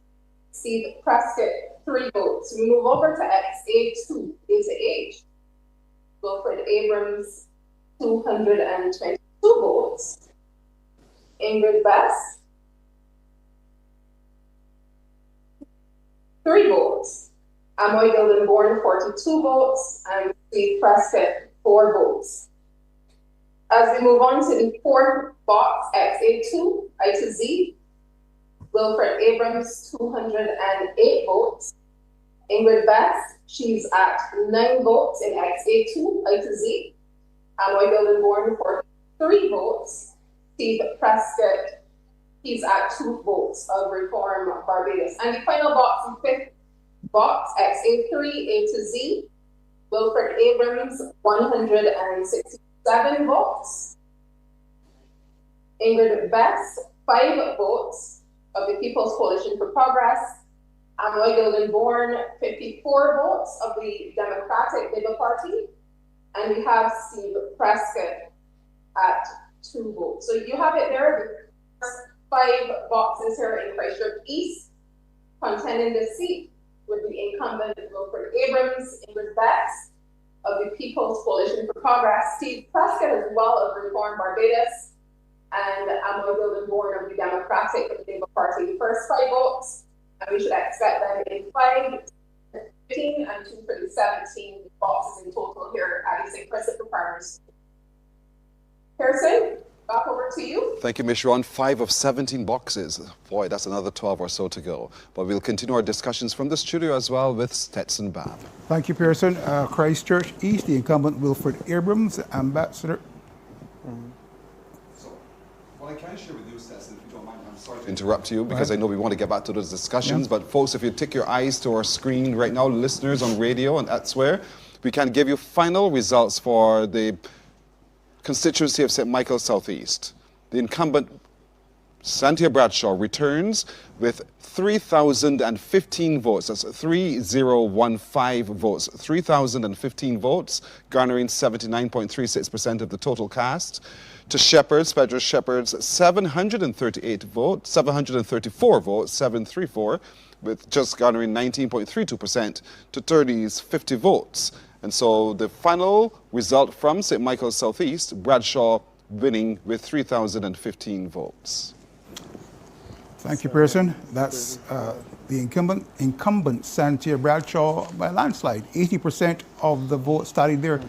Steve Prescott, 3 votes. We move over to XA2, A to H. Wilfred Abrams, 222 votes. Ingrid Best, 3 votes. Amoy Goldenborn, 42 votes. And Steve Prescott, 4 votes. As we move on to the 4th box, XA2, I to Z. Wilfred Abrams, 208 votes. Ingrid Best, she's at 9 votes in XA2, I to Z. Amoy Goldenborn, 43 votes. Steve Prescott, he's at 2 votes of Reform Barbados. And the final box, the 5th box, XA3, A to Z. Wilfred Abrams, 167 votes. Ingrid Best, 5 votes of the People's Coalition for Progress. Amoy Goldenborn, 54 votes of the Democratic Labour Party. And we have Steve Prescott at 2 votes. So you have it there, the first 5 boxes here in Christchurch East. Contending the seat with the incumbent Wilfred Abrams, Ingrid Best of the People's Coalition for Progress, Steve Prescott as well of Reform Barbados, and Amoy Goldenborn of the Democratic Labour Party. The first 5 votes, and we should expect them in 5, 15, and 2 for the 17 boxes in total here at the St. Christopher Farmers. Pearson, back over to you. Thank you, Ms. Ron. 5 of 17 boxes. Boy, that's another 12 or so to go. But we'll continue our discussions from the studio as well with Stetson Babb. Thank you, Pearson. Christchurch East, the incumbent Wilfred Abrams, Ambassador. What I can share with you, Stetson, if you don't mind, I'm sorry to interrupt you because I know we want to get back to those discussions. But folks, if you take your eyes to our screen right now, listeners on radio and elsewhere, we can give you final results for the constituency of St. Michael Southeast. The incumbent Santia Bradshaw returns with 3,015 votes. That's 3015 votes. 3,015 votes, garnering 79.36% of the total cast. To Shepherds, Pedro Shepherds, 738 votes, 734 votes, 734, with just garnering 19.32%. To Turneys, 50 votes. And so the final result from St. Michael's Southeast, Bradshaw winning with 3,015 votes. Thank you, Pearson. That's the incumbent Santia Bradshaw by a landslide. 80% of the votes starting there.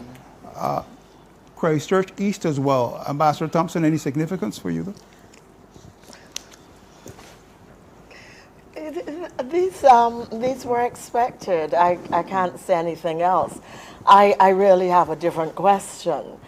Christchurch East as well. Ambassador Thompson, any significance for you? These were expected. I can't say anything else. I really have a different question.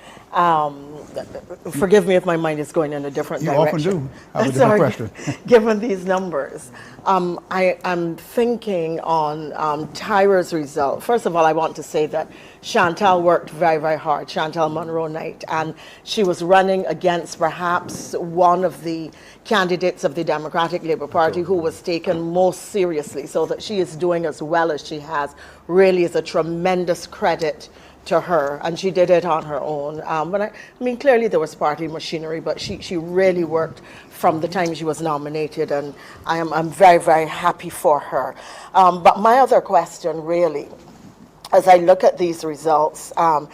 Forgive me if my mind is going in a different direction. You often do have a different question. Given these numbers, I'm thinking on Tyra's result. First of all, I want to say that Chantal worked very, very hard, Chantal Monroe Knight, and she was running against perhaps one of the candidates of the Democratic Labour Party who was taken most seriously. So that she is doing as well as she has really is a tremendous credit to her, and she did it on her own. But I mean, clearly there was party machinery, but she really worked from the time she was nominated, and I'm very, very happy for her. But my other question really, as I look at these results, I'm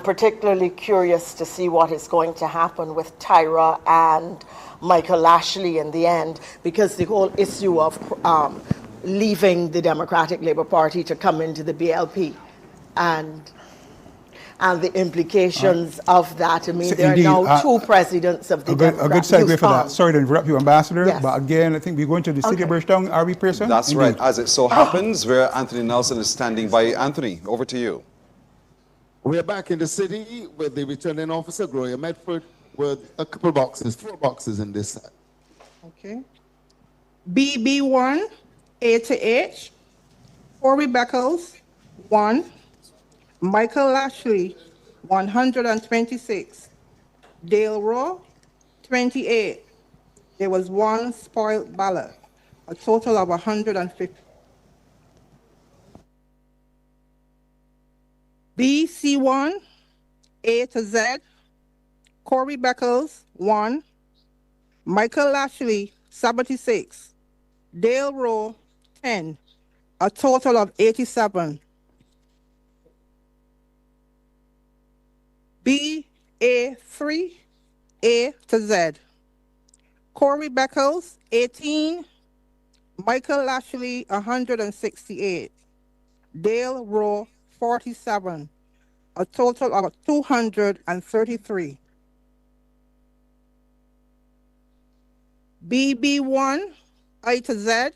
particularly curious to see what is going to happen with Tyra and Michael Ashley in the end, because the whole issue of leaving the Democratic Labour Party to come into the BLP and the implications of that. I mean, there are now 2 presidents of the Democratic. A good segue for that. Sorry to interrupt you, Ambassador, Yes. but again, I think we're going to the city of Bridgetown. Are we, Pearson? That's right. As it so happens, where Anthony Nelson is standing by. Anthony, over to you. We're back in the city with the returning officer, Gloria Medford, with a couple boxes, 4 boxes in this set. Okay. BB1, A to H. Corey Beckles, 1. Michael Lashley, 126. Dale Rowe, 28. There was 1 spoiled ballot, a total of 150. BC1, A to Z. Corey Beckles, 1. Michael Lashley, 76. Dale Rowe, 10. A total of 87. BA3, A to Z. Corey Beckles, 18. Michael Lashley, 168. Dale Rowe, 47. A total of 233. BB1, I to Z.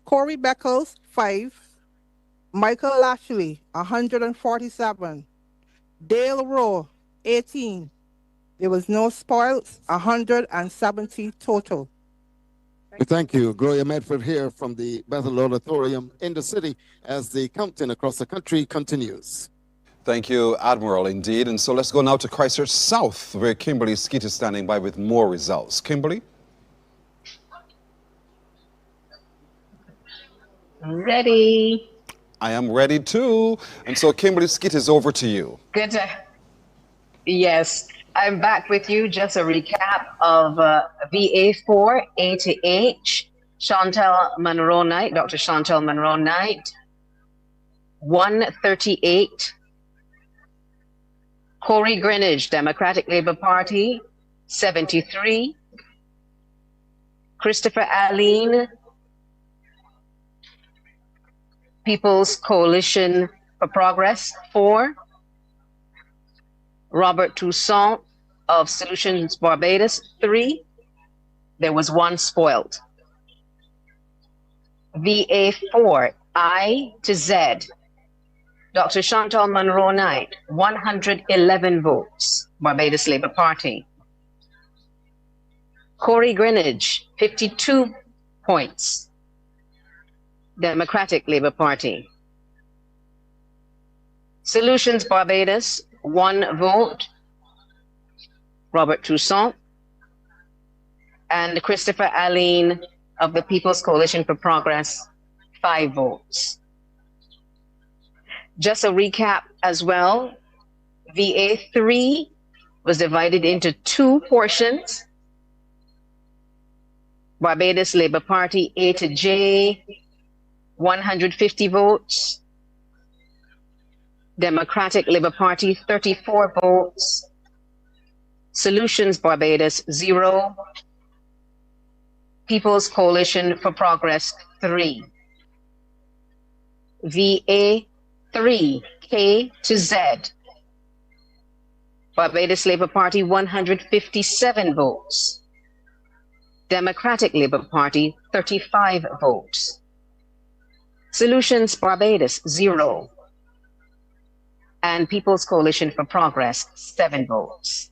Corey Beckles, 5. Michael Lashley, 147. Dale Rowe, 18. There was no spoils, 170 total. Thank you. Gloria Medford here from the Bethel Auditorium in the city as the counting across the country continues. Thank you, Admiral, indeed. And so let's go now to Christchurch South, where Kimberly Skeet is standing by with more results. Kimberly? Ready. I am ready too. And so Kimberly Skeet is over to you. Good. Yes, I'm back with you. Just a recap of VA4, A to H, Chantel Monroe Knight, Dr. Chantel Monroe Knight, 138. Corey Greenidge, Democratic Labour Party, 73. Christopher Allen, People's Coalition for Progress, 4. Robert Toussaint of Solutions Barbados, 3. There was 1 spoiled. VA4, I to Z. Dr. Chantal Monroe Knight, 111 votes, Barbados Labour Party. Corey Greenidge, 52 points, Democratic Labour Party. Solutions Barbados, 1 vote, Robert Toussaint. And Christopher Allen of the People's Coalition for Progress, 5 votes. Just a recap as well, VA3 was divided into 2 portions. Barbados Labour Party, A to J, 150 votes. Democratic Labour Party, 34 votes. Solutions Barbados, 0. People's Coalition for Progress, 3. VA3, K to Z. Barbados Labour Party, 157 votes. Democratic Labour Party, 35 votes. Solutions Barbados, 0. And People's Coalition for Progress, 7 votes.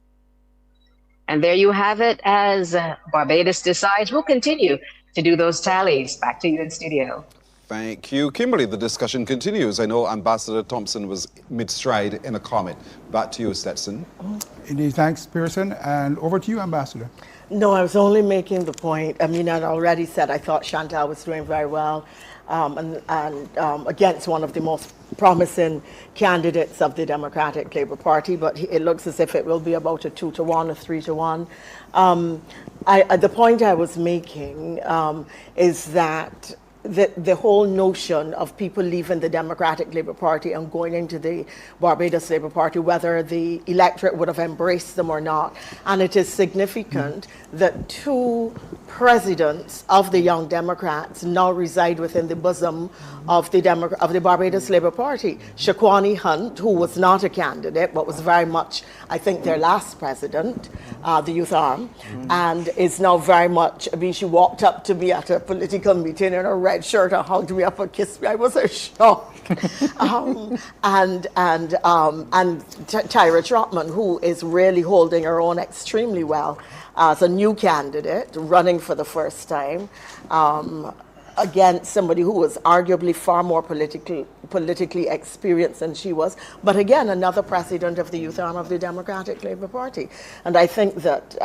And there you have it. As Barbados decides, we'll continue to do those tallies. Back to you in studio. Thank you, Kimberly. The discussion continues. I know Ambassador Thompson was mid-stride in a comment. Back to you, Stetson. Indeed, thanks, Pearson. And over to you, Ambassador. No, I was only making the point. I mean, I'd already said I thought Chantal was doing very well against one of the most promising candidates of the Democratic Labour Party, but it looks as if it will be about a 2-to-1, a 3-to-1. The point I was making is that the whole notion of people leaving the Democratic Labour Party and going into the Barbados Labour Party, whether the electorate would have embraced them or not. And it is significant that 2 presidents of the Young Democrats now reside within the bosom of the Barbados Labour Party. Shaquani Hunt, who was not a candidate, but was very much, I think, their last president, the youth arm, and is now very much, I mean, she walked up to me at a political meeting in a red shirt and hugged me up and kissed me. I was so shocked. And Tyra Trotman, who is really holding her own extremely well as a new candidate running running for the first time against somebody who was arguably far more politically experienced than she was. But again, another president of the youth arm of the Democratic Labour Party. And I think that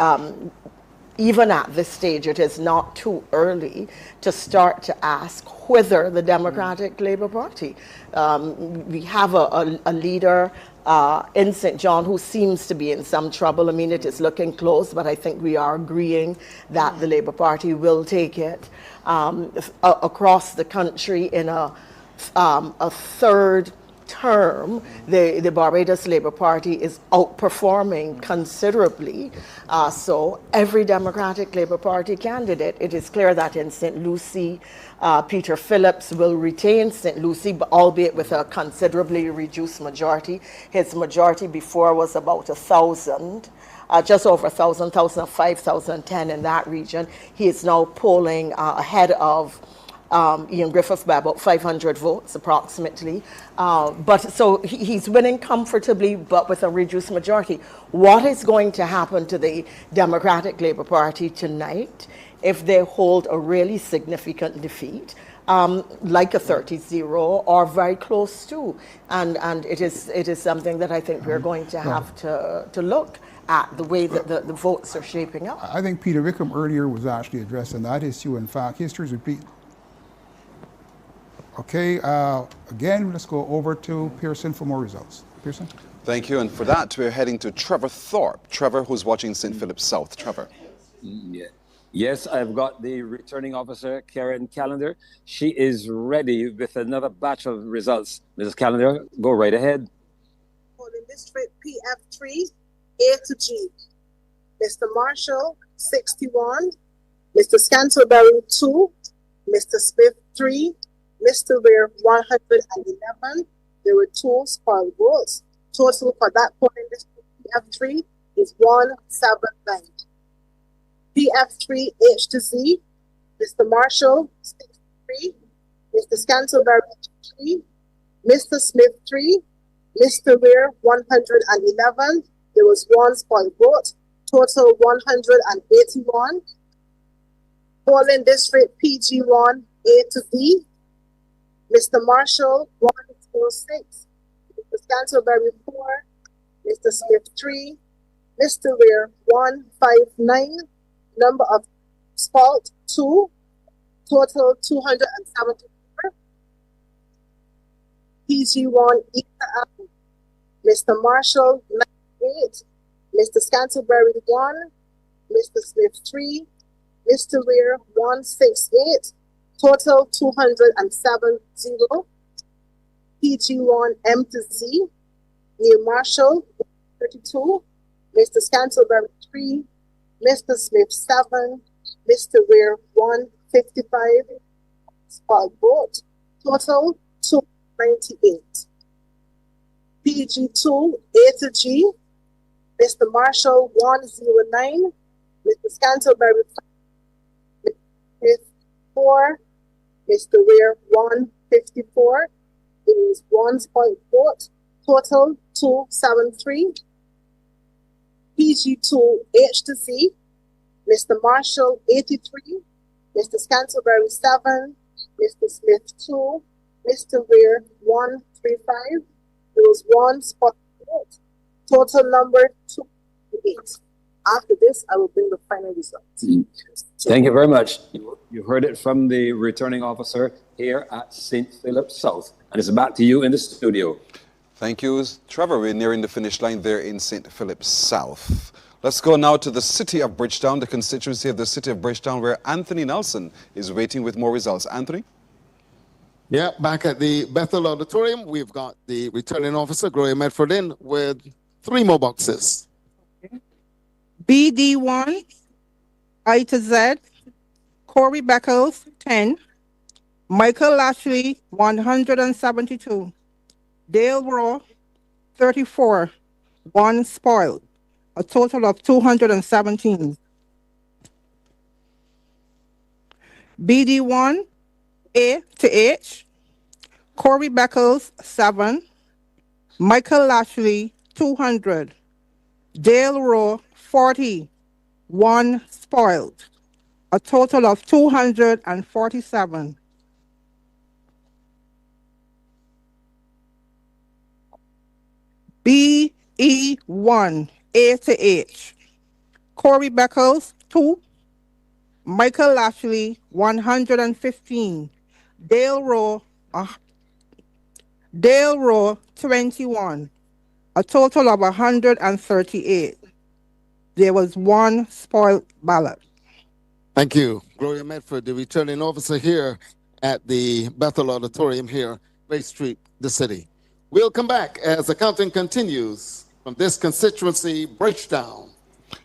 even at this stage, it is not too early to start to ask whether the Democratic Labour Party. We have a leader in St. John who seems to be in some trouble. I mean, it is looking close, but I think we are agreeing that the Labour Party will take it across the country in a third term. The Barbados Labour Party is outperforming considerably. So every Democratic Labour Party candidate, it is clear that in St. Lucie, Peter Phillips will retain St. Lucie, but albeit with a considerably reduced majority. His majority before was about 1,000. Just over 1,000, 1,005, 1,010 in that region. He is now polling ahead of Ian Griffith by about 500 votes approximately. But so he's winning comfortably, but with a reduced majority. What is going to happen to the Democratic Labour Party tonight if they hold a really significant defeat? Like a 30-0 or very close to, and it is something that I think we're going to have to look at the way that the votes are shaping up. I think Peter Wickham earlier was actually addressing that issue. In fact, history's repeat. Okay, again, let's go over to Pearson for more results. Pearson? Thank you, and for that, we're heading to Trevor Thorpe. Trevor, who's watching St. Philip South. Trevor. Yeah. Yes, I've got the returning officer, Karen Callender. She is ready with another batch of results. Mrs. Callender, go right ahead. Polling District PF3, A to G. Mr. Marshall, 61. Mr. Scantlebury, 2. Mr. Smith, 3. Mr. Weir, 111. There were 2 spoiled votes. Total for that polling district PF3 is 179. PF3 H to Z, Mr. Marshall, 63, Mr. Scantlebury, 3, Mr. Smith, 3, Mr. Weir, 111. There was 1 spoiled vote, total 181. Polling district PG1 A to D, Mr. Marshall, 106, Mr. Scantlebury, 4, Mr. Smith, 3, Mr. Weir, 159. Number of spoiled 2, total 274. PG1 E, Mr. Marshall, 98, Mr. Scantlebury, 1, Mr. Smith, 3, Mr. Weir, 168, total 270. PG1 M to Z, Neil Marshall, 32, Mr. Scantlebury, 3, Mr. Smith, 7, Mr. Weir, 155, spoiled vote, total 298. PG2 A to G, Mr. Marshall, 109, Mr. Scantlebury, 5, Mr. 4, Mr. Weir, 154, it is 1 spoiled vote, total 273. PG2 H to Z, Mr. Marshall, 83, Mr. Scantlebury, 7, Mr. Smith, 2, Mr. Weir, 135. There was 1 spot vote. Total number 288. After this, I will bring the final results. Thank you very much. You heard it from the returning officer here at St. Philip South. And it's back to you in the studio. Thank you, Trevor. We're nearing the finish line there in St. Philip South. Let's go now to the city of Bridgetown, the constituency of the city of Bridgetown, where Anthony Nelson is waiting with more results. Anthony? Yeah, back at the Bethel Auditorium, we've got the returning officer, Gloria Medford, in with 3 more boxes. BD1, I to Z, Corey Beckles, 10. Michael Lashley, 172. Dale Raw, 34. 1 spoiled. A total of 217. BD1, A to H, Corey Beckles, 7. Michael Lashley, 200. Dale Raw, 40. 1 spoiled. a total of 247. BE1, A to H. Corey Beckles, 2. Michael Lashley, 115. Dale Rowe, 21. A total of 138. There was one spoiled ballot. Thank you. Gloria Medford, the returning officer here at the Bethel Auditorium here, Bay Street, the city. We'll come back as the counting continues from this constituency breakdown.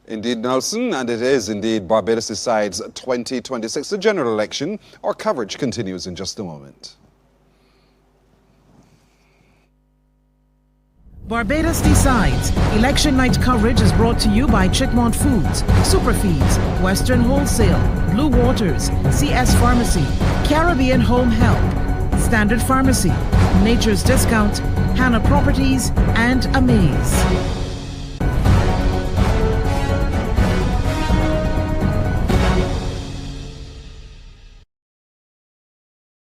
Indeed, Nelson, and it is indeed Barbados decides 2026, the general election. Our coverage continues in just a moment. Barbados decides. Election night coverage is brought to you by Chickmont Foods, Superfeeds, Western Wholesale, Blue Waters, CS Pharmacy, Caribbean Home Help, Standard Pharmacy, Nature's Discount, Hannah Properties, and Amaze.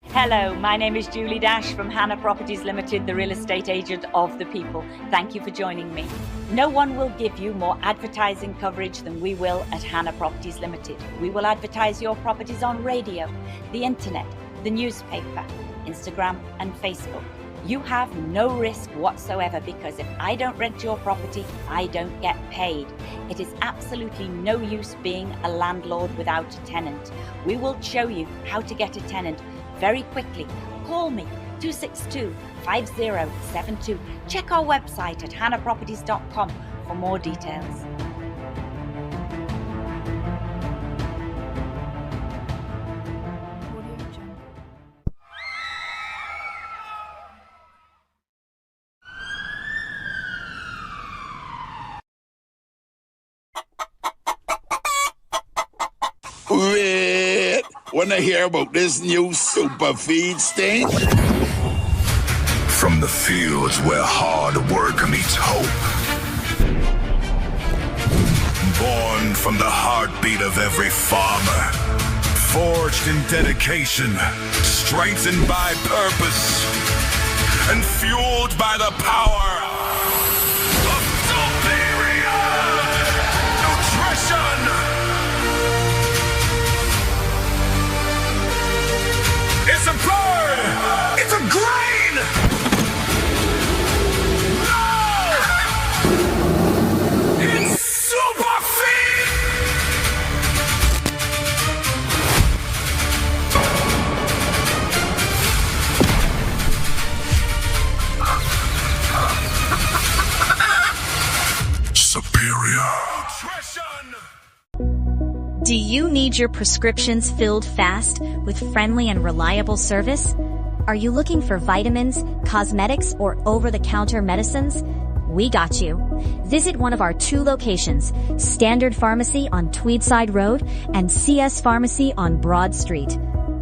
Hello, my name is Julie Dash from Hannah Properties Limited, the real estate agent of the people. Thank you for joining me. No one will give you more advertising coverage than we will at Hannah Properties Limited. We will advertise your properties on radio, the internet, the newspaper, Instagram and Facebook. You have no risk whatsoever because if I don't rent your property, I don't get paid. It is absolutely no use being a landlord without a tenant. We will show you how to get a tenant very quickly. Call me 262-5072. Check our website at hannahproperties.com for more details. Wait, wanna hear about this new super feed stain? From the fields where hard work meets hope. Born from the heartbeat of every farmer. Forged in dedication, strengthened by purpose, and fueled by the power of superior nutrition. It's a bird! It's a grain! No! It's super feed! Superior. Do you need your prescriptions filled fast with friendly and reliable service? Are you looking for vitamins, cosmetics, or over-the-counter medicines? We got you. Visit one of our 2 locations, Standard Pharmacy on Tweedside Road and CS Pharmacy on Broad Street.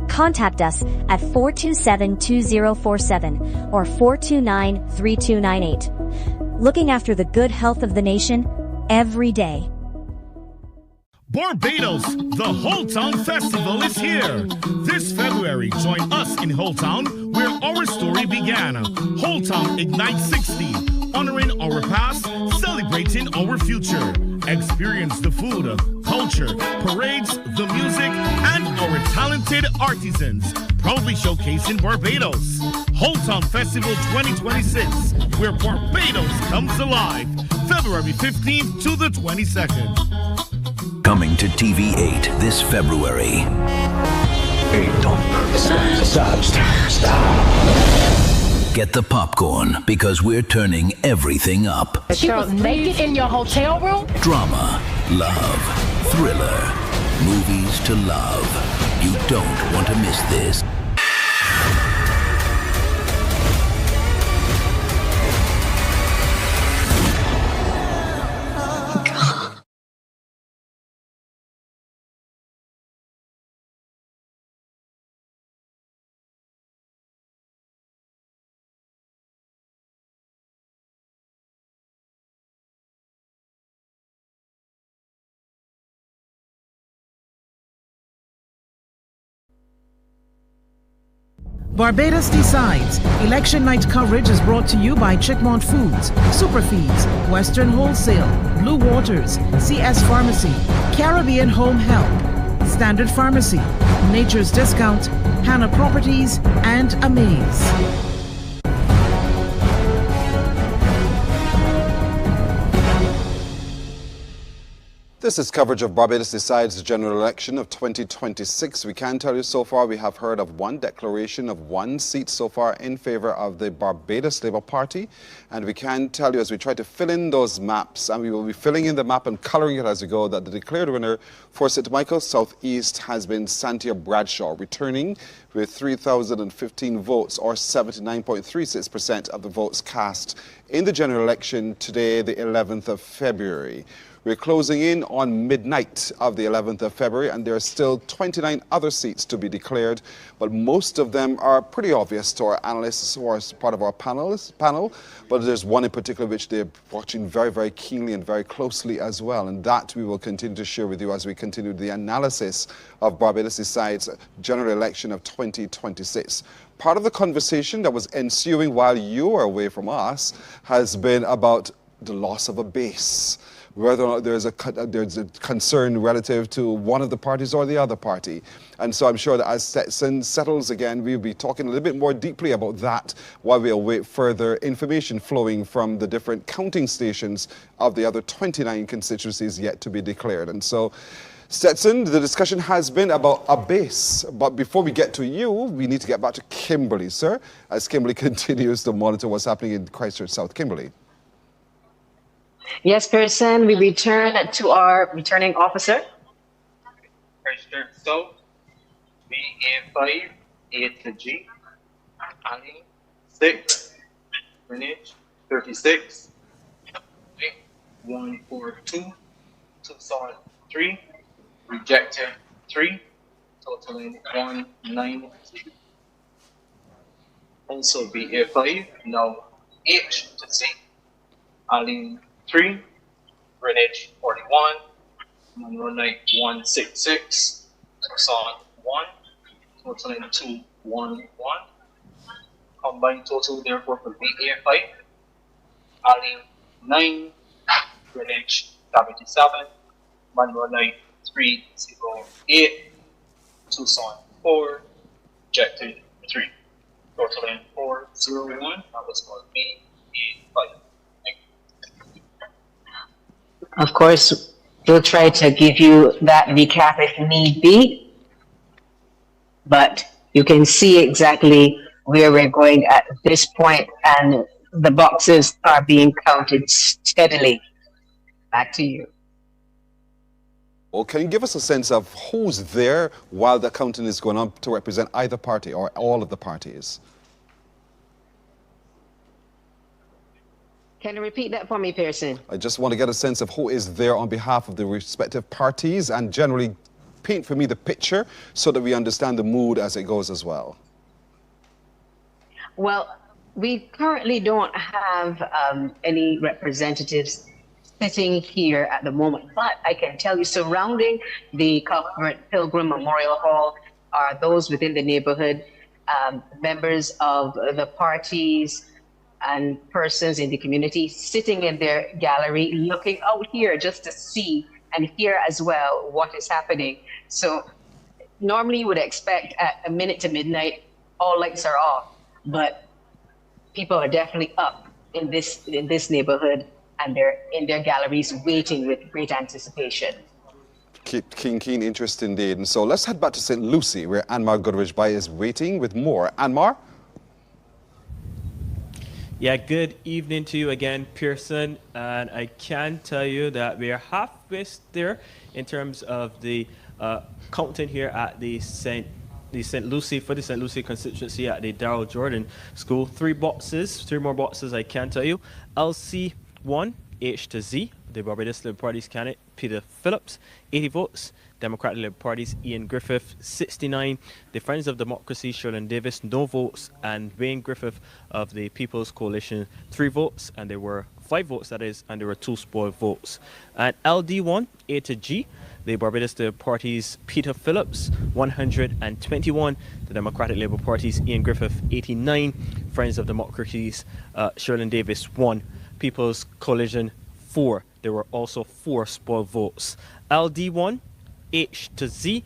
Contact us at 427-2047 or 429-3298. Looking after the good health of the nation every day. Barbados, the Holetown Festival is here. This February, join us in Holetown, where our story began. Holetown Ignite 60, honoring our past, celebrating our future. Experience the food, culture, parades, the music, and our talented artisans, proudly showcasing Barbados. Holetown Festival 2026, where Barbados comes alive. February 15th to the 22nd. Coming to TV8 this February. Hey, don't stop. Get the popcorn because we're turning everything up. She was naked in your hotel room? Drama, love, thriller, movies to love. You don't want to miss this. Barbados Decides. Election night coverage is brought to you by Chickmont Foods, Superfeeds, Western Wholesale, Blue Waters, CS Pharmacy, Caribbean Home Help, Standard Pharmacy, Nature's Discount, Hannah Properties, and Amaze. This is coverage of Barbados Decides the general election of 2026. We can tell you so far we have heard of one declaration of one seat so far in favor of the Barbados Labour Party. And we can tell you as we try to fill in those maps, and we will be filling in the map and colouring it as we go, that the declared winner for St. Michael's South East has been Santia Bradshaw, returning with 3,015 votes, or 79.36% of the votes cast in the general election today, the 11th of February. We're closing in on midnight of the 11th of February, and there are still 29 other seats to be declared, but most of them are pretty obvious to our analysts who are part of our panel. But there's one in particular which they're watching very, very keenly and very closely as well, and that we will continue to share with you as we continue the analysis of Barbados Decides general election of 2026. Part of the conversation that was ensuing while you were away from us has been about the loss of a base, whether or not there's a concern relative to one of the parties or the other party. And so I'm sure that as Stetson settles again, we'll be talking a little bit more deeply about that while we await further information flowing from the different counting stations of the other 29 constituencies yet to be declared. And so, Stetson, the discussion has been about a base. But before we get to you, we need to get back to Kimberley, sir, as Kimberley continues to monitor what's happening in Christchurch, South. Kimberley. Yes, Pearson, we return to our returning officer. Christchurch South, BA5, A to G, Ali 6, Greenwich 36, 142, Tucson 3, rejected 3, totaling 192. Also BA5, now H to Z, Ali 3, Greenwich 41, Monroe Night 166, Tucson 1, totaling 211. Combined total therefore for BA5, Ali 9, Greenwich 77, Monroe Night 308, Tucson 4, rejected 3, totaling 401. That was for BA5. Of course, we'll try to give you that recap if need be, but you can see exactly where we're going at this point, and the boxes are being counted steadily. Back to you. Well, can you give us a sense of who's there while the counting is going on to represent either party or all of the parties? Can you repeat that for me, Pearson? I just want to get a sense of who is there on behalf of the respective parties and generally paint for me the picture so that we understand the mood as it goes as well. Well, we currently don't have any representatives sitting here at the moment, but I can tell you surrounding the Cuthbert Pilgrim Memorial Hall are those within the neighborhood, members of the parties, and persons in the community sitting in their gallery, looking out here just to see and hear as well what is happening. So normally you would expect at a minute to midnight, all lights are off, but people are definitely up in this neighborhood, and they're in their galleries waiting with great anticipation. Keen interest indeed. And so let's head back to St. Lucie, where Anmar Goodrich-Bai is waiting with more. Anmar? Yeah, good evening to you again, Pearson. And I can tell you that we are halfway there in terms of the counting here at the St. Lucie constituency at the Darrell Jordan School. 3 more boxes, I can tell you. LC1, H to Z, the Barbados Labour Party's candidate, Peter Phillips, 80 votes. Democratic Labour Party's Ian Griffith, 69. The Friends of Democracy, Sherlyn Davis, no votes. And Wayne Griffith of the People's Coalition, 3 votes. And there were 5 votes, that is, and there were 2 spoiled votes. And LD1, A to G, the Barbados Labour Party's Peter Phillips, 121. The Democratic Labour Party's Ian Griffith, 89. Friends of Democracy's Sherlyn Davis, 1. People's Coalition, 4. There were also 4 spoiled votes. LD1, H to Z,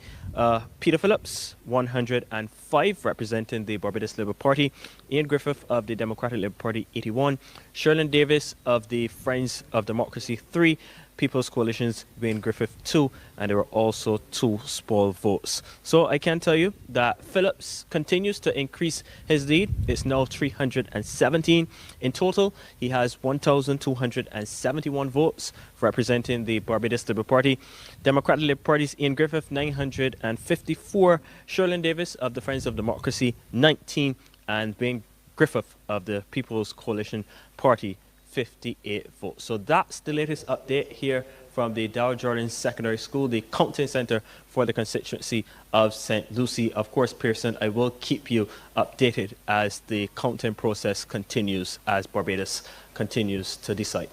Peter Phillips, 105, representing the Barbados Labour Party. Ian Griffith of the Democratic Labour Party, 81. Sherlyn Davis of the Friends of Democracy, 3. People's Coalition's Wayne Griffith, 2. And there were also 2 spoiled votes. So I can tell you that Phillips continues to increase his lead. It's now 317. In total, he has 1,271 votes representing the Barbados Labour Party. Democratic Labour Party's Ian Griffith, 954. Sherlyn Davis of the Friends of Democracy, 19. And Wayne Griffith of the People's Coalition Party, 58 votes. So that's the latest update here from the Dow Jordan Secondary School, the counting center for the constituency of St. Lucie. Of course, Pearson, I will keep you updated as the counting process continues, as Barbados continues to decide.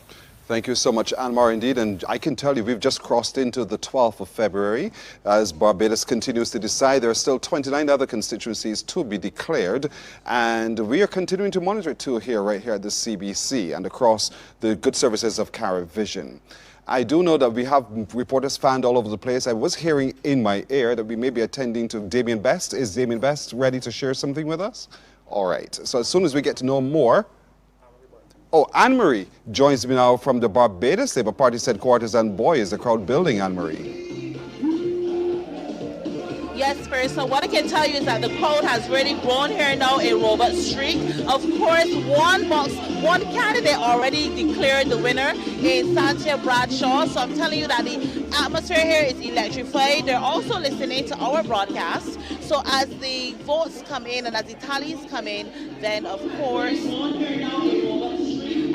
Thank you so much, Anmar, indeed. And I can tell you, we've just crossed into the 12th of February. As Barbados continues to decide, there are still 29 other constituencies to be declared. And we are continuing to monitor it too right here at the CBC and across the good services of CaribVision. I do know that we have reporters fanned all over the place. I was hearing in my ear that we may be attending to Damien Best. Is Damien Best ready to share something with us? All right. So as soon as we get to know more, oh, Anne-Marie joins me now from the Barbados Labour Party's headquarters, and boy, is the crowd building, Anne-Marie. Yes, first. So what I can tell you is that the crowd has really grown here now in Robert Street. Of course, one candidate already declared the winner in Santia Bradshaw. So I'm telling you that the atmosphere here is electrified. They're also listening to our broadcast. So as the votes come in and as the tallies come in, then of course,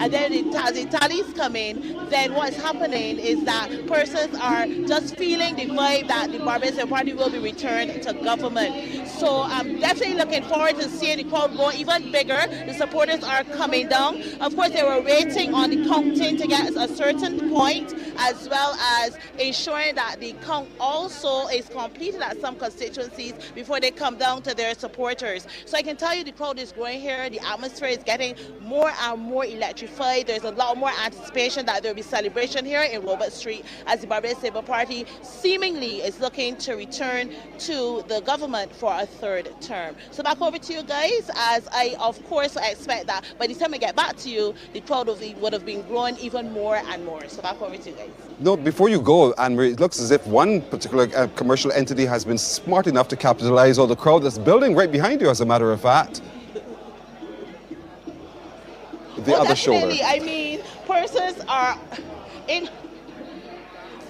and then as the tallies come in, then what's happening is that persons are just feeling the vibe that the Barbados Labour Party will be returned to government. So I'm definitely looking forward to seeing the crowd grow even bigger. The supporters are coming down. Of course, they were waiting on the counting to get a certain point, as well as ensuring that the count also is completed at some constituencies before they come down to their supporters. So I can tell you the crowd is growing here. The atmosphere is getting more and more electrified. There's a lot more anticipation that there will be celebration here in Robert Street as the Barbados Labour Party seemingly is looking to return to the government for a 3rd term. So back over to you guys, as I of course expect that by the time I get back to you, the crowd would have been growing even more and more. So back over to you guys. No, before you go, Anne-Marie, it looks as if one particular commercial entity has been smart enough to capitalize on the crowd that's building right behind you, as a matter of fact. The other shoulder. I mean, persons are in.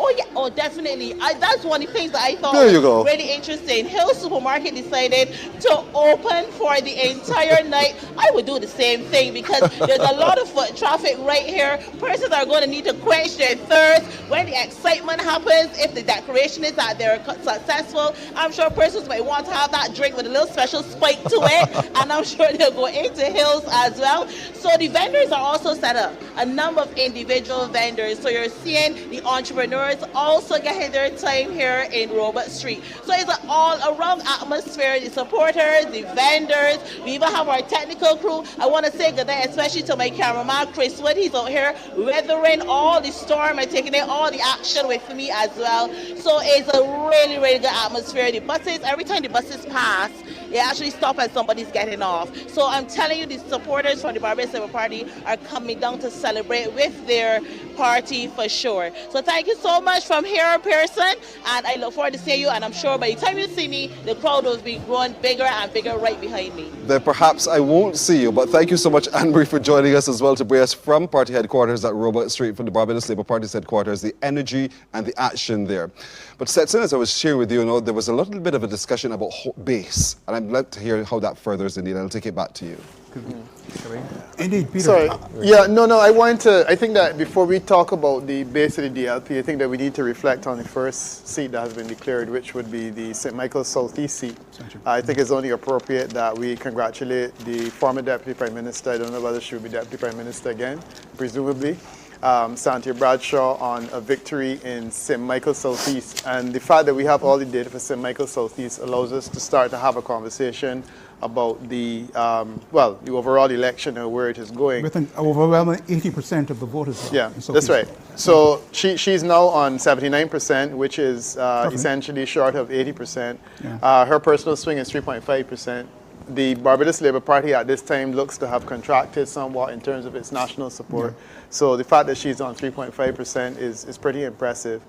Oh yeah, oh definitely. That's one of the things that I thought was really interesting. Hill Supermarket decided to open for the entire night. I would do the same thing because there's a lot of foot traffic right here. Persons are going to need to quench their thirst when the excitement happens. If the declaration is that they're successful, I'm sure persons might want to have that drink with a little special spike to it, and I'm sure they'll go into Hills as well. So the vendors are also set up, a number of individual vendors. So you're seeing the entrepreneurs also getting their time here in Robert Street. So it's an all-around atmosphere. The supporters, the vendors, we even have our technical crew. I want to say good night, especially to my cameraman, Chris Wood. He's out here weathering all the storm and taking in all the action with me as well. So it's a really, really good atmosphere. The buses, every time the buses pass, they actually stop and somebody's getting off. So I'm telling you, the supporters from the Barbados Labour Party are coming down to celebrate with their party for sure. So thank you so much from here, Pearson, and I look forward to seeing you, and I'm sure by the time you see me, the crowd will be growing bigger and bigger right behind me. Then perhaps I won't see you, but thank you so much, Anne-Marie, for joining us as well to bring us from party headquarters at Robert Street, from the Barbados Labour Party's headquarters, the energy and the action there. But Stetson, as I was sharing with you, there was a little bit of a discussion about base, and I'd like to hear how that furthers indeed. I'll take it back to you. Indeed, Peter. Sorry. I think that before we talk about the base of the DLP, I think that we need to reflect on the first seat that has been declared, which would be the St. Michael's Southeast seat. I think it's only appropriate that we congratulate the former Deputy Prime Minister. I don't know whether she will be Deputy Prime Minister again, presumably. Santia Bradshaw on a victory in St. Michael Southeast. And the fact that we have all the data for St. Michael Southeast allows us to start to have a conversation about the, the overall election and where it is going. With an overwhelming 80% of the voters. Yeah, that's right. So she's now on 79%, which is essentially short of 80%. Yeah. Her personal swing is 3.5%. The Barbados Labour Party at this time looks to have contracted somewhat in terms of its national support. Yeah. So the fact that she's on 3.5% is pretty impressive.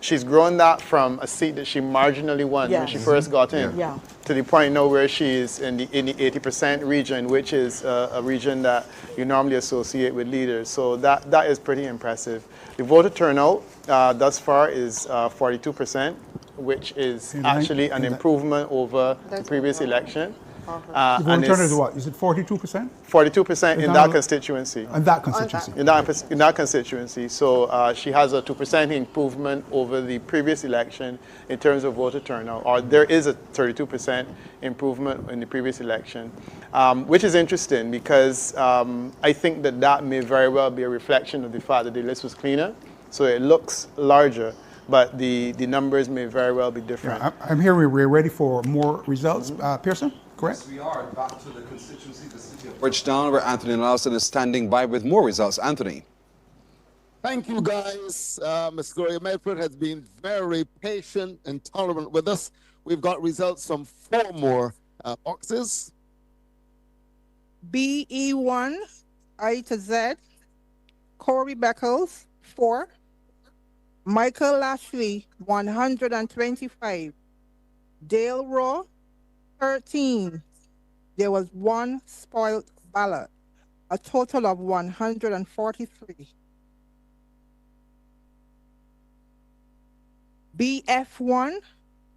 She's grown that from a seat that she marginally won when she first got in to the point now where she is in the 80% region, which is a region that you normally associate with leaders. So that is pretty impressive. The voter turnout thus far is 42%, which is actually an improvement over the previous election. The voter turnout is what? Is it 42%? 42% in that constituency. In that constituency. In that constituency. So she has a 2% improvement over the previous election in terms of voter turnout, or there is a 32% improvement in the previous election, which is interesting because I think that may very well be a reflection of the fact that the list was cleaner, so it looks larger, but the numbers may very well be different. Yeah, I'm hearing we're ready for more results. Pearson? Correct? Yes, we are. Back to the constituency, the city of Bridgetown, where Anthony Nelson is standing by with more results. Anthony. Thank you, guys. Ms. Gloria Medford has been very patient and tolerant with us. We've got results from 4 more boxes. BE1, I to Z, Corey Beckles, 4. Michael Lashley, 125. Dale Raw, 13. There was 1 spoiled ballot, a total of 143. BF1,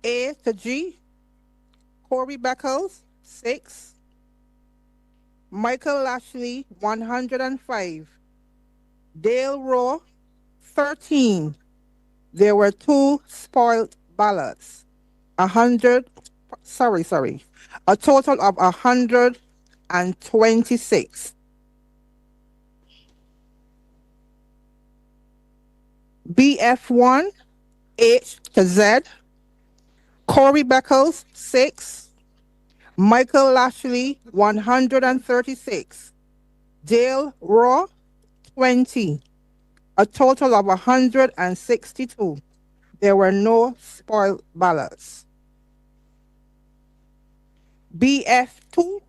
A to G, Corey Beckles, 6. Michael Lashley, 105. Dale Raw, 13. There were 2 spoiled ballots, a total of 126. BF1, H to Z, Corey Beckles, 6. Michael Lashley, 136. Dale Raw, 20. A total of 162. There were no spoiled ballots. BF2,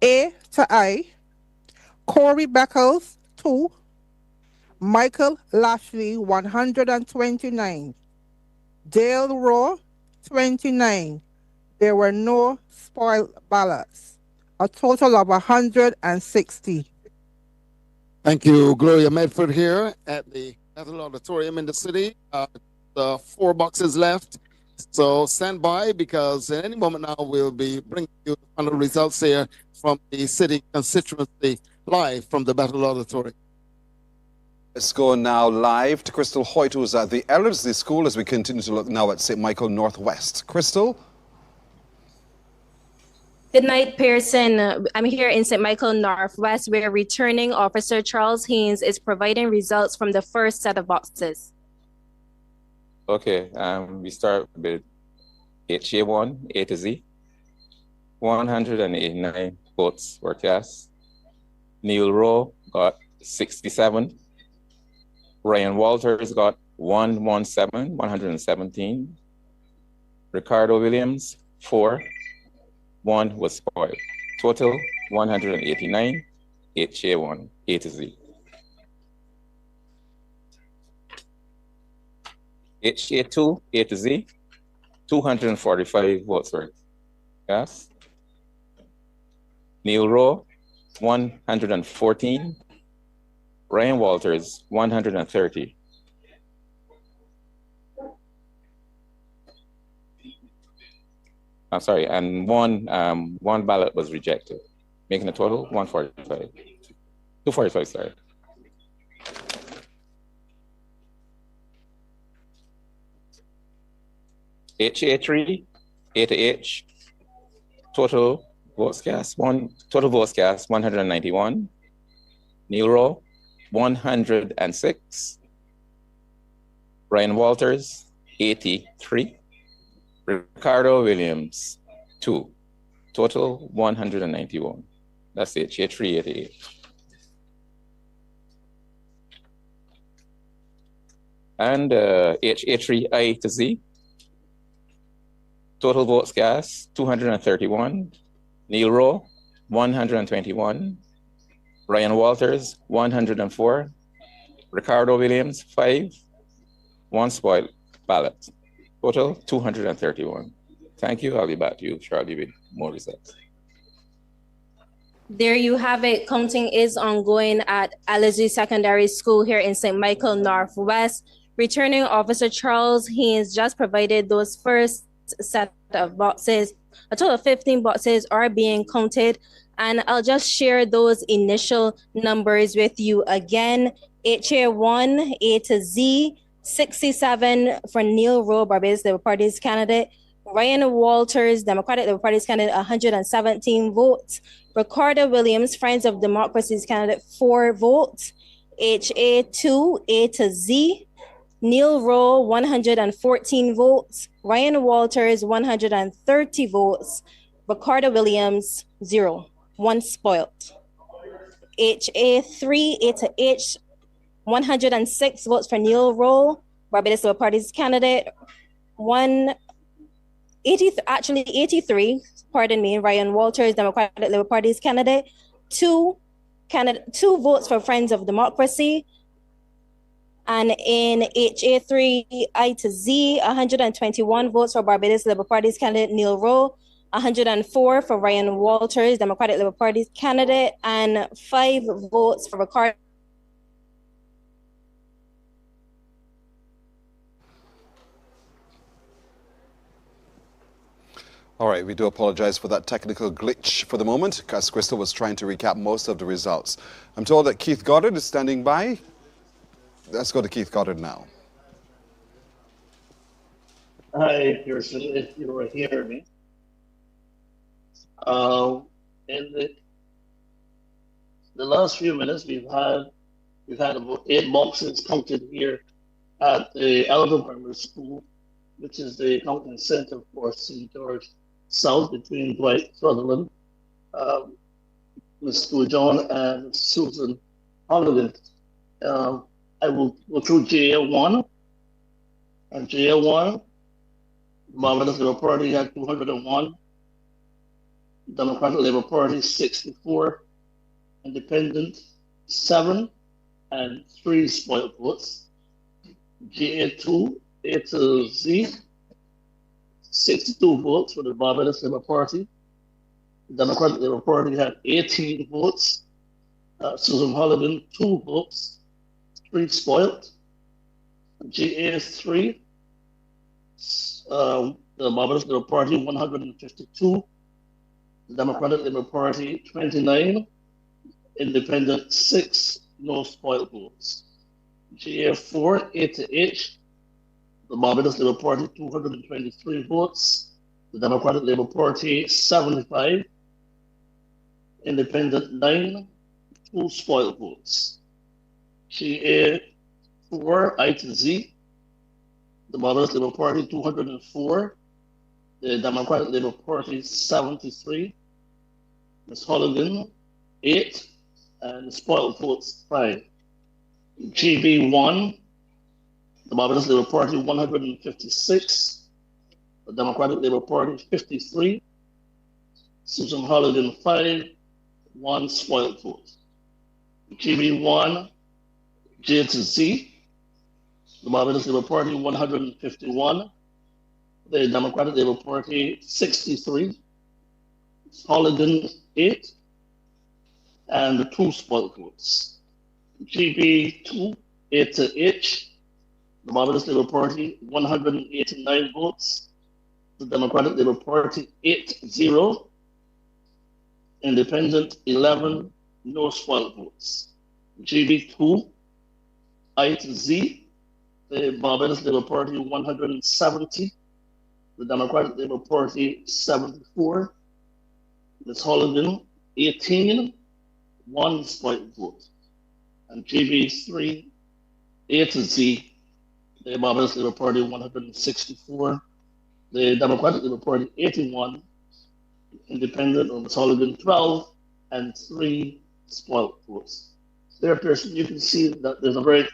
A to I, Corey Beckles, 2. Michael Lashley, 129. Dale Raw, 29. There were no spoiled ballots. A total of 160. Thank you, Gloria Medford here at the Battle Auditorium in the city. The 4 boxes left. So stand by, because at any moment now we'll be bringing you the final results here from the city constituency live from the Battle Auditorium. Let's go now live to Crystal Hoyt, who's at the Ellerslie School, as we continue to look now at St. Michael Northwest. Crystal? Good night, Pearson. I'm here in St. Michael Northwest, where returning officer Charles Haynes is providing results from the first set of boxes. Okay, we start with HA1, A to Z. 189 votes were cast. Neil Rowe got 67. Ryan Walters got 117. Ricardo Williams, 4. 1 was spoiled. Total 189, HA1, A to Z. HA2, A to Z, 245 votes were cast. Neil Rowe, 114. Ryan Walters, 130. I'm sorry, and one ballot was rejected, making a total 145. 245, sorry. HA3, A to H, total votes cast 191. Neil Rowe, 106. Brian Walters, 83. Ricardo Williams, 2. Total 191. That's it, HA388. And HA3I to Z. Total votes cast, 231. Neil Rowe, 121. Ryan Walters, 104. Ricardo Williams, 5. 1 spoiled ballot. Total, 231. Thank you. I'll be back to you, Charlie, with more results. There you have it. Counting is ongoing at Alizé Secondary School here in St. Michael Northwest. Returning Officer Charles Haynes just provided those first set of boxes. A total of 15 boxes are being counted, and I'll just share those initial numbers with you again. HA1, A to Z, 67 for Neil Rowe, Barbados Labour Party's candidate. Ryan Walters, Democratic Labour Party's candidate, 117 votes. Ricardo Williams, Friends of Democracy's candidate, 4 votes. HA2, A to Z, Neil Rowe, 114 votes. Ryan Walters, 130 votes. Ricardo Williams, 0. 1 spoiled. HA3, A to H, 106 votes for Neil Rowe, Barbados Labour Party's candidate. 83, Ryan Walters, Democratic Labour Party's candidate. 2 votes for Friends of Democracy. And in HA3 I to Z, 121 votes for Barbados Labour Party's candidate Neil Rowe, 104 for Ryan Walters, Democratic Labour Party's candidate, and 5 votes for Ricardo. All right, we do apologize for that technical glitch for the moment, because Crystal was trying to recap most of the results. I'm told that Keith Goddard is standing by. Let's go to Keith Goddard now. Hi, Pearson, if you were hearing me. In the last few minutes, we've had about 8 boxes counted here at the Elvin Primary School, which is the counting center for St. George South between Dwight Sutherland, Ms. John, and Susan Holligan. I will go through JA1. And JA1, Barbados Labour Party had 201, Democratic Labour Party 64, Independent 7, and 3 spoiled votes. JA2, A to Z, 62 votes for the Barbados Labour Party. The Democratic Labour Party had 18 votes. Susan Holligan, 2 votes, 3 spoiled. GA3, the Barbados Labour Party, 152. The Democratic Labour Party, 29. Independent, 6. No spoiled votes. GA4, A to H, the Barbados Labour Party, 223 votes. The Democratic Labour Party, 75. Independent, 9. 2 spoiled votes. GA4, I to Z, the Barbados Labour Party, 204. The Democratic Labour Party, 73. Ms. Holligan, 8. And the spoiled votes, 5. GB1, the Barbados Labour Party, 156. The Democratic Labour Party, 53. Susan Holligan, 5. 1 spoiled vote. GB1, J to Z, the Barbados Labour Party, 151. The Democratic Labour Party, 63. Holligan, 8. And the 2 spoiled votes. GB2, A to H, the Barbados Labour Party, 189 votes. The Democratic Labour Party, 8-0. Independent, 11. No spoiled votes. GB2, I to Z, the Barbados Labour Party, 170. The Democratic Labour Party, 74. Ms. Holligan, 18. 1 spoiled vote. And GB3, A to Z, the Barbados Labour Party 164, the Democratic Labour Party 81, Independent or Soligan 12, and 3 spoiled votes. There, Pearson, you can see that there's a very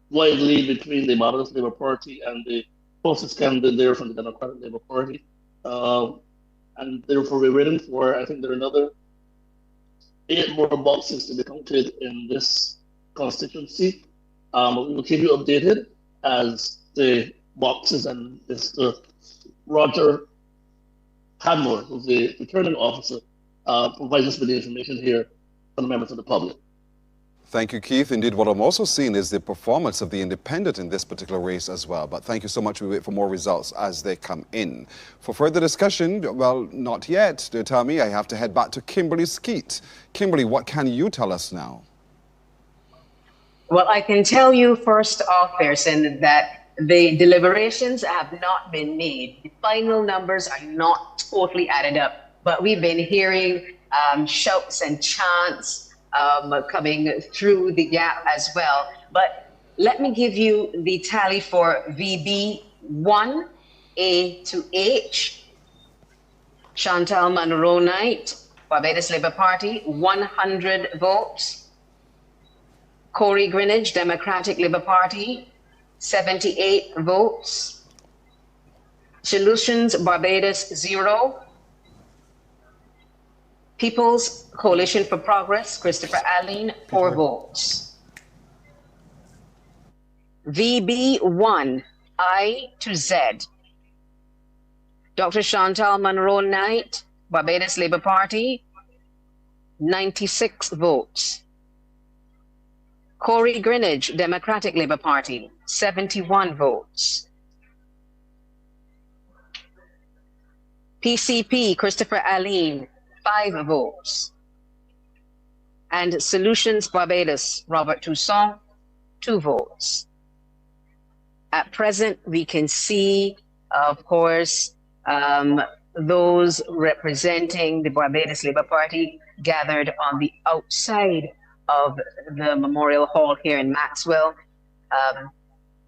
wide lead between the Barbados Labour Party and the closest candidate there from the Democratic Labour Party. And therefore, we're waiting for, I think there are another 8 more boxes to be counted in this constituency. We will keep you updated as the boxes and Mr. Roger Hadmore, who's the returning officer, provides us with the information here for the members of the public. Thank you, Keith. Indeed, what I'm also seeing is the performance of the independent in this particular race as well. But thank you so much. We wait for more results as they come in. For further discussion, well, not yet, dear Tommy. I have to head back to Kimberly Skeet. Kimberly, what can you tell us now? Well, I can tell you first off, Pearson, that the deliberations have not been made. The final numbers are not totally added up, but we've been hearing shouts and chants coming through the gap as well. But let me give you the tally for VB1, A to H. Chantal Monroe Knight, Barbados Labour Party, 100 votes. Corey Greenidge, Democratic Labour Party, 78 votes. Solutions Barbados, 0. People's Coalition for Progress, Christopher Allen, 4 votes. VB1, I to Z. Dr. Chantal Monroe Knight, Barbados Labour Party, 96 votes. Corey Greenidge, Democratic Labour Party, 71 votes. PCP, Christopher Allen, 5 votes. And Solutions Barbados, Robert Toussaint, 2 votes. At present, we can see, of course, those representing the Barbados Labour Party gathered on the outside of the Memorial Hall here in Maxwell,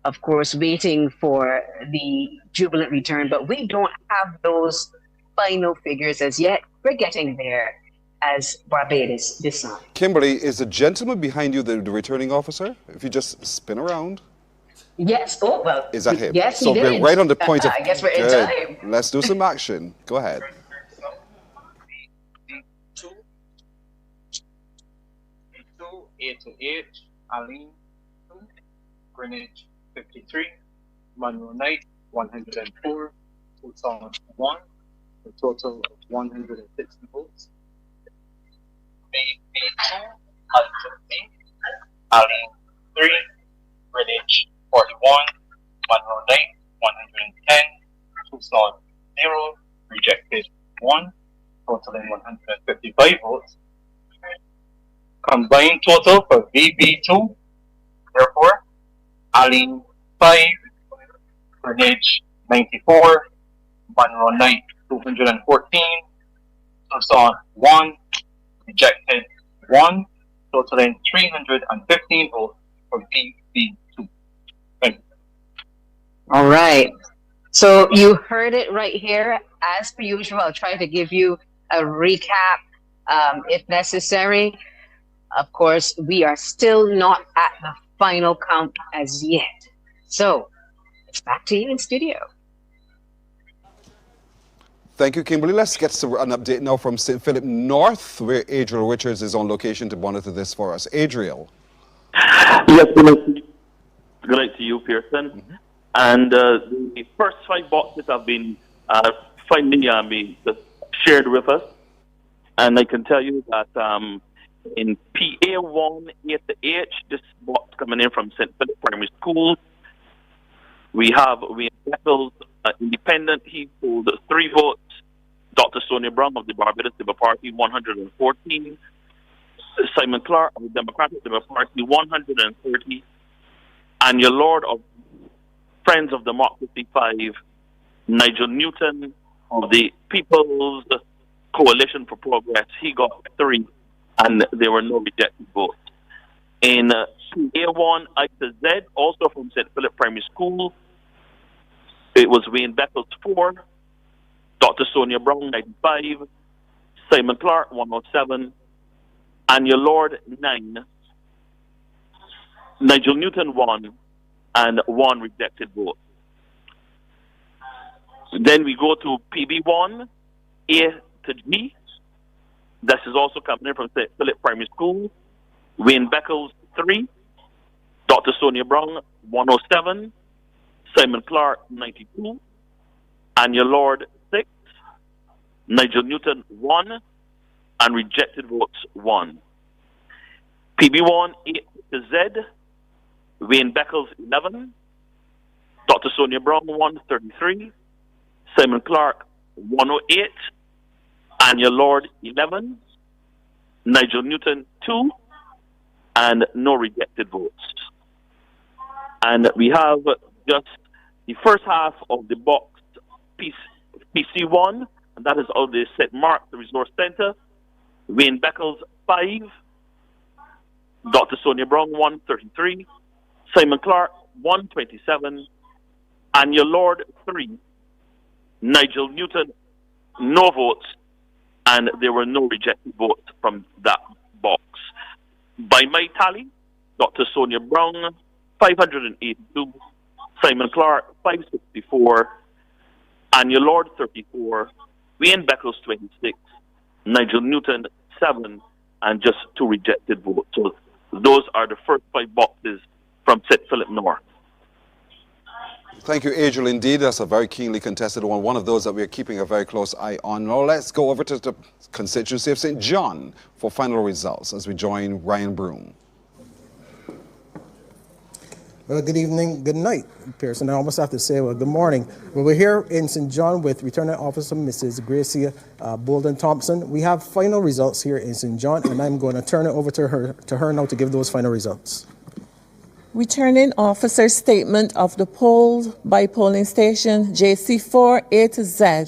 of course, waiting for the jubilant return, but we don't have those final figures as yet. We're getting there as Barbados decide. Kimberly, is the gentleman behind you the returning officer? If you just spin around. Yes, oh, well. Is that him? Yes, so he did. we're right on the point of. I guess we're in Good. time. Let's do some action. Go ahead. A to H, Aline, 2, Greenidge, 53, Monroe Knight, 104, Toussaint, 1, a total of 160 votes. B2, Aline, 3, Greenidge, 41, Monroe Knight, 110, Toussaint, 0, rejected, 1, totaling 155 votes. Combined total for VB2, therefore, Aline 5, Greenidge 94, Monroe Knight 214, Toussaint 1, rejected 1, totaling 315 votes for VB2. Thank you. All right. So you heard it right here. As per usual, I'll try to give you a recap if necessary. Of course, we are still not at the final count as yet. So it's back to you in studio. Thank you, Kimberly. Let's get an update now from St. Philip North, where Adriel Richards is on location to monitor this for us. Adriel. Yes, good night to you, Pearson. And the first 5 boxes have been finally shared with us. And I can tell you that in PA1, A to H, this box coming in from St. Philip Primary School, we have Beckles, independent. He pulled 3 votes. Dr. Sonia Brown of the Barbados Labour Party, 114. Simon Clark of the Democratic Labour Party, 130. And your Lord of Friends of Democracy, 5. Nigel Newton of the People's Coalition for Progress, he got 3. And there were no rejected votes. In A1, I to Z, also from St. Philip Primary School, it was Wayne Beckles 4, Dr. Sonia Brown 95, Simon Clark 107, Anya Lord 9, Nigel Newton 1, and 1 rejected vote. Then we go to PB1, A to G. This is also coming in from St. Philip Primary School. Wayne Beckles 3, Dr. Sonia Brown 107, Simon Clark 92, Anya Lord 6, Nigel Newton 1, and rejected votes 1. PB1 A to Z, Wayne Beckles 11, Dr. Sonia Brown 133, Simon Clark 108, Anya Lord 11, Nigel Newton 2, and no rejected votes. And we have just the first half of the box PC1, and that is of the St. Mark, the Resource Center. Wayne Beckles 5, Dr. Sonia Brown 133, Simon Clark 127, Anya Lord 3, Nigel Newton no votes, and there were no rejected votes from that box. By my tally, Dr. Sonia Brown 582, Simon Clark 564, Anya Lord 34, Wayne Beckles 26, Nigel Newton 7, and just 2 rejected votes. So those are the first 5 boxes from St. Philip North. Thank you, Adriel. Indeed, that's a very keenly contested one of those that we're keeping a very close eye on. Now let's go over to the constituency of St. John for final results as we join Ryan Broom. Well, good evening, good night, Pearson. I almost have to say, well, good morning. Well, we're here in St. John with Returning Officer Mrs. Gracia Bolden Thompson. We have final results here in St. John, and I'm going to turn it over to her now to give those final results. Returning Officer statement of the polls by polling station JC4 A to Z.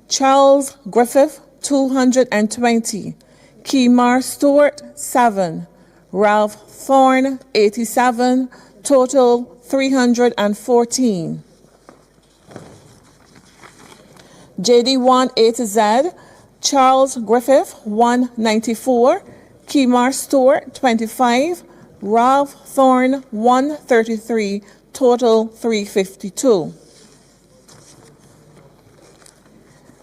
Charles Griffith, 220. Kemar Stewart, 7. Ralph Thorne, 87. Total 314. JD1 A to Z. Charles Griffith, 194. Kemar Stewart, 25. Ralph Thorne, 133, total 352.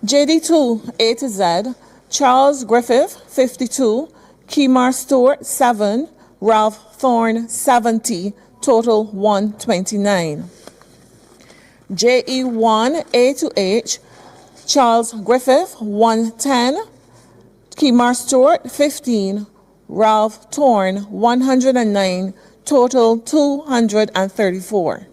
JD2 A to Z, Charles Griffith, 52, Kemar Stewart, 7, Ralph Thorne, 70, total 129. JE1 A to H, Charles Griffith, 110, Kemar Stewart, 15, Ralph Thorne, 109, total 234.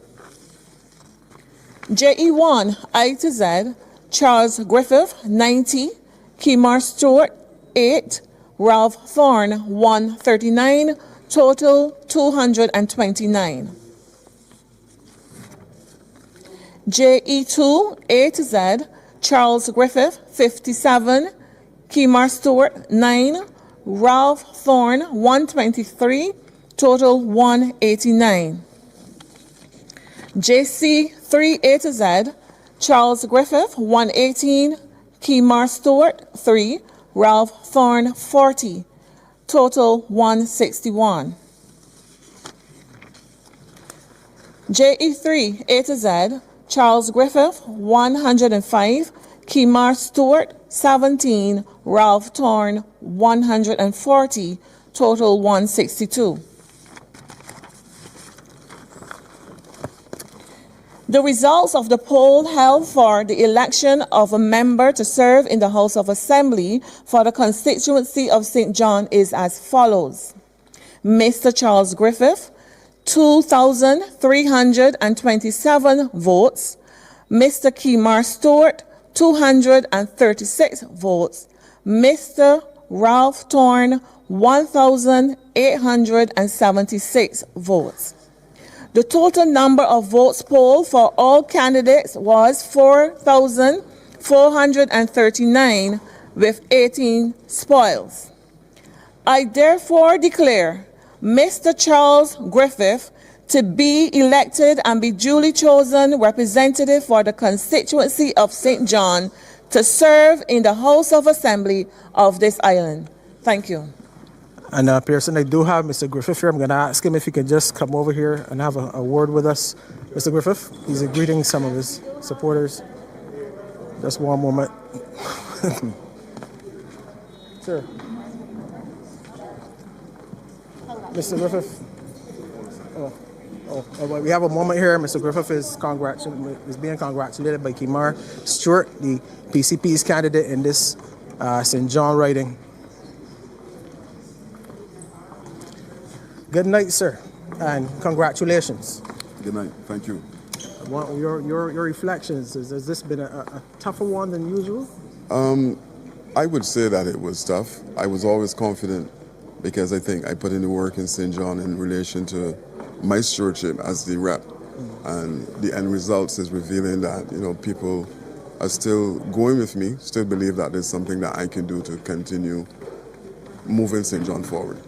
JE1 I to Z, Charles Griffith, 90, Kemar Stewart, 8, Ralph Thorne, 139, total 229. JE2 A to Z, Charles Griffith, 57, Kemar Stewart, 9, Ralph Thorne, 123, total 189. JC 3A to Z, Charles Griffith, 118, Kemar Stewart, 3, Ralph Thorne, 40, total 161. JE3 A to Z, Charles Griffith, 105, Kemar Stewart, 17, Ralph Thorne, 140, total 162. The results of the poll held for the election of a member to serve in the House of Assembly for the constituency of St. John is as follows. Mr. Charles Griffith, 2,327 votes. Mr. Kemar Stewart, 236 votes. Mr. Ralph Thorne, 1,876 votes. The total number of votes polled for all candidates was 4,439 with 18 spoils. I therefore declare Mr. Charles Griffith to be elected and be duly chosen representative for the constituency of St. John to serve in the House of Assembly of this island. Thank you. And Pearson, I do have Mr. Griffith here. I'm going to ask him if he can just come over here and have a word with us. Mr. Griffith, he's greeting some of his supporters. Just one moment. Sir. Mr. Griffith. We have a moment here. Mr. Griffith is being congratulated by Kimar Stewart, the PCP's candidate in this St. John riding. Good night, sir, and congratulations. Good night. Thank you. Your reflections, has this been a tougher one than usual? I would say that it was tough. I was always confident because I think I put in the work in St. John in relation to my stewardship as the rep. And the end results is revealing that, people are still going with me, still believe that there's something that I can do to continue moving St. John forward.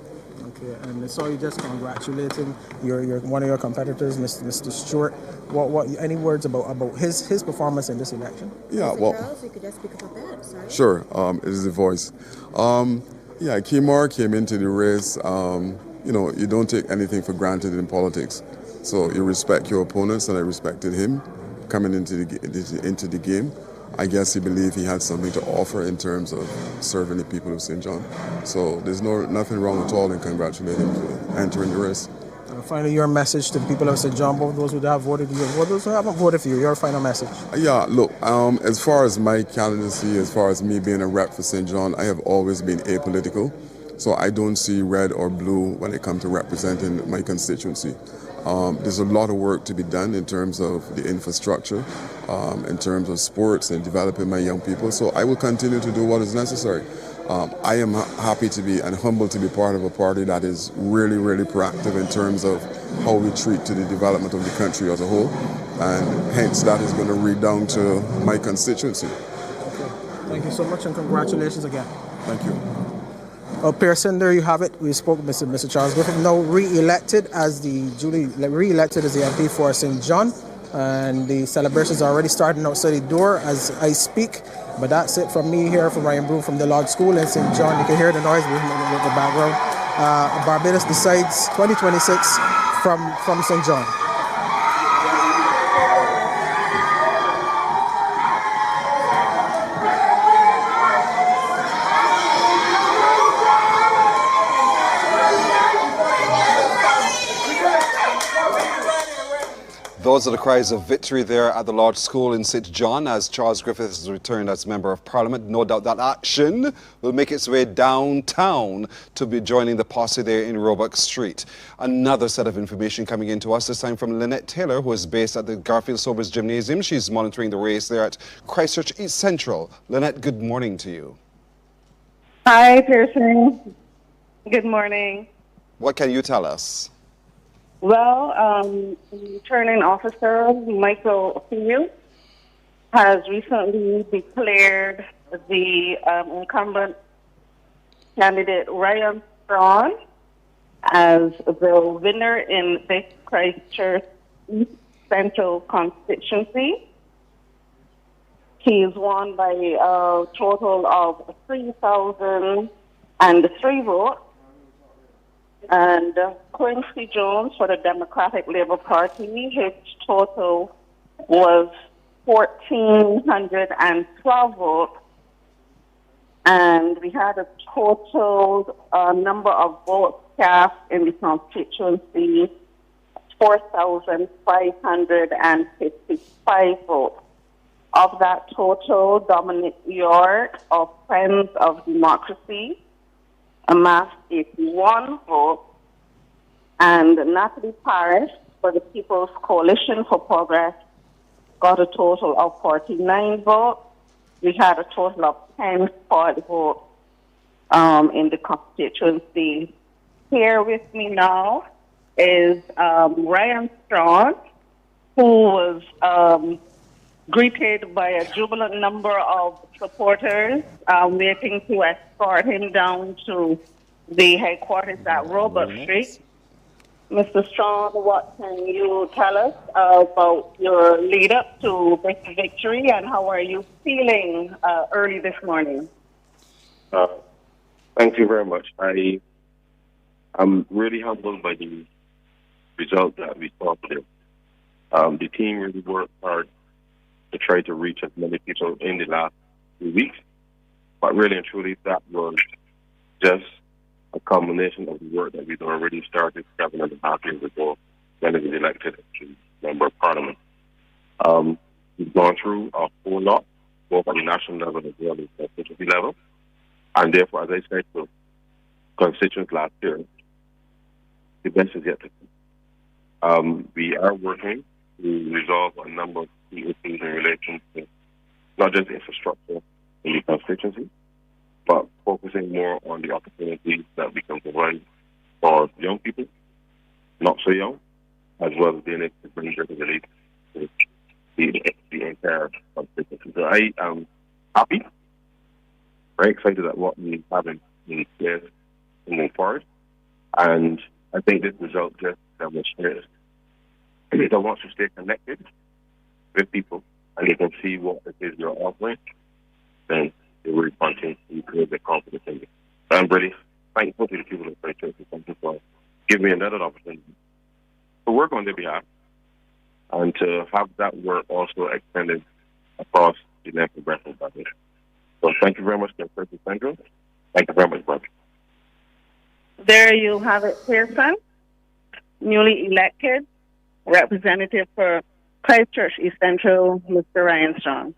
Okay, and I saw you just congratulating your one of your competitors, Mr. Stewart. What any words about his performance in this election? Yeah, well, Charles, you could just speak about that. Sorry. Sure, it is the voice. Kimar came into the race. You don't take anything for granted in politics. So you respect your opponents, and I respected him coming into the game. I guess he believed he had something to offer in terms of serving the people of St. John. So there's nothing wrong at all in congratulating him for entering the race. Finally, your message to the people of St. John, both those who have voted for you, both those who haven't voted for you, your final message. Yeah, look, as far as my candidacy, as far as me being a rep for St. John, I have always been apolitical. So I don't see red or blue when it comes to representing my constituency. There's a lot of work to be done in terms of the infrastructure, in terms of sports and developing my young people. So I will continue to do what is necessary. I am happy to be and humbled to be part of a party that is really, really proactive in terms of how we treat to the development of the country as a whole. And hence that is going to read down to my constituency. Okay. Thank you so much and congratulations again. Thank you. Pearson, there you have it. We spoke with Mr. Charles Griffith, now re-elected as the MP for St. John. And the celebrations are already starting outside the door as I speak. But that's it from me here, from Ryan Broom from the Lodge School in St. John. You can hear the noise with the background. Barbados decides 2026 from St. John. Those are the cries of victory there at the Lodge School in St. John as Charles Griffith has returned as Member of Parliament. No doubt that action will make its way downtown to be joining the posse there in Roebuck Street. Another set of information coming in to us, this time from Lynette Taylor, who is based at the Garfield Sobers Gymnasium. She's monitoring the race there at Christchurch East Central. Lynette, good morning to you. Hi, Pearson. Good morning. What can you tell us? Well, returning officer Michael Field has recently declared the incumbent candidate Ryan Strawn as the winner in the Christchurch East Central constituency. He is won by a total of 3,003 votes. And Quincy Jones for the Democratic Labour Party, his total was 1,412 votes. And we had a total number of votes cast in the constituency, 4,555 votes. Of that total, Dominic York of Friends of Democracy amassed 81 votes, and Natalie Parrish for the People's Coalition for Progress got a total of 49 votes. We had a total of 10 spoiled votes in the constituency. Here with me now is Ryan Strawn, who was greeted by a jubilant number of supporters waiting to escort him down to the headquarters at Robert Street. Mr. Strong, what can you tell us about your lead up to this victory and how are you feeling early this morning? Thank you very much. I'm really humbled by the result that we saw today. The team really worked hard to try to reach as many people in the last 2 weeks, but really and truly that was just a combination of the work that we'd already started 7.5 years ago when it was elected to member of parliament. We've gone through a whole lot, both at the national level as well as the constituency level, and therefore, as I said to constituents last year, the best is yet to come. We are working to resolve a number of key issues in relation to not just infrastructure in the constituency, but focusing more on the opportunities that we can provide for young people, not so young, as well as being able to bring greater relief to the entire constituency. So I am happy, very excited at what we have in place moving forward, and I think this result just demonstrates that once you stay connected with people and they can see what it is you're offering, then they will continue to create their confidence in you. So I'm really thankful to the people of Christ Church for giving me another opportunity to work on their behalf and to have that work also extended across the length and breadth of Barbados. So thank you very much, Mr. Central. Thank you very much, brother. There you have it, Pearson, newly elected representative for Christchurch East Central, Mr. Ryan Strong.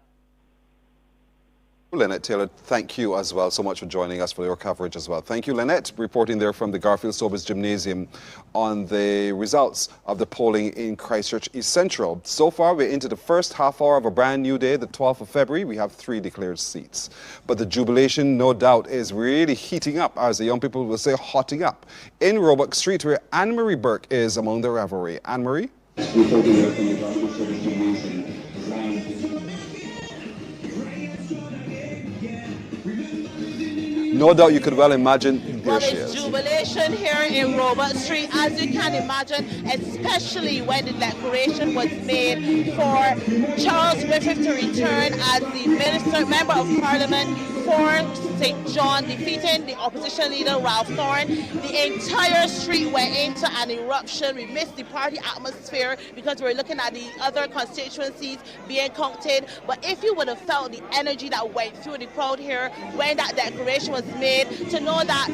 Lynette Taylor, thank you as well so much for joining us for your coverage as well. Thank you, Lynette, reporting there from the Garfield Sobers Gymnasium on the results of the polling in Christchurch East Central. So far, we're into the first half hour of a brand new day, the 12th of February. We have 3 declared seats. But the jubilation, no doubt, is really heating up, as the young people will say, hotting up, in Roebuck Street, where Anne-Marie Burke is among the revelry. Anne-Marie? No doubt you could well imagine, there she is. Jubilation here in Robert Street, as you can imagine, especially when the declaration was made for Charles Griffith to return as the Member of Parliament for St. John, defeating the opposition leader Ralph Thorne. The entire street went into an eruption. We missed the party atmosphere because we were looking at the other constituencies being counted. But if you would have felt the energy that went through the crowd here when that declaration was made, to know that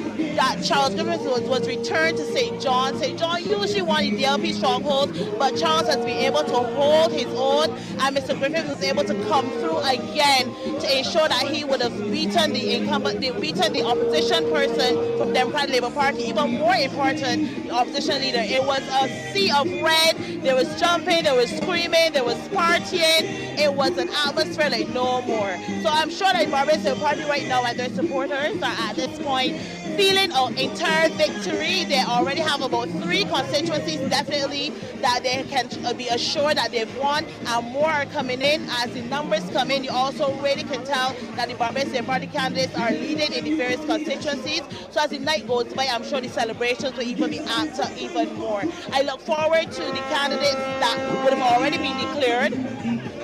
Charles Griffith was returned to St. John. St. John usually one of the DLP strongholds, but Charles has been able to hold his own, and Mr. Griffith was able to come through again to ensure that he would have beaten the incumbent, beaten the opposition person from Democratic Labour Party. Even more important, the opposition leader. It was a sea of red. There was jumping, there was screaming, there was partying. It was an atmosphere like no more. So I'm sure that Barbados Labour Party right now and their supporters are at this point feeling an entire victory. They already have about 3 constituencies definitely that they can be assured that they've won, and more are coming in. As the numbers come in, you also really can tell that the Barbados Labour Party candidates are leading in the various constituencies. So as the night goes by, I'm sure the celebrations will even be amped up even more. I look forward to the candidates that would have already been declared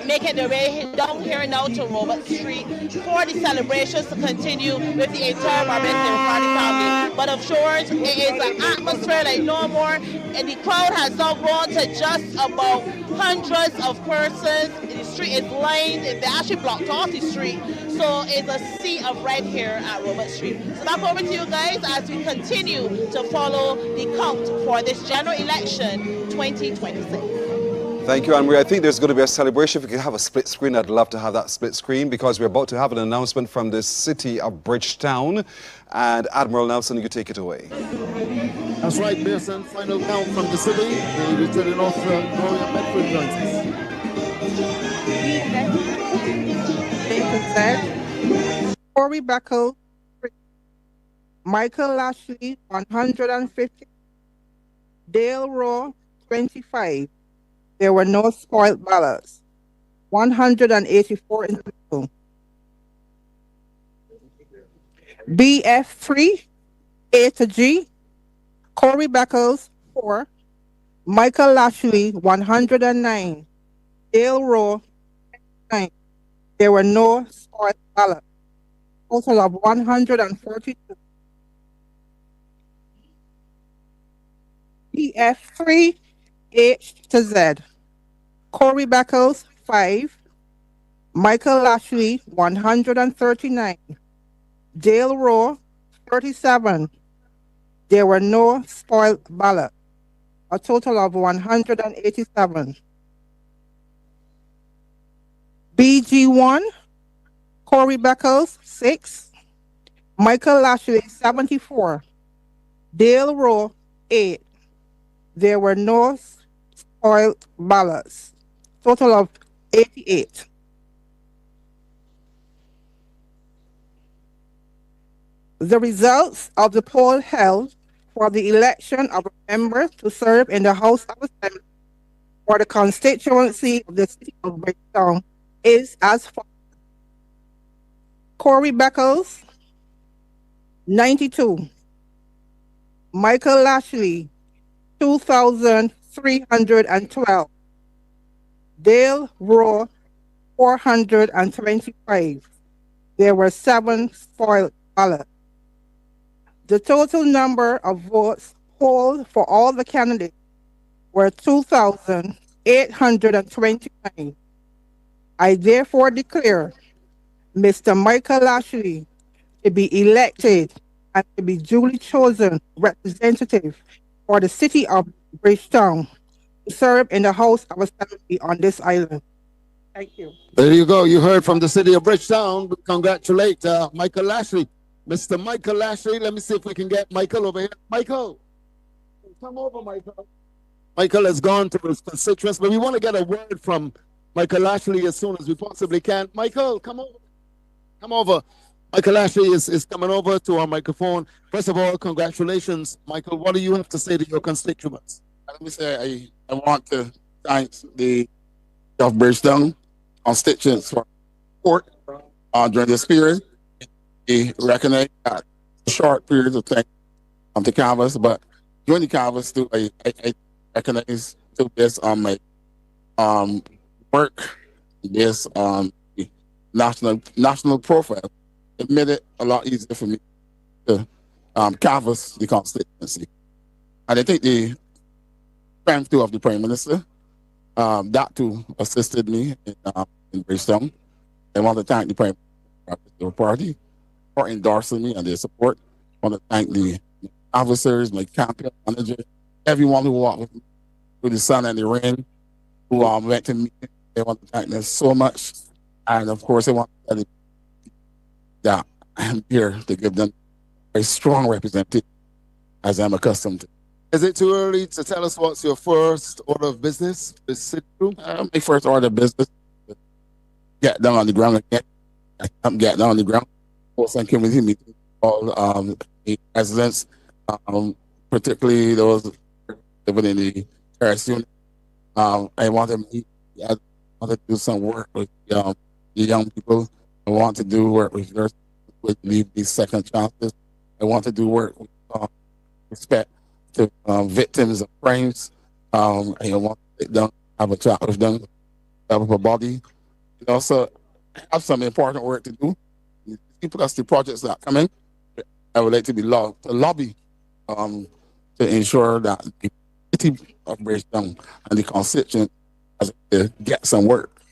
making their way down here now to Robert Street for the celebrations to continue with the entire Barbados Labour Party family. But of course, it is an atmosphere like no more, and the crowd has now grown to just about hundreds of persons. The street is lined, they actually blocked off the street, so it's a sea of red here at Robert Street. So back over to you guys as we continue to follow the count for this general election 2026. Thank you, Anne-Marie. I think there's going to be a celebration. If we could have a split screen, I'd love to have that split screen, because we're about to have an announcement from the city of Bridgetown. And Admiral Nelson, you take it away. That's right, Pearson. Final count from the city. The returning officer, Gloria Medford, joins us. Corey Beckle, Michael Lashley, 150. Dale Raw, 25. There were no spoiled ballots. 184 in total. BF3, A to G, Corey Beckles, 4, Michael Lashley, 109, Dale Rowe, 9. There were no spoiled ballots. Total of 142. PF3, H to Z, Corey Beckles, 5, Michael Lashley, 139, Dale Rowe, 37. There were no spoiled ballots. A total of 187. BG1, Corey Beckles, 6, Michael Lashley, 74, Dale Rowe, 8. There were no spoiled ballots. Total of 88. The results of the poll held for the election of a member to serve in the House of Assembly for the constituency of the city of Bridgetown is as follows. Corey Beckles, 92. Michael Lashley, 2,312. Dale Rowe, 425. There were 7 spoiled ballots. The total number of votes polled for all the candidates were 2,829. I therefore declare Mr. Michael Lashley to be elected and to be duly chosen representative for the city of Bridgetown to serve in the House of Assembly on this island. Thank you. There you go. You heard from the city of Bridgetown. We congratulate Michael Lashley. Mr. Michael Lashley, let me see if we can get Michael over here. Michael, come over, Michael. Michael has gone to his constituents, but we want to get a word from Michael Lashley as soon as we possibly can. Michael, come over. Come over. Michael Lashley is coming over to our microphone. First of all, congratulations. Michael, what do you have to say to your constituents? Let me say I want to thank the of Bridgetown constituents for support during this period. We recognize that short periods of time on the canvas, but during the canvas too, I recognize to this on my work, this national profile. It made it a lot easier for me to canvas the constituency. And I think the strength too of the Prime Minister, that too assisted me in Bridgetown. I want to thank the Prime Minister Party for endorsing me and their support. I want to thank the officers, my campaign manager, everyone who walked with me through the sun and the rain, who went to me. I want to thank them so much. And of course, I want to tell them that I'm here to give them a strong representative as I'm accustomed to. Is it too early to tell us what's your first order of business? My first order of business, get down on the ground again. Get down on the ground. Course and community meeting, all residents, particularly those living in the terrace unit. I want to meet. I want to do some work with the young people. I want to do work with these second chances. I want to do work with respect to victims of crimes. I want to sit down, have a chat with them, develop a body, and also have some important work to do. Plus the projects that come in, I would like to be to lobby to ensure that the city of Bridgetown and the constituent get some work.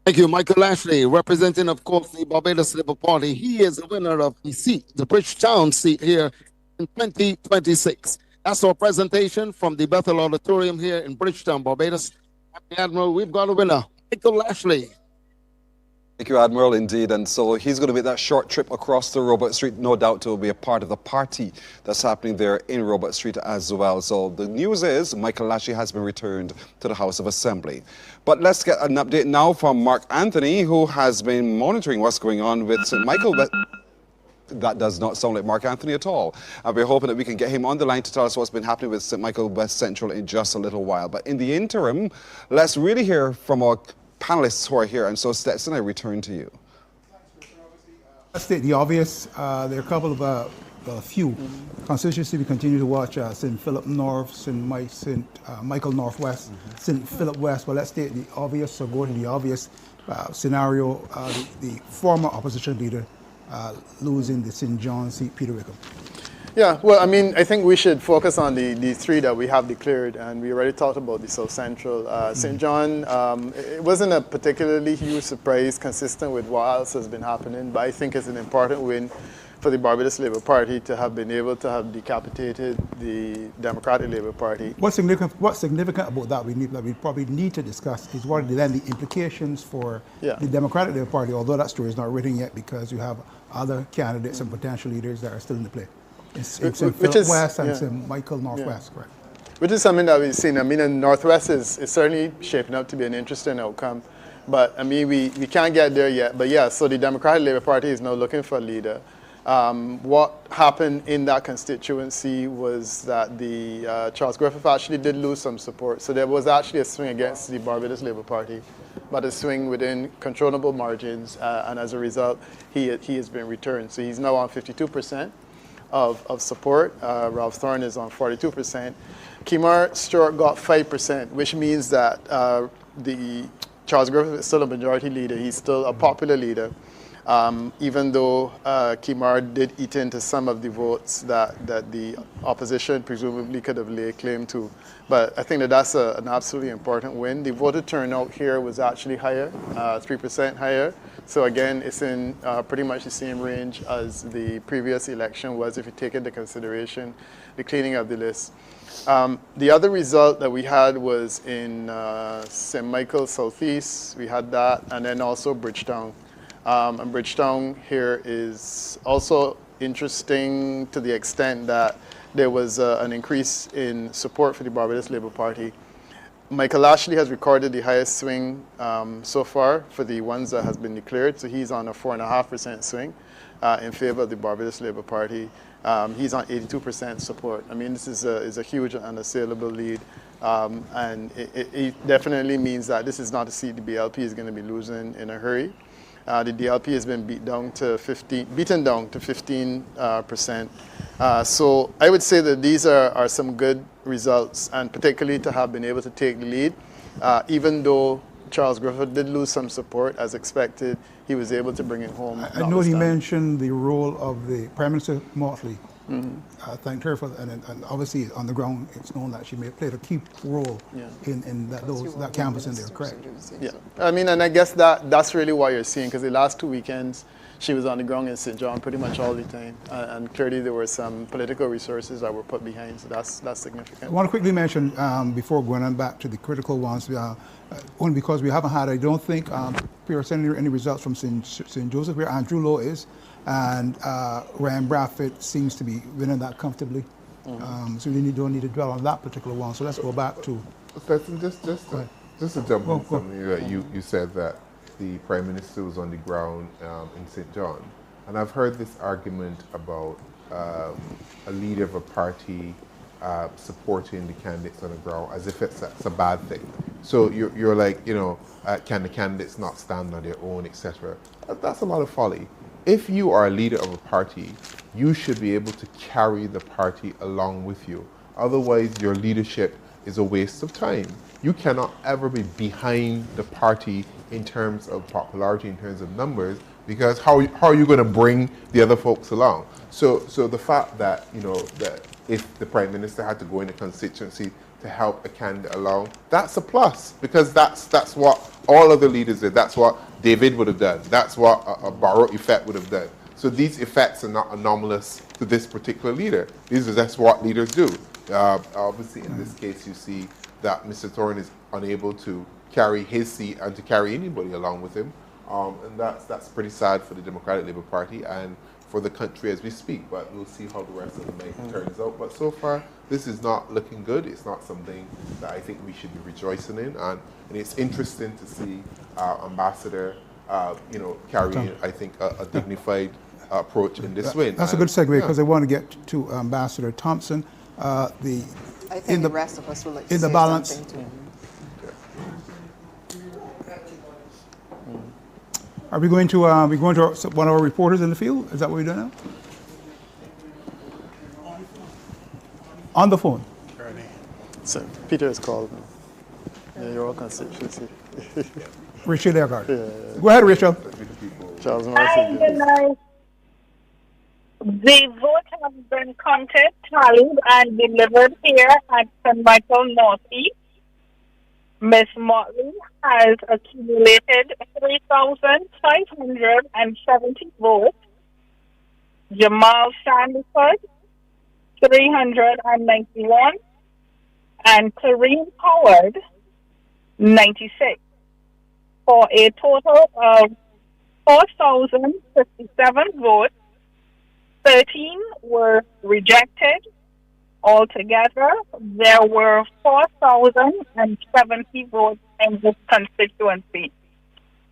Thank you, Michael Lashley, representing, of course, the Barbados Labour Party. He is the winner of the seat, the Bridgetown seat here in 2026. That's our presentation from the Bethel Auditorium here in Bridgetown, Barbados. Admiral, we've got a winner, Michael Lashley. Thank you, Admiral, indeed. And so he's going to make that short trip across to Robert Street, no doubt to be a part of the party that's happening there in Robert Street as well. So the news is Michael Lashley has been returned to the House of Assembly. But let's get an update now from Mark Anthony, who has been monitoring what's going on with St. Michael. That does not sound like Mark Anthony at all. And we're hoping that we can get him on the line to tell us what's been happening with St. Michael West Central in just a little while. But in the interim, let's really hear from our panelists who are here. And so, Stetson, I return to you. Let's state the obvious. There are a couple of a few constituencies we continue to watch: St. Philip North, St. Michael Northwest, St. Philip West. Well, let's state the obvious, so go to the obvious scenario: the former opposition leader losing the St. John seat, Peter Wickham. Yeah, well, I mean, I think we should focus on the three that we have declared, and we already talked about the South Central. St. John, it wasn't a particularly huge surprise consistent with what else has been happening, but I think it's an important win for the Barbados Labour Party to have been able to have decapitated the Democratic Labour Party. What's significant about that we probably need to discuss is what are then the implications for the Democratic Labour Party, although that story is not written yet because you have other candidates and potential leaders that are still in the play. St. Philip West and St. Michael Northwest, correct? Which is something that we've seen. I mean, in Northwest is certainly shaping up to be an interesting outcome. But, I mean, we can't get there yet. But, yeah, so the Democratic Labour Party is now looking for a leader. What happened in that constituency was that the Charles Griffith actually did lose some support. So there was actually a swing against the Barbados Labour Party, but a swing within controllable margins. And as a result, he has been returned. So he's now on 52%. Of support. Ralph Thorne is on 42%. Kimar Stewart got 5%, which means that the Charles Griffith is still a majority leader. He's still a popular leader, even though Kimar did eat into some of the votes that the opposition presumably could have laid claim to. But I think that that's an absolutely important win. The voter turnout here was actually higher, 3% higher. So again, it's in pretty much the same range as the previous election was, if you take into consideration the cleaning of the list. The other result that we had was in St. Michael Southeast. We had that, and then also Bridgetown. And Bridgetown here is also interesting to the extent that there was an increase in support for the Barbados Labour Party. Michael Ashley has recorded the highest swing so far for the ones that has been declared. So he's on a 4.5% swing in favor of the Barbados Labour Party. He's on 82% support. I mean, this is a huge and unassailable lead. And it definitely means that this is not a seat the BLP is going to be losing in a hurry. The DLP has been beaten down to 15%. So I would say that these are some good results, and particularly to have been able to take the lead, even though Charles Griffith did lose some support as expected, he was able to bring it home. I know he mentioned the role of the Prime Minister Motley. Thanked her for that, and obviously on the ground it's known that she may have played a key role in that campus in there, correct? Yeah, I mean, and I guess that's really what you're seeing, because the last 2 weekends she was on the ground in St. John pretty much all the time, and clearly there were some political resources that were put behind, so that's significant. I want to quickly mention before going on back to the critical ones, only because we haven't had, I don't think, any results from St. Joseph, where Andrew Lowe is, and Ryan Bradford seems to be winning that comfortably. So we don't need to dwell on that particular one. So let's go back to. Just to jump on something that you said that the Prime Minister was on the ground in St. John, and I've heard this argument about a leader of a party supporting the candidates on the ground as if it's a bad thing. So you're like, can the candidates not stand on their own, etc. That's a lot of folly. If you are a leader of a party, you should be able to carry the party along with you. Otherwise, your leadership is a waste of time. You cannot ever be behind the party in terms of popularity, in terms of numbers, because how are you going to bring the other folks along? So the fact that, that if the Prime Minister had to go in a constituency to help a candidate along, that's a plus, because that's what all other leaders did. That's what David would have done. That's what a Barrow effect would have done. So these effects are not anomalous to this particular leader. That's what leaders do. Obviously, in this case, you see that Mr. Thorne is unable to carry his seat and to carry anybody along with him. And that's pretty sad for the Democratic Labour Party and for the country as we speak. But we'll see how the rest of the night turns out. But so far, this is not looking good. It's not something that I think we should be rejoicing in. And it's interesting to see Ambassador, carrying, I think, a dignified approach in this win. That's a good segue, because I want to get to Ambassador Thompson. I think the rest of us will like to in the say balance. something too. Are we going to one of our reporters in the field? Is that what we're doing now? On the phone. So Peter has called me. Yeah, your constituency. Rachel Eggard. Go ahead, Rachel. Charles Hi, good night. The vote has been counted, tallied, and delivered here at St. Michael Northeast. Ms. Motley has accumulated 3,570 votes. Jamal Sandiford, 391. And Kareem Howard, 96. For a total of 4,057 votes. 13 were rejected. Altogether, there were 4,070 votes in this constituency.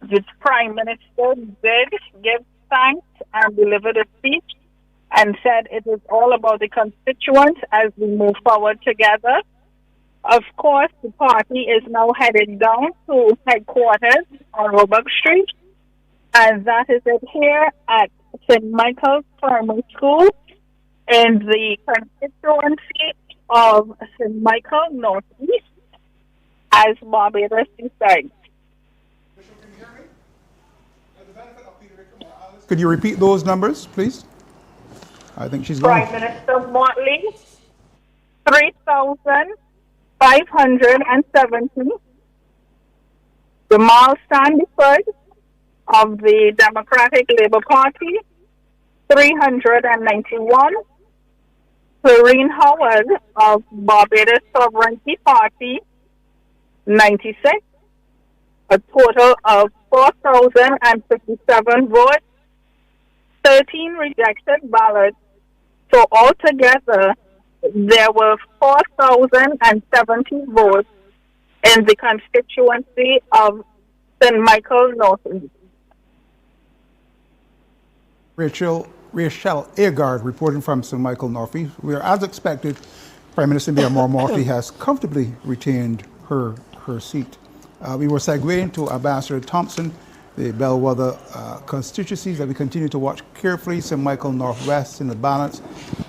The Prime Minister did give thanks and delivered a speech and said it is all about the constituents as we move forward together. Of course, the party is now headed down to headquarters on Roebuck Street, and that is it here at St. Michael's Primary School in the constituency of St. Michael Northeast as Barbados decides. Could you repeat those numbers, please? I think she's gone. Prime Minister Motley, 3,570. Jamal Sandiford of the Democratic Labour Party, 391. Clarine Howard of Barbados Sovereignty Party, 96. A total of 4,057 votes, 13 rejected ballots. So altogether, there were 4,070 votes in the constituency of St. Michael Northeast. Rachel Eggard reporting from St. Michael Northeast. We are, as expected, Prime Minister Myanmar Morphy has comfortably retained her seat. We will segue into Ambassador Thompson, the bellwether constituencies that we continue to watch carefully. St. Michael Northwest in the balance,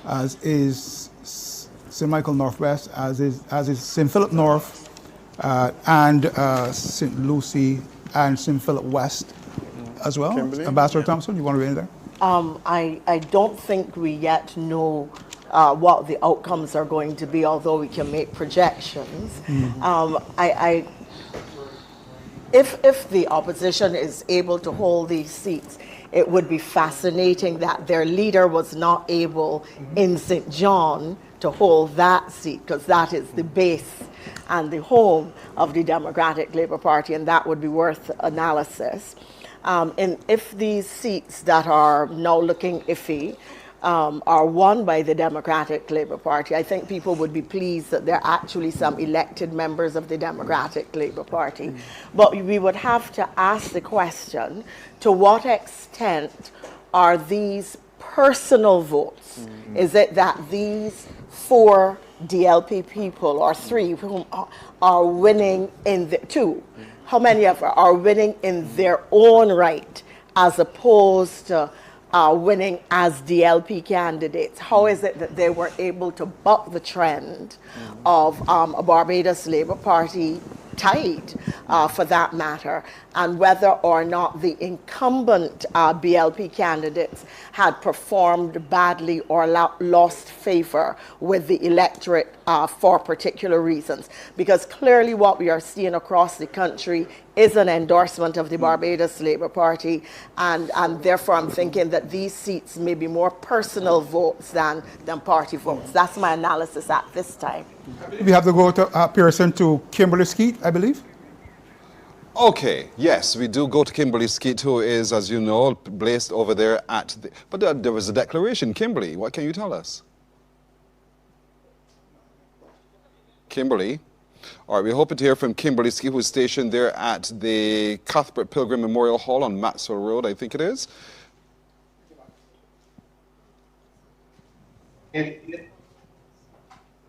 as is St. Michael Northwest, as is St. Philip North, and St. Lucie and St. Philip West as well. Kimberly? Ambassador Thompson, you want to be in there? I don't think we yet know what the outcomes are going to be, although we can make projections. If the opposition is able to hold these seats, it would be fascinating that their leader was not able in St. John to hold that seat, because that is the base and the home of the Democratic Labour Party, and that would be worth analysis. And if these seats that are now looking iffy are won by the Democratic Labour Party, I think people would be pleased that there are actually some elected members of the Democratic Labour Party. But we would have to ask the question, to what extent are these personal votes? Is it that these 4 DLP people, or 3 whom are winning in the 2, how many of them are winning in their own right as opposed to winning as DLP candidates? How is it that they were able to buck the trend of a Barbados Labour Party tide, for that matter, and whether or not the incumbent BLP candidates had performed badly or lost favor with the electorate for particular reasons? Because clearly what we are seeing across the country is an endorsement of the Barbados Labour Party, and therefore I'm thinking that these seats may be more personal votes than party votes. That's my analysis at this time. We have to go to Pearson to Kimberly Skeet, I believe. Okay, yes, we do go to Kimberly Skeet, who is, as you know, placed over there at the... But there was a declaration. Kimberly, what can you tell us? Kimberly. All right, we're hoping to hear from Kimberly Skeet, who's stationed there at the Cuthbert Pilgrim Memorial Hall on Maxwell Road, I think it is.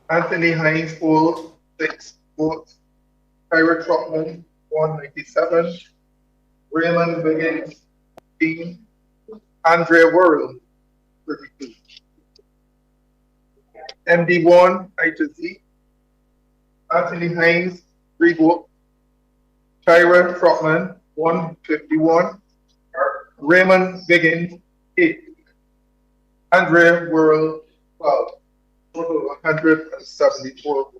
Anthony Hines polled 6 votes. Kyra Trotman, 197. Raymond Wiggins, 15. Andrea Worrell, 32. MD1 I to Z, Anthony Hines 3 votes, Tyra Trotman 151, Raymond Biggins 8, Andrea Worrell 12, total 174 votes.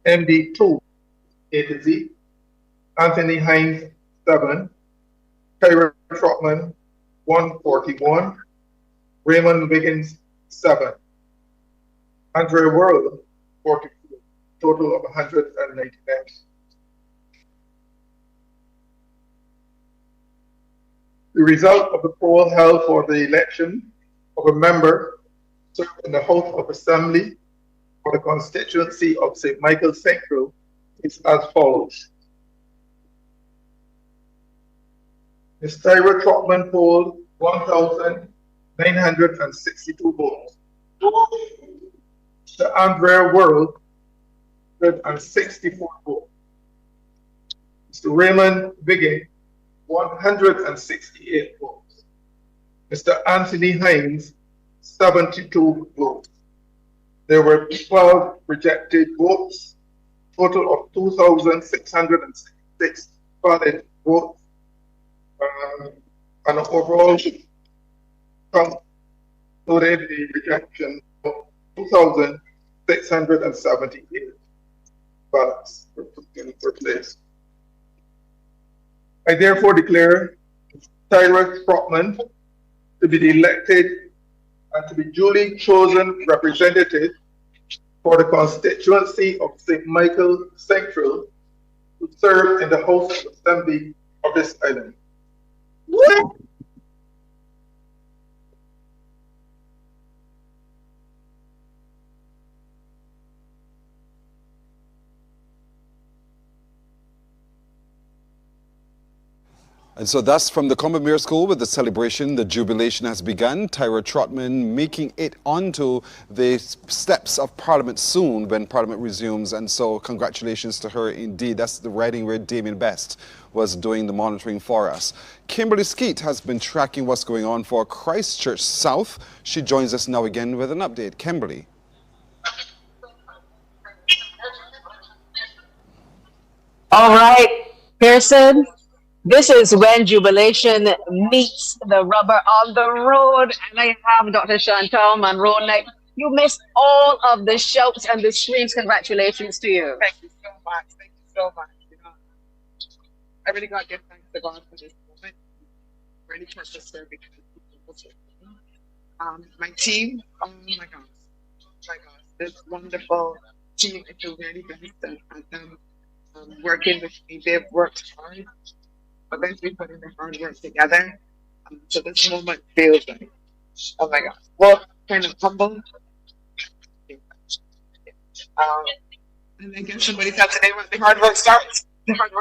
MD2 A to Z, Anthony Hines 7, Tyra Trotman 141, Raymond Wiggins 7, Andrea Worrell 44, total of 199. The result of the poll held for the election of a member served in the House of Assembly for the constituency of St. Michael Central is as follows. Ms. Tyra Trotman polled 1,962 votes. Mr. Andrea Worrell 164 votes. Mr. Raymond Wiggins 168 votes. Mr. Anthony Hines 72 votes. There were 12 rejected votes, total of 2,666 valid votes. And overall count included the rejection of 2,678 ballots were put in for place. I therefore declare Tyra Trotman to be elected and to be duly chosen representative for the constituency of St. Michael Central to serve in the House of Assembly of this island. And so that's from the Combermere School with the celebration. The jubilation has begun. Tyra Trotman making it onto the steps of Parliament soon when Parliament resumes. And so congratulations to her indeed. That's the writing where Damien Best was doing the monitoring for us. Kimberly Skeet has been tracking what's going on for Christchurch South. She joins us now again with an update. Kimberly. All right, Pearson. This is when jubilation meets the rubber on the road. And I have Dr. Chantal Monroe. Like, you missed all of the shouts and the screams. Congratulations to you. Thank you so much. Thank you so much. You know, I really got to give thanks to God for this moment. Really trust to serve because my team, oh my gosh, this wonderful team. I feel really blessed to have them working with me. They've worked hard. But then we put in the hard work together. So this moment feels like, oh my gosh, well, kind of humble. And I guess somebody thought today when the hard work starts, But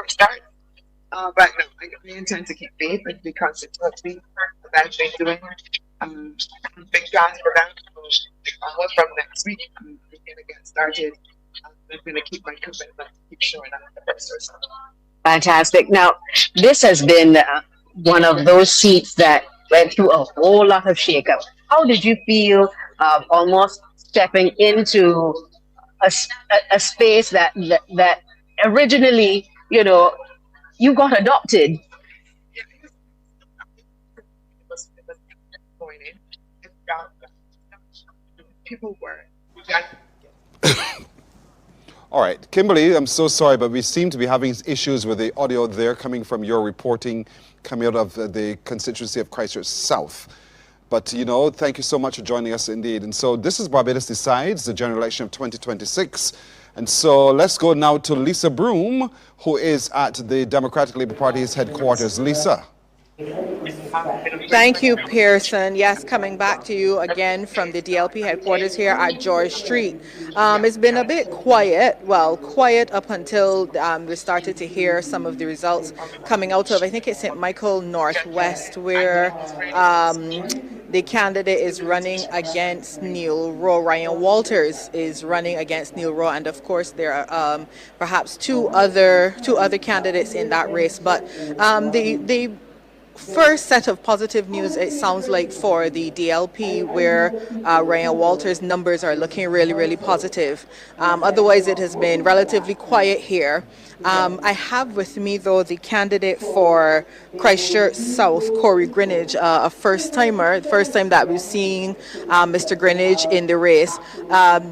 no, I intend to keep faith and be constantly that I've been doing. Big plans for that. From next week, I'm going to get started. I'm going to keep my commitment, keep showing up the best person. Fantastic. Now, this has been one of those seats that went through a whole lot of shakeup. How did you feel almost stepping into a space that originally, you know, you got adopted? People were. All right, Kimberly, I'm so sorry, but we seem to be having issues with the audio there coming from your reporting coming out of the constituency of Christchurch South. But, you know, thank you so much for joining us indeed. And so this is Barbados Decides, the general election of 2026. And so let's go now to Lisa Broom, who is at the Democratic Labour Party's headquarters. Lisa. Thank you, Pearson. Yes, coming back to you again from the DLP headquarters here at George Street. It's been a bit quiet, quiet up until we started to hear some of the results coming out of, I think it's St. Michael Northwest, where the candidate is running against Neil Rowe. Ryan Walters is running against Neil Rowe, and of course there are perhaps two other candidates in that race. But the first set of positive news, it sounds like, for the DLP, where Ryan Walters' numbers are looking really, really positive. Otherwise, it has been relatively quiet here. I have with me, though, the candidate for Christchurch South, Corey Greenidge, a first-timer, the first time that we've seen Mr. Greenidge in the race.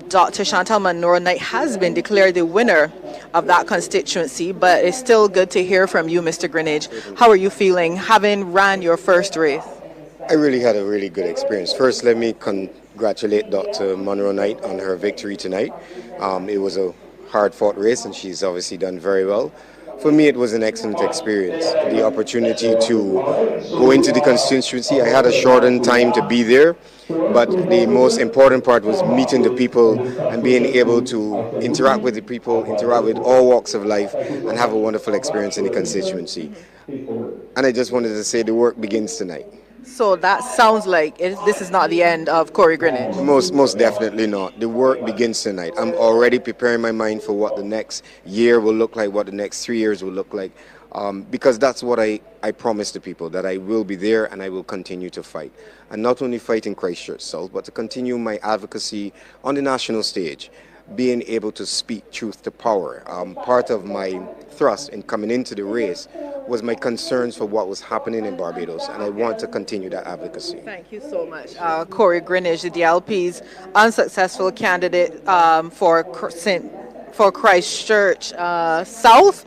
Dr. Chantal Monroe-Knight has been declared the winner of that constituency, but it's still good to hear from you, Mr. Greenidge. How are you feeling, having ran your first race? I really had a really good experience. First, let me congratulate Dr. Monroe-Knight on her victory tonight. It was a hard-fought race, and she's obviously done very well. For me, it was an excellent experience. The opportunity to go into the constituency, I had a shortened time to be there, but the most important part was meeting the people and being able to interact with the people, interact with all walks of life, and have a wonderful experience in the constituency. And I just wanted to say the work begins tonight. So that sounds like this is not the end of Corey Greenidge. Most definitely not. The work begins tonight. I'm already preparing my mind for what the next year will look like, what the next 3 years will look like, because that's what I promised the people, that I will be there and I will continue to fight. And not only fight in Christchurch South, but to continue my advocacy on the national stage, being able to speak truth to power. Part of my thrust in coming into the race was my concerns for what was happening in Barbados, and I want to continue that advocacy. Thank you so much. Corey Greenidge, the DLP's unsuccessful candidate for Christchurch South,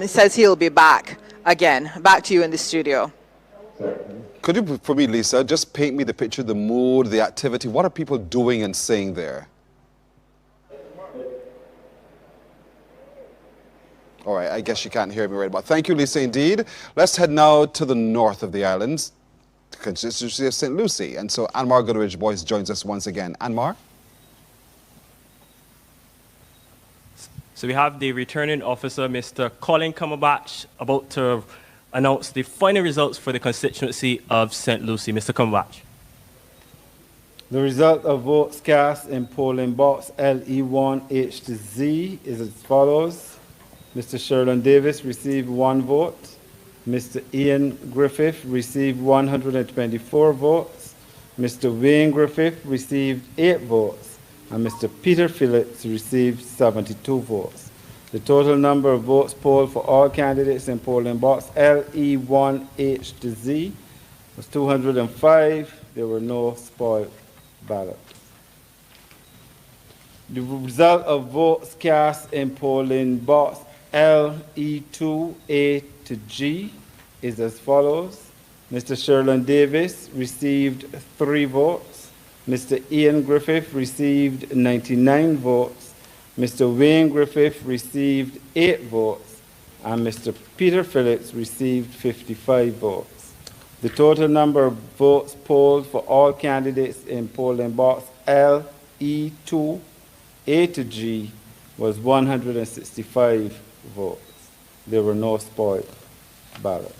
says he'll be back again. Back to you in the studio. Could you, for me, Lisa, just paint me the picture, the mood, the activity? What are people doing and saying there? All right, I guess you can't hear me right about. Thank you, Lisa, indeed. Let's head now to the north of the islands, the constituency of St. Lucie. And so Anmar Goodrich-Boyce joins us once again. Anmar? So we have the returning officer, Mr. Colin Cumberbatch, about to announce the final results for the constituency of St. Lucie. Mr. Cumberbatch. The result of votes cast in polling box LE1H to Z is as follows. Mr. Sherlin Davis received 1 vote. Mr. Ian Griffith received 124 votes. Mr. Wayne Griffith received 8 votes. And Mr. Peter Phillips received 72 votes. The total number of votes polled for all candidates in polling box LE1H to Z was 205. There were no spoiled ballots. The result of votes cast in polling box LE2A to G is as follows. Mr. Sherlin Davis received 3 votes. Mr. Ian Griffith received 99 votes. Mr. Wayne Griffith received 8 votes. And Mr. Peter Phillips received 55 votes. The total number of votes polled for all candidates in polling box LE2A to G was 165 votes. There were no spoiled ballots.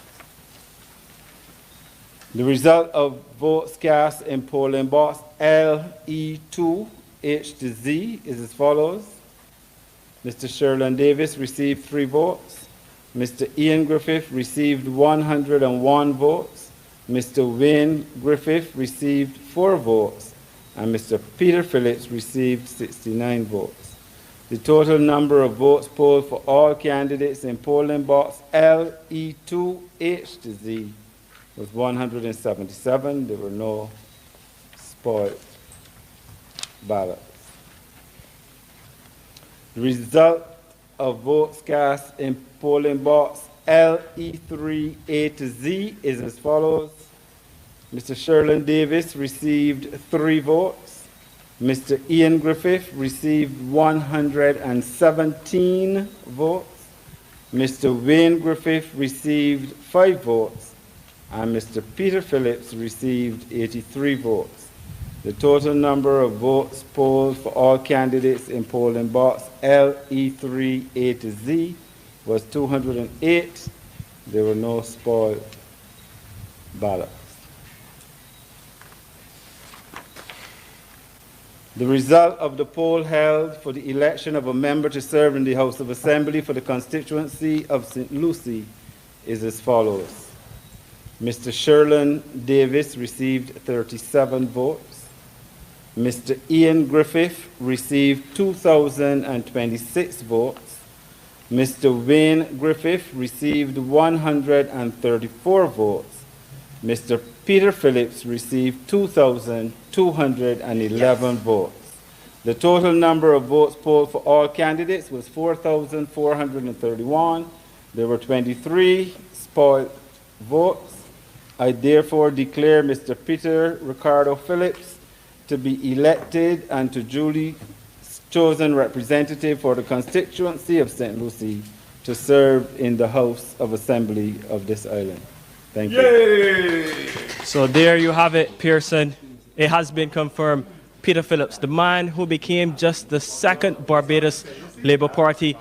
The result of votes cast in polling box LE2H to Z is as follows. Mr. Sherlin Davis received 3 votes. Mr. Ian Griffith received 101 votes. Mr. Wayne Griffith received 4 votes. And Mr. Peter Phillips received 69 votes. The total number of votes polled for all candidates in polling box LE2H to Z was 177. There were no spoiled ballots. The result of votes cast in polling box LE3A to Z is as follows. Mr. Sherlin Davis received 3 votes. Mr. Ian Griffith received 117 votes. Mr. Wayne Griffith received 5 votes. And Mr. Peter Phillips received 83 votes. The total number of votes polled for all candidates in polling box LE3A to Z was 208. There were no spoiled ballots. The result of the poll held for the election of a member to serve in the House of Assembly for the constituency of St. Lucie is as follows. Mr. Sherlin Davis received 37 votes. Mr. Ian Griffith received 2,026 votes. Mr. Wayne Griffith received 134 votes. Mr. Peter Phillips received 2,211 votes. The total number of votes polled for all candidates was 4,431. There were 23 spoiled votes. I therefore declare Mr. Peter Ricardo Phillips to be elected and to duly chosen representative for the constituency of St. Lucie to serve in the House of Assembly of this island. Thank you. So there you have it, Pearson. It has been confirmed. Peter Phillips, the man who became just the second Barbados Labour Party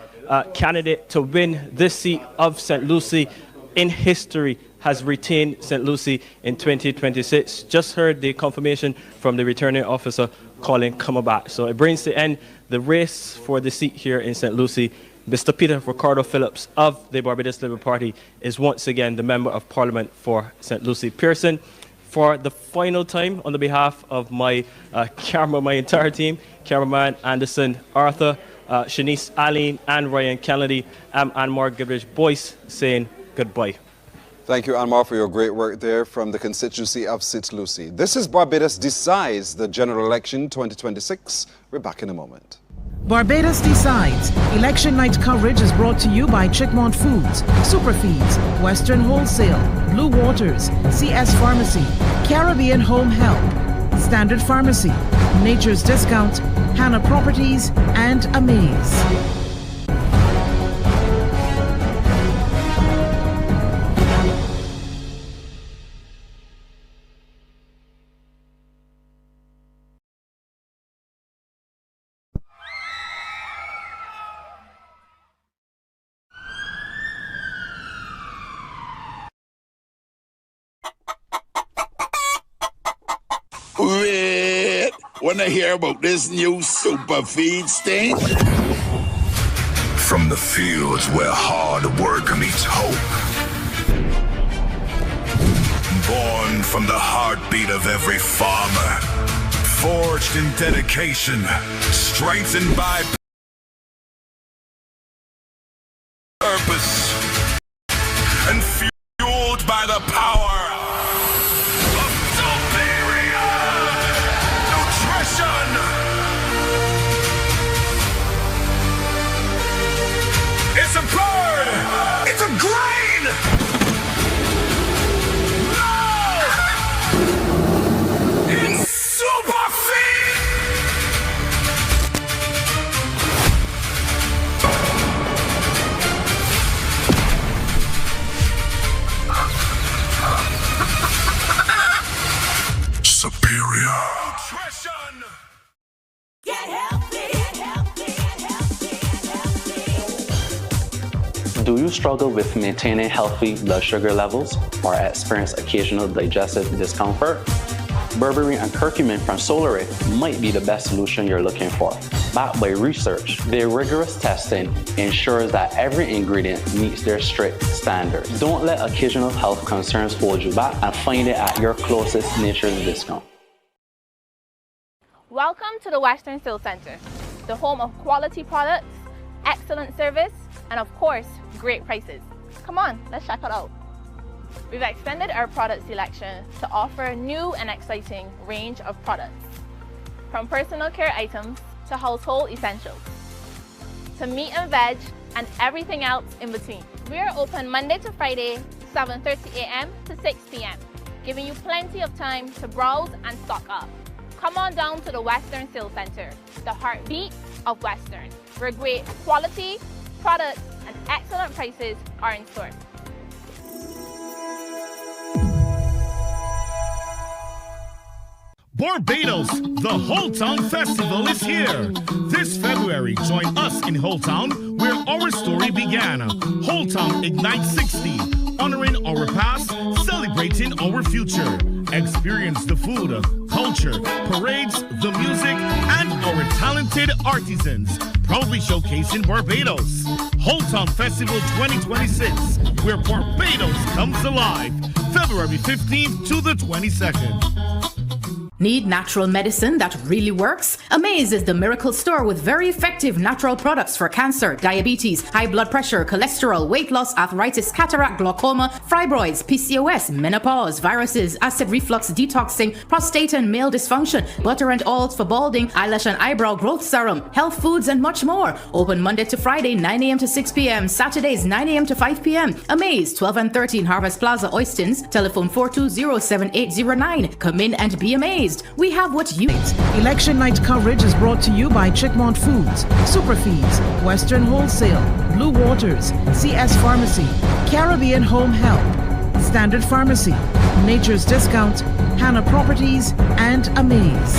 candidate to win this seat of St. Lucie in history, has retained St. Lucie in 2026. Just heard the confirmation from the returning officer, Colin Cumberbatch. So it brings to end the race for the seat here in St. Lucie. Mr. Peter Ricardo Phillips of the Barbados Labour Party is once again the Member of Parliament for St. Lucie. Pearson, for the final time, on the behalf of my my entire team, cameraman Anderson, Arthur, Shanice Aline, and Ryan Kennedy, I'm Anmar Goodrich Boyce saying goodbye. Thank you, Anmar, for your great work there from the constituency of St. Lucie. This is Barbados Decides, the general election 2026. We're back in a moment. Barbados Decides. Election night coverage is brought to you by Chickmont Foods, Superfeeds, Western Wholesale, Blue Waters, CS Pharmacy, Caribbean Home Help, Standard Pharmacy, Nature's Discount, Hannah Properties, and Amaze. Wait, wanna hear about this new super feeds thing? From the fields where hard work meets hope. Born from the heartbeat of every farmer. Forged in dedication, strengthened by purpose, and fueled by the power of superior nutrition. It's a bird! It's a grain! No! It's super feed! Superior nutrition! Get healthy, get healthy, get healthy, get healthy. Do you struggle with maintaining healthy blood sugar levels or experience occasional digestive discomfort? Berberine and curcumin from Solaray might be the best solution you're looking for. Backed by research, their rigorous testing ensures that every ingredient meets their strict standards. Don't let occasional health concerns hold you back and find it at your closest Nature's Discount. Welcome to the Western Sales Center, the home of quality products, excellent service, and of course, great prices. Come on, let's check it out. We've extended our product selection to offer a new and exciting range of products, from personal care items to household essentials, to meat and veg, and everything else in between. We are open Monday to Friday, 7:30 a.m. to 6 p.m., giving you plenty of time to browse and stock up. Come on down to the Western Sales Center, the heartbeat of Western, where great quality, products, and excellent prices are in store. Barbados, the Whole Town Festival is here. This February, join us in Whole Town, where our story began. Whole Town Ignite 60, honoring our past, celebrating our future. Experience the food, culture, parades, the music, and our talented artisans, proudly showcasing Barbados. Whole Town Festival 2026, where Barbados comes alive. February 15th to the 22nd. Need natural medicine that really works? Amaze is the miracle store with very effective natural products for cancer, diabetes, high blood pressure, cholesterol, weight loss, arthritis, cataract, glaucoma, fibroids, PCOS, menopause, viruses, acid reflux, detoxing, prostate and male dysfunction, butter and oils for balding, eyelash and eyebrow growth serum, health foods, and much more. Open Monday to Friday, 9 a.m. to 6 p.m. Saturdays, 9 a.m. to 5 p.m. Amaze, 12 and 13 Harvest Plaza, Oistins. Telephone 420-7809. Come in and be amazed. We have what you need. Election night coverage is brought to you by Chickmont Foods, Superfeeds, Western Wholesale, Blue Waters, CS Pharmacy, Caribbean Home Help, Standard Pharmacy, Nature's Discount, Hannah Properties, and Amaze.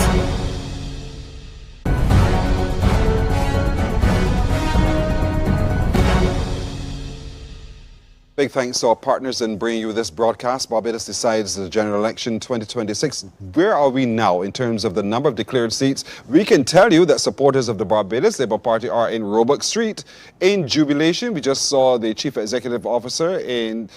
Big thanks to our partners in bringing you this broadcast. Barbados decides the general election 2026. Where are we now in terms of the number of declared seats? We can tell you that supporters of the Barbados Labour Party are in Roebuck Street in jubilation. We just saw the Chief Executive Officer in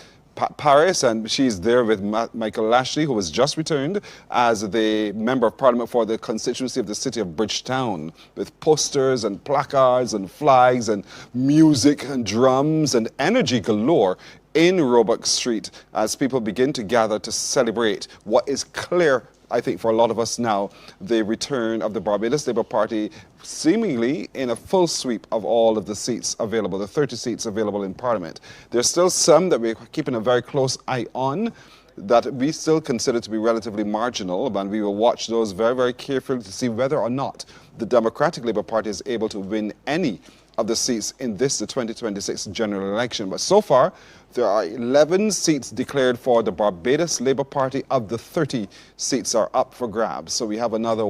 Paris, and she's there with Michael Lashley, who was just returned as the Member of Parliament for the constituency of the city of Bridgetown, with posters and placards and flags and music and drums and energy galore in Roebuck Street as people begin to gather to celebrate what is clear, I think, for a lot of us now, the return of the Barbados Labour Party seemingly in a full sweep of all of the seats available, the 30 seats available in Parliament. There's still some that we're keeping a very close eye on that we still consider to be relatively marginal, and we will watch those very, very carefully to see whether or not the Democratic Labour Party is able to win any of the seats in the 2026 general election. But so far, there are 11 seats declared for the Barbados Labour Party. Of the 30 seats are up for grabs. So we have another,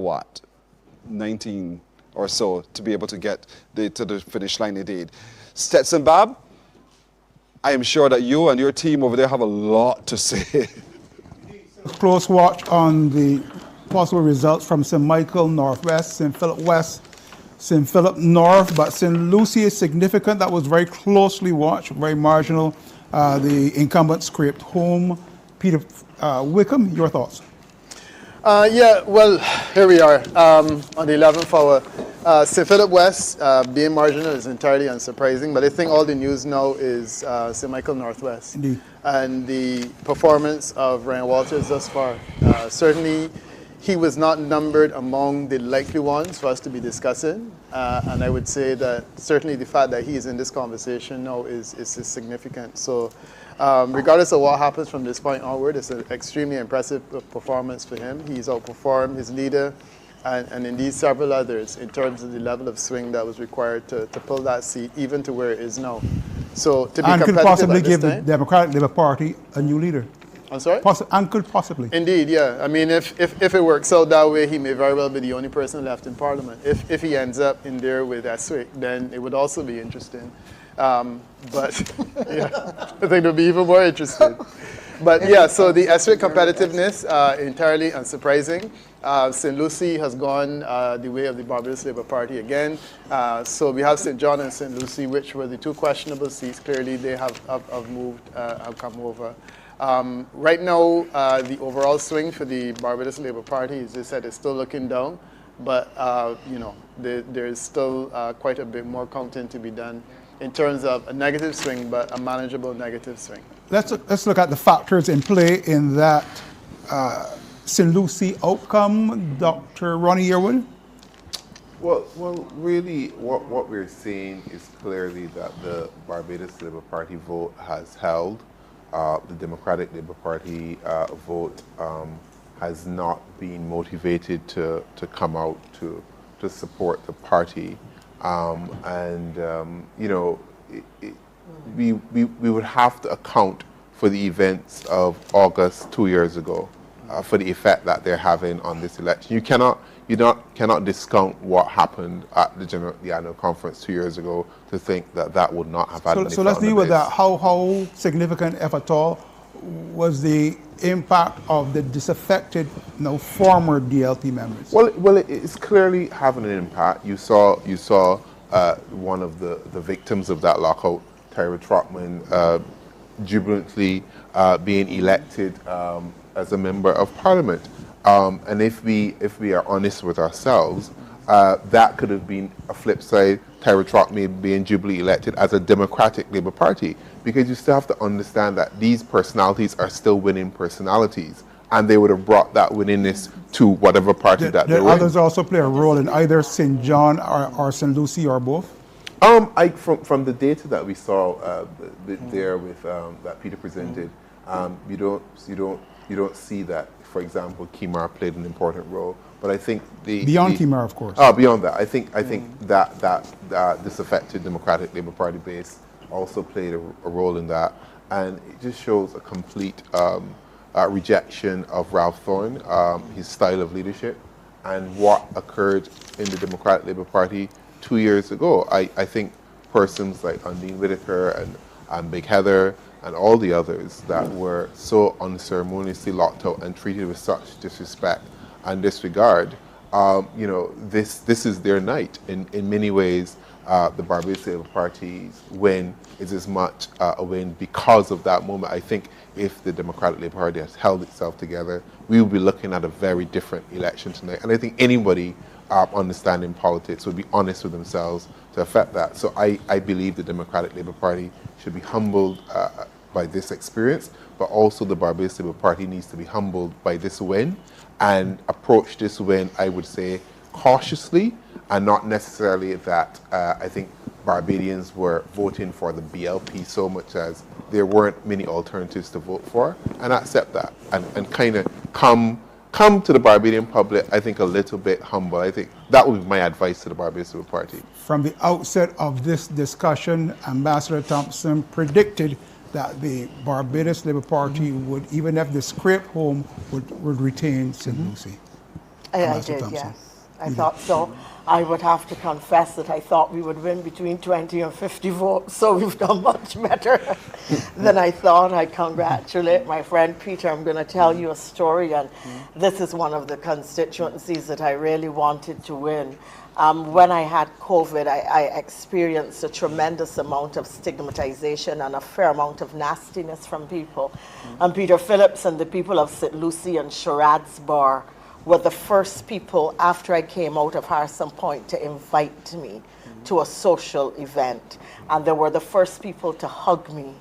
19 or so to be able to get to the finish line indeed. Stetson Bab, I am sure that you and your team over there have a lot to say. Close watch on the possible results from St. Michael Northwest, St. Philip West, St. Philip North, but St. Lucie is significant. That was very closely watched, very marginal. The incumbent scraped home. Peter Wickham, your thoughts? Yeah, well, here we are on the 11th hour. St. Philip West being marginal is entirely unsurprising, but I think all the news now is St. Michael Northwest. Indeed. And the performance of Ryan Walters thus far. Certainly, he was not numbered among the likely ones for us to be discussing. And I would say that certainly the fact that he is in this conversation now is significant. So regardless of what happens from this point onward, it's an extremely impressive performance for him. He's outperformed his leader and indeed several others in terms of the level of swing that was required to pull that seat even to where it is now. So to be and competitive could possibly give the Democratic Labour Party a new leader. I'm sorry? And could possibly. Indeed, yeah. I mean, if it works out that way, he may very well be the only person left in Parliament. If he ends up in there with Eswick, then it would also be interesting. But yeah, I think it would be even more interesting. But yeah, so the Eswick competitiveness, entirely unsurprising. St. Lucie has gone the way of the Barbados Labour Party again. So we have St. John and St. Lucie, which were the two questionable seats. Clearly, they have moved, have come over. Right now, the overall swing for the Barbados Labour Party, as I said, is still looking down. But, you know, there is still quite a bit more counting to be done in terms of a negative swing, but a manageable negative swing. Let's look at the factors in play in that St. Lucie outcome, Dr. Ronnie Yearwood. Well, really, what we're seeing is clearly that the Barbados Labour Party vote has held. The Democratic Labour Party vote has not been motivated to come out to support the party. You know, we would have to account for the events of August 2 years ago, for the effect that they're having on this election. You cannot discount what happened at the annual conference 2 years ago to think that would not have had any So let's deal with that. How significant, if at all, was the impact of the disaffected, former DLP members? Well, it's clearly having an impact. You saw one of the victims of that lockout, Tyra Trotman, jubilantly being elected as a member of parliament. And if we are honest with ourselves, that could have been a flip side. Tyra Trotman being jubilee elected as a Democratic Labour Party, because you still have to understand that these personalities are still winning personalities, and they would have brought that winningness to whatever party that they Did were in. others also play a role in either St. John or St. Lucie or both? From the data that we saw there with that Peter presented, you don't see that. For example, Kimar played an important role, but I think beyond Kimar, of course. Beyond that, I think that disaffected Democratic Labour Party base also played a role in that, and it just shows a complete rejection of Ralph Thorne, his style of leadership, and what occurred in the Democratic Labour Party 2 years ago. I think persons like Undine Whitaker and Big Heather and all the others that were so unceremoniously locked out and treated with such disrespect and disregard, this is their night. In many ways, the Barbados Labour Party's win is as much a win because of that moment. I think if the Democratic Labour Party has held itself together, we will be looking at a very different election tonight. And I think anybody understanding politics would be honest with themselves to affect that. So I believe the Democratic Labour Party should be humbled by this experience, but also the Barbados Labour Party needs to be humbled by this win and approach this win, I would say, cautiously, and not necessarily that I think Barbadians were voting for the BLP so much as there weren't many alternatives to vote for, and accept that and kind of come to the Barbadian public, I think, a little bit humble. I think that would be my advice to the Barbados Labour Party. From the outset of this discussion, Ambassador Thompson predicted that the Barbados Labour Party would, even if they scraped home, would retain St. Lucie. I did, yes. I thought so. I would have to confess that I thought we would win between 20 and 50 votes, so we've done much better than I thought. I congratulate my friend Peter. I'm going to tell you a story, and this is one of the constituencies that I really wanted to win. When I had COVID, I experienced a tremendous amount of stigmatization and a fair amount of nastiness from people. And Peter Phillips and the people of St. Lucie and Sharad's Bar were the first people after I came out of Harrison Point to invite me to a social event. And they were the first people to hug me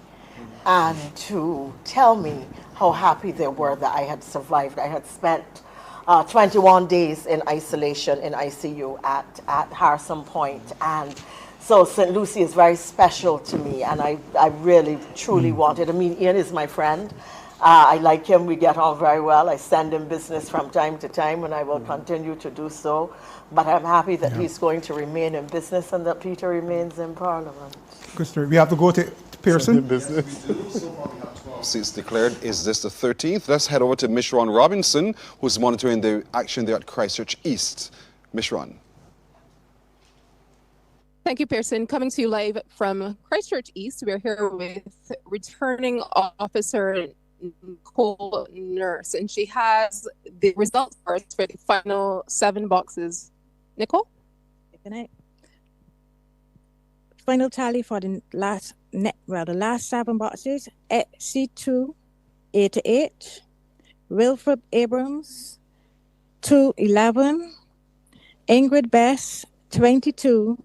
and to tell me how happy they were that I had survived. I had spent 21 days in isolation in ICU at Harrison Point. And so St. Lucie is very special to me, and I really, truly wanted. I mean, Ian is my friend. I like him. We get on very well. I send him business from time to time, and I will continue to do so. But I'm happy that he's going to remain in business and that Peter remains in Parliament. Good story. We have to go to Pearson. Seats declared. Is this the 13th? Let's head over to Mishron Robinson, who's monitoring the action there at Christchurch East. Mishron. Thank you, Pearson. Coming to you live from Christchurch East. We're here with returning officer Nicole Nurse, and she has the results for us for the final 7 boxes. Nicole? Good night. Final tally for the last 7 boxes: C2 88, Wilfred Abrams 211, Ingrid Bess 22,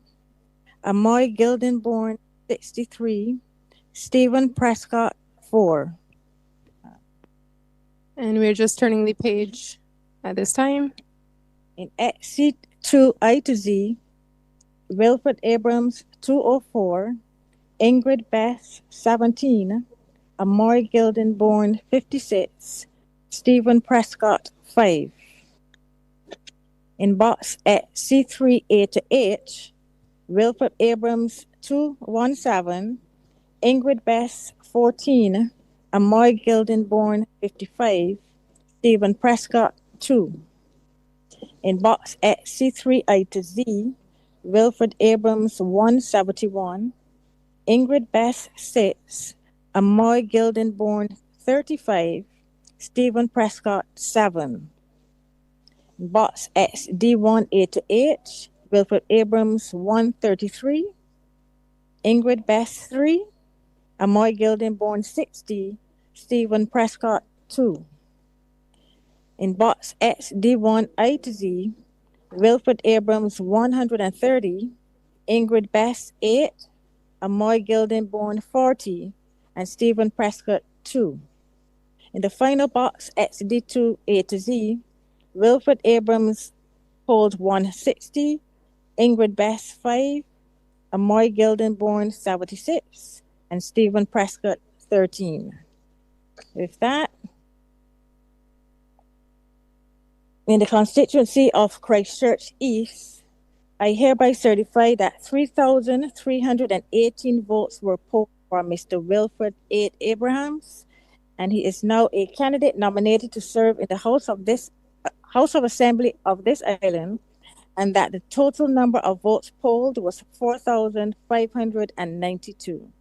Amoy Gildenborn 63, Stephen Prescott 4. And we're just turning the page at this time. In C2 I to Z, Wilfred Abrams 204, Ingrid Bess 17, Amoy Gildenborn 56, Stephen Prescott 5. In box C3 A to H, Wilfred Abrams 217, Ingrid Bess 14, Amoy Gildenborn 55, Stephen Prescott 2. In box C3 I to Z, Wilfred Abrams 171, Ingrid Bess 6, Amoy Gildenborn 35, Stephen Prescott 7. In box D1 A to H, Wilfred Abrams 133, Ingrid Bess 3, Amoy Gildenborn 60, Stephen Prescott 2. In box X, D1 I to Z, Wilfred Abrams 130, Ingrid Best 8, Amoy Gildenborn 40, and Stephen Prescott 2. In the final box XD2 A to Z, Wilfred Abrams holds 160, Ingrid Best 5, Amoy Gildenborn 76, and Stephen Prescott 13. With that, in the constituency of Christchurch East, I hereby certify that 3,318 votes were polled for Mr. Wilfred A. Abrahams, and he is now a candidate nominated to serve in the House of Assembly of this island, and that the total number of votes polled was 4,592.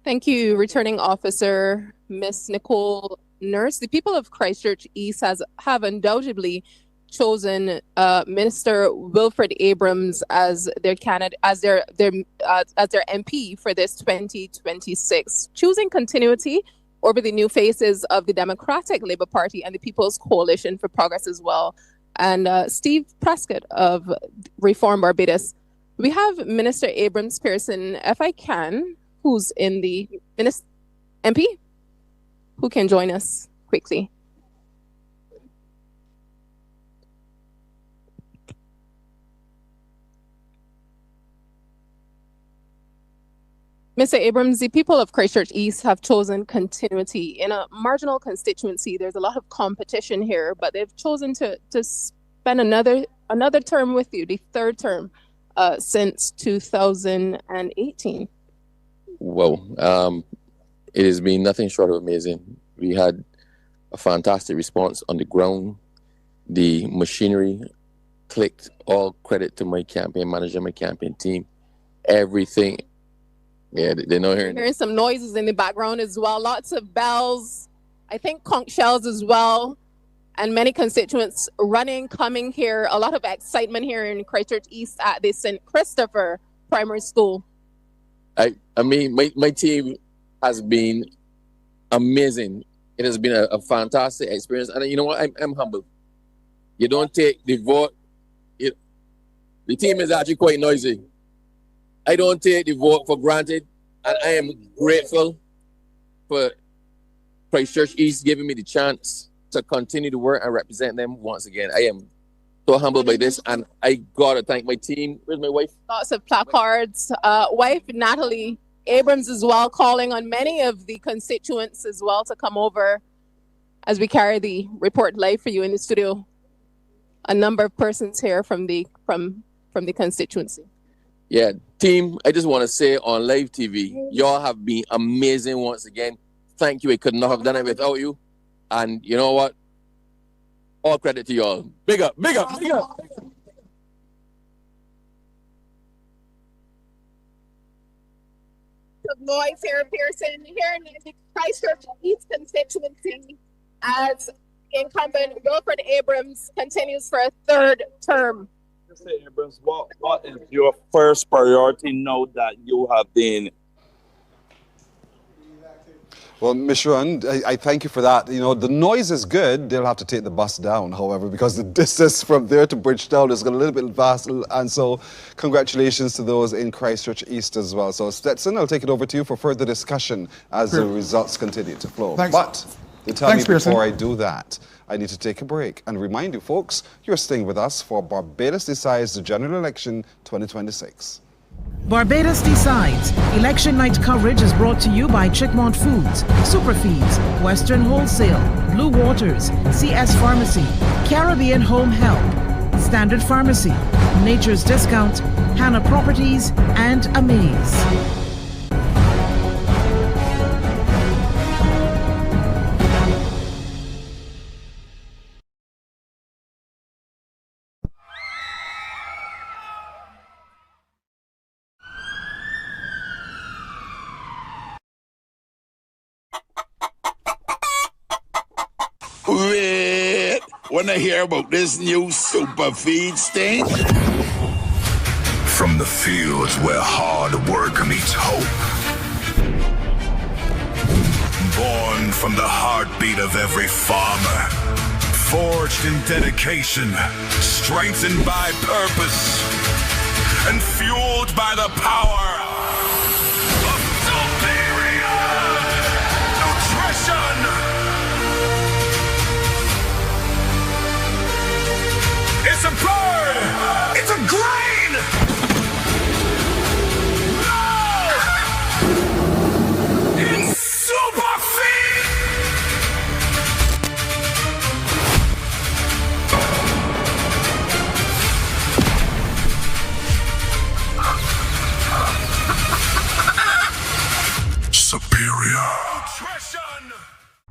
Thank you, Returning Officer Miss Nicole Nurse. The people of Christchurch East have undoubtedly chosen Minister Wilfred Abrams as their candidate, as their MP for this 2026, choosing continuity over the new faces of the Democratic Labour Party and the People's Coalition for Progress as well. And Steve Prescott of Reform Barbados. We have Minister Abrams Pearson, if I can, who's in the MP, who can join us quickly. Mr. Abrams, the people of Christchurch East have chosen continuity. In a marginal constituency, there's a lot of competition here, but they've chosen to spend another term with you, the third term, since 2018. Well, it has been nothing short of amazing. We had a fantastic response on the ground. The machinery clicked. All credit to my campaign manager, my campaign team, everything. Yeah, they know hearing. Hearing some noises in the background as well. Lots of bells. I think conch shells as well. And many constituents running, coming here. A lot of excitement here in Christchurch East at the St. Christopher Primary School. I mean, my team has been amazing. It has been a fantastic experience. And you know what? I'm humbled. You don't take the vote. The team is actually quite noisy. I don't take the vote for granted, and I am grateful for Christchurch East giving me the chance to continue to work and represent them once again. I am so humbled by this, and I gotta thank my team. Where's my wife? Lots of placards. Wife Natalie Abrams as well, calling on many of the constituents as well to come over as we carry the report live for you in the studio. A number of persons here from the constituency. Yeah, team, I just want to say on live TV, y'all have been amazing once again. Thank you. I could not have done it without you. And you know what? All credit to y'all. Big up, big up, big up. Of noise here, Pearson, here in the Christchurch East constituency as incumbent Wilfred Abrams continues for a third term. Mr. Abrams, what is your first priority now that you have been? Well, Ms. Sharon, I thank you for that. You know, the noise is good. They'll have to take the bus down, however, because the distance from there to Bridgetown is a little bit vast. And so congratulations to those in Christchurch East as well. So Stetson, I'll take it over to you for further discussion as the results continue to flow. Thanks. But to tell me Pearson. before I do that, I need to take a break and remind you folks, you're staying with us for Barbados Decides the General Election 2026. Barbados Decides. Election night coverage is brought to you by Chickmont Foods, Superfeeds, Western Wholesale, Blue Waters, CS Pharmacy, Caribbean Home Help, Standard Pharmacy, Nature's Discount, Hannah Properties, and Amaze. Wait, wanna hear about this new superfeeds thing? From the fields where hard work meets hope, Born from the heartbeat of every farmer. Forged in dedication, strengthened by purpose, and fueled by the power of superior nutrition. It's a bird! It's a grain! No! It's super feed! Superior.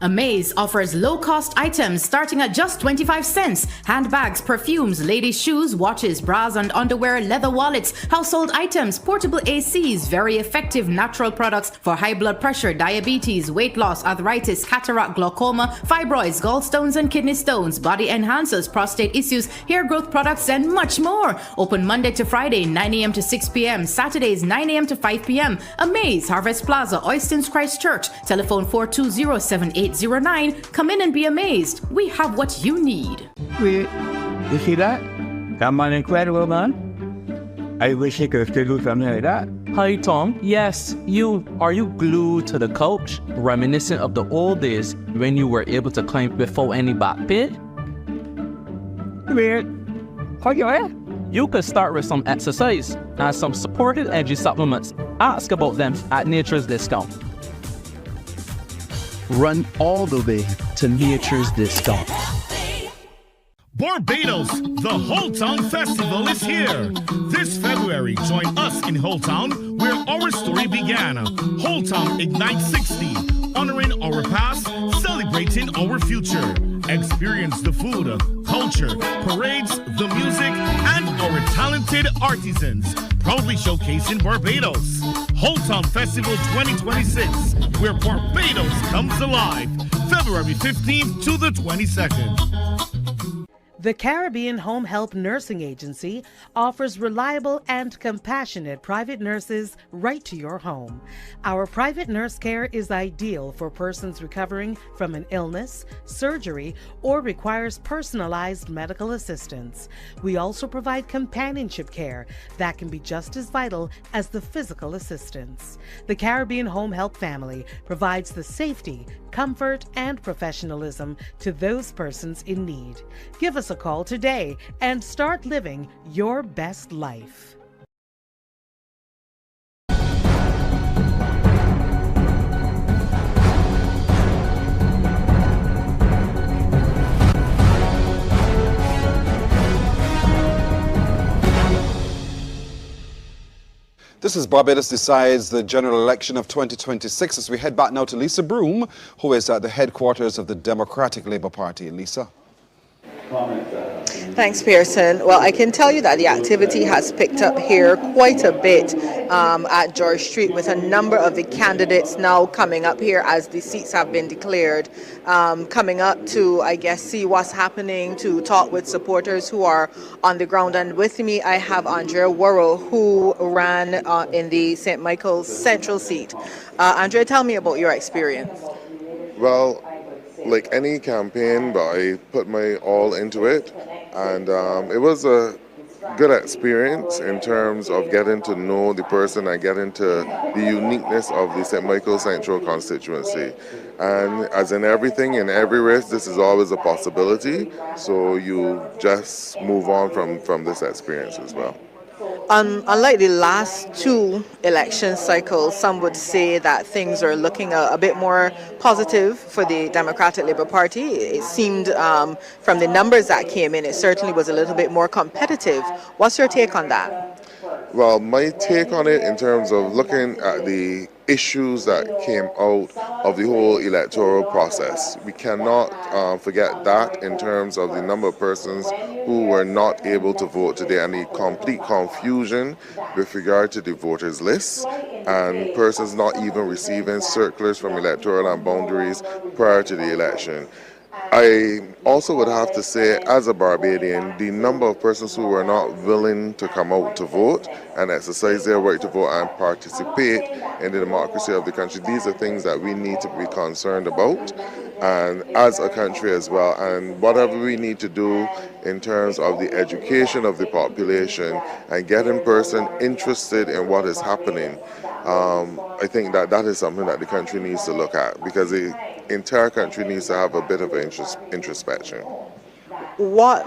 Amaze offers low-cost items starting at just 25 cents. Handbags, perfumes, ladies' shoes, watches, bras and underwear, leather wallets, household items, portable ACs, very effective natural products for high blood pressure, diabetes, weight loss, arthritis, cataract, glaucoma, fibroids, gallstones and kidney stones, body enhancers, prostate issues, hair growth products and much more. Open Monday to Friday, 9 a.m. to 6 p.m. Saturdays, 9 a.m. to 5 p.m. Amaze, Harvest Plaza, Oystons Christchurch. Telephone 420-7809. Come in and be amazed. We have what you need. Wait, you see that? That man incredible, man. I wish he could still do something like that. Hi, Tom. Yes, you. Are you glued to the couch, reminiscent of the old days when you were able to climb without any back pain? Wait, how you at? You could start with some exercise and some supported energy supplements. Ask about them at Nature's Discount. Run all the way to Nature's Discount. Barbados, the Holetown Festival is here. This February, join us in Holetown, where our story began. Holetown Ignite 60, honoring our past, celebrating our future. Experience the food, culture, parades, the music, and our talented artisans, proudly showcasing Barbados. Holetown Festival 2026, where Barbados comes alive. February 15th to the 22nd. The Caribbean Home Health Nursing Agency offers reliable and compassionate private nurses right to your home. Our private nurse care is ideal for persons recovering from an illness, surgery, or requires personalized medical assistance. We also provide companionship care that can be just as vital as the physical assistance. The Caribbean Home Health family provides the safety, comfort, and professionalism to those persons in need. Give us a call today and start living your best life. This is Barbados Decides, the general election of 2026, as we head back now to Lisa Broom, who is at the headquarters of the Democratic Labour Party. Lisa. Thanks, Pearson. Well, I can tell you that the activity has picked up here quite a bit at George Street, with a number of the candidates now coming up here as the seats have been declared, coming up to, I guess, see what's happening, to talk with supporters who are on the ground. And with me, I have Andrea Worrell, who ran in the St. Michael's Central seat. Andrea, tell me about your experience. Well, like any campaign, but I put my all into it, and it was a good experience in terms of getting to know the person and getting to the uniqueness of the St. Michael's Central constituency. And as in everything, in every race, this is always a possibility, so you just move on from this experience as well. Unlike the last two election cycles, some would say that things are looking a bit more positive for the Democratic Labour Party. It seemed from the numbers that came in, it certainly was a little bit more competitive. What's your take on that? Well, my take on it in terms of looking at the issues that came out of the whole electoral process. We cannot forget that in terms of the number of persons who were not able to vote today, and the complete confusion with regard to the voters list, and persons not even receiving circulars from electoral and boundaries prior to the election. I also would have to say, as a Barbadian, the number of persons who were not willing to come out to vote and exercise their right to vote and participate in the democracy of the country, these are things that we need to be concerned about, and as a country as well. And whatever we need to do in terms of the education of the population and getting person interested in what is happening, I think that that is something that the country needs to look at, because the entire country needs to have a bit of introspection. What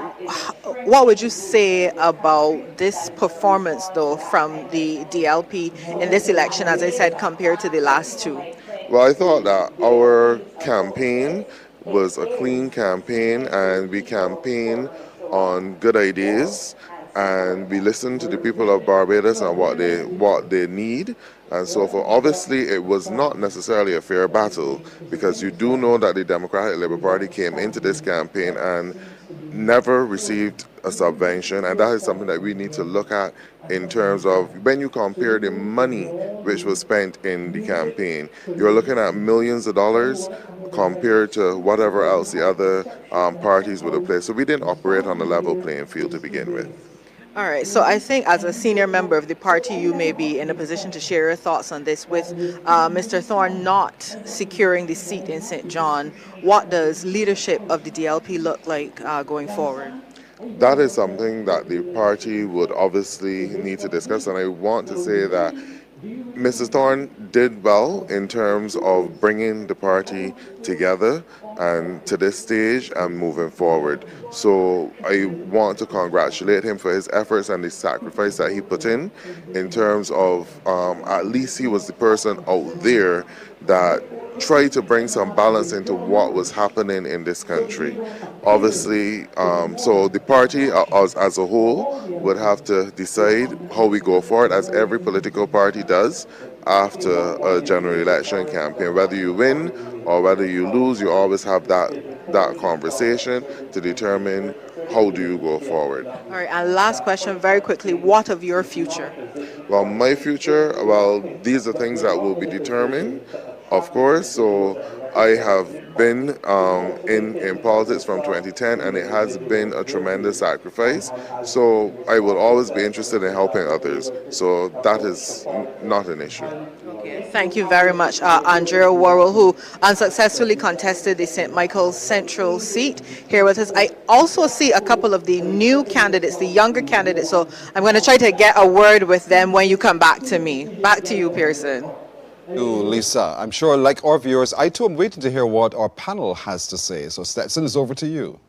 would you say about this performance, though, from the DLP in this election, as I said, compared to the last two? Well, I thought that our campaign was a clean campaign, and we campaigned on good ideas, and we listened to the people of Barbados and what they need and so forth. Obviously, it was not necessarily a fair battle, because you do know that the Democratic Labour Party came into this campaign and never received a subvention, and that is something that we need to look at in terms of when you compare the money which was spent in the campaign. You're looking at millions of dollars compared to whatever else the other parties would have placed. So we didn't operate on a level playing field to begin with. All right, so I think as a senior member of the party, you may be in a position to share your thoughts on this. With Mr. Thorne not securing the seat in St. John, what does leadership of the DLP look like going forward? That is something that the party would obviously need to discuss, and I want to say that Mrs. Thorne did well in terms of bringing the party together and to this stage and moving forward. So I want to congratulate him for his efforts and the sacrifice that he put in terms of at least he was the person out there that tried to bring some balance into what was happening in this country. Obviously, so the party as a whole would have to decide how we go forward, as every political party does after a general election campaign. Whether you win or whether you lose, you always have that conversation to determine how do you go forward. All right, and last question very quickly, what of your future? Well, my future, well, these are things that will be determined, of course. So I have been in politics from 2010, and it has been a tremendous sacrifice. So I will always be interested in helping others. So that is not an issue. Okay, thank you very much, Andrea Worrell, who unsuccessfully contested the St. Michael's Central seat, here with us. I also see a couple of the new candidates, the younger candidates. So I'm going to try to get a word with them when you come back to me. Back to you, Pearson. Lisa, I'm sure, like our viewers, I too am waiting to hear what our panel has to say. So Stetson, is over to you.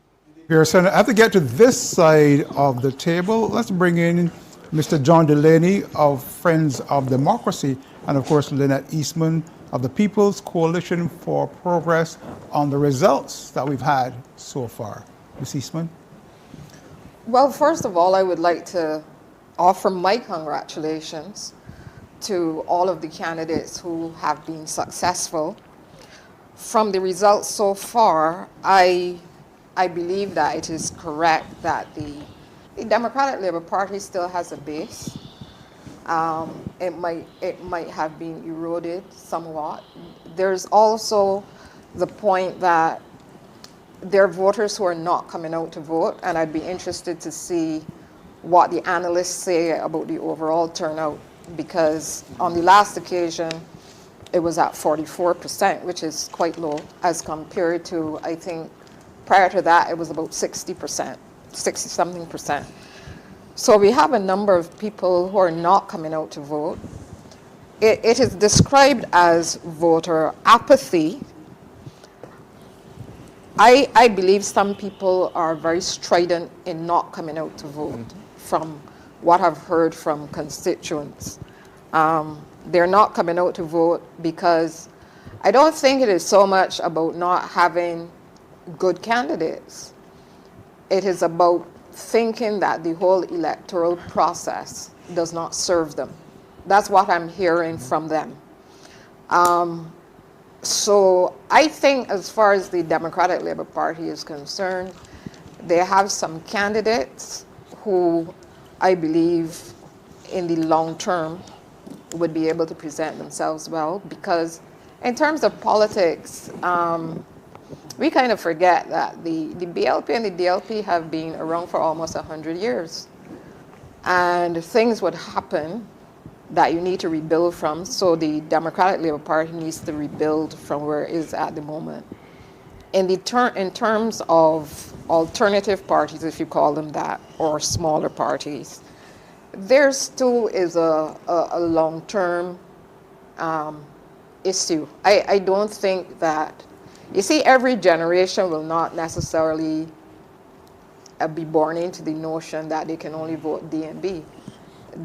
Pearson, I have to get to this side of the table. Let's bring in Mr. John Delaney of Friends of Democracy, and of course Lynette Eastman of the People's Coalition for Progress on the results that we've had so far. Ms. Eastman? Well, first of all, I would like to offer my congratulations to all of the candidates who have been successful. From the results so far, I believe that it is correct that the Democratic Labour Party still has a base. It might have been eroded somewhat. There's also the point that there are voters who are not coming out to vote, and I'd be interested to see what the analysts say about the overall turnout, because on the last occasion, it was at 44%, which is quite low, as compared to, I think, prior to that, it was about 60%, 60-something%. So we have a number of people who are not coming out to vote. It is described as voter apathy. I believe some people are very strident in not coming out to vote, from what I've heard from constituents. They're not coming out to vote because I don't think it is so much about not having good candidates. It is about thinking that the whole electoral process does not serve them. That's what I'm hearing from them. So I think as far as the Democratic Labour Party is concerned, they have some candidates who I believe in the long term would be able to present themselves well, because in terms of politics, we kind of forget that the BLP and the DLP have been around for almost 100 years. And things would happen that you need to rebuild from. So the Democratic Labour Party needs to rebuild from where it is at the moment. In terms of alternative parties, if you call them that, or smaller parties, there still is a long-term issue. I don't think that, you see, every generation will not necessarily be born into the notion that they can only vote DNB.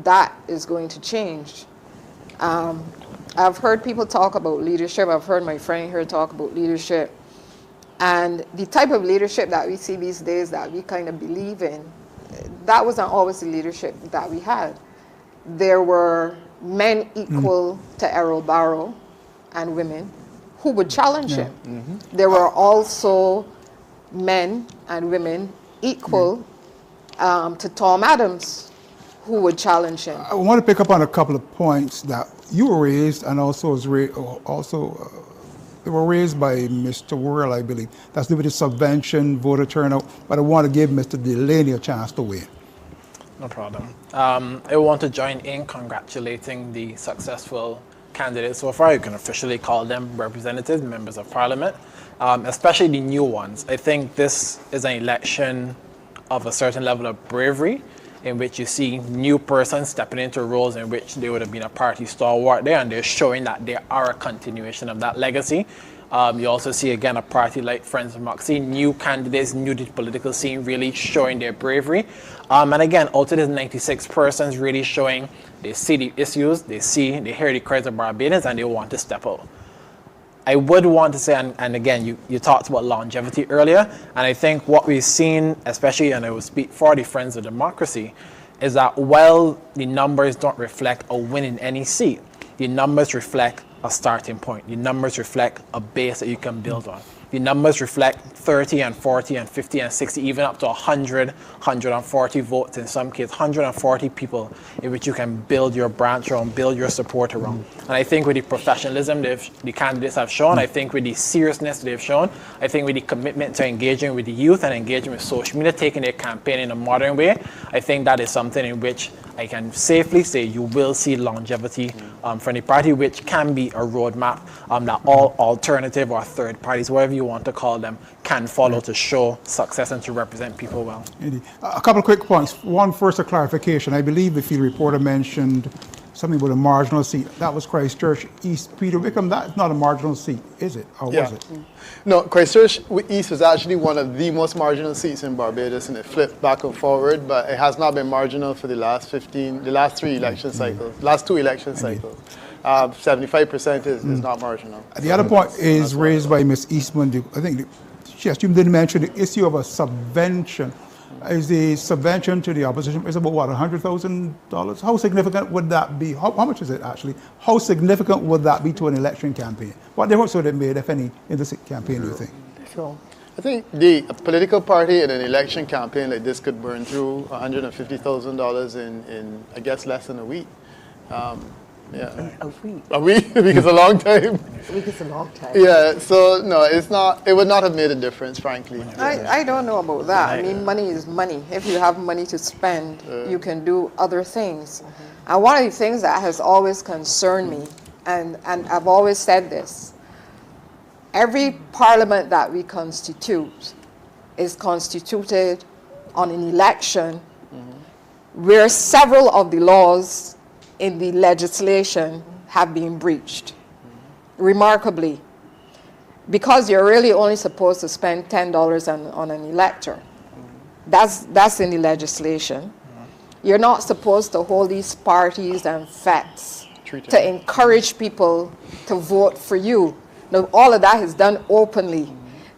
That is going to change. I've heard people talk about leadership. I've heard my friend here talk about leadership. And the type of leadership that we see these days that we kind of believe in, that wasn't always the leadership that we had. There were men equal to Errol Barrow and women who would challenge him. There were also men and women equal to Tom Adams who would challenge him. I want to pick up on a couple of points that you raised and also they were raised by Mr. Worrell, I believe. That's to do with the subvention, voter turnout, but I want to give Mr. Delaney a chance to weigh. No problem. I want to join in congratulating the successful candidates so far. You can officially call them representatives, members of parliament, especially the new ones. I think this is an election of a certain level of bravery, in which you see new persons stepping into roles in which they would have been a party stalwart there, and they're showing that they are a continuation of that legacy. You also see, again, a party like Friends of Moxie, new candidates, new to the political scene, really showing their bravery. And again, out of these 96 persons really showing they see the issues, they hear the cries of Barbadians, and they want to step out. I would want to say, and again, you talked about longevity earlier, and I think what we've seen, especially, and I will speak for the Friends of Democracy, is that while the numbers don't reflect a win in any seat, the numbers reflect a starting point. The numbers reflect a base that you can build on. The numbers reflect 30 and 40 and 50 and 60, even up to 100, 140 votes in some cases, 140 people in which you can build your branch around, build your support around. And I think with the professionalism the candidates have shown, I think with the seriousness they've shown, I think with the commitment to engaging with the youth and engaging with social media, taking their campaign in a modern way, I think that is something in which I can safely say you will see longevity from the party, which can be a roadmap that all alternative or third parties, whatever you want to call them, can follow to show success and to represent people well. Indeed. A couple of quick points. One, first, a clarification. I believe the field reporter mentioned something about a marginal seat. That was Christchurch East. Peter Wickham, that's not a marginal seat, is it? Or was it? No, Christchurch East was actually one of the most marginal seats in Barbados, and it flipped back and forward, but it has not been marginal for the last 3 election cycles, last 2 election cycles. 75% is not marginal. The other point is raised by Ms. Eastman. I think she didn't mention the issue of a subvention. Is the subvention to the opposition is about what, $100,000? How significant would that be? How much is it actually? How significant would that be to an election campaign? What difference would it make, if any, in this campaign, do you think? So, I think a political party in an election campaign like this could burn through $150,000 in I guess less than a week. A week. A week, because a long time. A week is a long time. Yeah, so no, it's not. It would not have made a difference, frankly. I don't know about that. I mean, money is money. If you have money to spend, you can do other things. And one of the things that has always concerned me, and I've always said this, every parliament that we constitute is constituted on an election where several of the laws in the legislation have been breached, remarkably, because you're really only supposed to spend $10 on an elector. That's in the legislation. You're not supposed to hold these parties and fetes to encourage people to vote for you. Now, all of that is done openly.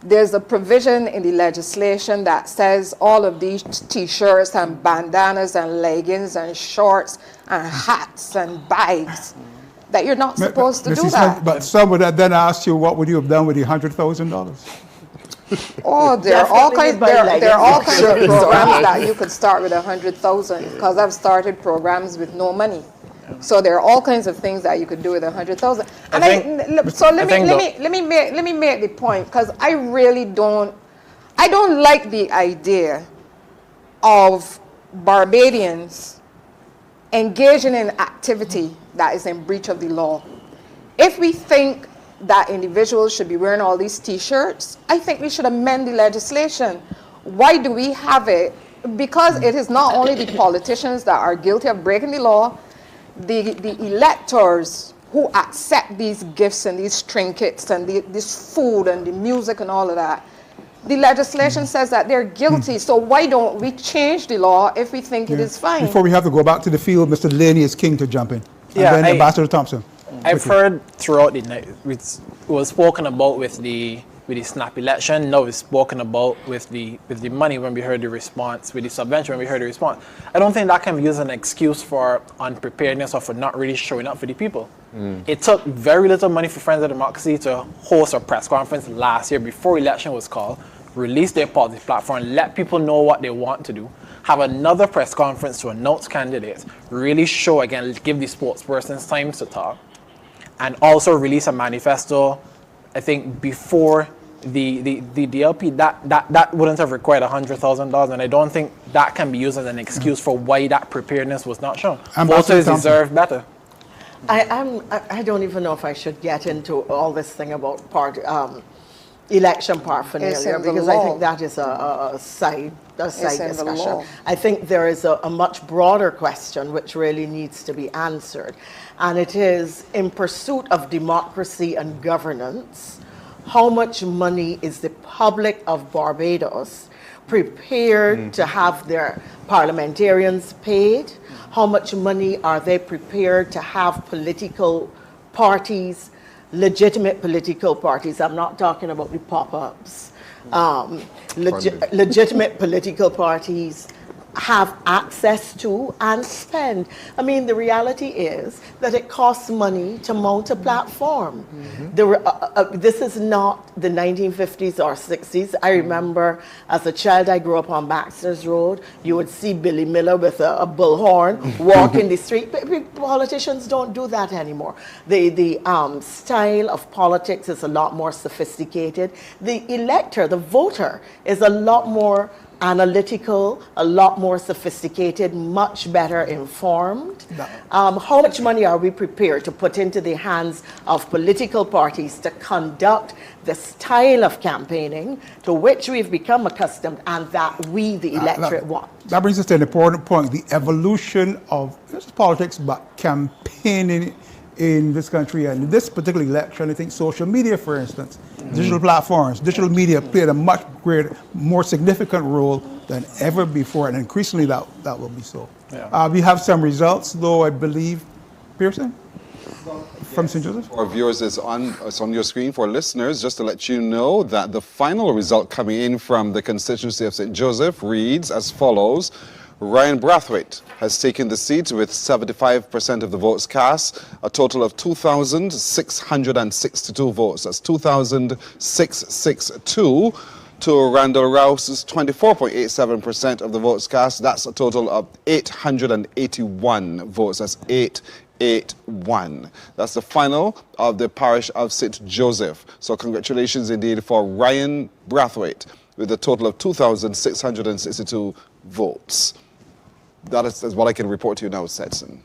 There's a provision in the legislation that says all of these t-shirts and bandanas and leggings and shorts and hats and bags, that you're not supposed to do that. But some would then ask you, what would you have done with the $100,000? Oh, there are all kinds of programs that you could start with $100,000, because I've started programs with no money. So there are all kinds of things that you could do with 100,000. And let me make the point, because I really don't like the idea of Barbadians engaging in activity that is in breach of the law. If we think that individuals should be wearing all these T-shirts, I think we should amend the legislation. Why do we have it? Because it is not only the politicians that are guilty of breaking the law, the electors who accept these gifts and these trinkets and this food and the music and all of that. The legislation says that they're guilty, so why don't we change the law if we think it is fine? Before we have to go back to the field, Mr. Delaney is king to jump in. Yeah, and then Ambassador Thompson. I've heard throughout the night, it was spoken about with the snap election. Now it's spoken about with the money when we heard the response, with the subvention when we heard the response. I don't think that can be used as an excuse for unpreparedness or for not really showing up for the people. It took very little money for Friends of Democracy to host a press conference last year before election was called, release their policy platform, let people know what they want to do, have another press conference to announce candidates, really show again, give the spokespersons time to talk, and also release a manifesto. I think before the DLP, that wouldn't have required $100,000, and I don't think that can be used as an excuse for why that preparedness was not shown. Voters deserve better. I don't even know if I should get into all this thing about election paraphernalia, because I think that is a side discussion. I think there is a much broader question which really needs to be answered, and it is, in pursuit of democracy and governance, how much money is the public of Barbados prepared to have their parliamentarians paid? How much money are they prepared to have political parties, legitimate political parties? I'm not talking about the pop-ups. Legitimate political parties have access to and spend. I mean, the reality is that it costs money to mount a platform. This is not the 1950s or 60s. I remember as a child, I grew up on Baxter's Road. You would see Billy Miller with a bullhorn walking the street. Politicians don't do that anymore. The style of politics is a lot more sophisticated. The elector, the voter, is a lot more analytical, a lot more sophisticated, much better informed. How much money are we prepared to put into the hands of political parties to conduct the style of campaigning to which we've become accustomed and that we, the electorate, want? That brings us to an important point, the evolution of not just politics, but campaigning in this country. And in this particular election, I think social media, for instance, digital platforms, digital media played a much greater, more significant role than ever before, and increasingly that will be so. We have some results, though, I believe. Pearson? From St. Joseph? For viewers, it's on your screen. For listeners, just to let you know that the final result coming in from the constituency of St. Joseph reads as follows. Ryan Brathwaite has taken the seat with 75% of the votes cast, a total of 2,662 votes. That's 2,662 to Randall Rouse's 24.87% of the votes cast. That's a total of 881 votes. That's 881. That's the final of the parish of St. Joseph. So congratulations indeed for Ryan Brathwaite with a total of 2,662 votes. That is what I can report to you now, Setson.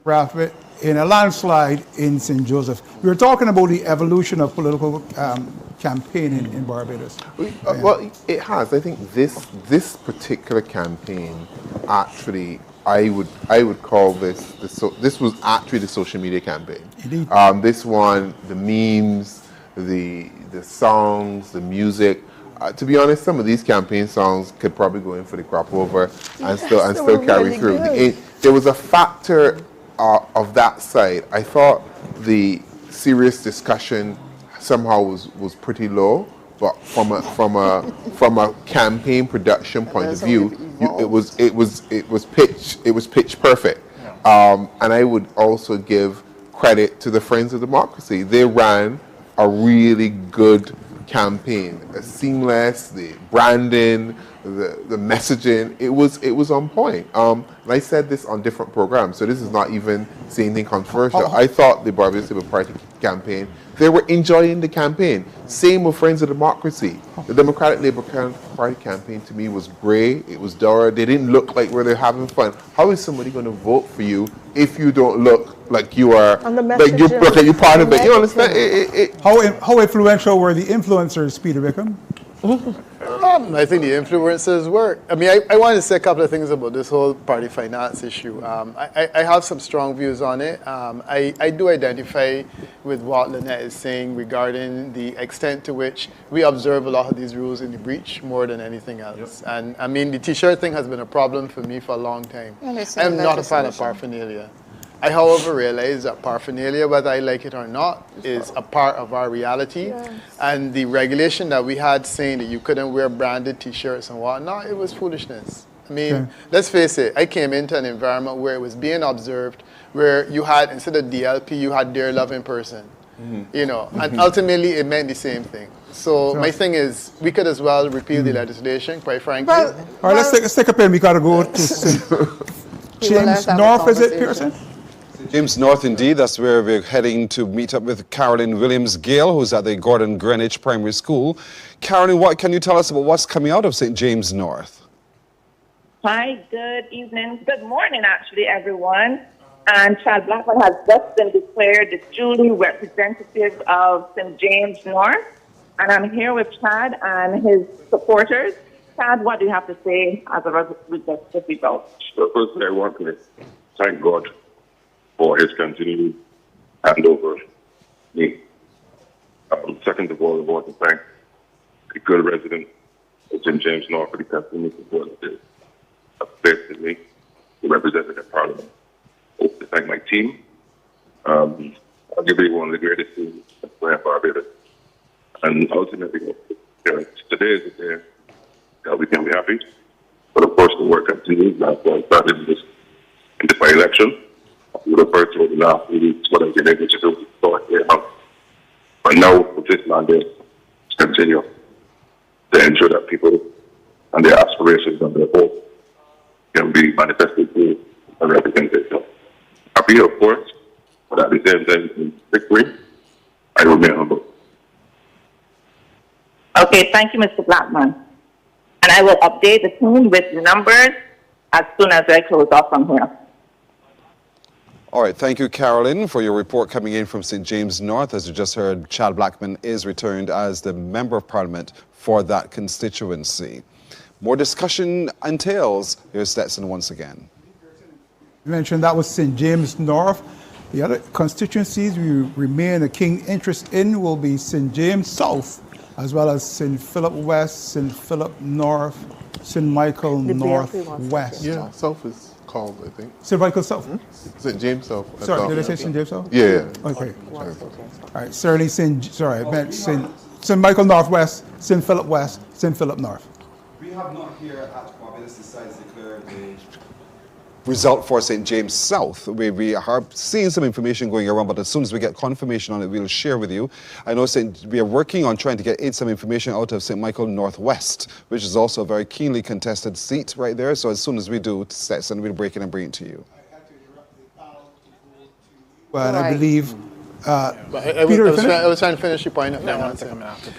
Brathwaite, in a landslide in St. Joseph. We were talking about the evolution of political campaigning in Barbados. Well, it has. I think this particular campaign, actually, I would call this was actually the social media campaign. Indeed. This one, the memes, the songs, the music. To be honest, some of these campaign songs could probably go in for the crop over and still carry really through. There was a factor of that side. I thought the serious discussion somehow was pretty low, but from a campaign production point of view, it was pitch perfect. And I would also give credit to the Friends of Democracy. They ran a really good campaign, seamless, the branding, the messaging, it was on point. And I said this on different programs, so this is not even saying anything controversial. I thought the Barbados Labour Party campaign, they were enjoying the campaign. Same with Friends of Democracy. The Democratic Labour Party campaign to me was grey, it was dour, they didn't look like they're having fun. How is somebody going to vote for you if you don't look like you are, like you're part of it? You understand? How influential were the influencers, Peter Wickham? I think the influencers work. I mean, I wanted to say a couple of things about this whole party finance issue. I have some strong views on it. I do identify with what Lynette is saying regarding the extent to which we observe a lot of these rules in the breach more than anything else. Yep. And I mean, the T-shirt thing has been a problem for me for a long time. I'm not a fan of paraphernalia. I, however, realize that paraphernalia, whether I like it or not, is a part of our reality. Yes. And the regulation that we had saying that you couldn't wear branded T-shirts and whatnot, it was foolishness. I mean, let's face it, I came into an environment where it was being observed, where you had, instead of DLP, you had Dear Loving Person. You know, and ultimately it meant the same thing. So my thing is, we could as well repeal the legislation, quite frankly. All right, let's take a pen. We got to go to James North, is it, Pearson? James North, indeed. That's where we're heading to meet up with Carolyn Williams-Gale, who's at the Gordon Greenwich Primary School. Carolyn, what can you tell us about what's coming out of St. James North? Hi, good evening. Good morning, actually, everyone. And Chad Blackman has just been declared the duly representative of St. James North. And I'm here with Chad and his supporters. Chad, what do you have to say as a result of this result? Well, firstly, I want to thank God for his continued hand over me. Second of all, I want to thank the good resident of St. James North for the continued support that have placed in me, the representative in Parliament. I want to thank my team. Arguably one of the greatest teams in Barbados. And ultimately, today is the day that we can be happy. But of course, the work continues. That's why I started in the by-election. We referred to the last few weeks, what I've been able to do But now, with this mandate, to continue to ensure that people and their aspirations and their hopes can be manifested through a representation. Happy, of course, but at the same time, in victory, I remain humble. Okay, thank you, Mr. Blackman. And I will update the team with the numbers as soon as I close off from here. All right, thank you, Carolyn, for your report coming in from St. James North. As you just heard, Chad Blackman is returned as the Member of Parliament for that constituency. More discussion entails. Here's Stetson once again. You mentioned that was St. James North. The other constituencies we remain a keen interest in will be St. James South, as well as St. Philip West, St. Philip North, St. Michael North West. Yeah, South is called, I think. St. Michael South? St. James South. Sorry, did I say St. James South? Yeah. Okay. All right, certainly I meant St. Michael Northwest, St. Philip West, St. Philip North. We have not here at Barbados decides to declare the result for St. James South. We are seeing some information going around, but as soon as we get confirmation on it, we'll share with you. I know we are working on trying to get some information out of St. Michael Northwest, which is also a very keenly contested seat right there. So as soon as we do, Stetson, we'll break it and bring it to you. Well, and I believe I was trying to finish your point.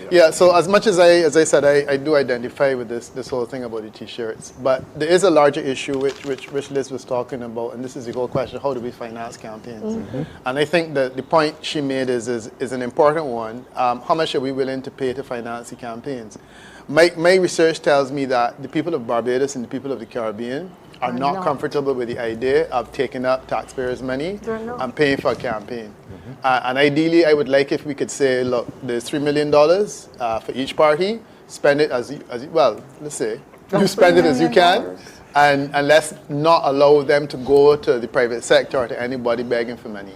Yeah, so as much as I said, I do identify with this whole thing about the T-shirts, but there is a larger issue which Liz was talking about, and this is the whole question: how do we finance campaigns? And I think that the point she made is an important one. How much are we willing to pay to finance the campaigns? My research tells me that the people of Barbados and the people of the Caribbean are not comfortable with the idea of taking up taxpayers' money and paying for a campaign. And ideally, I would like if we could say, look, there's $3 million for each party. Spend it as well, let's say, you spend it as you can, and let's not allow them to go to the private sector or to anybody begging for money.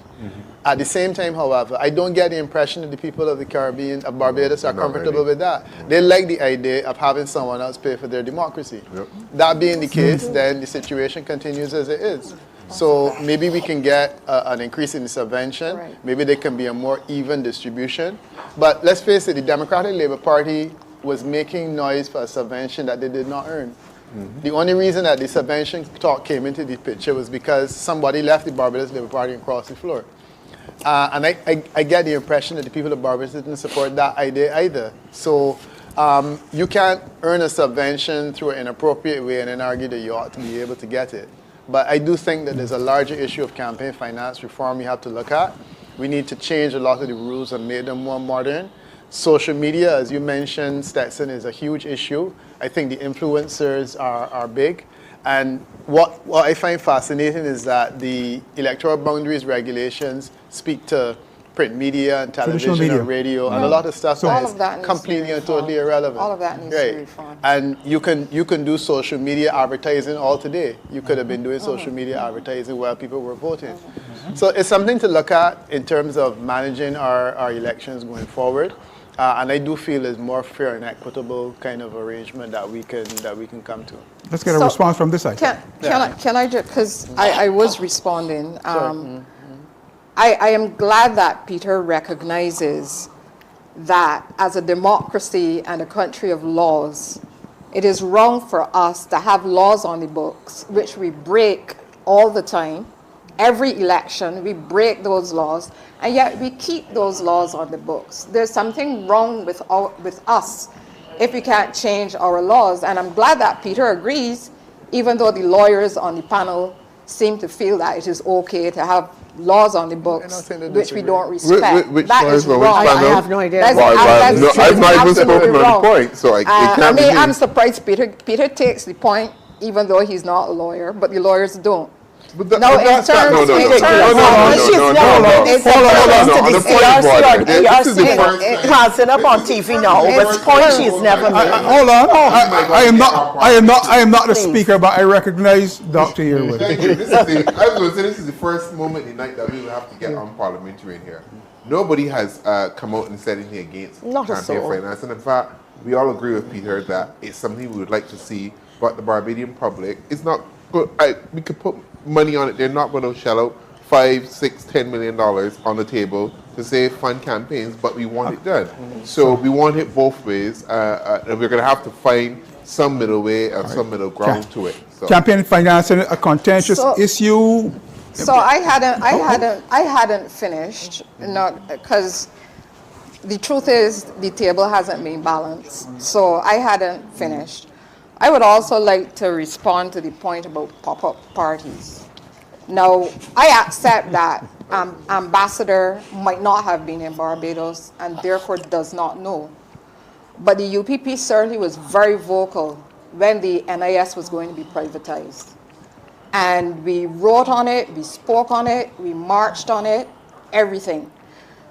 At the same time, however, I don't get the impression that the people of the Caribbean, of Barbados, are comfortable with that. They like the idea of having someone else pay for their democracy. That being the case, then the situation continues as it is. So maybe we can get an increase in the subvention. Maybe there can be a more even distribution. But let's face it, the Democratic Labour Party was making noise for a subvention that they did not earn. The only reason that the subvention talk came into the picture was because somebody left the Barbados Labour Party and crossed the floor. And I get the impression that the people of Barbados didn't support that idea either. So you can't earn a subvention through an inappropriate way and then argue that you ought to be able to get it. But I do think that there's a larger issue of campaign finance reform we have to look at. We need to change a lot of the rules and make them more modern. Social media, as you mentioned, Stetson, is a huge issue. I think the influencers are big. And what I find fascinating is that the electoral boundaries regulations speak to print media and television and radio and a lot of stuff that is completely and totally irrelevant. All of that needs to be reformed. And you can do social media advertising all today. You could have been doing social media advertising while people were voting. So it's something to look at in terms of managing our elections going forward. And I do feel there's more fair and equitable kind of arrangement that we can come to. Let's get a response from this side. Can I just, because I was responding. I am glad that Peter recognizes that as a democracy and a country of laws, it is wrong for us to have laws on the books, which we break all the time. Every election, we break those laws, and yet we keep those laws on the books. There's something wrong with us if we can't change our laws. And I'm glad that Peter agrees, even though the lawyers on the panel seem to feel that it is okay to have laws on the books which we don't respect. Which that is wrong. I have no idea. I've not even spoken on the point, so it can't be me. I'm surprised Peter takes the point, even though he's not a lawyer, but the lawyers don't. No, in terms of passing up on TV now, but the point she's never made. Hold on. I am not the speaker, but I recognize Dr. Yearwood. This is the first moment in the night that we will have to get unparliamentary in here. Nobody has come out and said anything against campaign finance, and in fact, we all agree with Peter that it's something we would like to see, but the Barbadian public is not good. We could put money on it. They're not going to shell out $5, $6, $10 million on the table to say fund campaigns, but we want it done. So we want it both ways, and we're going to have to find some middle way and some middle ground to it. So. Campaign financing, a contentious issue. So I hadn't finished, because the truth is the table hasn't been balanced. So I hadn't finished. I would also like to respond to the point about pop-up parties. Now, I accept that Ambassador might not have been in Barbados and therefore does not know. But the UPP certainly was very vocal when the NIS was going to be privatized. And we wrote on it, we spoke on it, we marched on it, everything.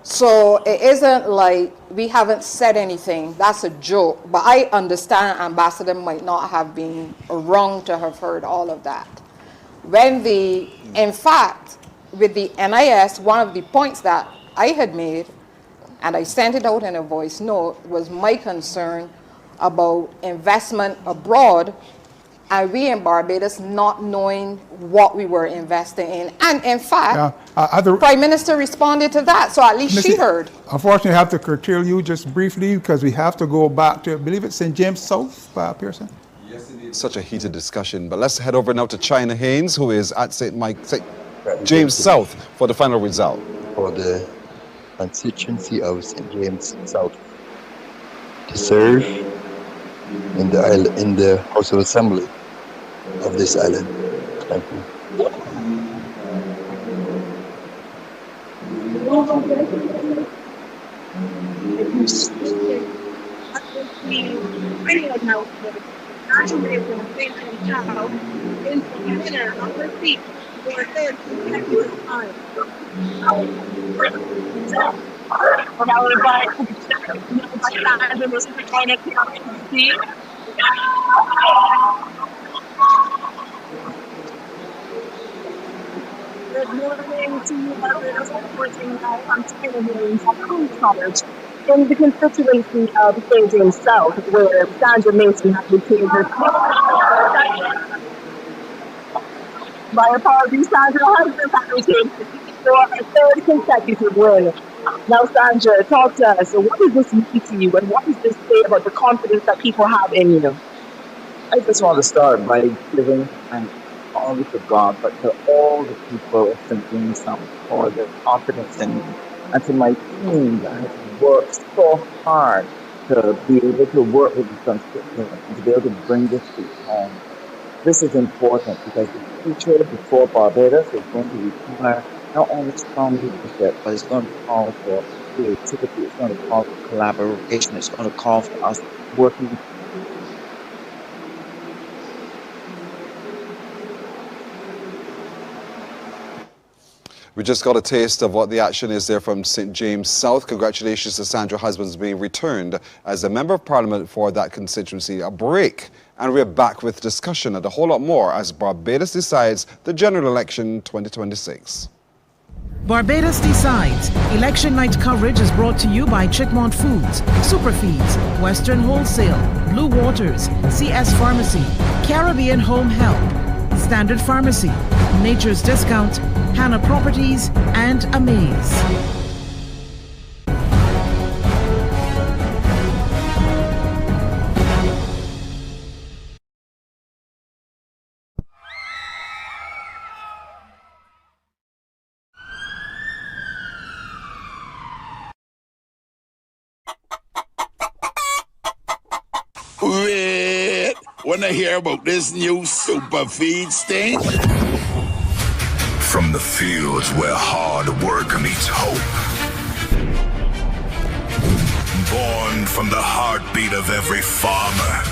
So it isn't like we haven't said anything. That's a joke. But I understand Ambassador might not have been wrong to have heard all of that. In fact, with the NIS, one of the points that I had made, and I sent it out in a voice note, was my concern about investment abroad and we in Barbados not knowing what we were investing in. And in fact, Prime Minister responded to that, so at least she heard. Unfortunately, I have to curtail you just briefly because we have to go back to, I believe it's St. James South, Pearson? Yes, indeed. Such a heated discussion. But let's head over now to China Haynes, who is at St. James South for the final result. For the constituency of St. James South to serve in the House of Assembly of this island. Thank you. Good morning to you, Barbados, reporting from CaribVision at Queen's College in the constituency of St. James South, where Sandra Mason has retained her. My apologies, Sandra has been retained for a third consecutive win Now, Sandra, talk to us. So what does this mean to you, and what does this say about the confidence that people have in you? I just want to start by giving thanks not only to God, but to all the people of St. James Town for their confidence in me, and to my team that has worked so hard to be able to work with the constituents and to be able to bring this to home. This is important because the future before Barbados is going to require not only strong leadership, but it's going to call for creativity, it's going to call for collaboration, it's going to call for us working. We just got a taste of what the action is there from St. James South. Congratulations to Sandra Husbands being returned as a Member of Parliament for that constituency. A break, and we're back with discussion and a whole lot more as Barbados decides the general election 2026. Barbados Decides. Election night coverage is brought to you by Chickmont Foods, Superfeeds, Western Wholesale, Blue Waters, CS Pharmacy, Caribbean Home Help, Standard Pharmacy, Nature's Discount, Hannah Properties, and Amaze. Wait, wanna hear about this new superfeeds thing? From the fields where hard work meets hope. Born from the heartbeat of every farmer.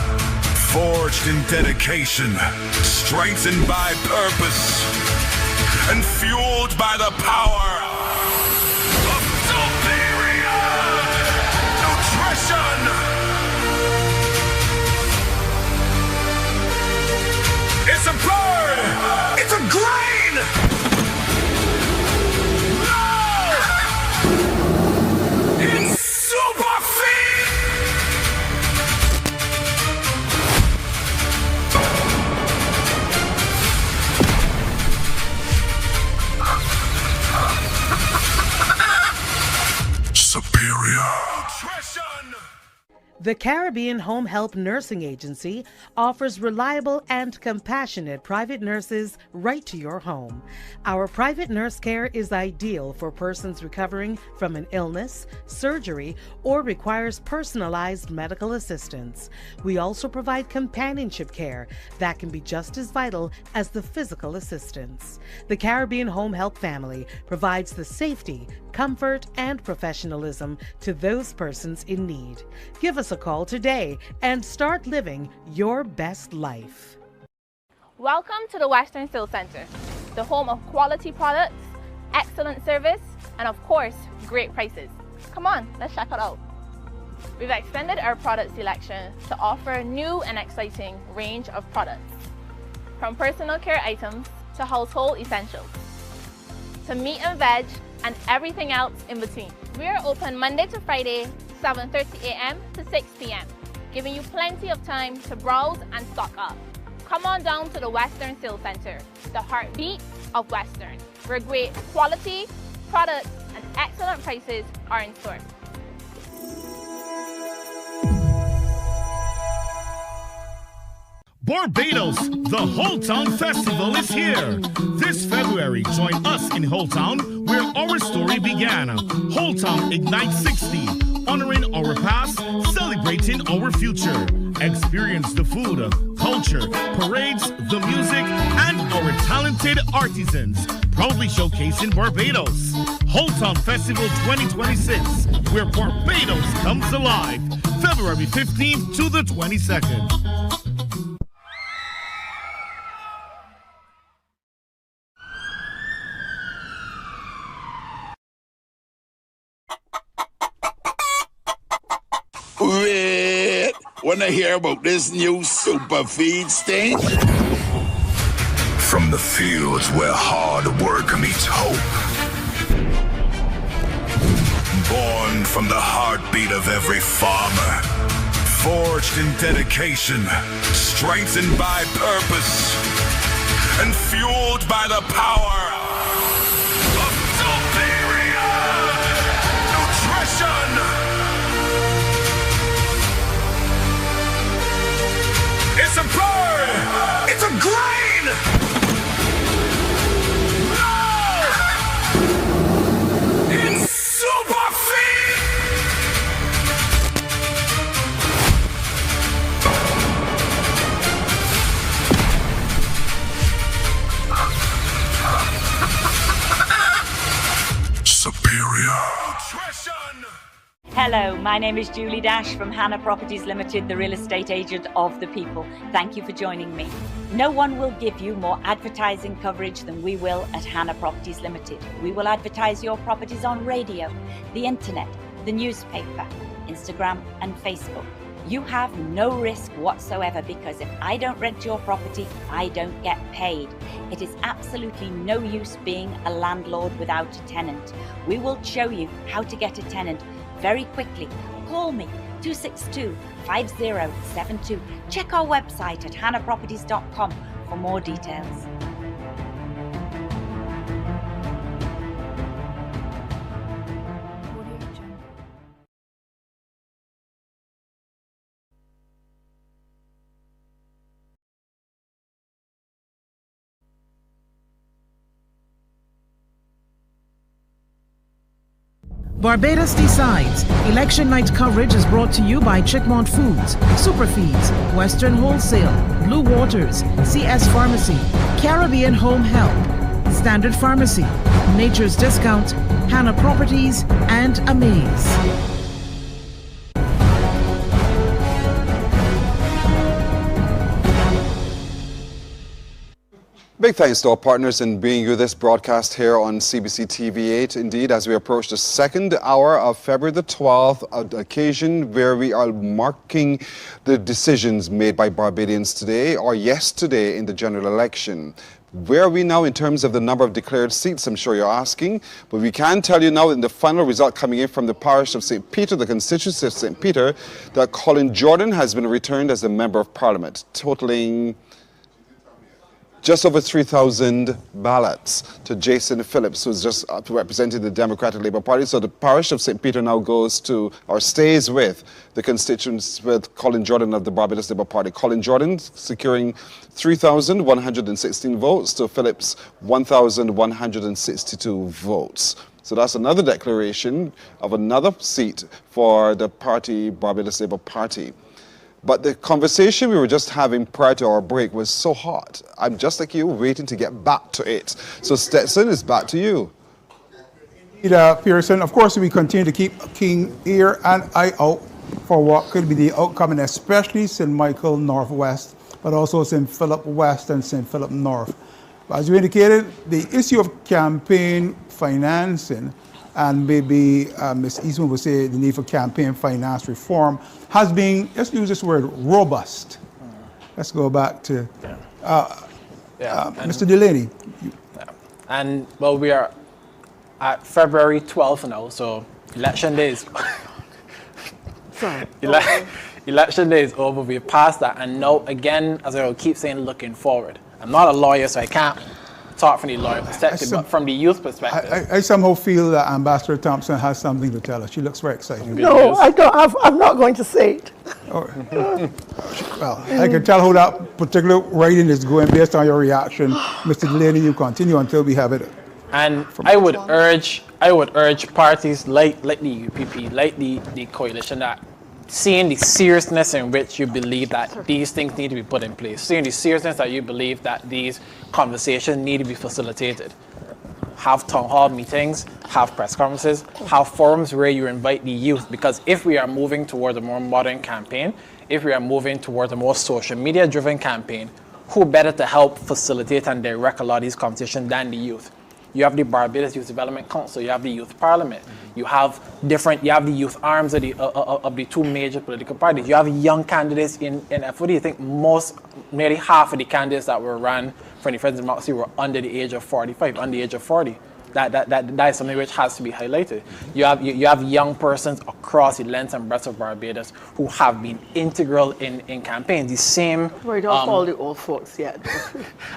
Forged in dedication, strengthened by purpose, and fueled by the power of superior nutrition. It's a bird! It's a grain! It's super feed! Superior. The Caribbean Home Help Nursing Agency offers reliable and compassionate private nurses right to your home. Our private nurse care is ideal for persons recovering from an illness, surgery, or requires personalized medical assistance. We also provide companionship care that can be just as vital as the physical assistance. The Caribbean Home Help family provides the safety, comfort, and professionalism to those persons in need. Give us a call today and start living your best life. Welcome to the Western Sales Center, the home of quality products, excellent service, and of course, great prices. Come on, let's check it out. We've extended our product selection to offer a new and exciting range of products, from personal care items to household essentials, to meat and veg, and everything else in between. We are open Monday to Friday, 7:30 a.m. to 6 p.m., giving you plenty of time to browse and stock up. Come on down to the Western Sales Center, the heartbeat of Western, where great quality, products, and excellent prices are in store. Barbados, the Holetown Festival is here. This February, join us in Holetown, where our story began. Holetown Ignite 60, honoring our past, celebrating our future. Experience the food, culture, parades, the music, and our talented artisans, proudly showcasing Barbados. Holetown Festival 2026, where Barbados comes alive. February 15th to the 22nd. Wait, wanna hear about this new superfeeds thing? From the fields where hard work meets hope. Born from the heartbeat of every farmer. Forged in dedication, strengthened by purpose, and fueled by the power of superior Hello, my name is Julie Dash from Hannah Properties Limited, the real estate agent of the people. Thank you for joining me. No one will give you more advertising coverage than we will at Hannah Properties Limited. We will advertise your properties on radio, the internet, the newspaper, Instagram and Facebook. You have no risk whatsoever because if I don't rent your property, I don't get paid. It is absolutely no use being a landlord without a tenant. We will show you how to get a tenant very quickly. Call me 262-5072. Check our website at hannahproperties.com for more details. Barbados Decides. Election night coverage is brought to you by Chickmont Foods, Superfeeds, Western Wholesale, Blue Waters, CS Pharmacy, Caribbean Home Help, Standard Pharmacy, Nature's Discount, Hannah Properties, and Amaze. Big thanks to our partners in bringing you this broadcast here on CBC TV8. Indeed, as we approach the second hour of February the 12th, an occasion where we are marking the decisions made by Barbadians today or yesterday in the general election. Where are we now in terms of the number of declared seats, I'm sure you're asking. But we can tell you now in the final result coming in from the parish of St. Peter, the constituency of St. Peter, that Colin Jordan has been returned as a member of Parliament, totaling just over 3,000 ballots to Jason Phillips, who's just representing the Democratic Labour Party. So the parish of St. Peter now goes to, or stays with, the constituents with Colin Jordan of the Barbados Labour Party. Colin Jordan securing 3,116 votes to Phillips' 1,162 votes. So that's another declaration of another seat for the party, Barbados Labour Party. But the conversation we were just having prior to our break was so hot. I'm just like you, waiting to get back to it. So Stetson, it's back to you. Pearson, of course, we continue to keep a keen ear and eye out for what could be the outcome, and especially St. Michael Northwest, but also St. Philip West and St. Philip North. As you indicated, the issue of campaign financing, and maybe Ms. Eastman would say the need for campaign finance reform, has been, let's use this word, robust. Let's go back to Mr. Delaney. And, well, we are at February 12th now, so election day is... Election day is over, we're past that, and now, again, as I will keep saying, looking forward. I'm not a lawyer, so I can't talk from the lawyer perspective, but from the youth perspective. I somehow feel that Ambassador Thompson has something to tell us. She looks very excited. No, I don't. I'm not going to say it. Well, I can tell how that particular writing is going based on your reaction. Mr. Delaney, you continue until we have it. And I would urge parties like the UPP, like the coalition, that seeing the seriousness in which you believe that these things need to be put in place, seeing the seriousness that you believe that these conversations need to be facilitated. Have town hall meetings, have press conferences, have forums where you invite the youth, because if we are moving towards a more modern campaign, if we are moving towards a more social media driven campaign, who better to help facilitate and direct a lot of these conversations than the youth? You have the Barbados Youth Development Council, you have the Youth Parliament, you have the youth arms of the two major political parties. You have young candidates in FOD. I think nearly half of the candidates that were run for the Friends of Democracy were under the age of 45, under the age of 40. That is something which has to be highlighted. You have young persons across the length and breadth of Barbados who have been integral in campaigns. The same. Right off all the old folks yet.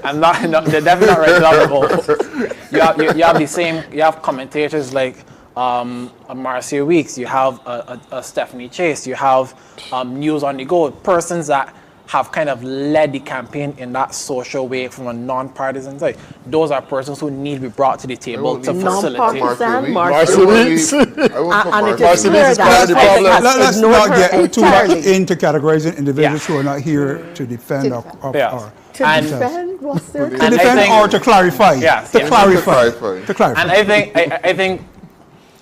I'm not. They're definitely not right off the old folks. You have the same. You have commentators like Marcia Weeks. You have Stephanie Chase. You have News on the Go. Persons that have kind of led the campaign in that social way from a non-partisan side. Those are persons who need to be brought to the table to facilitate. Marcia Weeks. Marcia Weeks is part of the problem. Let's not get too much into categorizing individuals who are not here to defend or to defend? What's their to defend or to clarify? Yes. To clarify. And I think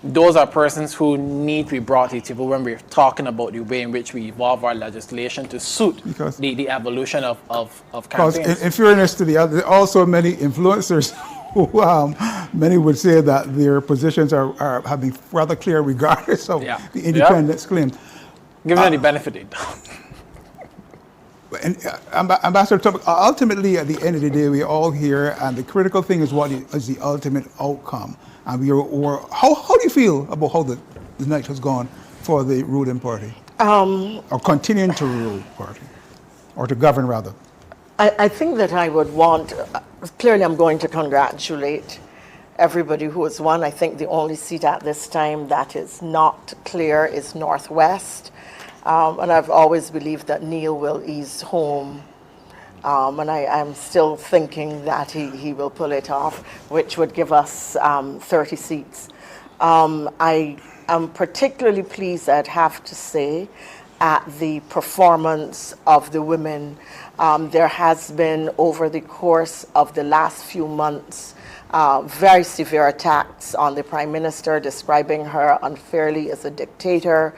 those are persons who need to be brought to the table when we're talking about the way in which we evolve our legislation to suit the evolution of Because campaigns. in fairness to the other, there are also many influencers who many would say that their positions have been rather clear regardless of the independence claim. Given them the benefit of the doubt. And Ambassador, ultimately, at the end of the day, we're all here, and the critical thing is what is the ultimate outcome. And how do you feel about how the night has gone for the ruling party, or continuing to rule party, or to govern rather? I think that I would want. Clearly, I'm going to congratulate everybody who has won. I think the only seat at this time that is not clear is Northwest. And I've always believed that Neil will ease home. And I'm still thinking that he will pull it off, which would give us 30 seats. I am particularly pleased, I'd have to say, at the performance of the women. There has been, over the course of the last few months, very severe attacks on the Prime Minister, describing her unfairly as a dictator,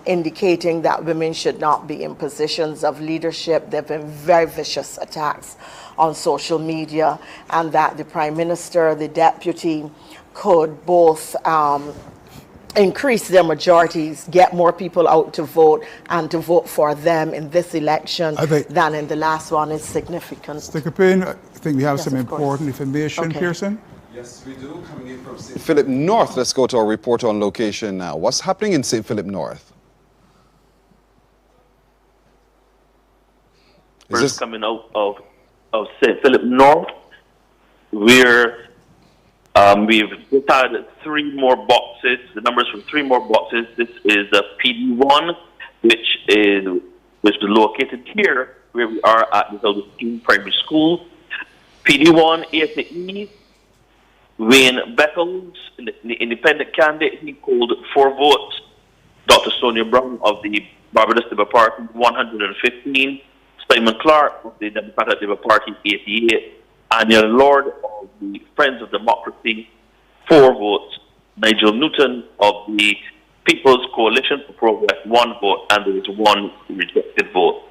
indicating that women should not be in positions of leadership. There have been very vicious attacks on social media, and that the Prime Minister, the Deputy, could both increase their majorities, get more people out to vote, and to vote for them in this election than in the last one is significant. Mr. Capin, I think we have some important information. Pearson? Yes, we do. Coming in from St. Philip North, let's go to our report on location now. What's happening in St. Philip North? First coming out of St. Philip North, we've just had 3 more boxes. The numbers from 3 more boxes. This is PD1, which is located here where we are at the Augustine Primary School. PD1 A to E. Wayne Beckles, the independent candidate, he called 4 votes. Dr. Sonia Brown of the Barbados Labour Party, 115. Simon Clark of the Democratic Labour Party, 88. Anya Lord of the Friends of Democracy, 4 votes. Nigel Newton of the People's Coalition for Progress, 1 vote, and there is 1 rejected vote.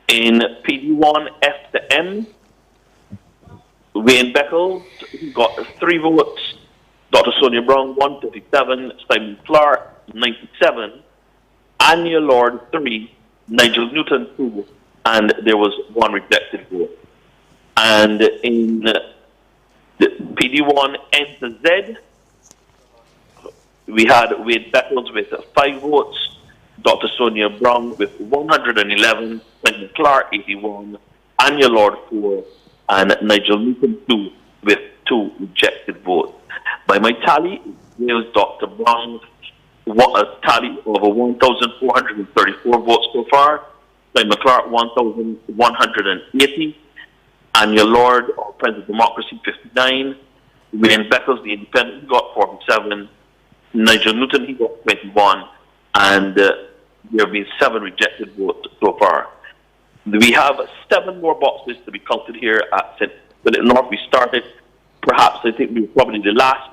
In PD1 F to M, Wayne Beckles, he got 3 votes. Dr. Sonia Brown, 137. Simon Clark, 97. Anya Lord, 3. Nigel Newton, 2. And there was 1 rejected vote. And in the PD1 N to Z, we had Wayne Beckles with 5 votes. Dr. Sonia Brown with 111. Simon Clark, 81. Anya Lord, 4. And Nigel Newton, 2, with 2 rejected votes. By my tally, there was Dr. Brown's tally of 1,434 votes so far. Simon Clark, 1,180. Anya Lord, of Friends of Democracy, 59. Wayne Beckles, the independent, he got 47. Nigel Newton, he got 21. And there have been 7 rejected votes so far. We have 7 more boxes to be counted here at St. Philip North. We started, perhaps, I think we were probably the last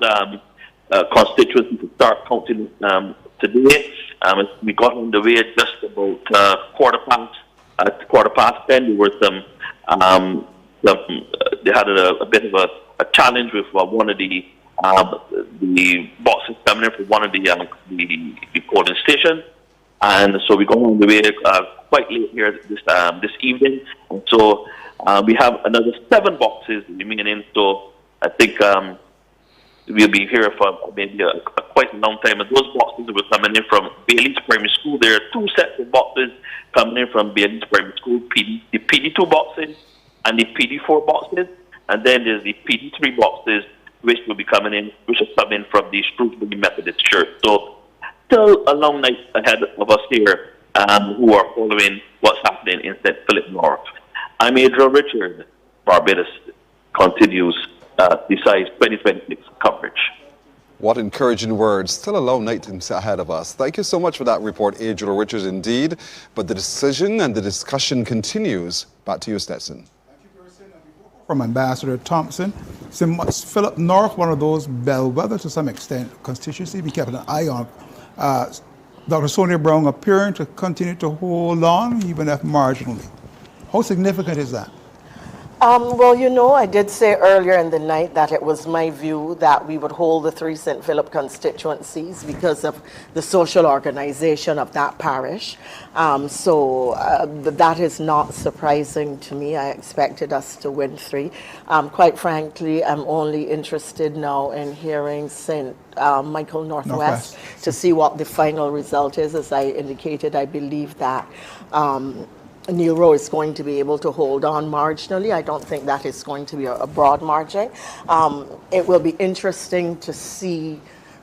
constituency to start counting today. We got on the way at just about quarter past 10. There were they had a bit of a challenge with one of the boxes coming in from one of the polling stations. And so we got on the way quite late here this evening. And so we have another 7 boxes remaining. So I think we'll be here for maybe a quite a long time. And those boxes were coming in from Bailey's Primary School. There are 2 sets of boxes coming in from Bailey's Primary School, the PD2 boxes and the PD4 boxes. And then there's the PD3 boxes, which will be coming in, which will come in from the Shrewsbury Methodist Church. So still a long night ahead of us here who are following what's happening in St. Philip North. I'm Adriel Richard. Barbados continues Decides 2026 coverage. What encouraging words. Still a long night ahead of us. Thank you so much for that report, Adriel Richards, indeed. But the decision and the discussion continues. Back to you, Stetson. Thank you, Pearson. And before from Ambassador Thompson. St. Philip North, one of those bellwethers to some extent, constituency, we kept an eye on. Dr. Sonia Brown appearing to continue to hold on, even if marginally. How significant is that? Well, you know, I did say earlier in the night that it was my view that we would hold the 3 St. Philip constituencies because of the social organization of that parish. That is not surprising to me. I expected us to win 3. Quite frankly, I'm only interested now in hearing St. Michael Northwest to see what the final result is. As I indicated, I believe that Nero is going to be able to hold on marginally. I don't think that is going to be a broad margin. It will be interesting to see.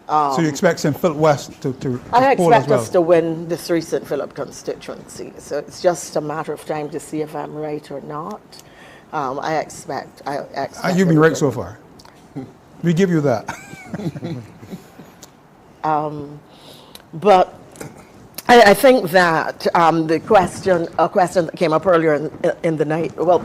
So you expect St. Philip West to I poll as expect well? us to win the 3 St. Philip constituency. So it's just a matter of time to see if I'm right or not. I expect. You've been right so far. We give you that. But I think that the question that came up earlier in the night, well,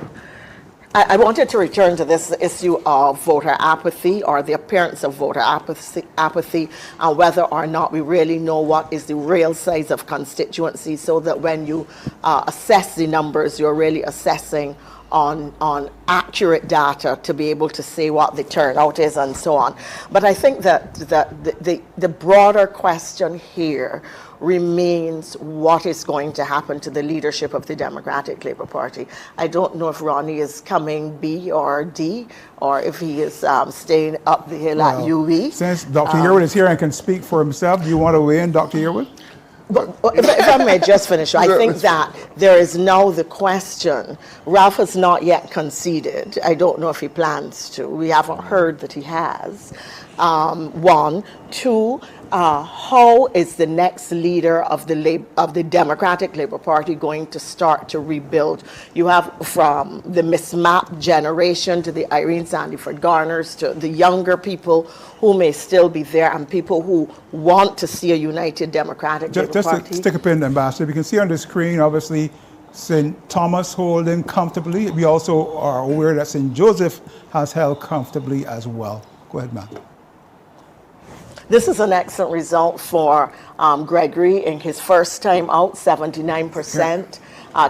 I wanted to return to this issue of voter apathy or the appearance of voter apathy and whether or not we really know what is the real size of constituency, so that when you assess the numbers, you're really assessing on accurate data to be able to say what the turnout is and so on. But I think that the broader question here remains what is going to happen to the leadership of the Democratic Labour Party. I don't know if Ronnie is coming B or D, or if he is staying up the hill at UE. Since Dr. Yearwood is here and can speak for himself, do you want to weigh in, Dr. Yearwood? If I may just finish, I think that there is now the question. Ralph has not yet conceded. I don't know if he plans to. We haven't heard that he has. 1. 2, how is the next leader of the Democratic Labour Party going to start to rebuild? You have from the mismapped generation to the Irene Sandiford Garners to the younger people who may still be there, and people who want to see a united Democratic Labour Party. Just to stick a pin, Ambassador, we can see on the screen, obviously, St. Thomas holding comfortably. We also are aware that St. Joseph has held comfortably as well. Go ahead, ma'am. This is an excellent result for Gregory in his first time out, 79%,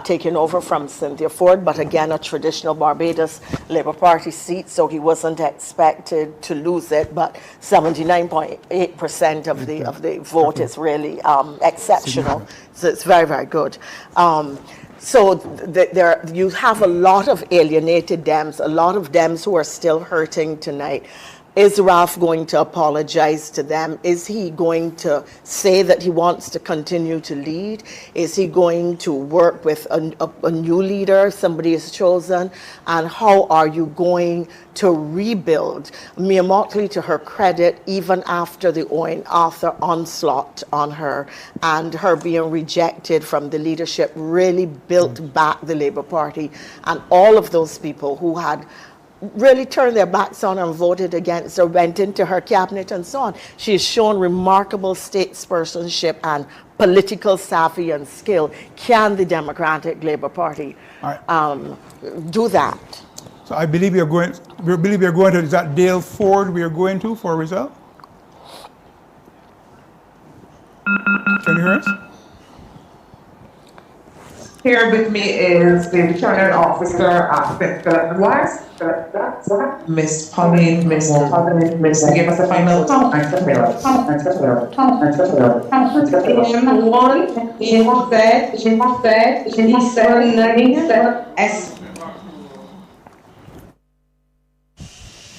taking over from Cynthia Ford, but again, a traditional Barbados Labour Party seat, so he wasn't expected to lose it, but 79.8% of the vote is really exceptional. So it's very, very good. So you have a lot of alienated Dems, a lot of Dems who are still hurting tonight. Is Ralph going to apologize to them? Is he going to say that he wants to continue to lead? Is he going to work with a new leader, somebody is chosen? And how are you going to rebuild? Mia Mottley, to her credit, even after the Owen Arthur onslaught on her and her being rejected from the leadership, really built back the Labour Party. And all of those people who had really turned their backs on and voted against her, went into her cabinet and so on. She has shown remarkable statespersonship and political savvy and skill. Can the Democratic Labour Party do that? So I believe we are going to, is that Dale Ford we are going to for a result? Can you hear us? Here with me is the returning officer of St. Philip West, Miss Pauline Miss to give us a final count.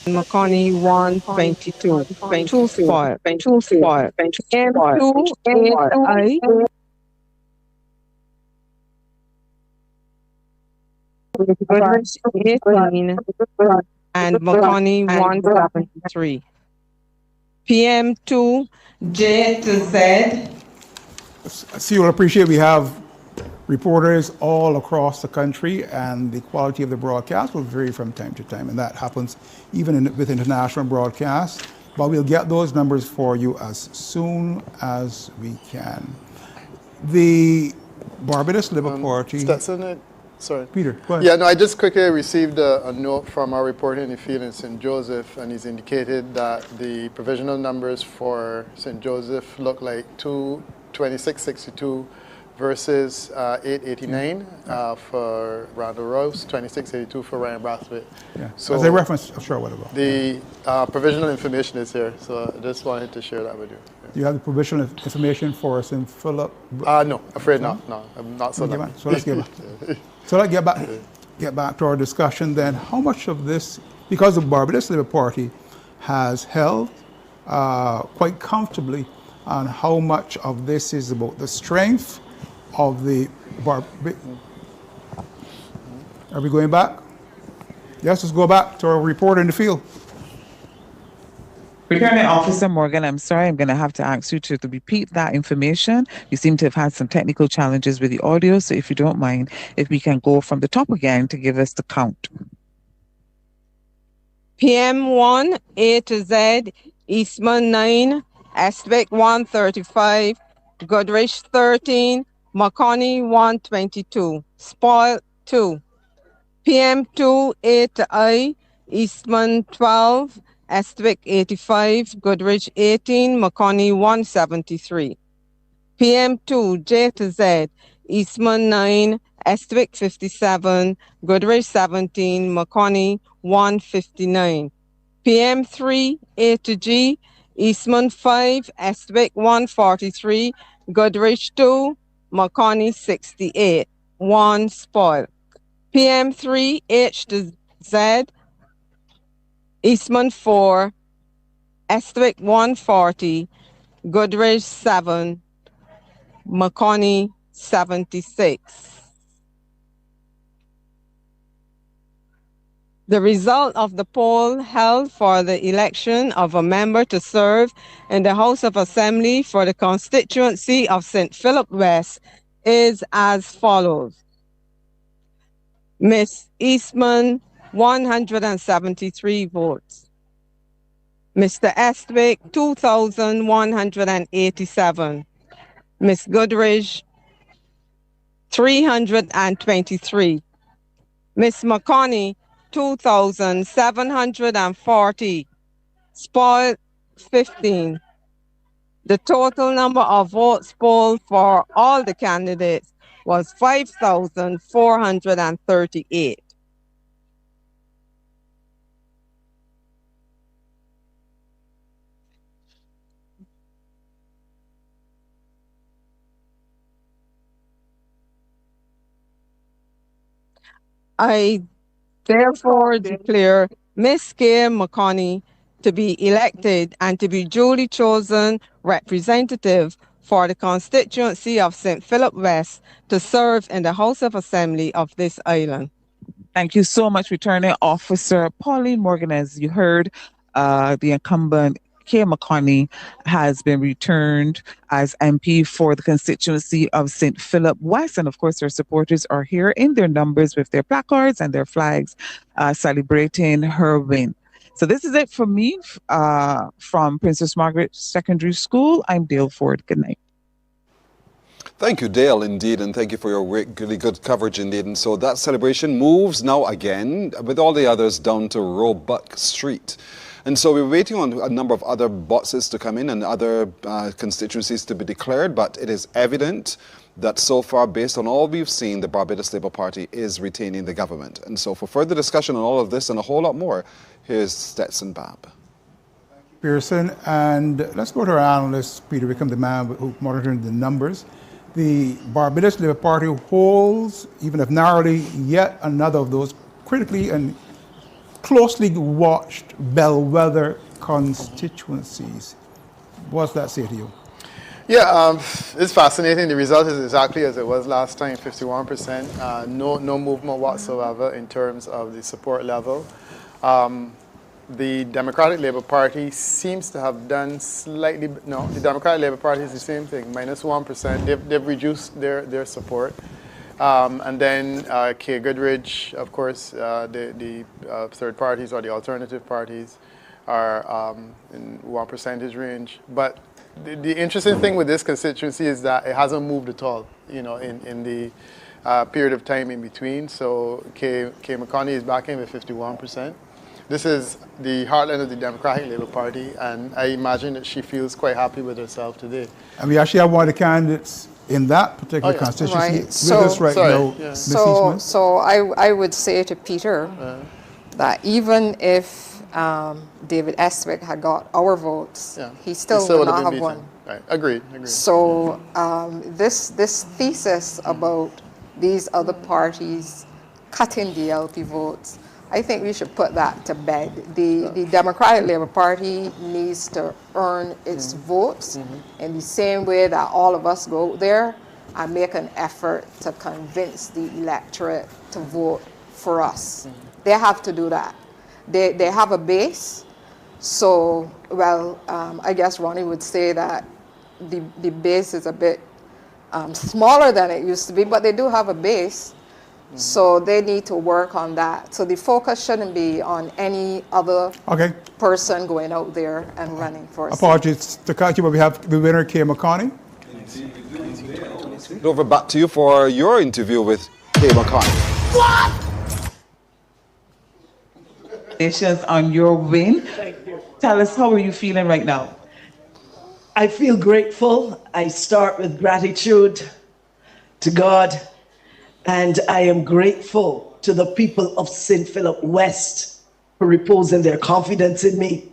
McConney 122, 24, 24, 24, Goodrich 18 and McConney 173. PM2 J to Z. So you'll appreciate we have reporters all across the country, and the quality of the broadcast will vary from time to time, and that happens even with international broadcasts. But we'll get those numbers for you as soon as we can. The Barbados Labour Party. Stetson, Sorry. Peter, go ahead. Yeah, no, I just quickly received a note from our reporter in the field in St. Joseph, and he's indicated that the provisional numbers for St. Joseph look like 22662 versus 889 for Randall Rouse, 2682 for Ryan Brathwaite. Yeah. So as a reference, sure, whatever. The provisional information is here, so I just wanted to share that with you. Do you have the provisional information for us in Philip? No, afraid not. No, I'm not so lucky. So let's get back. So let's get back to our discussion then. How much of this, because the Barbados Labour Party has held quite comfortably on how much of this is about the strength of the Are we going back? Yes, let's go back to our reporter in the field. Returning Officer Morgan, I'm sorry, I'm going to have to ask you to repeat that information. You seem to have had some technical challenges with the audio, so if you don't mind, if we can go from the top again to give us the count. PM1, A to Z, Eastman 9, Estwick 135, Goodrich 13, Makoni 122, Spoil 2. PM2, A to I, Eastman 12, Estwick 85, Goodrich 18, Makoni 173. PM2, J to Z, Eastman 9, Estwick 57, Goodrich 17, Makoni 159. PM3, A to G, Eastman 5, Estwick 143, Goodrich 2, Makoni 68, 1 spoil. PM3, H to Z, Eastman 4, Estwick 140, Goodrich 7, Makoni 76. The result of the poll held for the election of a member to serve in the House of Assembly for the constituency of St. Philip West is as follows. Miss Eastman, 173 votes. Mr. Estwick, 2,187. Miss Goodrich, 323. Miss Makoni, 2,740. Spoiled, 15. The total number of votes polled for all the candidates was 5,438. I therefore declare Ms. K. Makoni to be elected and to be duly chosen representative for the constituency of St. Philip West to serve in the House of Assembly of this island. Thank you so much, Returning Officer Pauline Morgan. As you heard, the incumbent K. Makoni has been returned as MP for the constituency of St. Philip West. And of course, their supporters are here in their numbers with their placards and their flags celebrating her win. So this is it for me from Princess Margaret Secondary School. I'm Dale Ford. Good night. Thank you, Dale, indeed, and thank you for your really good coverage, indeed. And so that celebration moves now again with all the others down to Roebuck Street. And so we're waiting on a number of other boxes to come in and other constituencies to be declared, but it is evident that so far, based on all we've seen, the Barbados Labour Party is retaining the government. And so for further discussion on all of this and a whole lot more, here's Stetson Babb. Pearson, and let's go to our analyst, Peter Wickham, the man who monitored the numbers. The Barbados Labour Party holds, even if narrowly, yet another of those critically and closely watched bellwether constituencies. What's that say to you? Yeah, it's fascinating. The result is exactly as it was last time, 51%. No movement whatsoever in terms of the support level. The Democratic Labour Party seems to have done slightly, no, the Democratic Labour Party is the same thing, minus 1%. They've reduced their support. And then K. Goodrich, of course, the third parties or the alternative parties are in 1% range. But the interesting thing with this constituency is that it hasn't moved at all, you know, in the period of time in between. So Kay McConney is back in with 51%. This is the heartland of the Democratic Labour Party, and I imagine that she feels quite happy with herself today. And we actually have one of the candidates in that particular constituency Right. with us right now, Ms. Eastman. So I would say to Peter that even if David Estwick had got our votes, he still would not have won. Right. Agreed. So this thesis about these other parties cutting the LP votes, I think we should put that to bed. The Democratic Labour Party needs to earn its votes in the same way that all of us go out there and make an effort to convince the electorate to vote for us. They have to do that. They have a base. So, well, I guess Ronnie would say that the base is a bit smaller than it used to be, but they do have a base. So they need to work on that. So the focus shouldn't be on any other person going out there and running for a seat. Apologies to cut you, but we have the winner, Kay McConney. Over back to you for your interview with Kay McConney. What? Congratulations on your win. Thank you. Tell us, how are you feeling right now? I feel grateful. I start with gratitude to God, and I am grateful to the people of St. Philip West for reposing their confidence in me.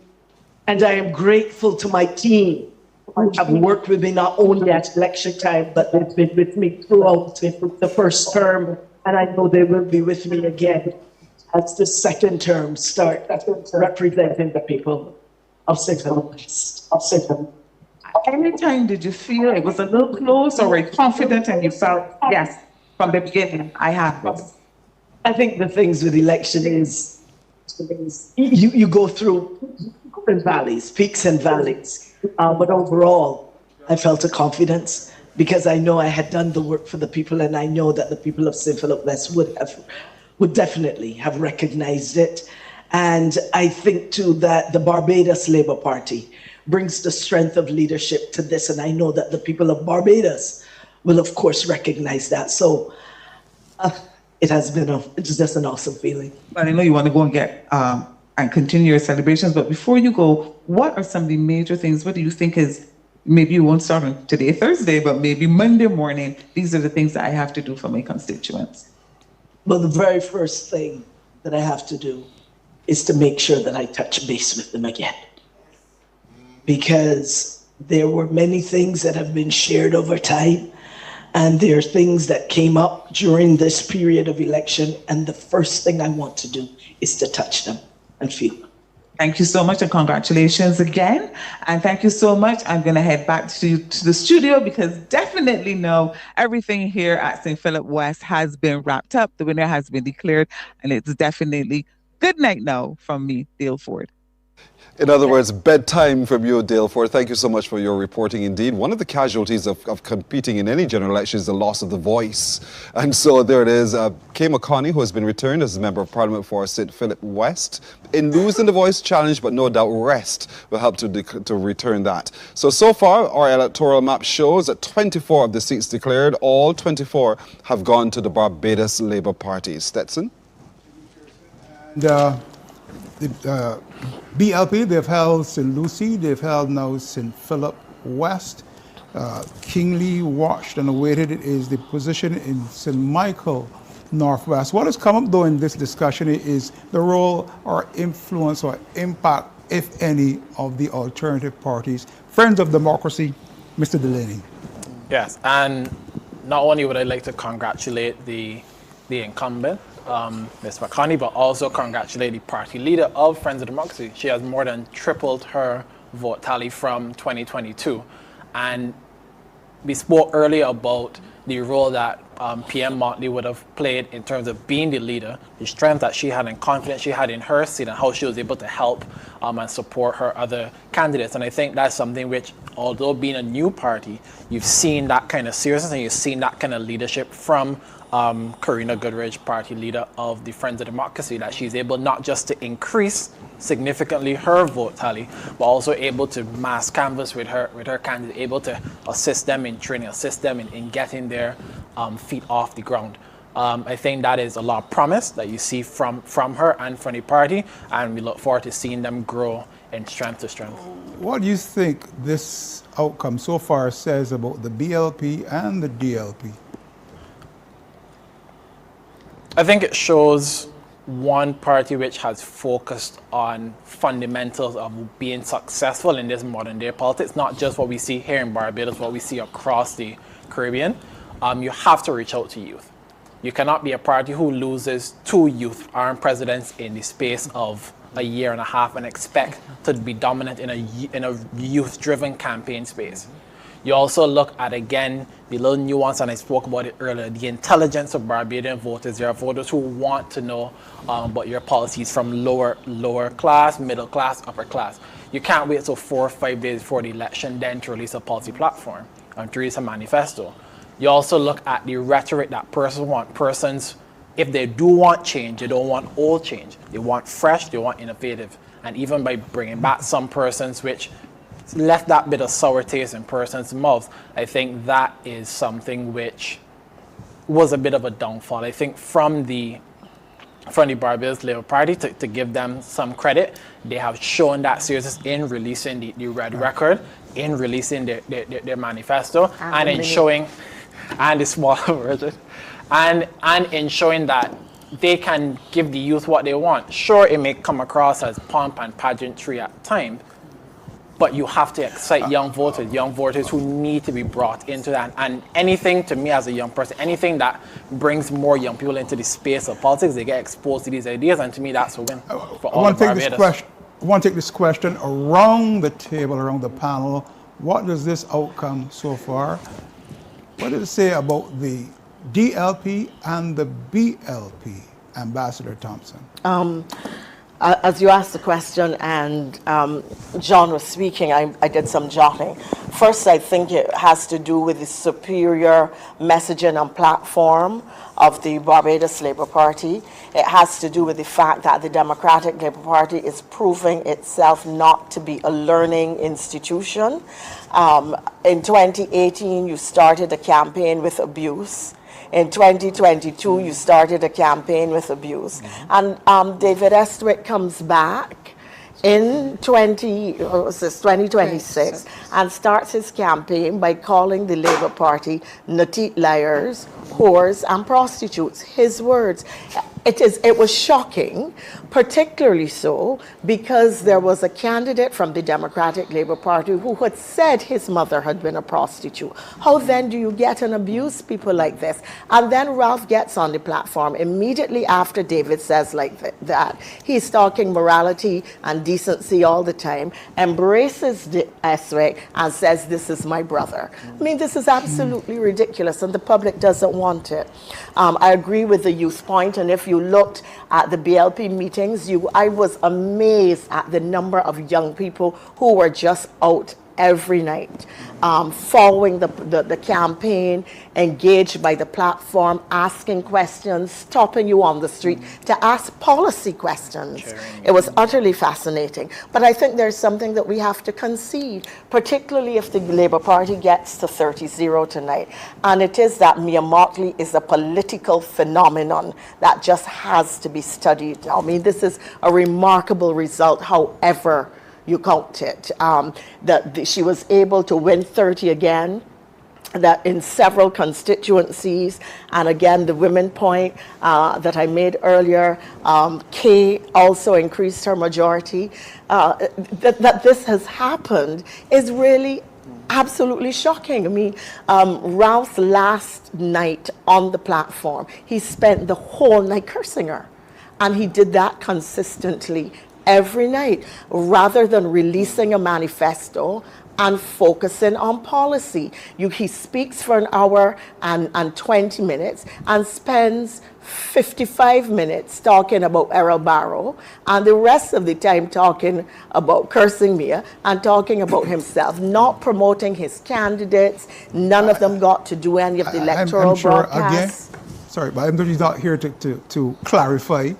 And I am grateful to my team who have worked with me not only at election time, but they've been with me throughout the first term, and I know they will be with me again as the second term start representing the people of St. Philip West. Any time did you feel it was a little close, or were you confident and you felt, yes, from the beginning, I have this? I think the things with election is you go through valleys, peaks and valleys. But overall, I felt a confidence because I know I had done the work for the people, and I know that the people of St. Philip West would definitely have recognized it. And I think too that the Barbados Labour Party brings the strength of leadership to this, and I know that the people of Barbados will of course recognize that. So it's just an awesome feeling. But I know you want to go and get and continue your celebrations, but before you go, what are some of the major things? What do you think is, maybe you won't start on today, Thursday, but maybe Monday morning, these are the things that I have to do for my constituents? Well, the very first thing that I have to do is to make sure that I touch base with them again. Because there were many things that have been shared over time, and there are things that came up during this period of election, and the first thing I want to do is to touch them and feel them. Thank you so much, and congratulations again. And thank you so much. I'm going to head back to the studio because definitely know everything here at St. Philip West has been wrapped up. The winner has been declared, and it's definitely good night now from me, Dale Ford. In other words, bedtime from you, Dale Ford. Thank you so much for your reporting. Indeed, one of the casualties of competing in any general election is the loss of the voice. And so there it is. Kay McConney, who has been returned as a Member of Parliament for St. Philip West, in losing the voice challenge, but no doubt rest will help to return that. So far, our electoral map shows that 24 of the seats declared, all 24 have gone to the Barbados Labour Party. Stetson? The BLP, they've held St. Lucie, they've held now St. Philip West. Kingly watched and awaited it is the position in St. Michael Northwest. What has come up though in this discussion is the role or influence or impact, if any, of the alternative parties. Friends of Democracy, Mr. Delaney. Yes, and not only would I like to congratulate the incumbent, Ms. McConney, but also congratulate the party leader of Friends of Democracy. She has more than tripled her vote tally from 2022. And we spoke earlier about the role that PM Motley would have played in terms of being the leader, the strength that she had and confidence she had in her seat, and how she was able to help and support her other candidates. And I think that's something which, although being a new party, you've seen that kind of seriousness and you've seen that kind of leadership from Karina Goodridge, party leader of the Friends of Democracy, that she's able not just to increase significantly her vote tally, but also able to mass canvass with her candidate, able to assist them in training, assist them in getting their feet off the ground. I think that is a lot of promise that you see from her and from the party, and we look forward to seeing them grow in strength to strength. What do you think this outcome so far says about the BLP and the DLP? I think it shows one party which has focused on fundamentals of being successful in this modern day politics, not just what we see here in Barbados, what we see across the Caribbean. You have to reach out to youth. You cannot be a party who loses 2 youth armed presidents in the space of a year and a half and expect to be dominant in a youth-driven campaign space. You also look at, again, the little nuance, and I spoke about it earlier, the intelligence of Barbadian voters. There are voters who want to know about your policies from lower class, middle class, upper class. You can't wait till 4 or 5 days before the election then to release a policy platform and to release a manifesto. You also look at the rhetoric that persons, if they do want change, they don't want old change. They want fresh, they want innovative. And even by bringing back some persons which left that bit of sour taste in persons' mouths, I think that is something which was a bit of a downfall. I think from the Barbados Labour Party, to give them some credit, they have shown that seriousness in releasing the red record, in releasing their manifesto, and in showing, and the smaller version, and in showing that they can give the youth what they want. Sure, it may come across as pomp and pageantry at times, but you have to excite young voters who need to be brought into that. And anything, to me as a young person, anything that brings more young people into the space of politics, they get exposed to these ideas, and to me that's a win for all of Barbados. I want to take this question around the table, around the panel. What does this outcome so far, what does it say about the DLP and the BLP, Ambassador Thompson? As you asked the question and John was speaking, I did some jotting. First, I think it has to do with the superior messaging and platform of the Barbados Labour Party. It has to do with the fact that the Democratic Labour Party is proving itself not to be a learning institution. In 2018, you started a campaign with abuse. In 2022, you started a campaign with abuse. And David Estwick comes back in 2026 and starts his campaign by calling the Labour Party nutty liars, whores, and prostitutes. His words. It was shocking, particularly so because there was a candidate from the Democratic Labour Party who had said his mother had been a prostitute. How then do you get and abuse people like this? And then Ralph gets on the platform immediately after David says like that. He's talking morality and decency all the time, embraces Estwick and says, this is my brother. I mean, this is absolutely ridiculous, and the public doesn't want it. I agree with the youth point, and if you looked at the BLP meetings, I was amazed at the number of young people who were just out every night, following the campaign, engaged by the platform, asking questions, stopping you on the street to ask policy questions. It was utterly fascinating. But I think there's something that we have to concede, particularly if the Labour Party gets to 30-0 tonight. And it is that Mia Mottley is a political phenomenon that just has to be studied. I mean, this is a remarkable result, however you count it. That she was able to win 30 again, that in several constituencies, and again, the women point that I made earlier, Kay also increased her majority. That this has happened is really absolutely shocking. I mean, Ralph's last night on the platform, he spent the whole night cursing her, and he did that consistently every night, rather than releasing a manifesto and focusing on policy. He speaks for an hour and 20 minutes and spends 55 minutes talking about Errol Barrow, and the rest of the time talking about cursing Mia and talking about himself, not promoting his candidates. None of them got to do any of the electoral broadcasts. sorry, but even though he's not here to clarify,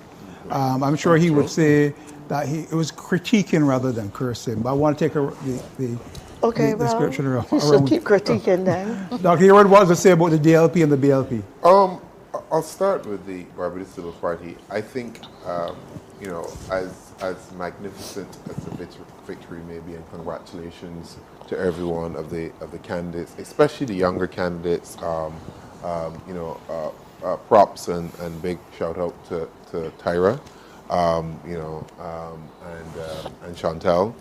I'm sure he would say that it was critiquing rather than cursing. But I want to take the description around. You should keep critiquing then. Dr. Hayward, what does it say about the DLP and the BLP? I'll start with the Barbados Labour Party. I think, as magnificent as the victory may be, and congratulations to every one of the candidates, especially the younger candidates. Props and big shout out to Tyra, and Chantal.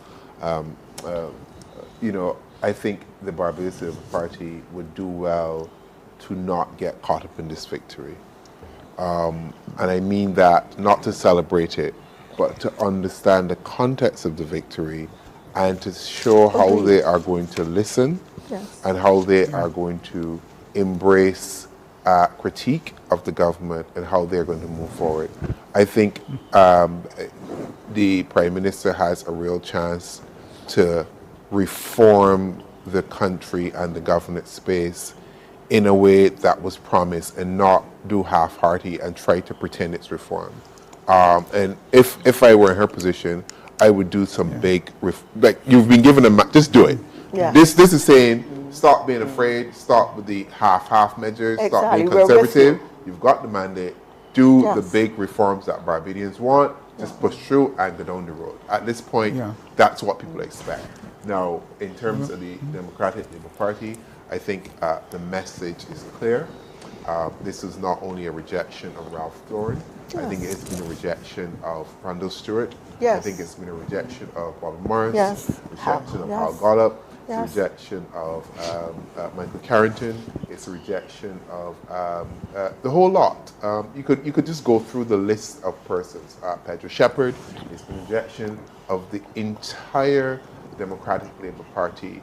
I think the Barbados Labour Party would do well to not get caught up in this victory. And I mean that not to celebrate it, but to understand the context of the victory and to show how they are going to listen and how they are going to embrace critique of the government and how they're going to move forward. I think the Prime Minister has a real chance to reform the country and the governance space in a way that was promised and not do half-hearted and try to pretend it's reform. And if I were in her position, I would do some big, like you've been given just do it. Yeah. This is saying, stop being afraid, stop with the half measures, stop being conservative. You've got the mandate, do the big reforms that Barbadians want, just push through and go down the road. At this point, that's what people expect. Now, in terms of the Democratic Labour Party, I think the message is clear. This is not only a rejection of Ralph Lauren. I think it's been a rejection of Randall Stewart. I think it's been a rejection of Bob Morris, rejection of Al Gollop, it's a rejection of Michael Carrington. It's a rejection of the whole lot. You could just go through the list of persons. Pedro Shepherd. It's been a rejection of the entire Democratic Labour Party.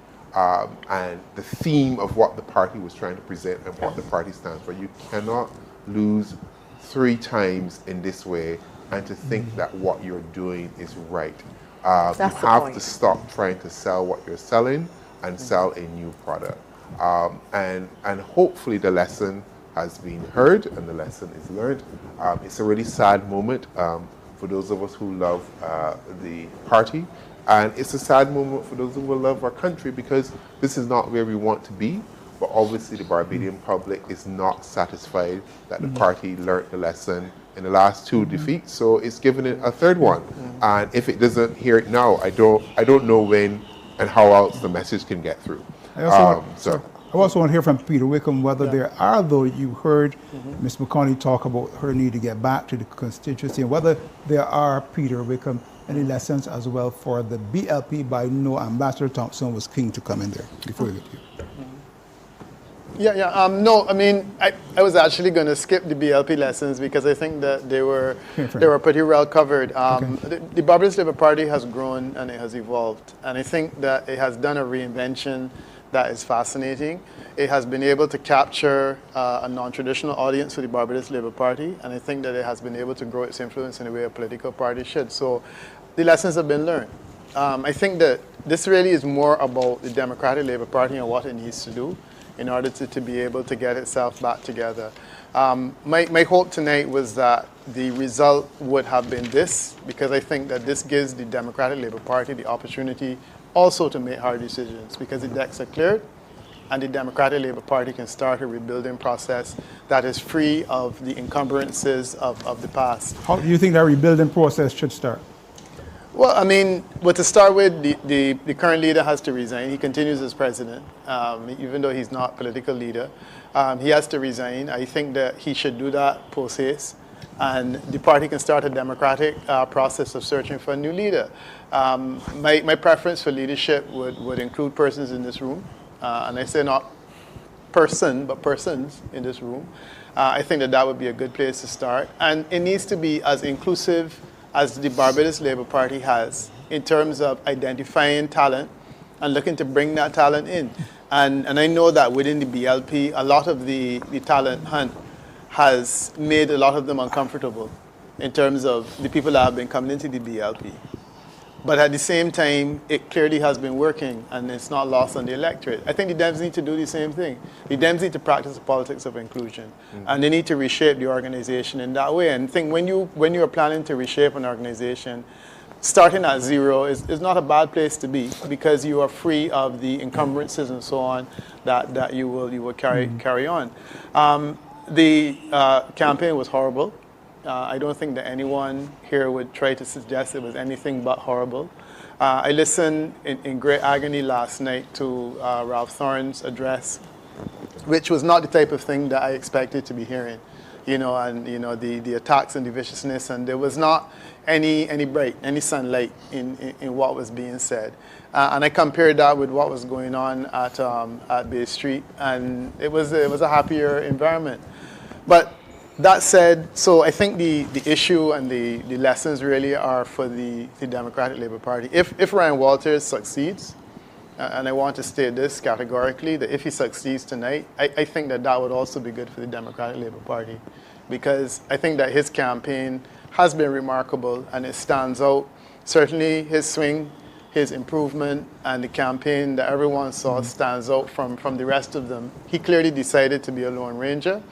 And the theme of what the party was trying to present and what the party stands for. You cannot lose 3 times in this way and to think that what you're doing is right. You have to stop trying to sell what you're selling and sell a new product. And hopefully the lesson has been heard and the lesson is learned. It's a really sad moment for those of us who love the party. And it's a sad moment for those who will love our country because this is not where we want to be. But obviously the Barbadian public is not satisfied that the party learned the lesson in the last 2 defeats, so it's given it a 3rd one. And if it doesn't hear it now, I don't know when and how else the message can get through. I also want to hear from Peter Wickham whether there are, though you heard Ms. McConney talk about her need to get back to the constituency, and whether there are, Peter Wickham, any lessons as well for the BLP. But I know Ambassador Thompson was keen to come in there before you get here. No, I mean, I was actually going to skip the BLP lessons because I think that they were pretty well covered. The Barbados Labour Party has grown and it has evolved, and I think that it has done a reinvention that is fascinating. It has been able to capture a non-traditional audience for the Barbados Labour Party, and I think that it has been able to grow its influence in the way a political party should. So the lessons have been learned. I think that this really is more about the Democratic Labour Party and what it needs to do in order to be able to get itself back together. My hope tonight was that the result would have been this, because I think that this gives the Democratic Labour Party the opportunity also to make hard decisions, because the decks are cleared and the Democratic Labour Party can start a rebuilding process that is free of the encumbrances of the past. How do you think that rebuilding process should start? Well, I mean, to start with, the current leader has to resign. He continues as president, even though he's not political leader. He has to resign. I think that he should do that post haste, and the party can start a democratic process of searching for a new leader. My preference for leadership would include persons in this room, and I say not person, but persons in this room. I think that would be a good place to start, and it needs to be as inclusive as the Barbados Labour Party has in terms of identifying talent and looking to bring that talent in. And I know that within the BLP, a lot of the talent hunt has made a lot of them uncomfortable in terms of the people that have been coming into the BLP. But at the same time, it clearly has been working, and it's not lost on the electorate. I think the Dems need to do the same thing. The Dems need to practice the politics of inclusion, and they need to reshape the organization in that way. And I think when you are planning to reshape an organization, starting at zero is not a bad place to be, because you are free of the encumbrances and so on that you will carry on. The campaign was horrible. I don't think that anyone here would try to suggest it was anything but horrible. I listened in great agony last night to Ralph Thorne's address, which was not the type of thing that I expected to be hearing. The attacks and the viciousness, and there was not any sunlight in what was being said. And I compared that with what was going on at Bay Street, and it was a happier environment. But that said, so I think the issue and the lessons really are for the Democratic Labour Party. If Ryan Walters succeeds, and I want to state this categorically, that if he succeeds tonight, I think that would also be good for the Democratic Labour Party, because I think that his campaign has been remarkable and it stands out. Certainly his swing, his improvement, and the campaign that everyone saw stands out from the rest of them. He clearly decided to be a Lone Ranger.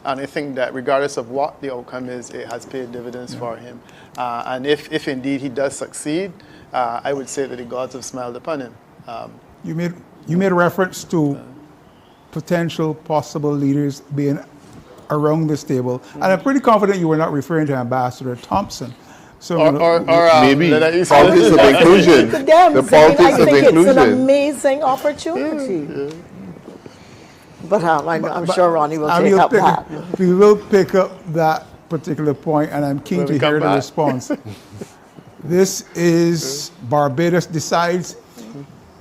And I think that regardless of what the outcome is, it has paid dividends for him. And if indeed he does succeed, I would say that the gods have smiled upon him. You made reference to potential possible leaders being around this table, and I'm pretty confident you were not referring to Ambassador Thompson. So maybe politics of inclusion. The politics of inclusion. It's an amazing opportunity. But I'm sure Ronnie will take up that. We will pick up that particular point, and I'm keen to hear the response. This is Barbados Decides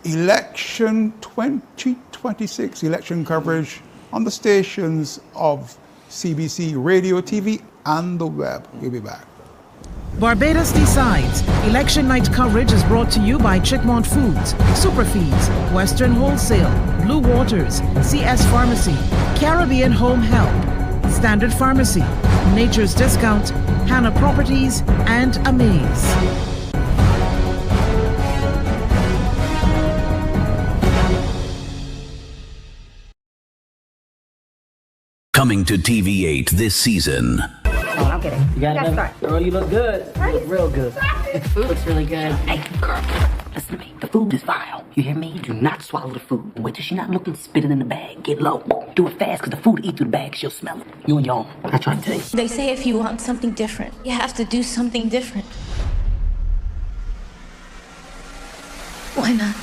Election 2026, election coverage on the stations of CBC Radio, TV, and the web. We'll be back. Barbados Decides. Election night coverage is brought to you by Chickmont Foods, Superfeeds, Western Wholesale, Blue Waters, CS Pharmacy, Caribbean Home Help, Standard Pharmacy, Nature's Discount, Hannah Properties, and Amaze. Coming to TV8 this season. Oh, I'll get it. You got it, girl, you look good. You look real good. The food looks really good. Hey, girl, listen to me. The food is vile. You hear me? Do not swallow the food. Wait till she's not looking, spit it in the bag. Get low. Do it fast, because the food eat through the bag. She'll smell it. You and your own. I try to tell you. They say if you want something different, you have to do something different. Why not?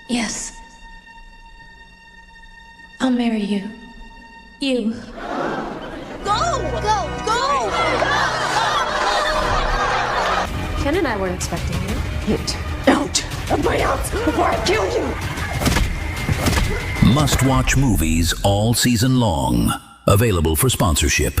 Yes. I'll marry you. You. Go! Go! Go! Ken and I weren't expecting you. Get out of my house before I kill you! Must-watch movies all season long. Available for sponsorship.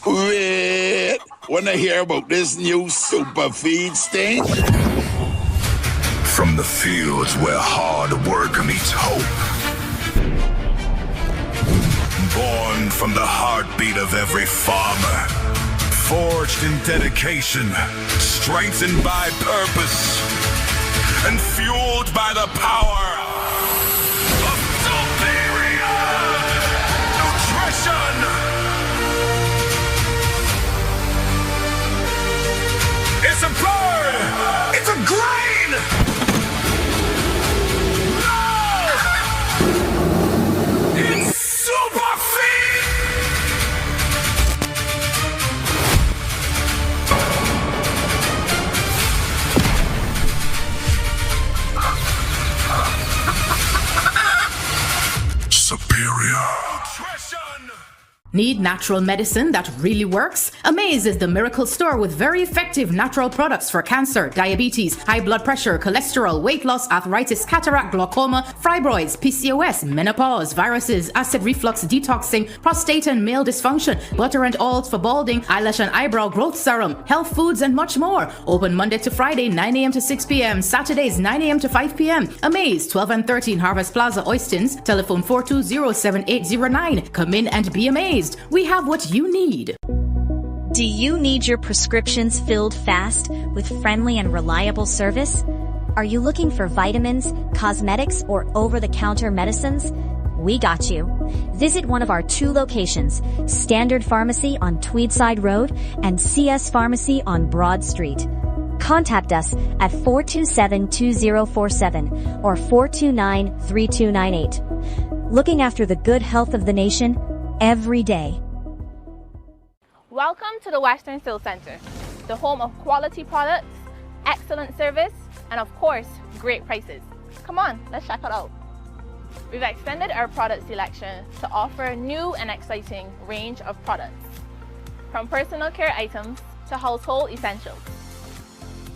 Wait, wanna hear about this new super feed stain? From the fields where hard work meets hope. Born from the heartbeat of every farmer. Forged in dedication, strengthened by purpose, and fueled by the power of superior nutrition. It's a bird! It's a grain! No! It's super feed! Need natural medicine that really works? Amaze is the miracle store with very effective natural products for cancer, diabetes, high blood pressure, cholesterol, weight loss, arthritis, cataract, glaucoma, fibroids, PCOS, menopause, viruses, acid reflux, detoxing, prostate and male dysfunction, butter and oils for balding, eyelash and eyebrow growth serum, health foods, and much more. Open Monday to Friday, 9 a.m. to 6 p.m. Saturdays, 9 a.m. to 5 p.m. Amaze, 12 and 13 Harvest Plaza, Oistins. Telephone 420-7809. Come in and be amazed. We have what you need. Do you need your prescriptions filled fast with friendly and reliable service? Are you looking for vitamins, cosmetics, or over-the-counter medicines? We got you. Visit one of our 2 locations, Standard Pharmacy on Tweedside Road and CS Pharmacy on Broad Street. Contact us at 427-2047 or 429-3298. Looking after the good health of the nation every day. Welcome to the Western Sale Center, the home of quality products, excellent service, and of course, great prices. Come on, let's check it out. We've extended our product selection to offer a new and exciting range of products, from personal care items to household essentials,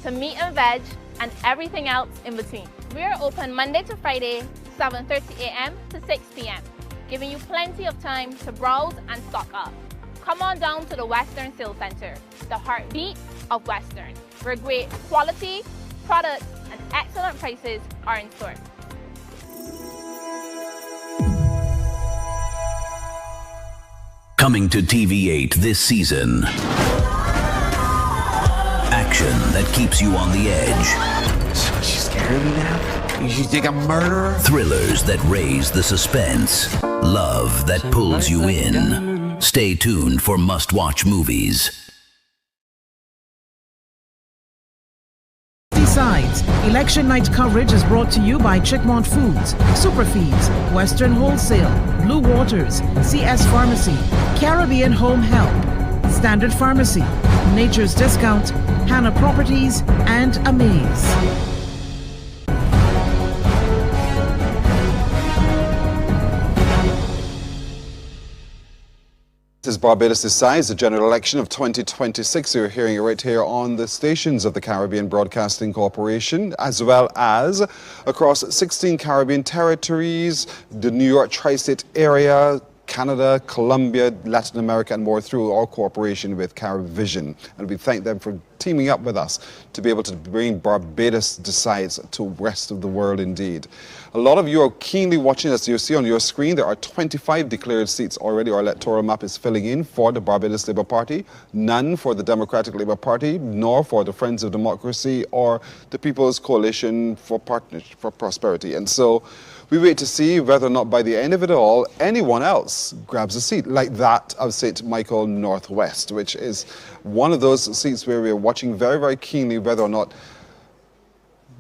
to meat and veg, and everything else in between. We are open Monday to Friday, 7:30 a.m. to 6 p.m., giving you plenty of time to browse and stock up. Come on down to the Western Sale Center, the heartbeat of Western, where great quality, products, and excellent prices are in store. Coming to TV8 this season. Action that keeps you on the edge. She's scared of me now? You think I'm a murderer? Thrillers that raise the suspense. Love that pulls you in. Stay tuned for must-watch movies. Sides. Election night coverage is brought to you by Chickmont Foods, Superfeeds, Western Wholesale, Blue Waters, CS Pharmacy, Caribbean Home Help, Standard Pharmacy, Nature's Discount, Hannah Properties, and Amaze. This is Barbados Decides, the general election of 2026. You're hearing it right here on the stations of the Caribbean Broadcasting Corporation, as well as across 16 Caribbean territories, the New York tri-state area, Canada, Colombia, Latin America, and more through our cooperation with CaribVision. And we thank them for teaming up with us to be able to bring Barbados Decides to the rest of the world indeed. A lot of you are keenly watching, as you see on your screen. There are 25 declared seats already. Our electoral map is filling in for the Barbados Labour Party, none for the Democratic Labour Party, nor for the Friends of Democracy or the People's Coalition for Partnership for Prosperity. And so we wait to see whether or not by the end of it all, anyone else grabs a seat like that of St. Michael Northwest, which is one of those seats where we're watching very, very keenly whether or not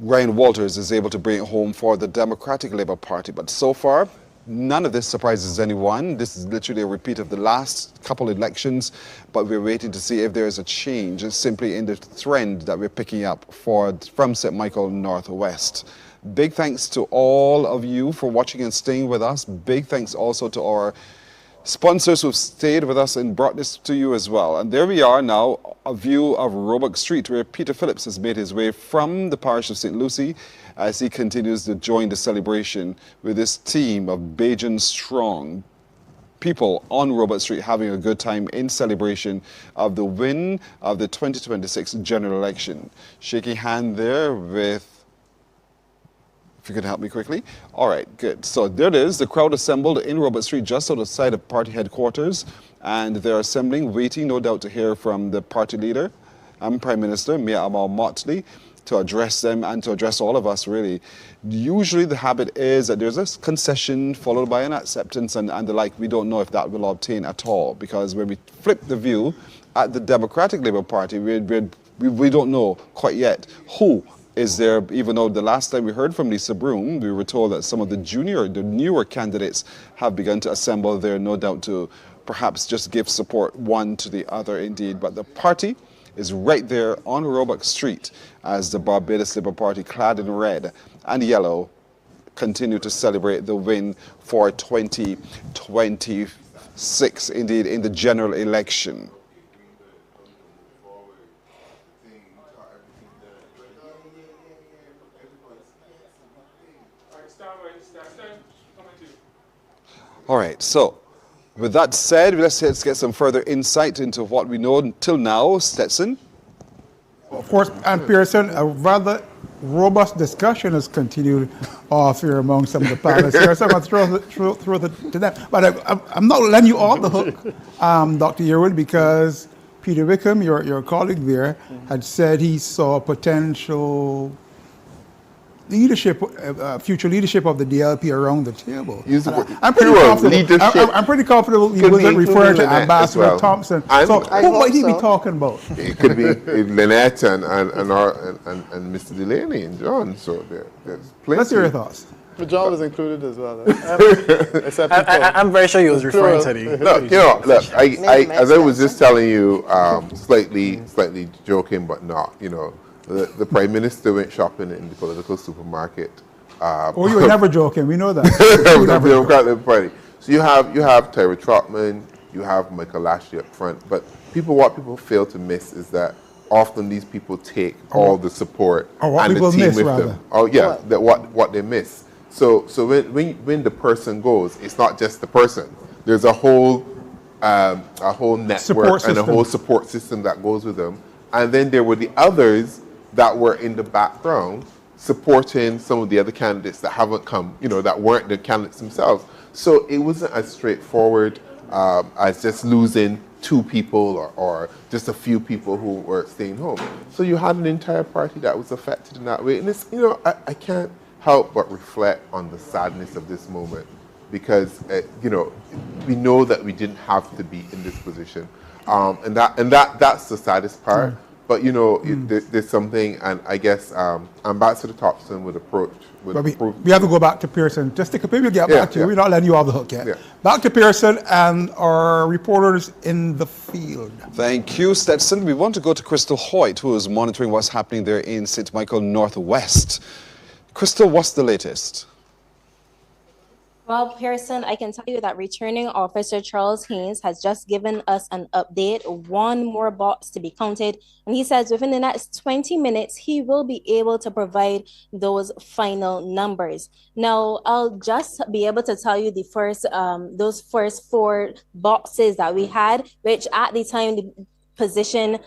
Ryan Walters is able to bring it home for the Democratic Labour Party. But so far, none of this surprises anyone. This is literally a repeat of the last couple elections, but we're waiting to see if there is a change simply in the trend that we're picking up from St. Michael Northwest. Big thanks to all of you for watching and staying with us. Big thanks also to our sponsors who've stayed with us and brought this to you as well. And there we are now, a view of Roebuck Street, where Peter Phillips has made his way from the parish of St. Lucie as he continues to join the celebration with this team of Bajan Strong people on Roebuck Street having a good time in celebration of the win of the 2026 general election. Shaking hand there with, if you could help me quickly. All right, good. So there it is, the crowd assembled in Roebuck Street just outside of party headquarters, and they're assembling, waiting no doubt to hear from the party leader and Prime Minister, Mia Amal Motley, to address them and to address all of us, really. Usually the habit is that there's a concession followed by an acceptance and the like. We don't know if that will obtain at all, because when we flip the view at the Democratic Labour Party, we don't know quite yet who is there, even though the last time we heard from Lisa Broom, we were told that some of the newer candidates have begun to assemble there, no doubt to perhaps just give support one to the other indeed. But the party is right there on Roebuck Street as the Barbados Labour Party, clad in red and yellow, continue to celebrate the win for 2026. 6 indeed in the general election. All right, so with that said, let's get some further insight into what we know until now. Stetson? Of course, and Pearson, a rather robust discussion has continued off here among some of the panelists here. So I'm going to throw it to them. But I'm not letting you off the hook, Dr. Irwin, because Peter Wickham, your colleague there, had said he saw potential leadership, future leadership of the DLP around the table. I'm pretty comfortable he wasn't referring to Ambassador Thompson. So who might he be talking about? It could be Lynette and Mr. Delaney and John. So there's plenty. Let's hear your thoughts. But John was included as well. I'm very sure he was referring to the. Look, as I was just telling you, slightly joking, but not, The Prime Minister went shopping in the political supermarket. You were never joking. We know that. So you have Tyra Trotman, you have Michael Lashley up front, but what people fail to miss is that often these people take all the support and the team with them. Oh yeah, what they miss. So when the person goes, it's not just the person. There's a whole network and a whole support system that goes with them, and then there were the others that were in the background supporting some of the other candidates that haven't come, that weren't the candidates themselves. So it wasn't as straightforward as just losing 2 people or just a few people who were staying home. So you had an entire party that was affected in that way. And it's, I can't help but reflect on the sadness of this moment because, we know that we didn't have to be in this position. And that's the saddest part. But there's something, and I guess Ambassador Thompson would approach. We have to go back to Pearson. Just take a we'll get back to you. We're not letting you off the hook yet. Yeah. Back to Pearson and our reporters in the field. Thank you, Stetson. We want to go to Crystal Hoyt, who is monitoring what's happening there in St. Michael Northwest. Crystal, what's the latest? Well, Pearson, I can tell you that returning officer Charles Haynes has just given us an update, 1 more box to be counted. And he says within the next 20 minutes, he will be able to provide those final numbers. Now, I'll just be able to tell you those first 4 boxes that we had, which at the time, the position,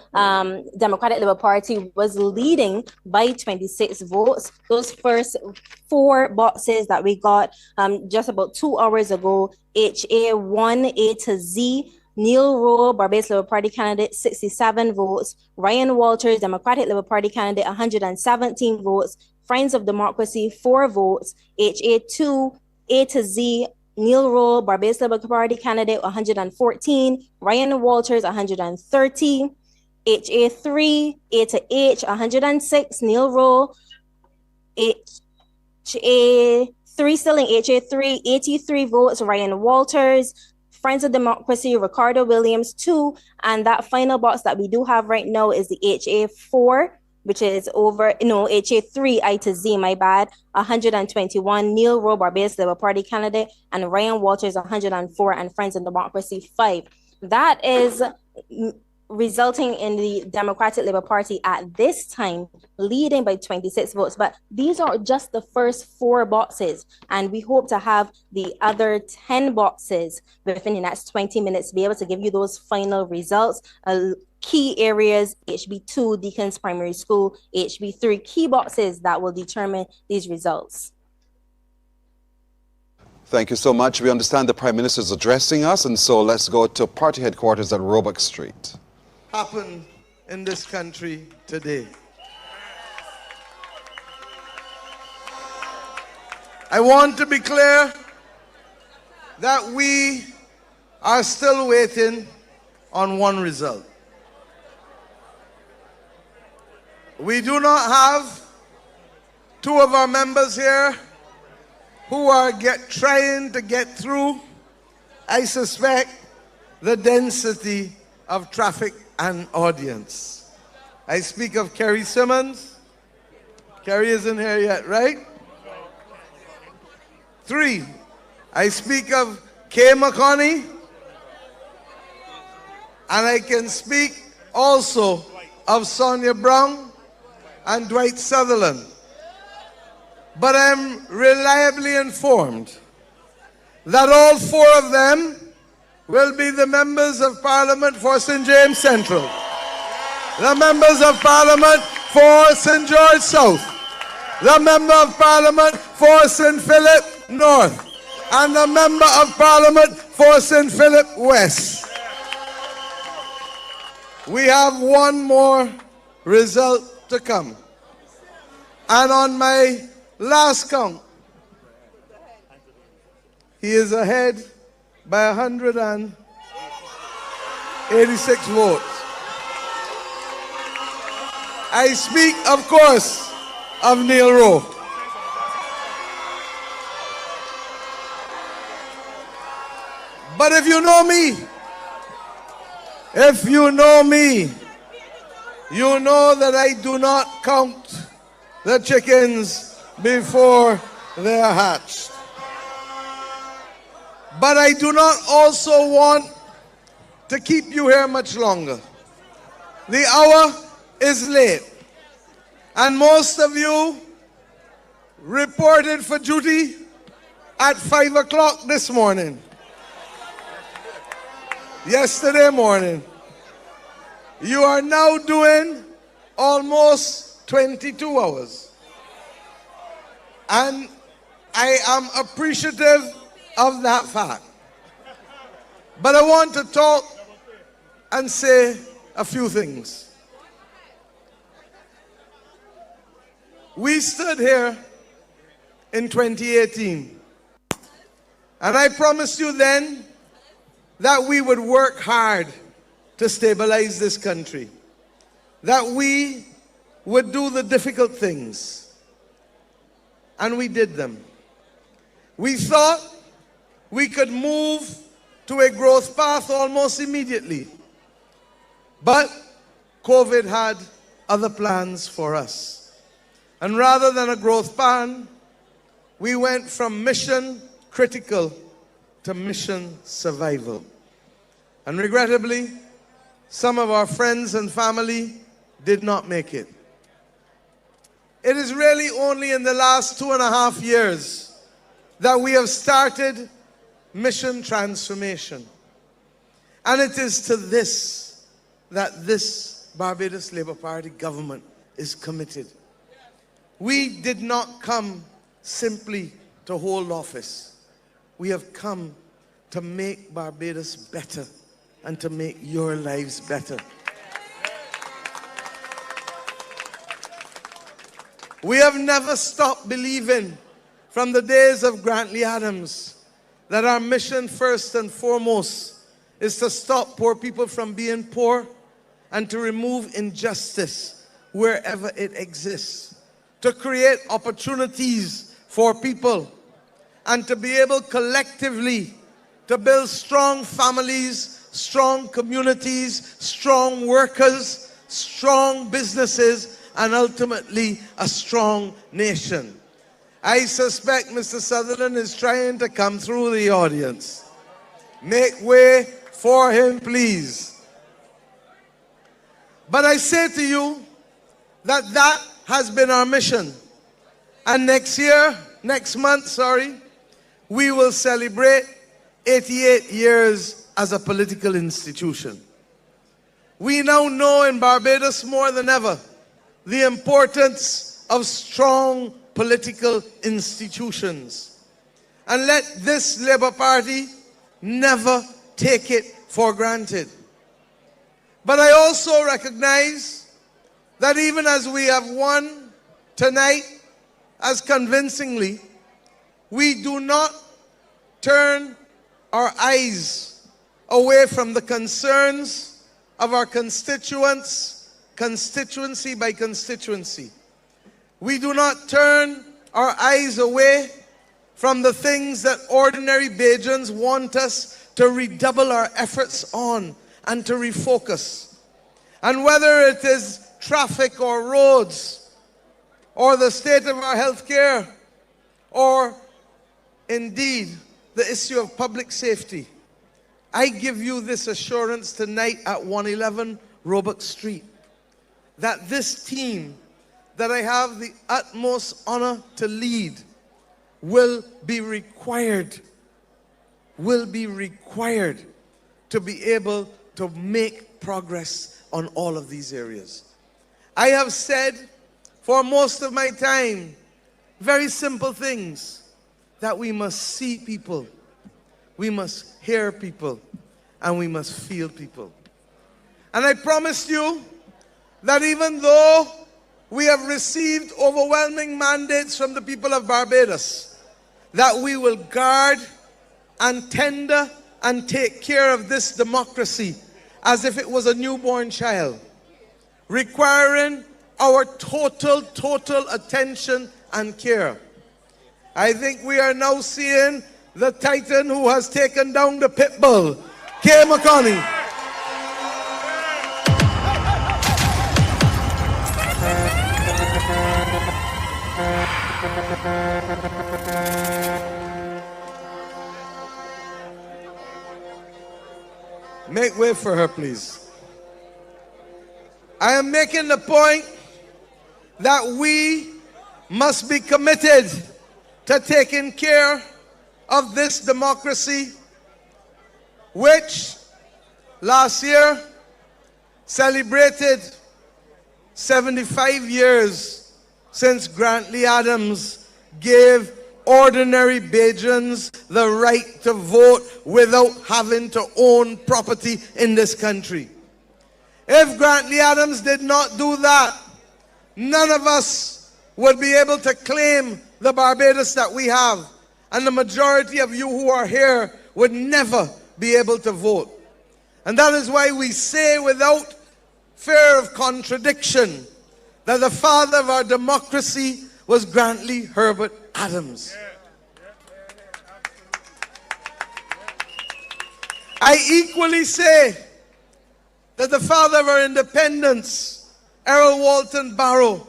Democratic Labour Party was leading by 26 votes. Those first 4 boxes that we got just about 2 hours ago, HA1A to Z, Neil Rowe, Barbados Labour Party candidate, 67 votes. Ryan Walters, Democratic Labour Party candidate, 117 votes. Friends of Democracy, 4 votes. HA2A to Z, Neil Rowe, Barbados Labour Party candidate, 114. Ryan Walters, 130. HA3, A to H, 106. Neil Rowe. HA3, still in HA3, 83 votes. Ryan Walters. Friends of Democracy, Ricardo Williams, 2. And that final box that we do have right now is the HA4, which is HA3, I to Z, my bad, 121, Neil Rowe, Barbados Labour Party candidate, and Ryan Walters, 104, and Friends of Democracy, 5. That is resulting in the Democratic Labour Party at this time leading by 26 votes. But these are just the first 4 boxes, and we hope to have the other 10 boxes within the next 20 minutes to be able to give you those final results. Key areas, HB2, Deacon's Primary School, HB3, key boxes that will determine these results. Thank you so much. We understand the Prime Minister is addressing us, and so let's go to party headquarters at Roebuck Street. Happen in this country today. I want to be clear that we are still waiting on one result. We do not have 2 of our members here who are trying to get through, I suspect, the density of traffic and audience. I speak of Kerry Simmons. Kerry isn't here yet, right? 3, I speak of Kay McConney. And I can speak also of Sonia Brown and Dwight Sutherland. But I'm reliably informed that all four of them will be the members of Parliament for St. James Central, the members of Parliament for St. George South, the member of Parliament for St. Philip North, and the member of Parliament for St. Philip West. We have one more result to come. And on my last count, he is ahead by 186 votes. I speak, of course, of Neil Rowe. But if you know me, you know that I do not count the chickens before they are hatched. But I do not also want to keep you here much longer. The hour is late, and most of you reported for duty at 5 o'clock this morning. Yesterday morning. You are now doing almost 22 hours. And I am appreciative of that fact. But I want to talk and say a few things. We stood here in 2018, and I promised you then that we would work hard to stabilize this country, that we would do the difficult things, and we did them. We thought we could move to a growth path almost immediately, but COVID had other plans for us. And rather than a growth plan, we went from mission critical to mission survival. And regrettably, some of our friends and family did not make it. It is really only in the last 2.5 years that we have started mission transformation. And it is to this that this Barbados Labour Party government is committed. We did not come simply to hold office. We have come to make Barbados better and to make your lives better. We have never stopped believing from the days of Grantley Adams that our mission first and foremost is to stop poor people from being poor and to remove injustice wherever it exists, to create opportunities for people and to be able collectively to build strong families, strong communities, strong workers, strong businesses, and ultimately a strong nation. I suspect Mr. Sutherland is trying to come through the audience. Make way for him, please. But I say to you that that has been our mission. And next month, we will celebrate 88 years as a political institution. We now know in Barbados more than ever the importance of strong political institutions. And let this Labour Party never take it for granted. But I also recognize that even as we have won tonight as convincingly, we do not turn our eyes away from the concerns of our constituents, constituency by constituency. We do not turn our eyes away from the things that ordinary Bajans want us to redouble our efforts on and to refocus. And whether it is traffic or roads, or the state of our health care, or indeed the issue of public safety, I give you this assurance tonight at 111 Roebuck Street that this team that I have the utmost honor to lead will be required to be able to make progress on all of these areas. I have said for most of my time very simple things, that we must see people, we must hear people, and we must feel people. And I promised you that even though we have received overwhelming mandates from the people of Barbados, that we will guard and tender and take care of this democracy as if it was a newborn child, requiring our total attention and care. I think we are now seeing the titan who has taken down the pit bull, Kay McConney. Make way for her, please. I am making the point that we must be committed to taking care of this democracy, which last year celebrated 75 years since Grantley Adams gave ordinary Bajans the right to vote without having to own property in this country. If Grantley Adams did not do that, none of us would be able to claim the Barbados that we have. And the majority of you who are here would never be able to vote. And that is why we say without fear of contradiction that the father of our democracy was Grantley Herbert Adams. I equally say that the father of our independence, Errol Walton Barrow,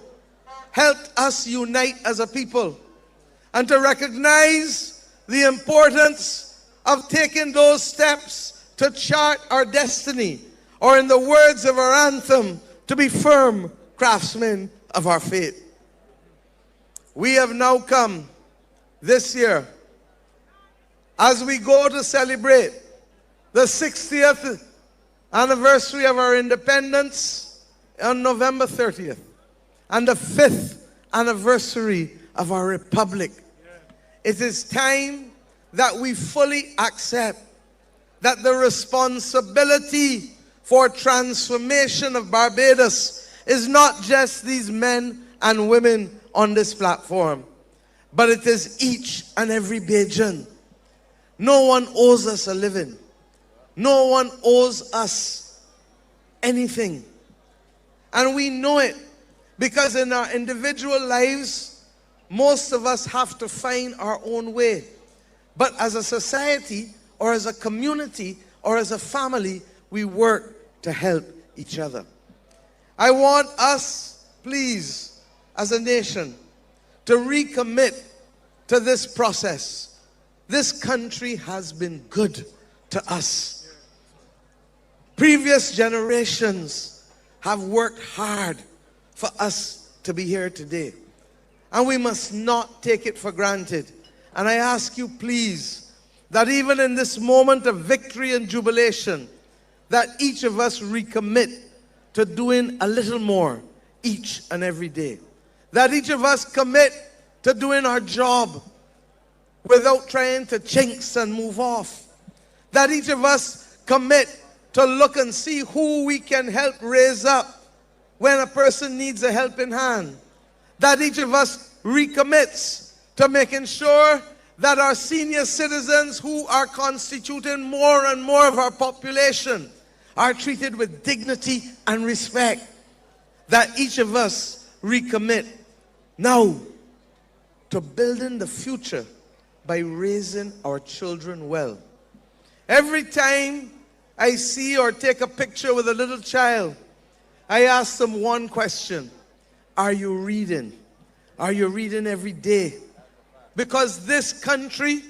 helped us unite as a people, and to recognize the importance of taking those steps to chart our destiny, or in the words of our anthem, to be firm craftsmen of our fate. We have now come this year, as we go to celebrate the 60th anniversary of our independence on November 30th, and the 5th anniversary of our republic. It is time that we fully accept that the responsibility for transformation of Barbados is not just these men and women on this platform, but it is each and every Bajan. No one owes us a living. No one owes us anything. And we know it because in our individual lives, most of us have to find our own way. But as a society, or as a community, or as a family, we work to help each other. I want us, please, as a nation, to recommit to this process. This country has been good to us. Previous generations have worked hard for us to be here today, and we must not take it for granted. And I ask you, please, that even in this moment of victory and jubilation, that each of us recommit to doing a little more each and every day. That each of us commit to doing our job without trying to jinx and move off. That each of us commit to look and see who we can help raise up when a person needs a helping hand. That each of us recommits to making sure that our senior citizens, who are constituting more and more of our population, are treated with dignity and respect. That each of us recommit now to building the future by raising our children well. Every time I see or take a picture with a little child, I ask them one question: are you reading? Are you reading every day? Because this country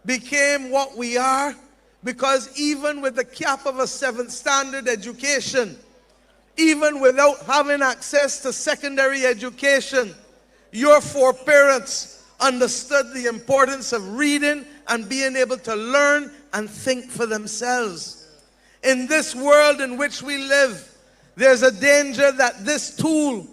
became what we are because even with the cap of a 7th standard education, even without having access to secondary education, your foreparents understood the importance of reading and being able to learn and think for themselves. In this world in which we live, there's a danger that this tool,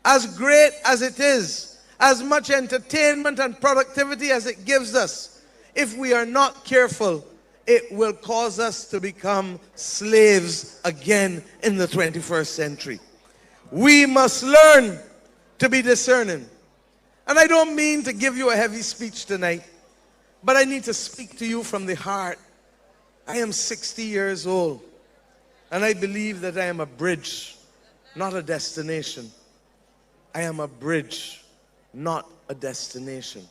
as great as it is, as much entertainment and productivity as it gives us, if we are not careful, it will cause us to become slaves again in the 21st century. We must learn to be discerning. And I don't mean to give you a heavy speech tonight, but I need to speak to you from the heart. I am 60 years old, and I believe that I am a bridge, not a destination. I am a bridge, not a destination.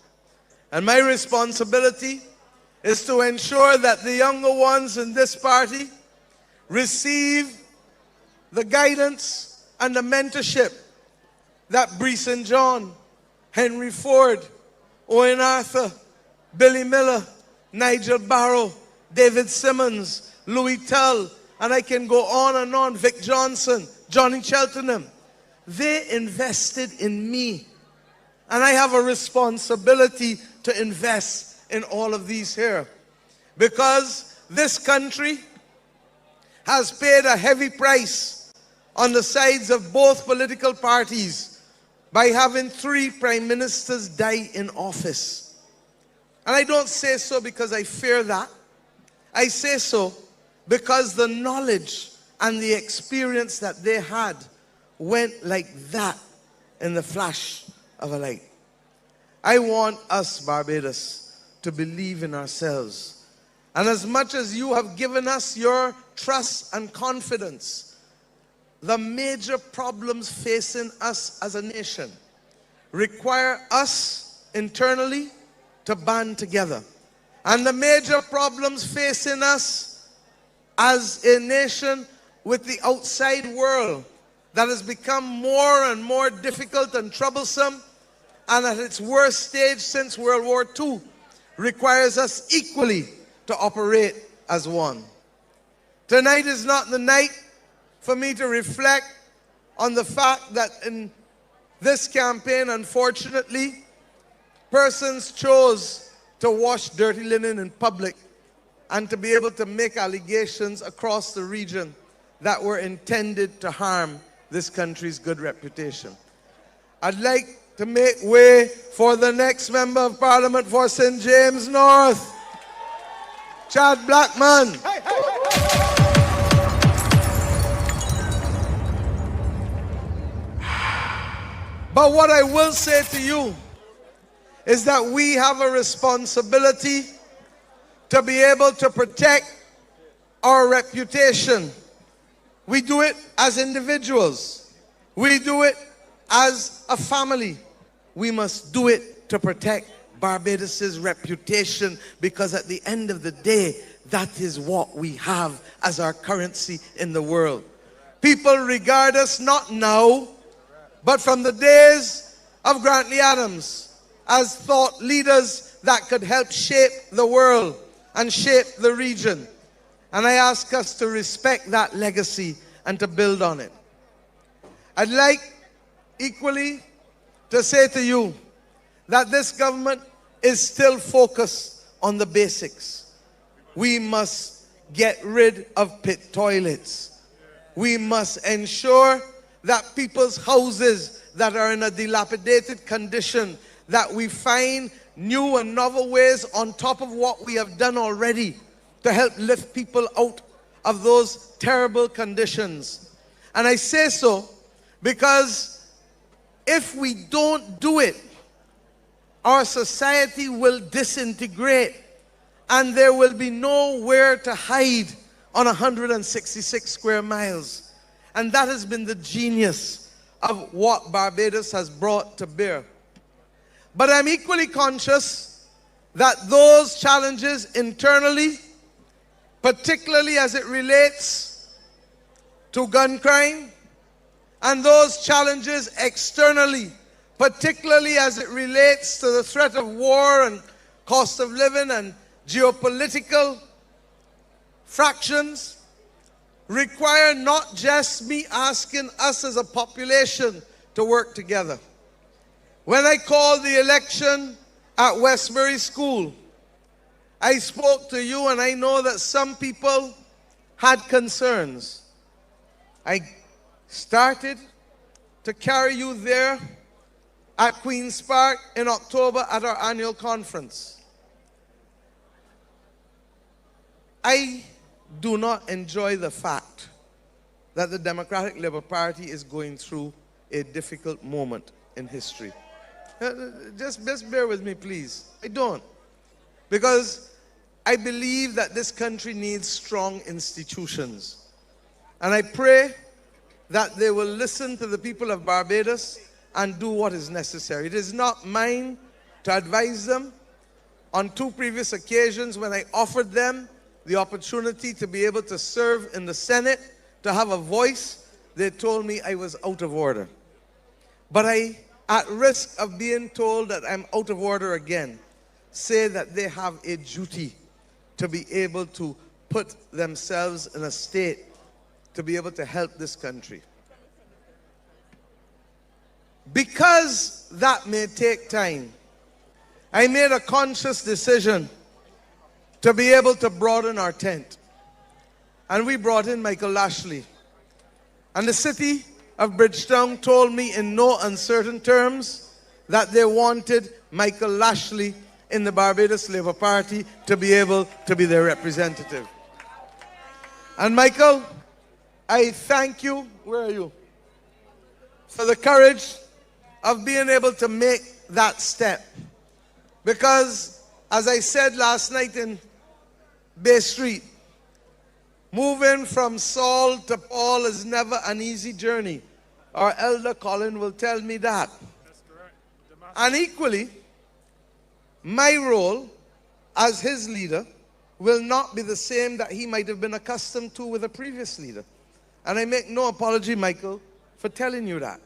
And my responsibility is to ensure that the younger ones in this party receive the guidance and the mentorship that Bree St. John, Henry Ford, Owen Arthur, Billy Miller, Nigel Barrow, David Simmons, Louis Tull, and I can go on and on, Vic Johnson, Johnny Cheltenham. They invested in me. And I have a responsibility to invest in all of these here. Because this country has paid a heavy price on the sides of both political parties by having 3 prime ministers die in office. And I don't say so because I fear that. I say so because the knowledge and the experience that they had went like that in the flash of a light. I want us, Barbados, to believe in ourselves. And as much as you have given us your trust and confidence, the major problems facing us as a nation require us internally to band together. And the major problems facing us as a nation with the outside world that has become more and more difficult and troublesome, and at its worst stage since World War II, requires us equally to operate as one. Tonight is not the night for me to reflect on the fact that in this campaign, unfortunately, persons chose to wash dirty linen in public and to be able to make allegations across the region that were intended to harm this country's good reputation. I'd like to make way for the next Member of Parliament for St. James North, Chad Blackman. But what I will say to you is that we have a responsibility to be able to protect our reputation. We do it as individuals. We do it as a family. We must do it to protect Barbados's reputation, because at the end of the day, that is what we have as our currency in the world. People regard us not now, but from the days of Grantley Adams as thought leaders that could help shape the world and shape the region. And I ask us to respect that legacy and to build on it. I'd like equally to say to you that this government is still focused on the basics. We must get rid of pit toilets. We must ensure that people's houses that are in a dilapidated condition, that we find new and novel ways on top of what we have done already to help lift people out of those terrible conditions. And I say so because if we don't do it, our society will disintegrate and there will be nowhere to hide on 166 square miles. And that has been the genius of what Barbados has brought to bear. But I'm equally conscious that those challenges internally, particularly as it relates to gun crime, and those challenges externally, particularly as it relates to the threat of war and cost of living and geopolitical fractions require not just me asking us as a population to work together. When I called the election at Westbury School, I spoke to you, and I know that some people had concerns. I started to carry you there at Queen's Park in October at our annual conference. I do not enjoy the fact that the Democratic Labour Party is going through a difficult moment in history. Just bear with me, please. I don't. Because I believe that this country needs strong institutions. And I pray that they will listen to the people of Barbados and do what is necessary. It is not mine to advise them. On 2 previous occasions when I offered them the opportunity to be able to serve in the Senate, to have a voice, they told me I was out of order. But I, at risk of being told that I'm out of order again, say that they have a duty to be able to put themselves in a state to be able to help this country. Because that may take time, I made a conscious decision to be able to broaden our tent. And we brought in Michael Lashley. And the city of Bridgetown told me in no uncertain terms that they wanted Michael Lashley in the Barbados Labour Party to be able to be their representative. And Michael, I thank you, where are you, for the courage of being able to make that step. Because, as I said last night in Bay Street, moving from Saul to Paul is never an easy journey. Our elder Colin will tell me that. That's correct. And equally, my role as his leader will not be the same that he might have been accustomed to with a previous leader. And I make no apology, Michael, for telling you that.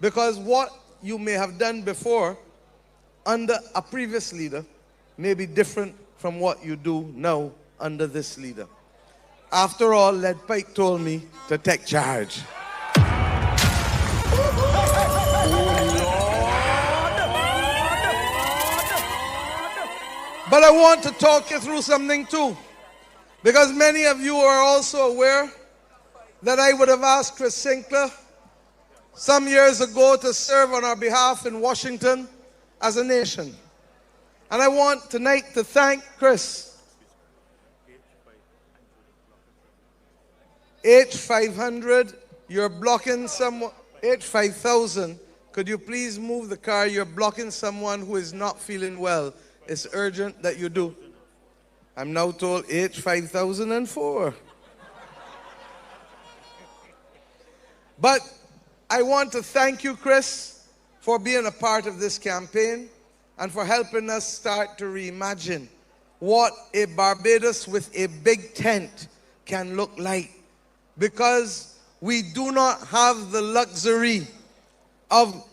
Because what you may have done before under a previous leader may be different from what you do now under this leader. After all, Led Pike told me to take charge. But I want to talk you through something too. Because many of you are also aware that I would have asked Chris Sinclair some years ago to serve on our behalf in Washington as a nation. And I want tonight to thank Chris. H500, you're blocking someone. H5000, could you please move the car? You're blocking someone who is not feeling well. It's urgent that you do. I'm now told H5004. But I want to thank you, Chris, for being a part of this campaign and for helping us start to reimagine what a Barbados with a big tent can look like. Because we do not have the luxury of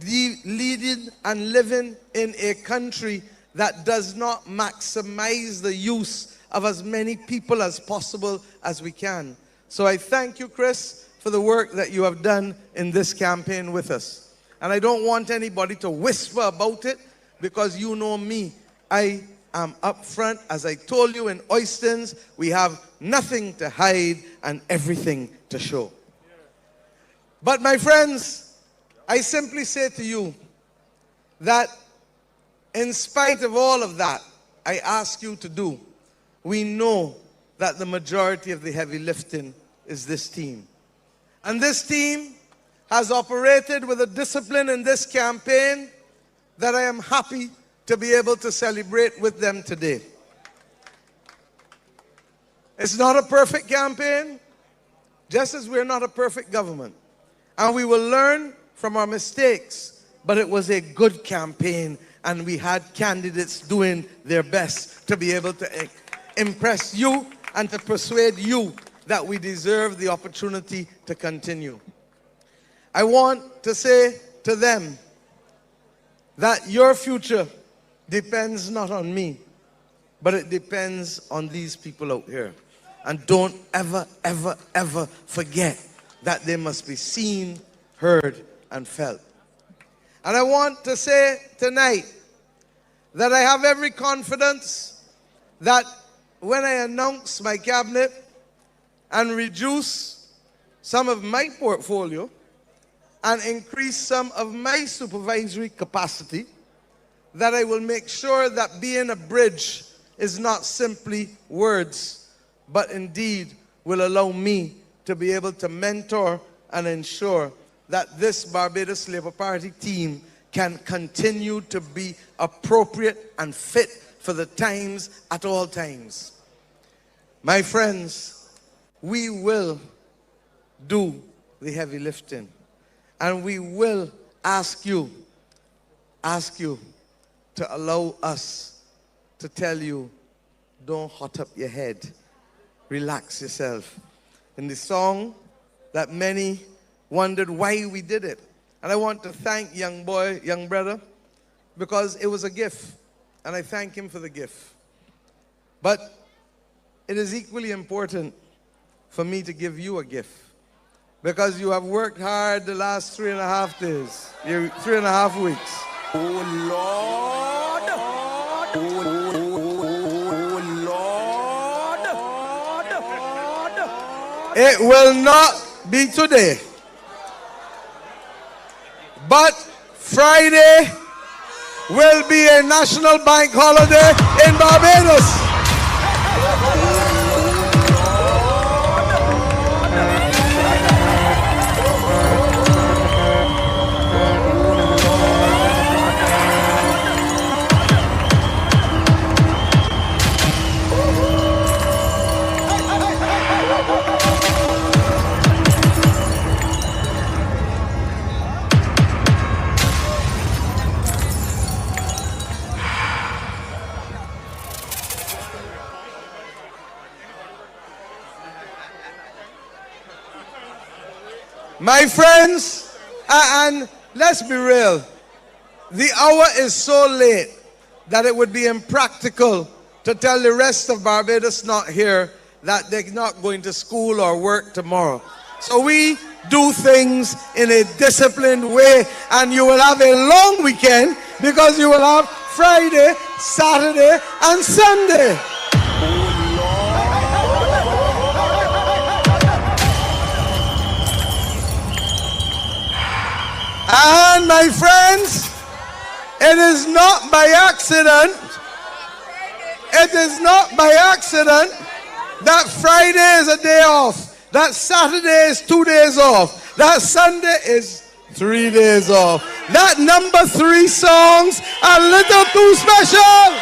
leading and living in a country that does not maximize the use of as many people as possible as we can. So I thank you, Chris, for the work that you have done in this campaign with us. And I don't want anybody to whisper about it, because you know me. I am up front. As I told you in Oystons, we have nothing to hide and everything to show. But my friends, I simply say to you that in spite of all of that I ask you to do, we know that the majority of the heavy lifting is this team. And this team has operated with a discipline in this campaign that I am happy to be able to celebrate with them today. It's not a perfect campaign, just as we're not a perfect government. And we will learn from our mistakes, but it was a good campaign, and we had candidates doing their best to be able to impress you and to persuade you that we deserve the opportunity to continue. I want to say to them that your future depends not on me, but it depends on these people out here. And don't ever, ever, ever forget that they must be seen, heard, and felt. And I want to say tonight that I have every confidence that when I announce my cabinet and reduce some of my portfolio and increase some of my supervisory capacity, that I will make sure that being a bridge is not simply words, but indeed will allow me to be able to mentor and ensure that this Barbados Labour Party team can continue to be appropriate and fit for the times at all times. My friends, we will do the heavy lifting, and we will ask you to allow us to tell you, don't hot up your head, relax yourself. In the song that many wondered why we did it. And I want to thank young brother, because it was a gift. And I thank him for the gift. But it is equally important for me to give you a gift, because you have worked hard the last 3.5 days, 3.5 weeks. Oh Lord! Oh Lord! It will not be today, but Friday will be a national bank holiday in Barbados. My friends, and let's be real, the hour is so late that it would be impractical to tell the rest of Barbados not here that they're not going to school or work tomorrow. So we do things in a disciplined way, and you will have a long weekend because you will have Friday, Saturday, and Sunday. And my friends, it is not by accident, that Friday is a day off, that Saturday is 2 days off, that Sunday is 3 days off. That number 3 songs are a little too special.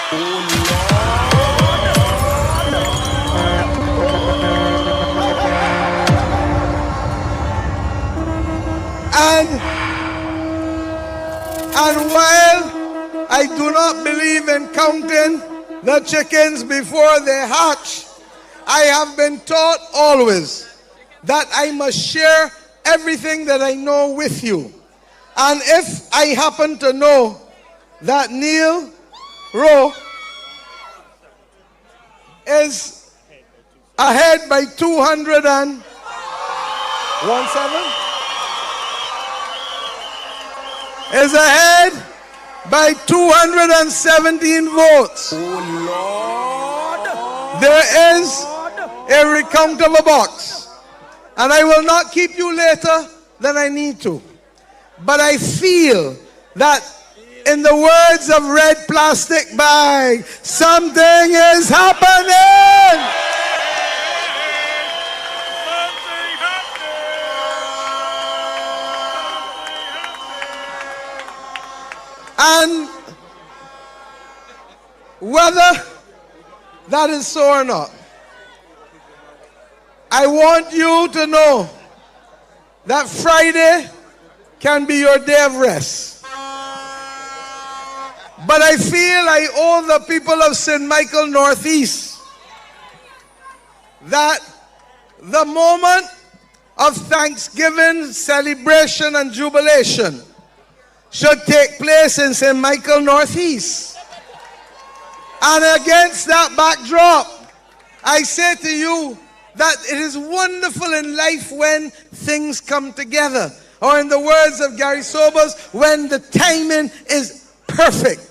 And while I do not believe in counting the chickens before they hatch, I have been taught always that I must share everything that I know with you. And if I happen to know that Neil Rowe is ahead by 217, is ahead by 217 votes. Oh Lord! There is a recount of a box, and I will not keep you later than I need to. But I feel that, in the words of Red Plastic Bag, something is happening. And whether that is so or not, I want you to know that Friday can be your day of rest. But I feel I owe the people of St. Michael Northeast that the moment of Thanksgiving, celebration, and jubilation should take place in St. Michael Northeast. And against that backdrop, I say to you, that it is wonderful in life when things come together. Or in the words of Gary Sobers, when the timing is perfect.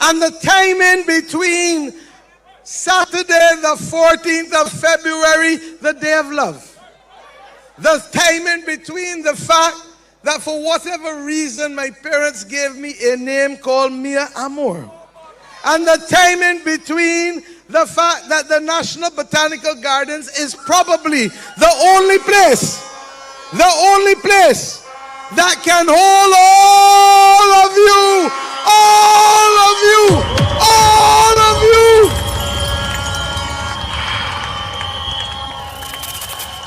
And the timing between Saturday the 14th of February, the Day of Love. The timing between the fact that for whatever reason my parents gave me a name called Mia Amour. And the timing between the fact that the National Botanical Gardens is probably the only place that can hold all of you, all of you, all of you.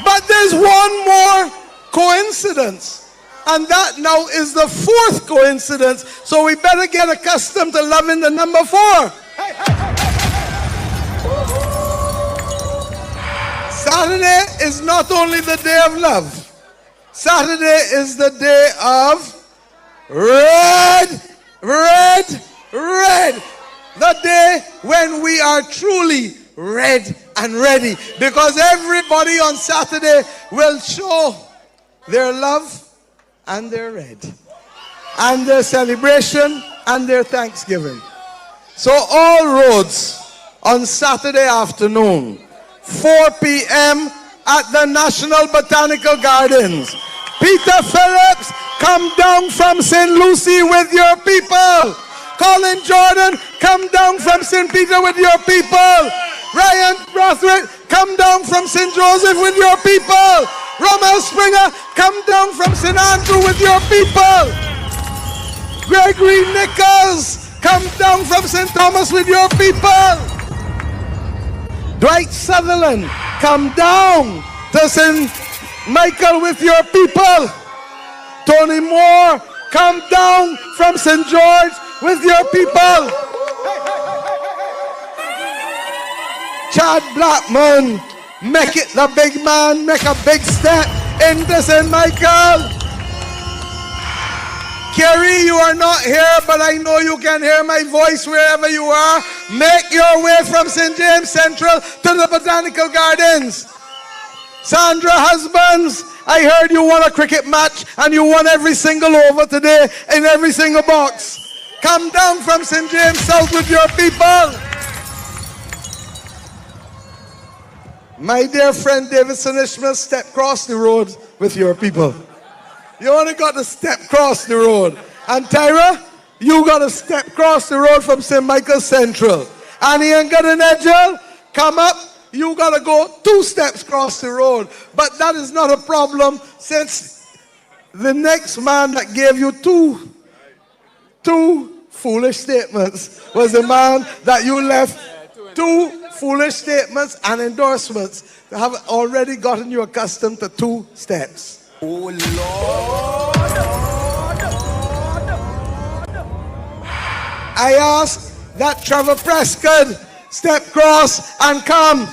But there's one more coincidence. And that now is the fourth coincidence. So we better get accustomed to loving the number 4. Saturday is not only the day of love. Saturday is the day of red, red, red. The day when we are truly red and ready. Because everybody on Saturday will show their love and their red, and their celebration and their thanksgiving. So all roads on Saturday afternoon, 4 p.m. at the National Botanical Gardens. Peter Phillips, come down from St. Lucie with your people. Colin Jordan, come down from St. Peter with your people. Ryan Rothrick, come down from St. Joseph with your people. Rommel Springer, come down from St. Andrew with your people. Gregory Nichols, come down from St. Thomas with your people. Dwight Sutherland, come down to St. Michael with your people. Tony Moore, come down from St. George with your people. Chad Blackman, make it the big man, make a big step into St. Michael. Kerry, you are not here, but I know you can hear my voice wherever you are. Make your way from St. James Central to the Botanical Gardens. Sandra Husbands, I heard you won a cricket match and you won every single over today in every single box. Come down from St. James South with your people. My dear friend Davidson Ishmael, step across the road with your people. You only got to step across the road. And Tyra, you got to step across the road from St. Michael Central. Annie and Goodinedgel, come up. You got to go 2 steps across the road. But that is not a problem, since the next man that gave you two foolish statements was the man that you left 2 foolish statements and endorsements that have already gotten you accustomed to 2 steps. Oh Lord. I ask that Trevor Prescott step across and come.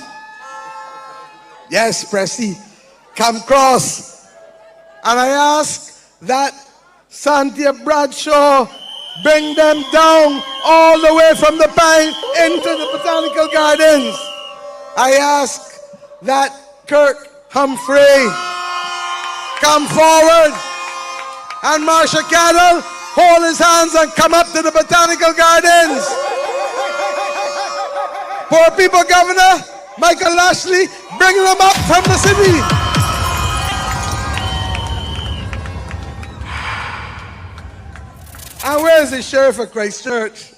Yes, Pressy, come cross. And I ask that Cynthia Bradshaw bring them down all the way from the Pine into the Botanical Gardens. I ask that Kirk Humphrey come forward, and Marsha Cattle hold his hands and come up to the Botanical Gardens. Poor people Governor Michael Lashley, bring them up from the city. And where's the Sheriff of Christchurch?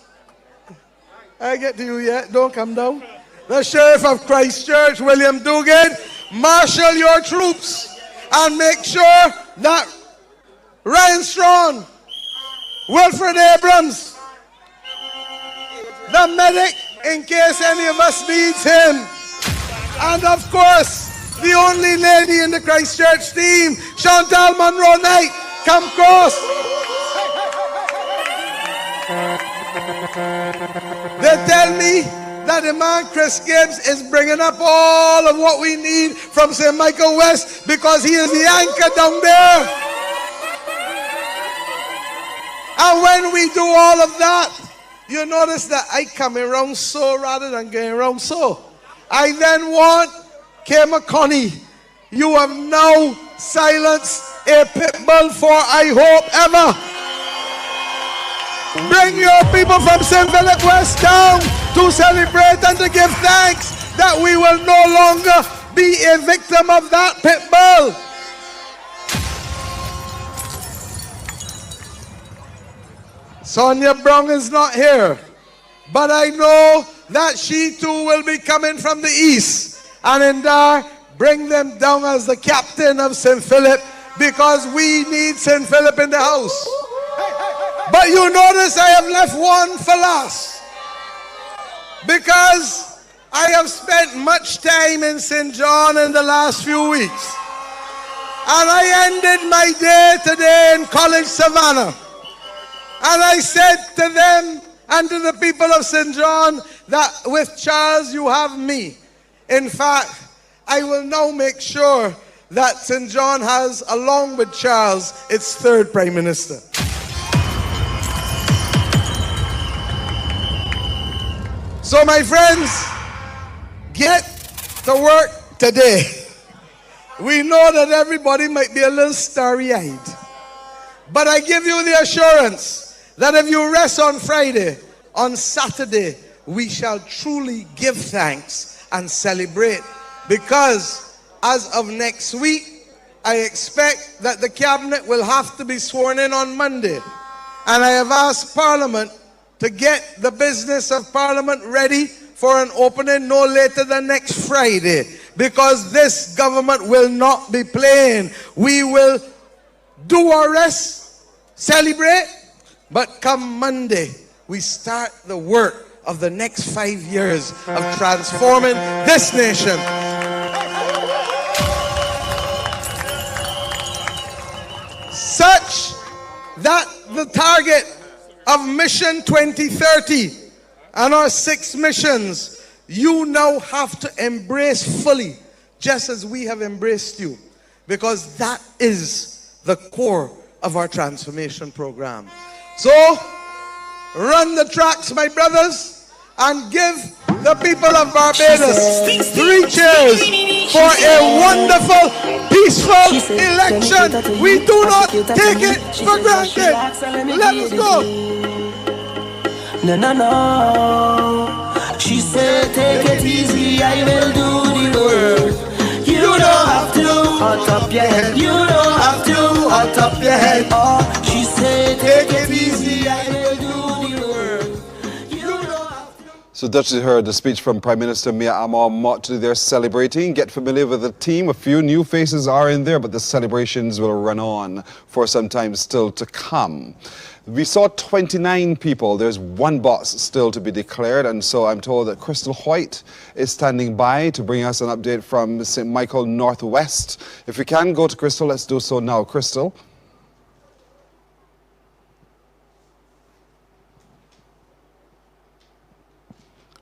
I get to you yet, don't come down. The Sheriff of Christchurch, William Dugan, marshal your troops and make sure that Ryan Strong, Wilfred Abrams, the medic, in case any of us needs him, and of course, the only lady in the Christchurch team, Chantal Monroe Knight, come cross. They tell me that the man Chris Gibbs is bringing up all of what we need from St. Michael West because he is the anchor down there. And when we do all of that, you notice that I come around so rather than going around so. I then want K. McConney, you have now silenced a pit bull for I hope ever. Bring your people from St. Philip West down to celebrate and to give thanks that we will no longer be a victim of that pit bull. Sonia Brown is not here, but I know that she too will be coming from the east, and in there bring them down as the captain of St. Philip, because we need St. Philip in the house. But you notice I have left one for last, because I have spent much time in St. John in the last few weeks, and I ended my day today in College Savannah. And I said to them and to the people of St. John that with Charles you have me. In fact, I will now make sure that St. John has, along with Charles, its third Prime Minister. So my friends, get to work today. We know that everybody might be a little starry-eyed, but I give you the assurance that if you rest on Friday, on Saturday, we shall truly give thanks and celebrate. Because as of next week, I expect that the cabinet will have to be sworn in on Monday. And I have asked Parliament to get the business of Parliament ready for an opening no later than next Friday. Because this government will not be playing. We will do our rest, celebrate, but come Monday, we start the work of the next 5 years of transforming this nation. Such that the target of Mission 2030 and our 6 missions, you now have to embrace fully, just as we have embraced you, because that is the core of our transformation program. So, run the tracks, my brothers, and give the people of Barbados 3 cheers for a wonderful, peaceful election. We do not take it for granted. Let us go. No, no, no. She said, take it easy, I will do the work. You don't have to, on top your head. You don't have to, on top your head. Oh, she said, take it easy, I will do the work. You don't have to. So that you heard the speech from Prime Minister Mia Amor Mott. They're celebrating. Get familiar with the team. A few new faces are in there, but the celebrations will run on for some time still to come. We saw 29 people. There's 1 boss still to be declared, and so I'm told that Crystal Hoyt is standing by to bring us an update from St. Michael Northwest. If we can go to Crystal, let's do so now. Crystal.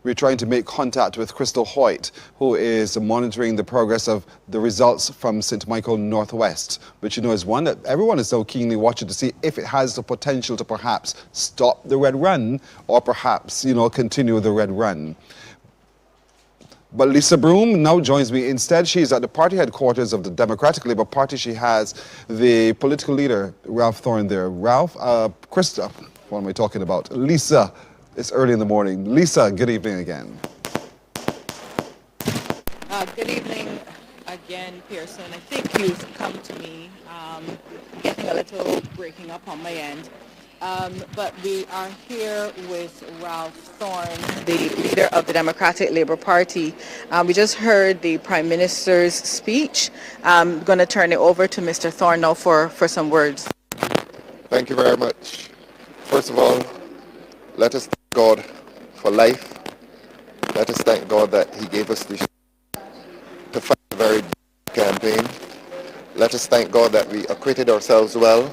We're trying to make contact with Crystal Hoyt, who is monitoring the progress of the results from St. Michael Northwest, which you know is one that everyone is so keenly watching to see if it has the potential to perhaps stop the red run or perhaps, you know, continue the red run. But Lisa Broom now joins me. Instead, she's at the party headquarters of the Democratic Labour Party. She has the political leader, Ralph Thorne, there. Ralph, Krista, what am I talking about? Lisa. It's early in the morning. Lisa, good evening again. Good evening again, Pearson. I think you've come to me, getting a little breaking up on my end. But we are here with Ralph Thorne, the leader of the Democratic Labour Party. We just heard the Prime Minister's speech. I'm going to turn it over to Mr. Thorne now for some words. Thank you very much. First of all, let us thank God for life. Let us thank God that He gave us the to fight a very campaign. Let us thank God that we acquitted ourselves well,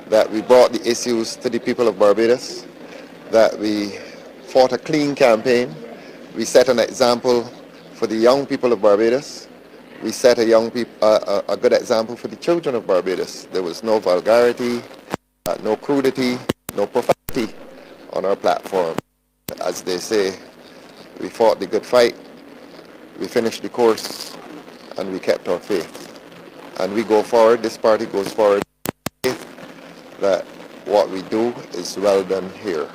that we brought the issues to the people of Barbados, that we fought a clean campaign. We set an example for the young people of Barbados. We set a good example for the children of Barbados. There was no vulgarity, no crudity, no profanity on our platform. As they say, we fought the good fight, we finished the course, and we kept our faith. And we go forward, this party goes forward, that what we do is well done here.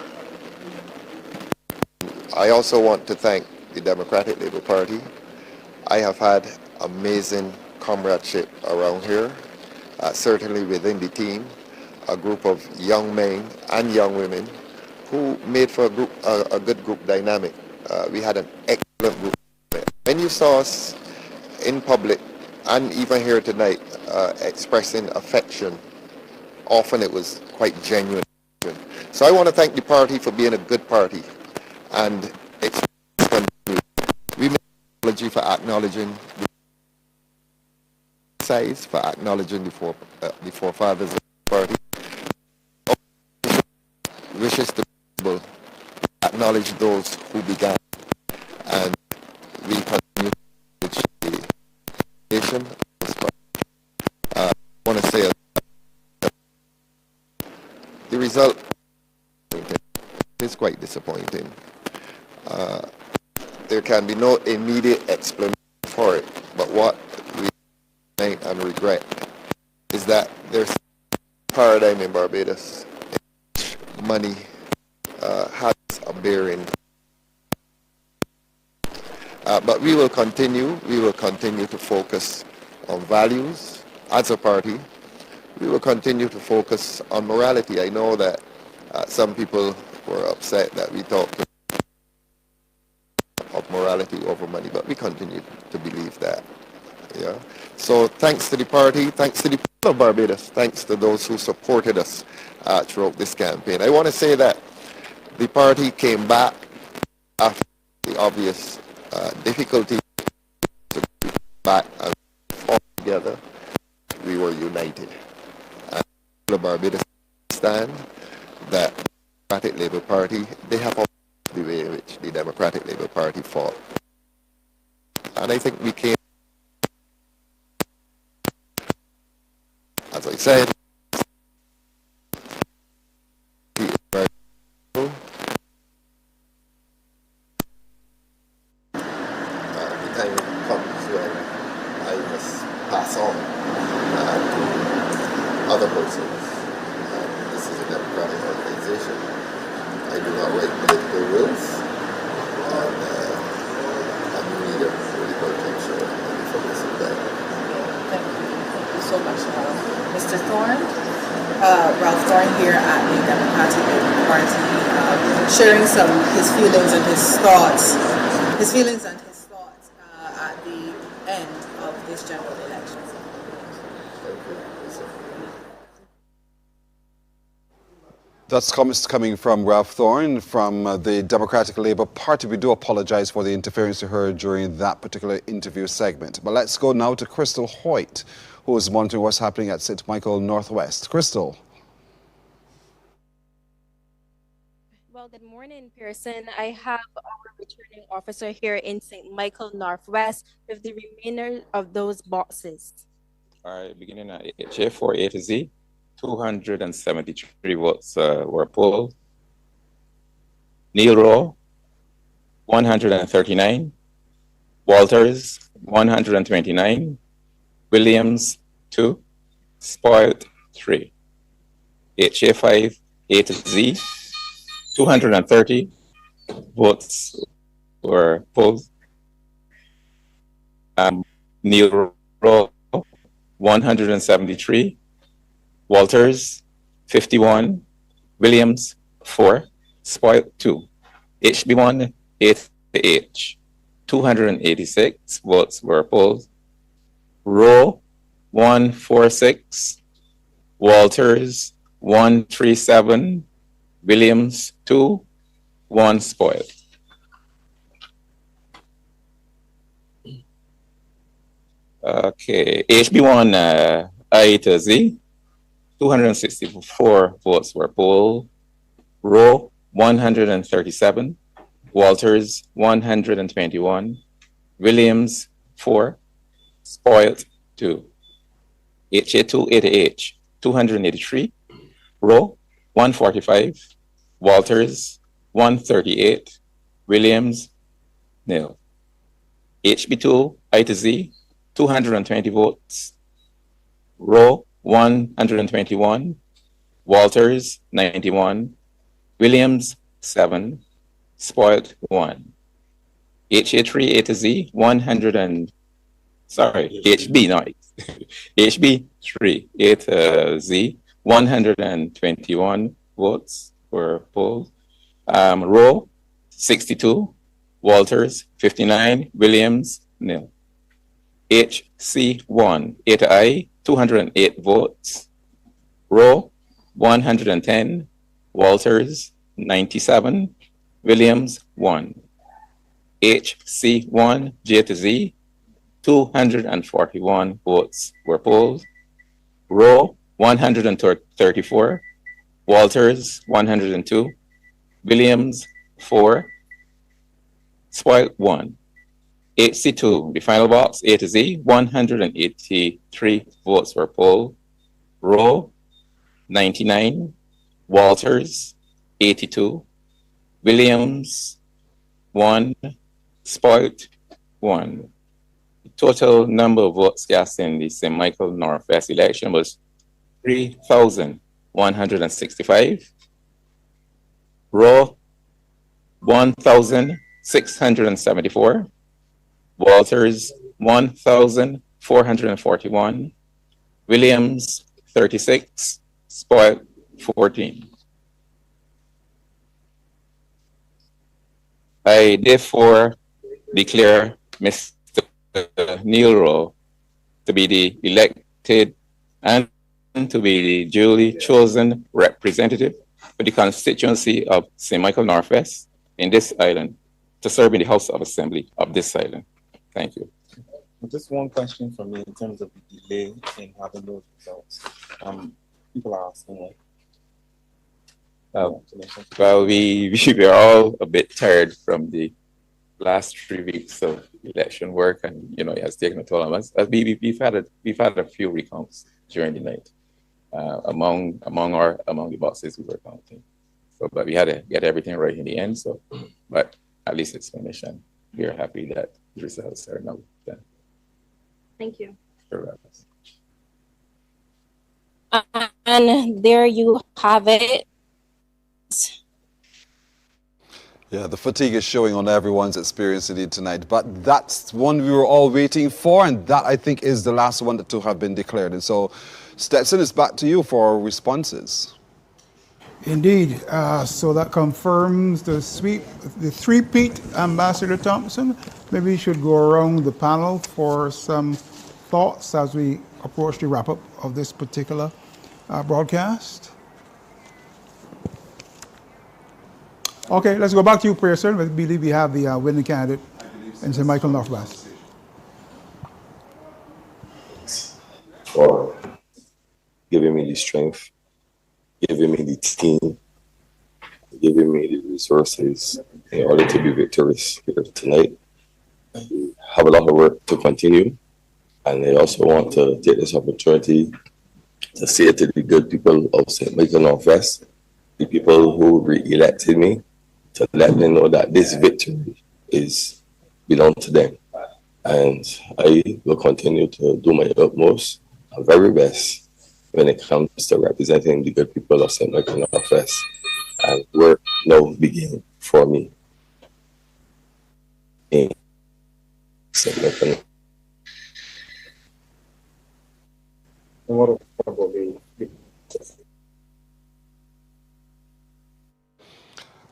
I also want to thank the Democratic Labour Party. I have had amazing comradeship around here, certainly within the team, a group of young men and young women who made for a good group dynamic. We had an excellent group. When you saw us in public and even here tonight expressing affection, often it was quite genuine. So I want to thank the party for being a good party, and we make an apology for acknowledging the size, for acknowledging the forefathers of the party. Wishes to acknowledge those who began, and we continue to the nation. I want to say the result is quite disappointing. There can be no immediate explanation for it, but what we think and regret is that there's a paradigm in Barbados in which money has a bearing. But we will continue to focus on values as a party. We will continue to focus on morality. I know that some people were upset that we talked of morality over money, but we continue to believe that. Yeah. So thanks to the party, thanks to the people of Barbados, thanks to those who supported us throughout this campaign. I want to say that the party came back after the obvious difficulty to be back and all together. We were united. And the Barbados stand that the Democratic Labour Party, they have all the way in which the Democratic Labour Party fought. And I think we came, as I said, other persons. This is a democratic organization. I do not write political wills, and I'm neither political culture for this event. Thank you so much, Mr. Thorne. Ralph Thorne here at the Democratic Labour Party, sharing his feelings and his thoughts at the end of this general election. That's comments coming from Ralph Thorne from the Democratic Labour Party. We do apologise for the interference you heard during that particular interview segment. But let's go now to Crystal Hoyt, who is monitoring what's happening at St. Michael Northwest. Crystal. Well, good morning, Pearson. I have our returning officer here in St. Michael Northwest with the remainder of those boxes. All right, beginning at HA4 A to Z. 273 votes were polled. Neil Rowe, 139. Walters, 129. Williams, 2. Spoiled, 3. HA5 A to Z, 230 votes were polled. Neil Rowe, 173. Walters, 51. Williams, 4. Spoiled, 2. HB1, 8 to H, 286 votes were polled. Rowe, 146. Walters, 137. Williams, 2. 1 spoiled. Okay, HB1 I to Z, 264 votes were polled. Rowe, 137. Walters, 121. Williams, 4. Spoiled, 2. HA2 A to H, 283. Rowe, 145. Walters, 138. Williams, 0. HB2 I to Z, 220 votes. Rowe, 121. Walters, 91. Williams, 7. Spoiled, 1. HA3 A to Z, HB, no, HB3 A to Z, 121 votes were polled. Rowe, 62. Walters, 59. Williams, 0. HC1 A to I, 208 votes. Rowe, 110. Walters, 97. Williams, 1. HC1 J to Z, 241 votes were polled. Rowe, 134. Walters, 102. Williams, 4. Spoiled, 1. HC2, the final box, A to Z, 183 votes were polled. Rowe, 99. Walters, 82. Williams, 1. Spoiled, 1. The total number of votes cast in the St. Michael Northwest election was 3,165. Rowe, 1,674. Walters, 1,441. Williams, 36. Spoiled, 14. I therefore declare Mr. Neil Rowe to be the elected and to be the duly chosen representative for the constituency of St. Michael Northwest in this island to serve in the House of Assembly of this island. Thank you. Just one question from me in terms of the delay in having those results. People are asking like, well, we are all a bit tired from the last 3 weeks of election work, and it has taken a toll on us. We've had a few recounts during the night among the boxes we were counting. So, but we had to get everything right in the end. So, but at least it's finished, and we are happy that the results are now done. Thank you. Sure. And there you have it. Yeah, the fatigue is showing on everyone's experience indeed tonight. But that's one we were all waiting for, and that I think is the last one to have been declared. And so, Stetson, it's back to you for responses. Indeed. So that confirms the three-peat, Ambassador Thompson. Maybe you should go around the panel for some thoughts as we approach the wrap-up of this particular broadcast. Okay, let's go back to you, Pearson. I believe we have the winning candidate in St. Michael Northwest. For giving me the strength, giving me the team, giving me the resources in order to be victorious here tonight. I have a lot of work to continue, and I also want to take this opportunity to say to the good people of St. Michael Northwest, the people who re-elected me, to let them know that this victory belongs to them. And I will continue to do my utmost, my very best, when it comes to representing the good people of St. Michael Northwest. And work now begin for me in St. Michael. and what about the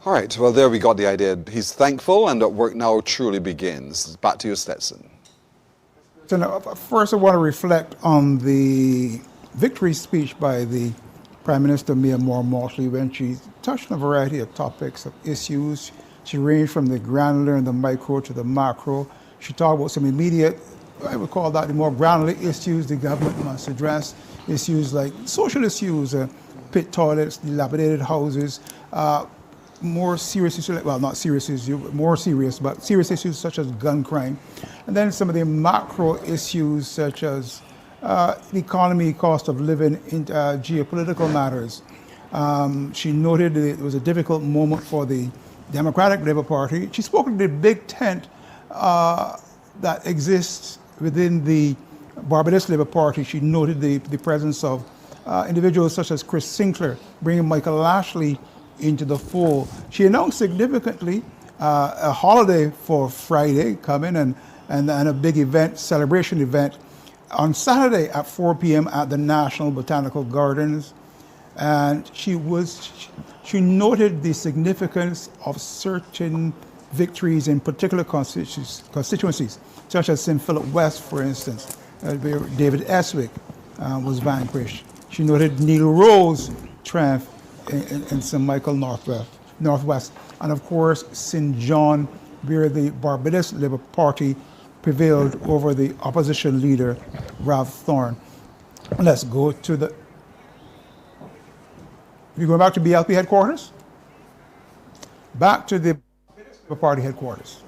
All right, well, there we got the idea. He's thankful, and that work now truly begins. Back to you, Stetson. So now, first, I want to reflect on the victory speech by the Prime Minister, Mia Moore-Motley, when she touched on a variety of topics, of issues. She ranged from the granular and the micro to the macro. She talked about some immediate, I would call that the more granular issues the government must address, issues like social issues, pit toilets, dilapidated houses, more serious issues, well, not serious issues, more serious, but serious issues such as gun crime. And then some of the macro issues such as the economy, cost of living, geopolitical matters. She noted that it was a difficult moment for the Democratic Labour Party. She spoke of the big tent that exists within the Barbados Labour Party, she noted the presence of individuals such as Chris Sinclair, bringing Michael Lashley into the fold. She announced significantly a holiday for Friday coming and a big event, celebration event, on Saturday at 4 p.m. at the National Botanical Gardens. And she noted the significance of certain victories in particular constituencies, such as St. Philip West, for instance, where David Eswick was vanquished. She noted Neil Rowe's triumph in St. Michael Northwest, and of course St. John, where the Barbados Labour Party prevailed over the opposition leader, Ralph Thorne. Let's go to the... We go back to BLP headquarters? Back to the Labour Party headquarters.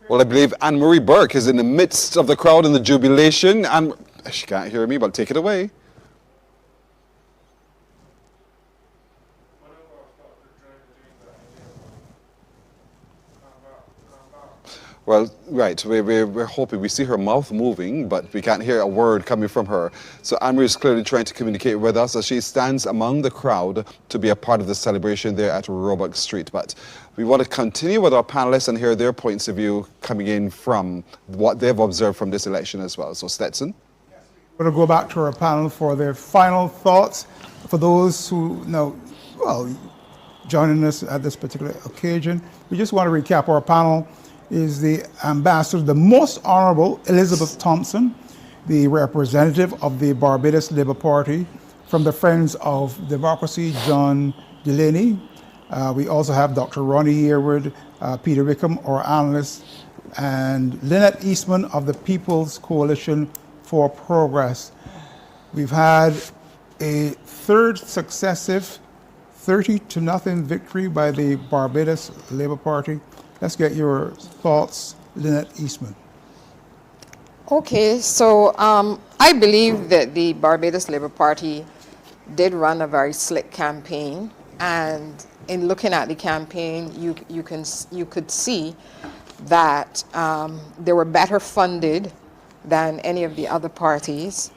Well, I believe Anne-Marie Burke is in the midst of the crowd in the jubilation. And she can't hear me, but take it away. Well, right, we're hoping. We see her mouth moving, but we can't hear a word coming from her. So Anne-Marie is clearly trying to communicate with us as she stands among the crowd to be a part of the celebration there at Roebuck Street. But we want to continue with our panelists and hear their points of view coming in from what they've observed from this election as well. So Stetson? We're going to go back to our panel for their final thoughts. For those who joining us at this particular occasion, we just want to recap our panel. Is the ambassador, the Most Honorable Elizabeth Thompson, the representative of the Barbados Labour Party, from the Friends of Democracy, John Delaney. We also have Dr. Ronnie Yearwood, Peter Wickham, our analyst, and Lynette Eastman of the People's Coalition for Progress. We've had a third successive 30-0 victory by the Barbados Labour Party. Let's get your thoughts, Lynette Eastman. Okay, so I believe that the Barbados Labour Party did run a very slick campaign, and in looking at the campaign, you could see that they were better funded than any of the other parties.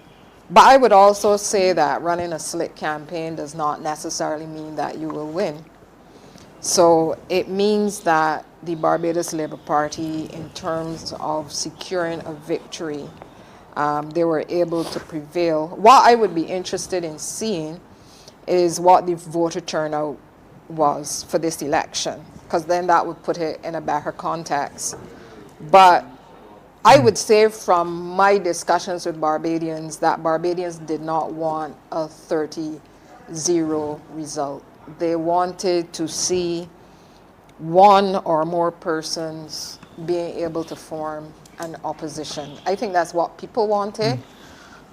But I would also say that running a slick campaign does not necessarily mean that you will win. So it means that the Barbados Labour Party, in terms of securing a victory, they were able to prevail. What I would be interested in seeing is what the voter turnout was for this election, because then that would put it in a better context. But I would say from my discussions with Barbadians that Barbadians did not want a 30-0 result. They wanted to see one or more persons being able to form an opposition. I think that's what people wanted.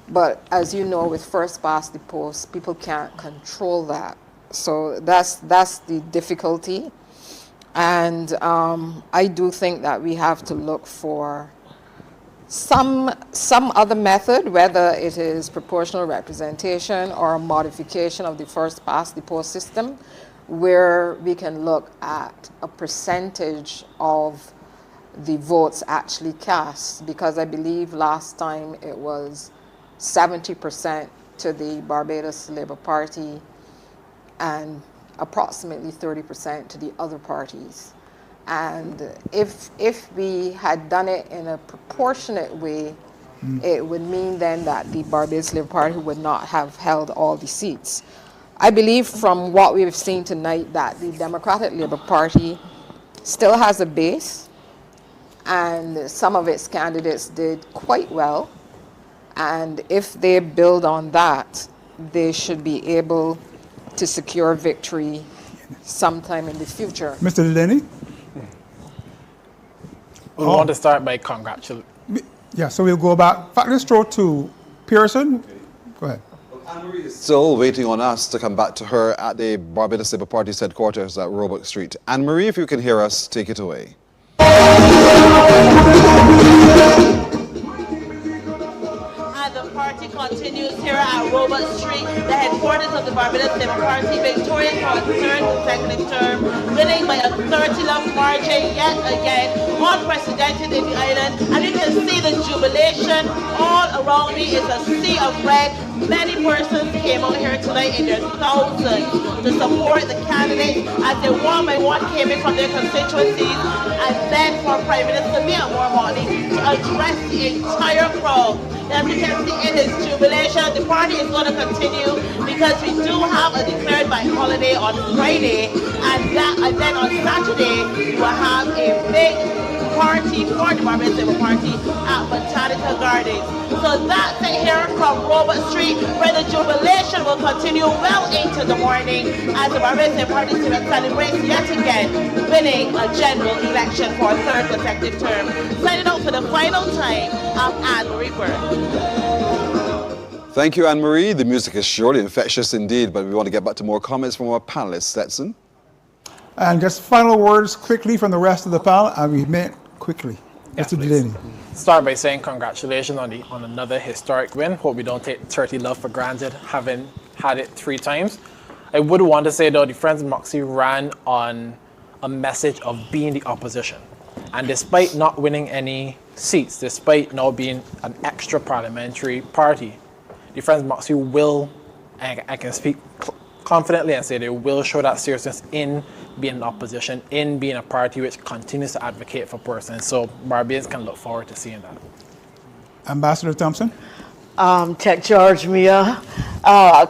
But as you know, with first past the post, people can't control that. So that's the difficulty. And I do think that we have to look for some other method, whether it is proportional representation or a modification of the first past the post system, where we can look at a percentage of the votes actually cast, because I believe last time it was 70% to the Barbados Labour Party and approximately 30% to the other parties. And if we had done it in a proportionate way, it would mean then that the Barbados Labour Party would not have held all the seats. I believe from what we've seen tonight that the Democratic Labour Party still has a base, and some of its candidates did quite well. And if they build on that, they should be able to secure victory sometime in the future. Mr. Delaney? We want to start by congratulating. Yeah, so we'll go back. In fact, let's throw to Pearson. Go ahead. Anne-Marie is still waiting on us to come back to her at the Barbados Labour Party's headquarters at Roebuck Street. Anne-Marie, if you can hear us, take it away. The party continues here at Roebuck Street, the headquarters of the Barbados Labour Party victorious for its third consecutive term, winning by a 30-love margin yet again, unprecedented in the island. And you can see the jubilation all around me is a sea of red. Many persons came out here tonight in their thousands to support the candidates as they one by one came in from their constituencies and then for Prime Minister Mia Mormoni to address the entire crowd. As you can see in his jubilation, the party is going to continue because we do have a declared bank holiday on Friday, and then on Saturday we will have a big party for the Barbados Labour Party at Botanical Gardens. So that's it here from Robert Street, where the jubilation will continue well into the morning as the Barbados Labour Party celebrates yet again winning a general election for a third consecutive term. Signing out for the final time, I'm Anne-Marie Burke. Thank you, Anne-Marie. The music is surely infectious indeed, but we want to get back to more comments from our panelists. Stetson? And just final words quickly from the rest of the panel, and we meant quickly. Yes, Mr. Delaney. Start by saying congratulations on another historic win. Hope we don't take 30 love for granted, having had it 3 times. I would want to say, though, the Friends of Moxie ran on a message of being the opposition. And despite not winning any seats, despite now being an extra parliamentary party, the Friends of Moxie will, and I can speak confidently and say they will show that seriousness in being an opposition, in being a party which continues to advocate for persons. So Barbadians can look forward to seeing that. Ambassador Thompson? Tech George Mia,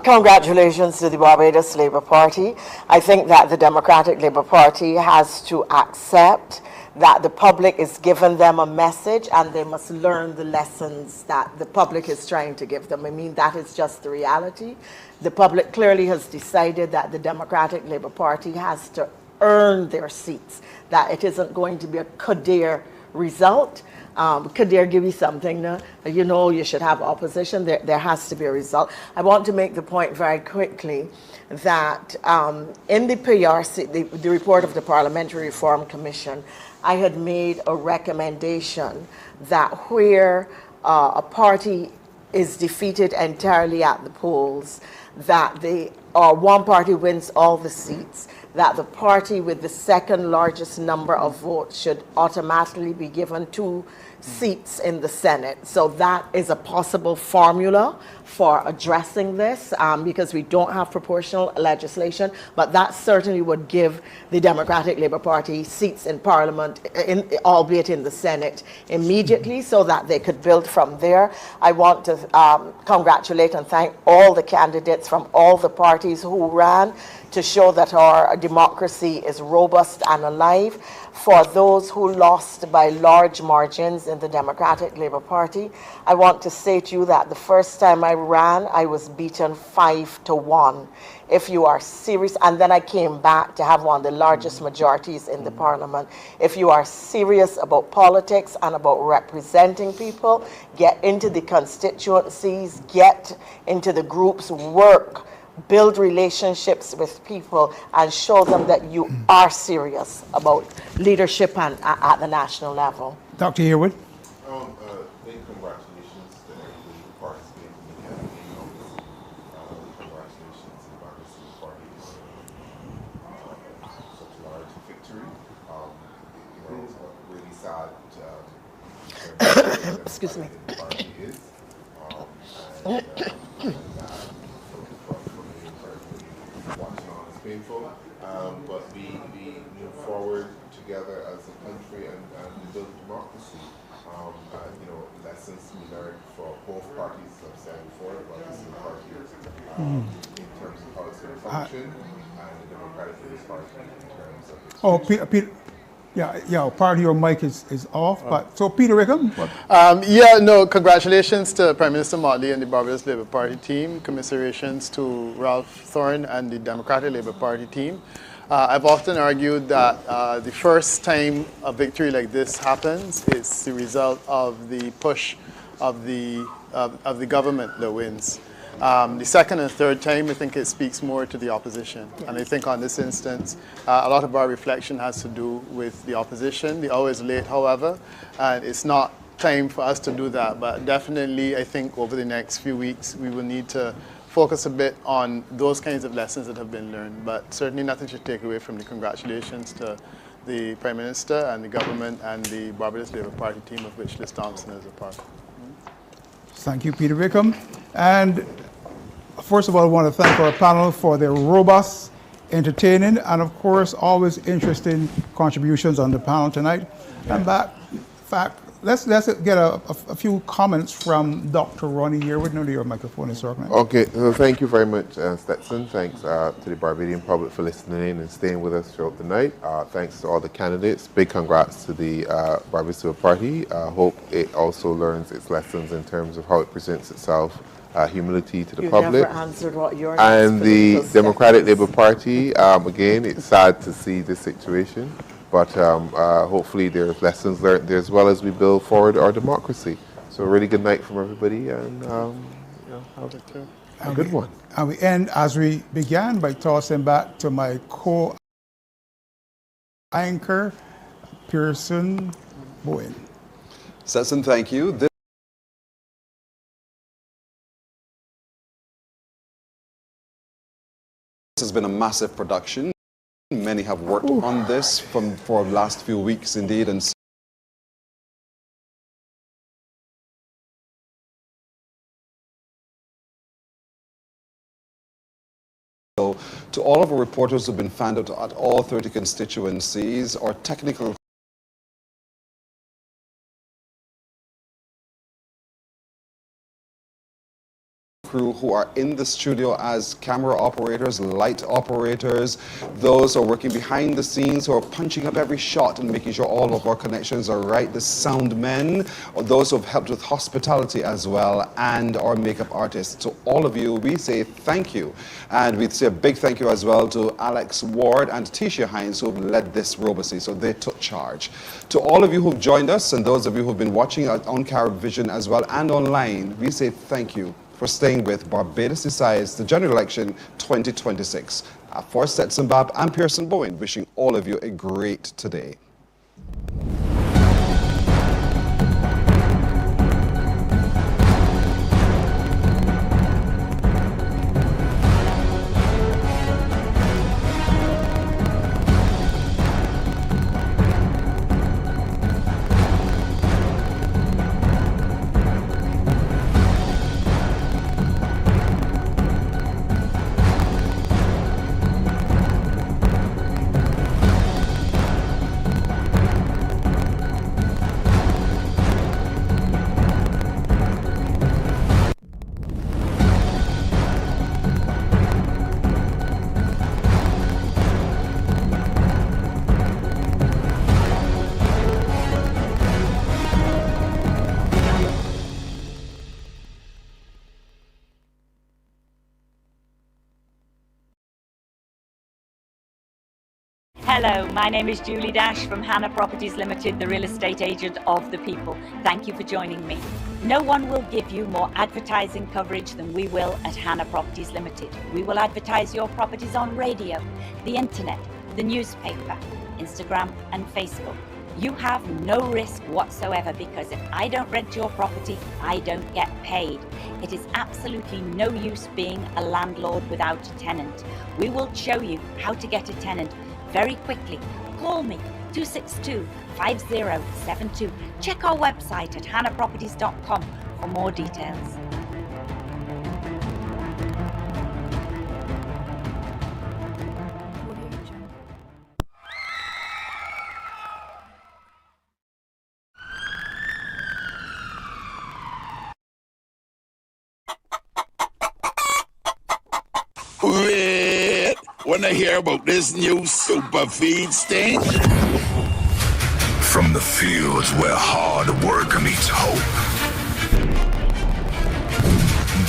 congratulations to the Barbados Labour Party. I think that the Democratic Labour Party has to accept that the public is giving them a message and they must learn the lessons that the public is trying to give them. I mean, that is just the reality. The public clearly has decided that the Democratic Labour Party has to earn their seats, that it isn't going to be a Kadir result. Kadir give you something, you know, you should have opposition. There has to be a result. I want to make the point very quickly that in the PRC, the report of the Parliamentary Reform Commission, I had made a recommendation that where a party is defeated entirely at the polls, that one party wins all the seats, that the party with the second largest number of votes should automatically be given 2 seats in the Senate. So that is a possible formula for addressing this because we don't have proportional legislation, but that certainly would give the Democratic Labour Party seats in Parliament, albeit in the Senate, immediately so that they could build from there. I want to congratulate and thank all the candidates from all the parties who ran to show that our democracy is robust and alive. For those who lost by large margins in the Democratic Labour Party, I want to say to you that the first time I ran, I was beaten 5-1. If you are serious, and then I came back to have one of the largest majorities in the Parliament. If you are serious about politics and about representing people, get into the constituencies, get into the groups, work, build relationships with people and show them that you are serious about leadership and at the national level. Dr. Harewood? Big congratulations to everybody who participated in the campaign. Congratulations to the Barbados Labour Party for such a large victory. It's really sad excuse me. the party is. Watching on is painful, but we move forward together as a country and we build democracy. Lessons we learned for both parties, as I've said before, about the same party in terms of how it's going to function, and the Democratic Labour Party in terms of its Peter, yeah, part of your mic is off, but so Peter Wickham? Congratulations to Prime Minister Motley and the Barbados Labour Party team. Commiserations to Ralph Thorne and the Democratic Labour Party team. I've often argued that the first time a victory like this happens is the result of the push of the government that wins. The second and third time, I think it speaks more to the opposition. Yes. And I think on this instance, a lot of our reflection has to do with the opposition. The hour is late, however, and it's not time for us to do that. But definitely, I think over the next few weeks, we will need to focus a bit on those kinds of lessons that have been learned. But certainly nothing should take away from the congratulations to the Prime Minister and the government and the Barbados Labour Party team, of which Liz Thompson is a part. Thank you, Peter Wickham. And first of all, I want to thank our panel for their robust, entertaining, and of course, always interesting contributions on the panel tonight. And back, in fact, let's get a few comments from Dr. Ronnie Yearwood. No, your microphone is circling. Okay, so thank you very much, Stetson. Thanks to the Barbadian public for listening in and staying with us throughout the night. Thanks to all the candidates. Big congrats to the Barbados Labour Party. Hope it also learns its lessons in terms of how it presents itself. Humility to the public. Never answered what your and the Democratic Labour Party, again, it's sad to see this situation, but hopefully there's lessons learned there as well as we build forward our democracy. So a really good night from everybody, and have a good one. And we end as we began by tossing back to my co-anchor, Pearson Bowen. Stetson, thank you. This has been a massive production. Many have worked on this for the last few weeks indeed, and so to all of our reporters who've been found out at all 30 constituencies, our technical crew who are in the studio as camera operators, light operators, those who are working behind the scenes, who are punching up every shot and making sure all of our connections are right, the sound men, or those who have helped with hospitality as well, and our makeup artists. To all of you, we say thank you. And we say a big thank you as well to Alex Ward and Tisha Hines, who have led this robustly, so they took charge. To all of you who've joined us, and those of you who've been watching on CaribVision as well and online, we say thank you for staying with Barbados Decides the General Election 2026. For Stetson Bab and Pearson Bowen, wishing all of you a great today. Hello, my name is Julie Dash from Hannah Properties Limited, the real estate agent of the people. Thank you for joining me. No one will give you more advertising coverage than we will at Hannah Properties Limited. We will advertise your properties on radio, the internet, the newspaper, Instagram and Facebook. You have no risk whatsoever because if I don't rent your property, I don't get paid. It is absolutely no use being a landlord without a tenant. We will show you how to get a tenant very quickly. Call me 262-5072. Check our website at hannahproperties.com for more details. Wait, wanna hear about this new super feed stain? From the fields where hard work meets hope.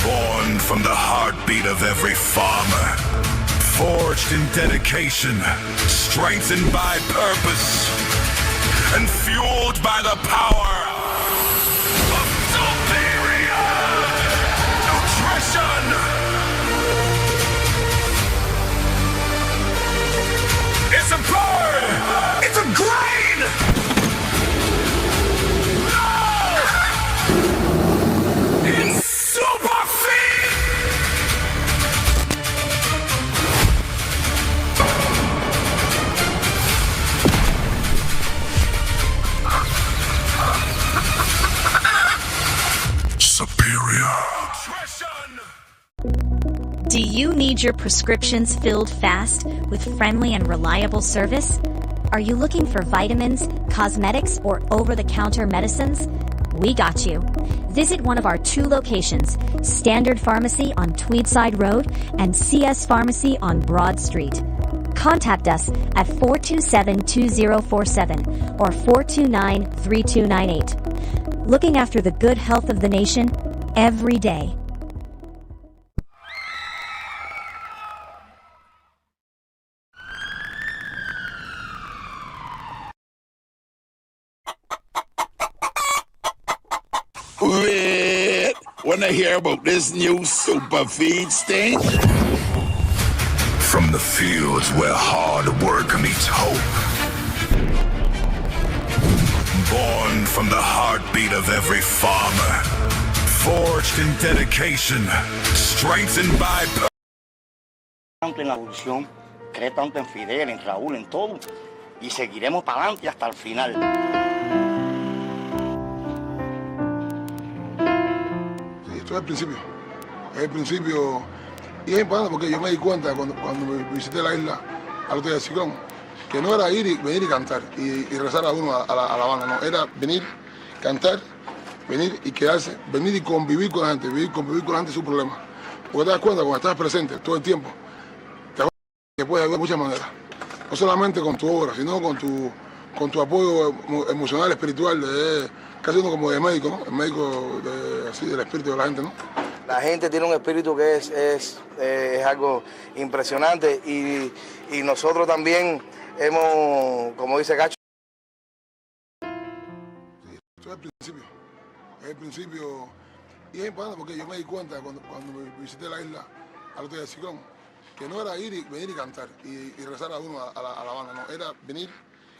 Born from the heartbeat of every farmer. Forged in dedication, strengthened by purpose, and fueled by the power of superior nutrition. It's a bird! It's a grain! No! It's super feed! Do you need your prescriptions filled fast with friendly and reliable service? Are you looking for vitamins, cosmetics, or over-the-counter medicines? We got you. Visit one of our 2 locations, Standard Pharmacy on Tweedside Road and CS Pharmacy on Broad Street. Contact us at 427-2047 or 429-3298. Looking after the good health of the nation every day. Wait, wanna hear about this new super feeds thing? From the fields where hard work meets hope. Born from the heartbeat of every farmer. Forged in dedication, strengthened by... Tanto en la evolución, cree tanto en Fidel, en Raúl, en todo. Y seguiremos para adelante hasta el final. Esto es el principio, y es importante porque yo me di cuenta cuando visité la isla al otro día del ciclón, que no era venir y cantar y rezar a uno a la Habana, no, era venir, cantar, venir y quedarse, venir y convivir con la gente, convivir con la gente es su problema. Porque te das cuenta cuando estás presente todo el tiempo, te das cuenta que puedes ayudar de muchas maneras, no solamente con tu obra, sino con tu apoyo emocional, espiritual, casi uno como de médico, ¿no? El médico del espíritu de la gente, ¿no? La gente tiene un espíritu que es algo impresionante y nosotros también hemos, como dice Cacho. Esto es el principio, y es importante porque yo me di cuenta cuando visité la isla al otro día del ciclón, que no era venir y cantar y rezar a uno a la Habana, no, era venir